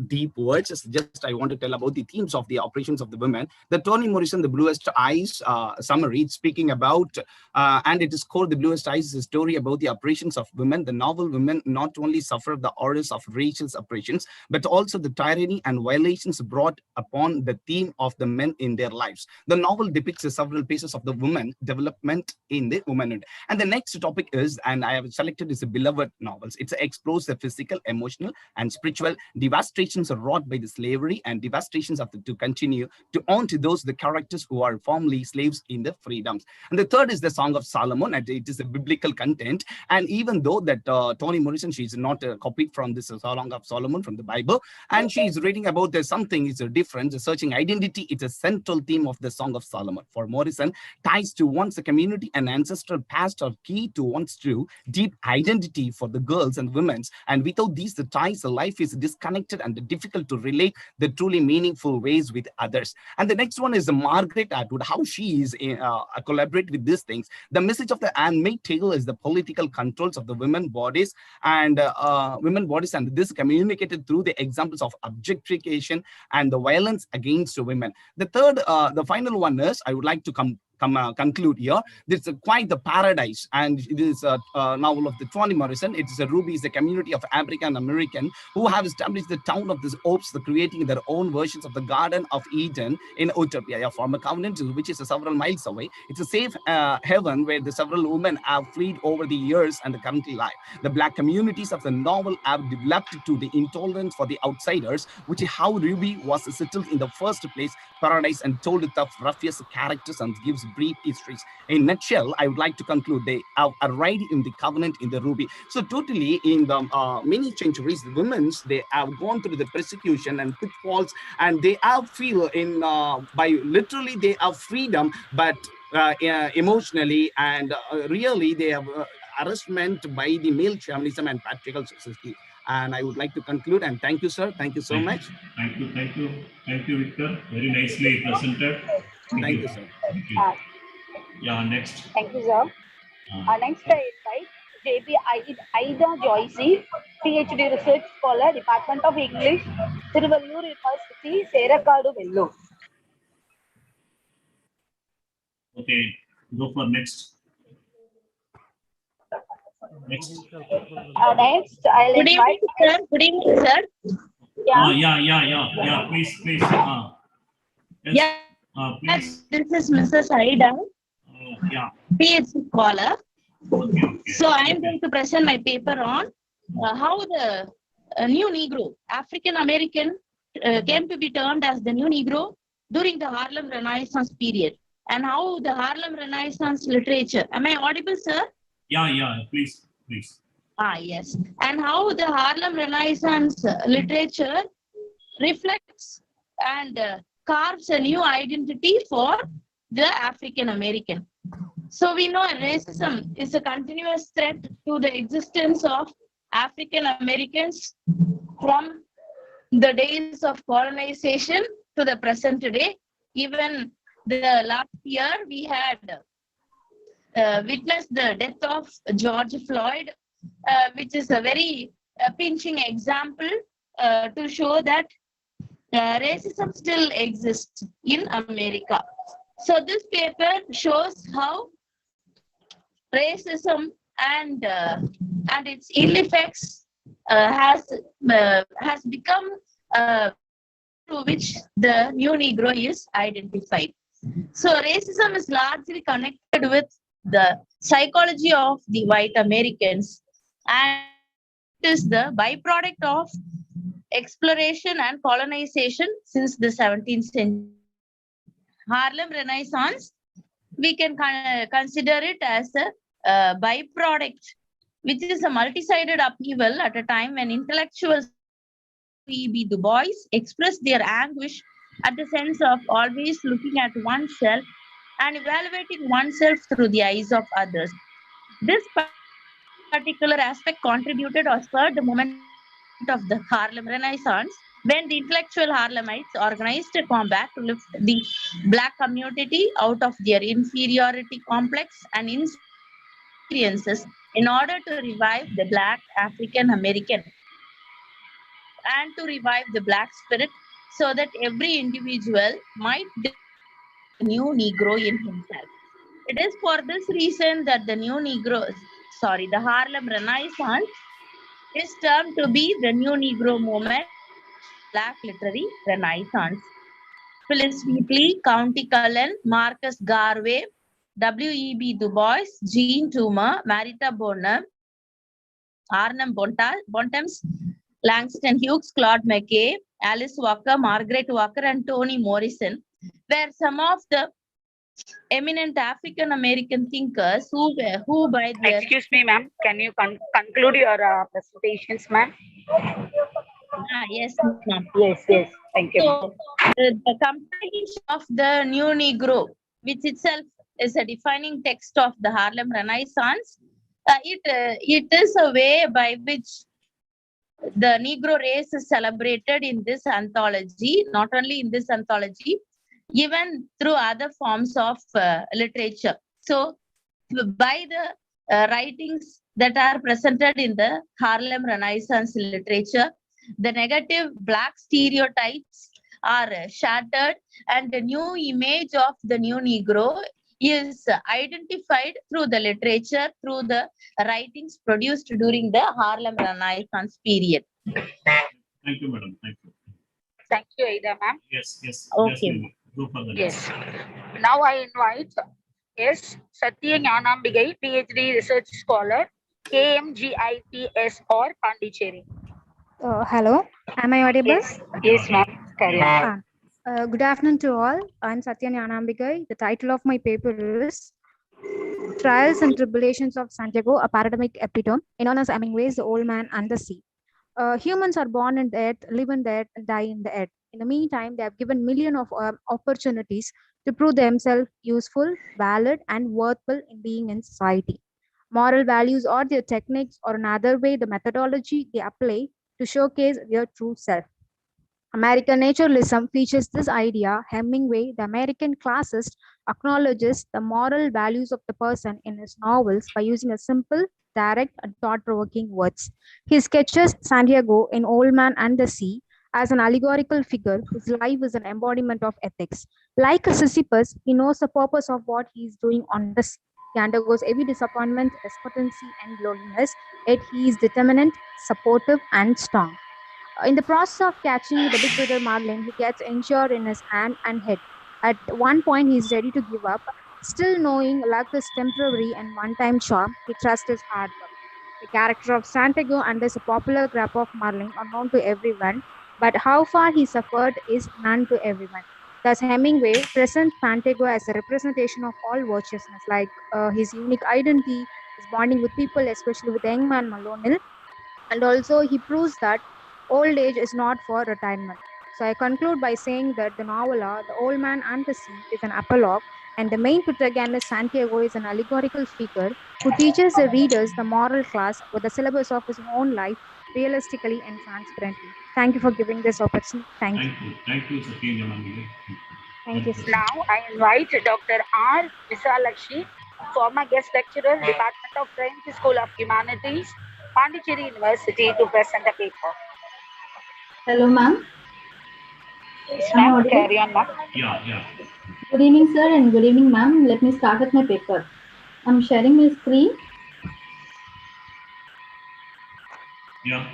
deep words. Just I want to tell about the themes of the operations of the women. The Toni Morrison, The Bluest Eyes summary, it's speaking about, and it is called The Bluest Eyes, is a story about the operations of women. The novel women not only suffer the horrors of racial oppressions, but also the tyranny and violations brought upon the theme of the men in their lives. The novel depicts several phases of the woman development in the womanhood. And the next topic is, and I have selected, is the beloved novels. It explores the physical, emotional, and spiritual devastations wrought by the slavery and devastations of to continue to own to those the characters who are formerly slaves in the freedoms. And the third is the Song of Solomon, and it is a biblical content. And even though that Toni Morrison, she's not copied from this Song of Solomon from the Bible, and she's reading about there's something is a difference, searching identity. It's a central theme of the Song of Solomon. For Morrison, ties to one's community and ancestral past are key to one's true deep identity for the girls and women's. And without these, the ties, the life is disconnected and difficult to relate the truly meaningful ways with others. And the next one is Margaret Atwood, how she is collaborate with these things. The message of the handmaid tale is the political controls of the women bodies and this communicated through the examples of objectification and the violence against women. The third, the final one is, I would like to conclude here. This is quite the paradise, and it is a novel of the Toni Morrison. It is a Ruby, is a community of African American who have established the town of the Oaks, creating their own versions of the Garden of Eden in Utopia, a former covenant which is several miles away. It's a safe haven where the several women have fled over the years and currently live. The Black communities of the novel have developed to the intolerance for the outsiders, which is how Ruby was settled in the first place, paradise, and told with the roughest characters and gives its brief histories. In nutshell, I would like to conclude they are right in the covenant in the ruby. So totally in the many centuries, the women's, they have gone through the persecution and pitfalls, and they have feel in by literally they have freedom, but emotionally and really they have harassment by the male shamanism and patriarchal society. And I would like to conclude and thank you, sir. Thank you so much. Thank you, Victor. Very nicely presented. Thank you, sir. Thank you. Yeah, next. Thank you, sir. Next, I invite JP Aida Joyce, PhD Research Scholar, Department of English, Tiruvallur University, Serakadu, Vellore. Okay, go for next. Next, I'll Good invite. evening, sir. Good evening, sir. Yeah. Please. Yes. Please. This is Mrs. Aida, Yeah. PhD scholar. Okay. So I am going to present my paper on how the new Negro, African American, came to be termed as the new Negro during the Harlem Renaissance period, and how the Harlem Renaissance literature. Am I audible, sir? Yeah. Please. Yes. And how the Harlem Renaissance literature reflects and carves a new identity for the African American. So we know racism is a continuous threat to the existence of African Americans from the days of colonization to the present day. Even the last year we had witnessed the death of George Floyd, which is a very pinching example to show that racism still exists in America. So this paper shows how racism and its ill effects has become to which the new Negro is identified. So racism is largely connected with the psychology of the white Americans, and it is the byproduct of exploration and colonization since the 17th century. Harlem Renaissance, we can consider it as a byproduct, which is a multi-sided upheaval at a time when intellectuals E.B. Du Bois expressed their anguish at the sense of always looking at oneself and evaluating oneself through the eyes of others. This particular aspect contributed or spurred the moment of the Harlem Renaissance, when the intellectual Harlemites organized a combat to lift the Black community out of their inferiority complex and experiences in order to revive the Black African American and to revive the Black spirit, so that every individual might discover the new Negro in himself. It is for this reason that the the Harlem Renaissance is termed to be the new Negro movement, Black literary renaissance. Phyllis Wheatley, County Cullen, Marcus Garvey, W.E.B. Du Bois, Jean Toomer, Marita Bonham, Arnhem Bontemps, Langston Hughes, Claude McKay, Alice Walker, Margaret Walker, and Toni Morrison were some of the eminent African American thinkers who by their... Excuse me, ma'am. Can you conclude your presentations, ma'am? Yes, ma'am. Yes. Thank you. So, the comprehension of the new Negro, which itself is a defining text of the Harlem Renaissance, it is a way by which the Negro race is celebrated in this anthology, not only in this anthology, even through other forms of literature. So, by the writings that are presented in the Harlem Renaissance literature, the negative Black stereotypes are shattered, and the new image of the new Negro is identified through the literature, through the writings produced during the Harlem Renaissance period. Thank you, madam. Thank you. Thank you, Aida, ma'am. Yes. Okay. Go for the Yes. Now I invite Satya Jnanambigai, PhD Research Scholar, KMGITS or Pondicherry. Hello, am I audible? Yes, ma'am. Carry on. Good afternoon to all. I'm Satya Nyanambikai. The title of my paper is Trials and Tribulations of Santiago, a Paradigmic Epitome, in honors Hemingway's The Old Man and the Sea. Humans are born in the earth, live in the earth, and die in the earth. In the meantime, they have given millions of opportunities to prove themselves useful, valid, and worthwhile in being in society. Moral values or their techniques, or another way, the methodology they apply to showcase their true self. American naturalism features this idea. Hemingway, the American classicist, acknowledges the moral values of the person in his novels by using a simple, direct, and thought provoking words. He sketches Santiago in Old Man and the Sea as an allegorical figure whose life is an embodiment of ethics. Like a Sisyphus, he knows the purpose of what he is doing on the sea. He undergoes heavy disappointment, despondency, and loneliness, yet he is determined, supportive, and strong. In the process of catching the big brother marlin, he gets injured in his hand and head. At one point, he is ready to give up. Still knowing luck is temporary and one-time charm, he trusts his hard work. The character of Santiago and this popular grab of marlin are known to everyone, but how far he suffered is none to everyone. Thus, Hemingway presents Santiago as a representation of all virtuousness, like his unique identity, his bonding with people, especially with the young man Malonil, and also he proves that old age is not for retirement. So I conclude by saying that the novella The Old Man and the Sea is an apologue, and the main protagonist Santiago is an allegorical figure who teaches the readers the moral class with the syllabus of his own life realistically and transparently. Thank you for giving this opportunity. Thank you. Thank you, Satya Nyanambikai. Thank you, sir. Now I invite Dr. R. Visalakshi, former guest lecturer, Department of French School of Humanities, Pondicherry University, to present the paper. Hello, ma'am. Yes, Am I ma'am. audible? Carry on, ma'am. Yeah. Good evening, sir, and good evening, ma'am. Let me start with my paper. I'm sharing my screen. Yeah.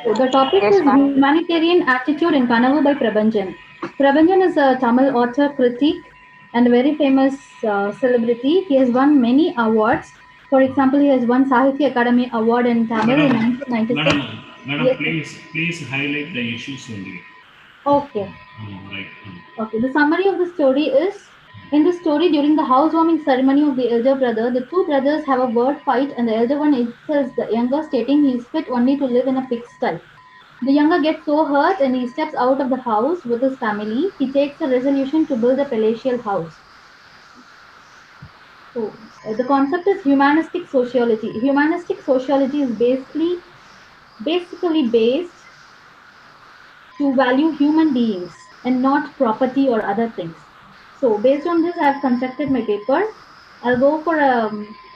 So the topic Yes, is ma'am. Humanitarian Attitude in Kanavu by Prabhanjan. Prabhanjan is a Tamil author, critic, and a very famous celebrity. He has won many awards. For example, he has won Sahitya Academy Award in Tamil in 1996. Madam, Yes, please highlight the issues only. okay. Right. Okay, the summary of the story is, in the story, during the housewarming ceremony of the elder brother, the two brothers have a word fight, and the elder one insults the younger, stating he is fit only to live in a pigsty. The younger gets so hurt and he steps out of the house with his family. He takes a resolution to build a palatial house. So, the concept is humanistic sociology. Humanistic sociology is basically based to value human beings and not property or other things. So based on this, I have constructed my paper. I'll go for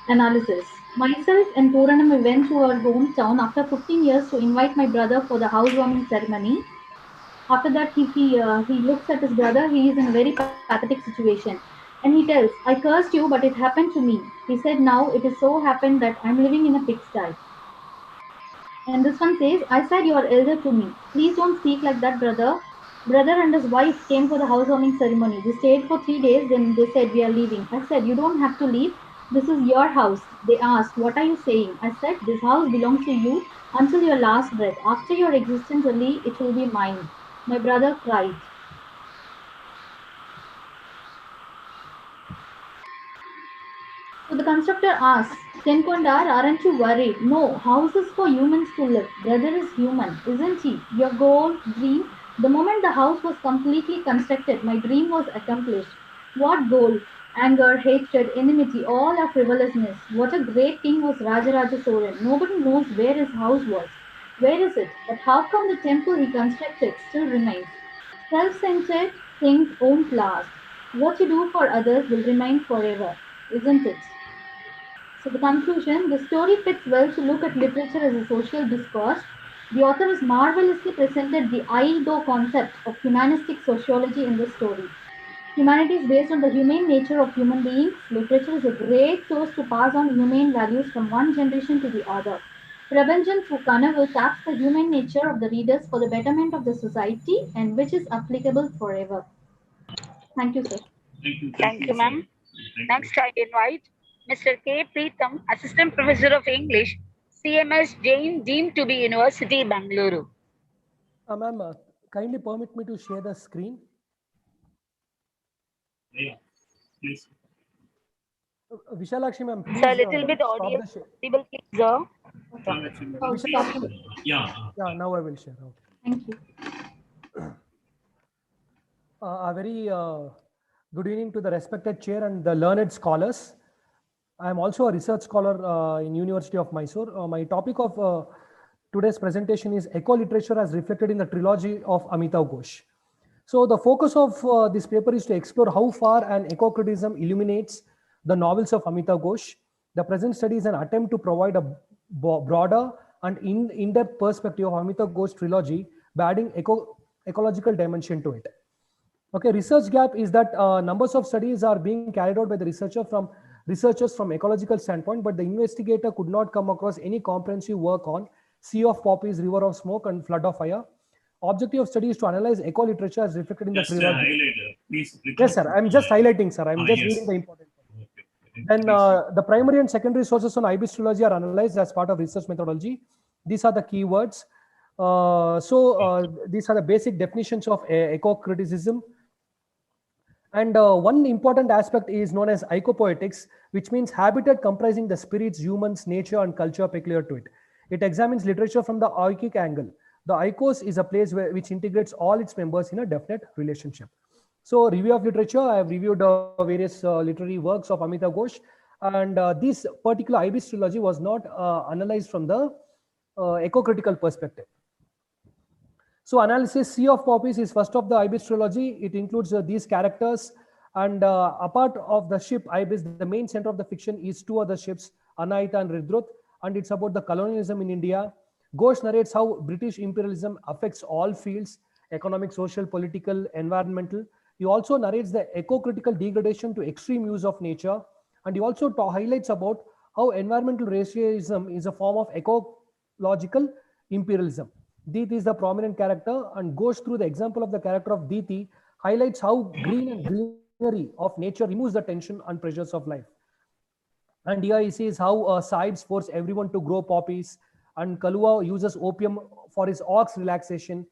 analysis. Myself and Puranam, we went to our hometown after 15 years to invite my brother for the housewarming ceremony. After that, he looks at his brother. He is in a very pathetic situation. And he tells, I cursed you, but it happened to me. He said, now it is so happened that I'm living in a pigsty. And this one says, I said you are elder to me. Please don't speak like that, brother. Brother and his wife came for the housewarming ceremony. They stayed for 3 days, then they said, we are leaving. I said, you don't have to leave. This is your house. They asked, what are you saying? I said, this house belongs to you until your last breath. After your existence only, it will be mine. My brother cried. So the constructor asks, Tenkondar, aren't you worried? No, house is for humans to live. Brother is human, isn't he? Your goal, dream. The moment the house was completely constructed, my dream was accomplished. What goal? Anger, hatred, enmity, all are frivolousness. What a great king was Rajaraja Soran. Nobody knows where his house was. Where is it? But how come the temple he constructed still remains? Self-centered things won't last. What you do for others will remain forever, isn't it? So the conclusion, the story fits well to look at literature as a social discourse. The author has marvelously presented the I-Do concept of humanistic sociology in the story. Humanity is based on the humane nature of human beings. Literature is a great source to pass on humane values from one generation to the other. Prabhanjan through Kanavu taps the human nature of the readers for the betterment of the society and which is applicable forever. Thank you, sir. Thank you, ma'am. Next, I invite Mr. K. Preetham, Assistant Professor of English, CMS Jain, deemed to be University, Bangalore. Ma'am, kindly permit me to share the screen. Yeah, please. Vishalakshi ma'am, please Sir, little bit stop audio the share. audible, please. Vishalakshi, yeah, now I will share. Okay. Thank you. A very good evening to the respected chair and the learned scholars. I am also a research scholar in University of Mysore. My topic of today's presentation is eco-literature as reflected in the trilogy of Amitav Ghosh. So the focus of this paper is to explore how far an eco-criticism illuminates the novels of Amitav Ghosh. The present study is an attempt to provide a broader and in-depth perspective of Amitav Ghosh trilogy by adding ecological dimension to it. Okay, research gap is that numbers of studies are being carried out by the researchers from ecological standpoint, but the investigator could not come across any comprehensive work on Sea of Poppies, River of Smoke, and Flood of Fire. Objective of study is to analyze eco-literature as reflected in the trilogy. Highlighter, please. Yes, sir. I'm just highlighting, sir. I'm just reading the important point. Then the primary and secondary sources on IBIS trilogy are analyzed as part of research methodology. These are the keywords. These are the basic definitions of eco-criticism. And one important aspect is known as icopoetics, which means habitat comprising the spirits, humans, nature, and culture peculiar to it. It examines literature from the oikic angle. The oikos is a place which integrates all its members in a definite relationship. So review of literature, I have reviewed various literary works of Amitav Ghosh, and this particular IBIS trilogy was not analyzed from the eco-critical perspective. So analysis, Sea of Poppies is first of the IBIS trilogy. It includes these characters, and apart of the ship IBIS, the main center of the fiction is two other ships, Anaita and Ridruth, and it's about the colonialism in India. Ghosh narrates how British imperialism affects all fields, economic, social, political, environmental. He also narrates the eco-critical degradation to extreme use of nature, and he also highlights about how environmental racism is a form of ecological imperialism. Diti is the prominent character, and goes through the example of the character of Diti, highlights how green and greenery of nature removes the tension and pressures of life. And here he sees how Sahibs force everyone to grow poppies, and Kalua uses opium for his ox relaxation,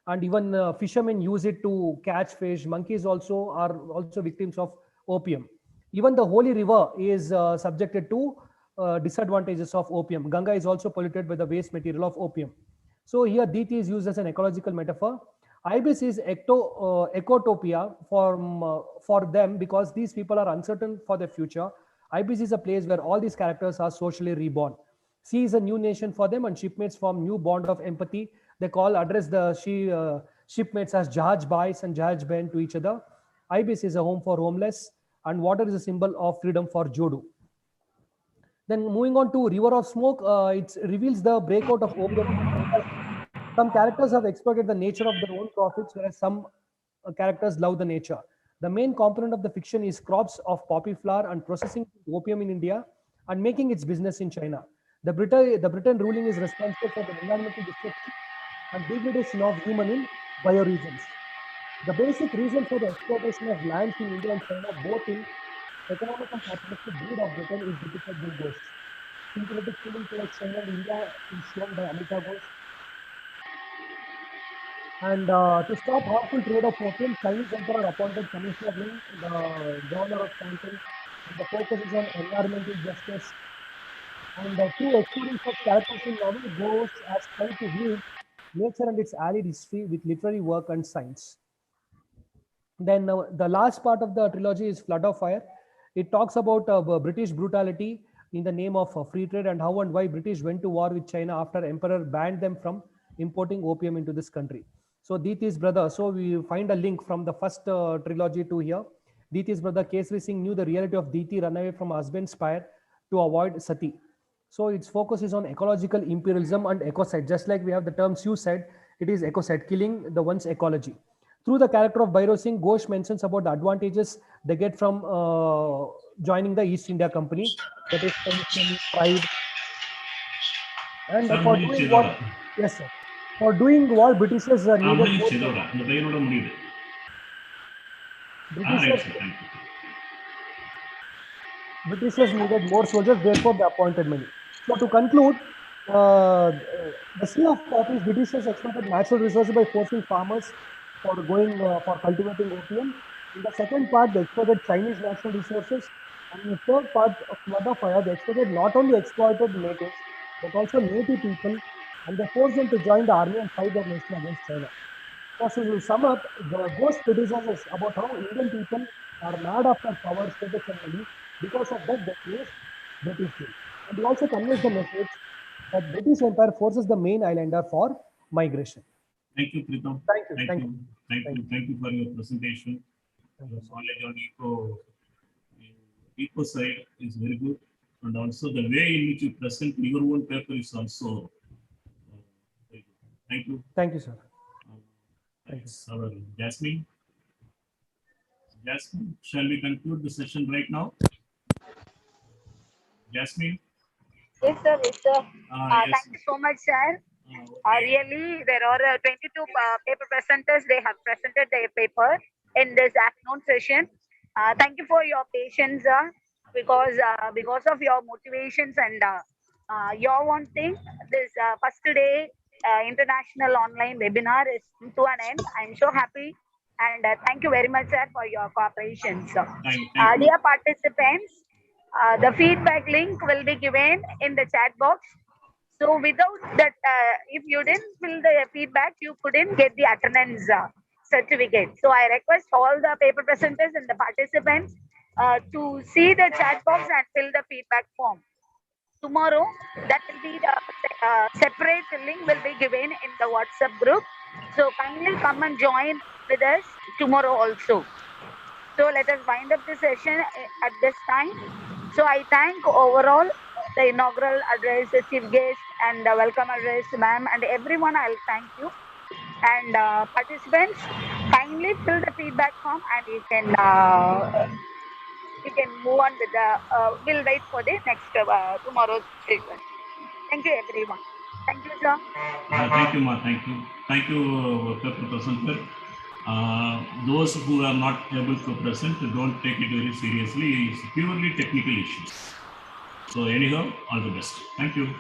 and even fishermen use it to catch fish. Monkeys also are also victims of opium. Even the holy river is subjected to disadvantages of opium. Ganga is also polluted by the waste material of opium. So here Diti is used as an ecological metaphor. Ibis is ecotopia for them because these people are uncertain for their future. Ibis is a place where all these characters are socially reborn. Sea is a new nation for them, and shipmates form new bond of empathy. They address the shipmates as Jahaj Bhais and Jahaj Ben to each other. Ibis is a home for homeless, and water is a symbol of freedom for Jodu. Then moving on to River of Smoke, it reveals the breakout of opium. Some characters have exploited the nature of their own profits, whereas some characters love the nature. The main component of the fiction is crops of poppy flower and processing opium in India and making its business in China. The Britain ruling is responsible for the environmental destruction and degradation of human in bioregions. The basic reason for the exploitation of lands in India and China, both in economic and capitalistic greed of Britain, is depicted by Ghosh. Sympathetic feeling towards China and India is shown by Amitav Ghosh. And to stop harmful trade of opium, Chinese emperor appointed Commissioner Ling, the governor of Canton, and the focus is on environmental justice. And through exploring such characters in novel, Ghosh has tried to view nature and its allied history with literary work and science. Then the last part of the trilogy is Flood of Fire. It talks about British brutality in the name of free trade and how and why British went to war with China after emperor banned them from importing opium into this country. So Diti's brother, so we find a link from the first trilogy to here. Diti's brother Kesari Singh knew the reality of Diti, run away from her husband's pyre to avoid Sati. So its focus is on ecological imperialism and ecocide. Just like we have the term suicide, it is ecocide, killing the one's ecology. Through the character of Bhairav Singh, Ghosh mentions about the advantages they get from joining the East India Company, that is pride. And for doing what, yes sir, for doing what Britishers needed more. Britishers needed more soldiers, therefore they appointed many. So to conclude, The sea of poppies, Britishers exploited natural resources by forcing farmers for cultivating opium. In the second part, they exploited Chinese natural resources. And in the third part of Flood of Fire, they not only exploited natives, but also native people, and they forced them to join the army and fight their nation against China. So to sum up, the ghost criticizes about how Indian people are mad after power, status, and money. Because of that, they praise British rule. And he also conveys the message that British Empire forces the main islander for migration. Thank you, Pritam. Thank you for your presentation. Your knowledge on eco side is very good, and also the way in which you present your own paper is also very good. Thank you. Thank you, sir. Thanks. Our Jasmine. Jasmine, shall we conclude the session right now? Jasmine? Yes, sir. Yes, sir. Yes. Thank you so much, sir. Really, there are 22 paper presenters. They have presented their paper in this afternoon session. Thank you for your patience, because of your motivations and your one thing. This first day international online webinar is to an end. I'm so happy, and thank you very much, sir, for your cooperation. So, dear participants, the feedback link will be given in the chat box. So without that, if you didn't fill the feedback, you couldn't get the attendance certificate. So I request all the paper presenters and the participants to see the chat box and fill the feedback form. Tomorrow, that will be the separate link will be given in the WhatsApp group. So kindly come and join with us tomorrow also. So let us wind up the session at this time. So I thank overall the inaugural address, the chief guest, and the welcome address, ma'am, and everyone. I'll thank you. And participants, kindly fill the feedback form, and you can move on with the. We'll wait for the next tomorrow's session. Thank you, everyone. Thank you, sir. Thank you, Ma. Thank you. Thank you, paper presenter. Those who are not able to present, don't take it very seriously. It's purely technical issues. So anyhow, all the best. Thank you.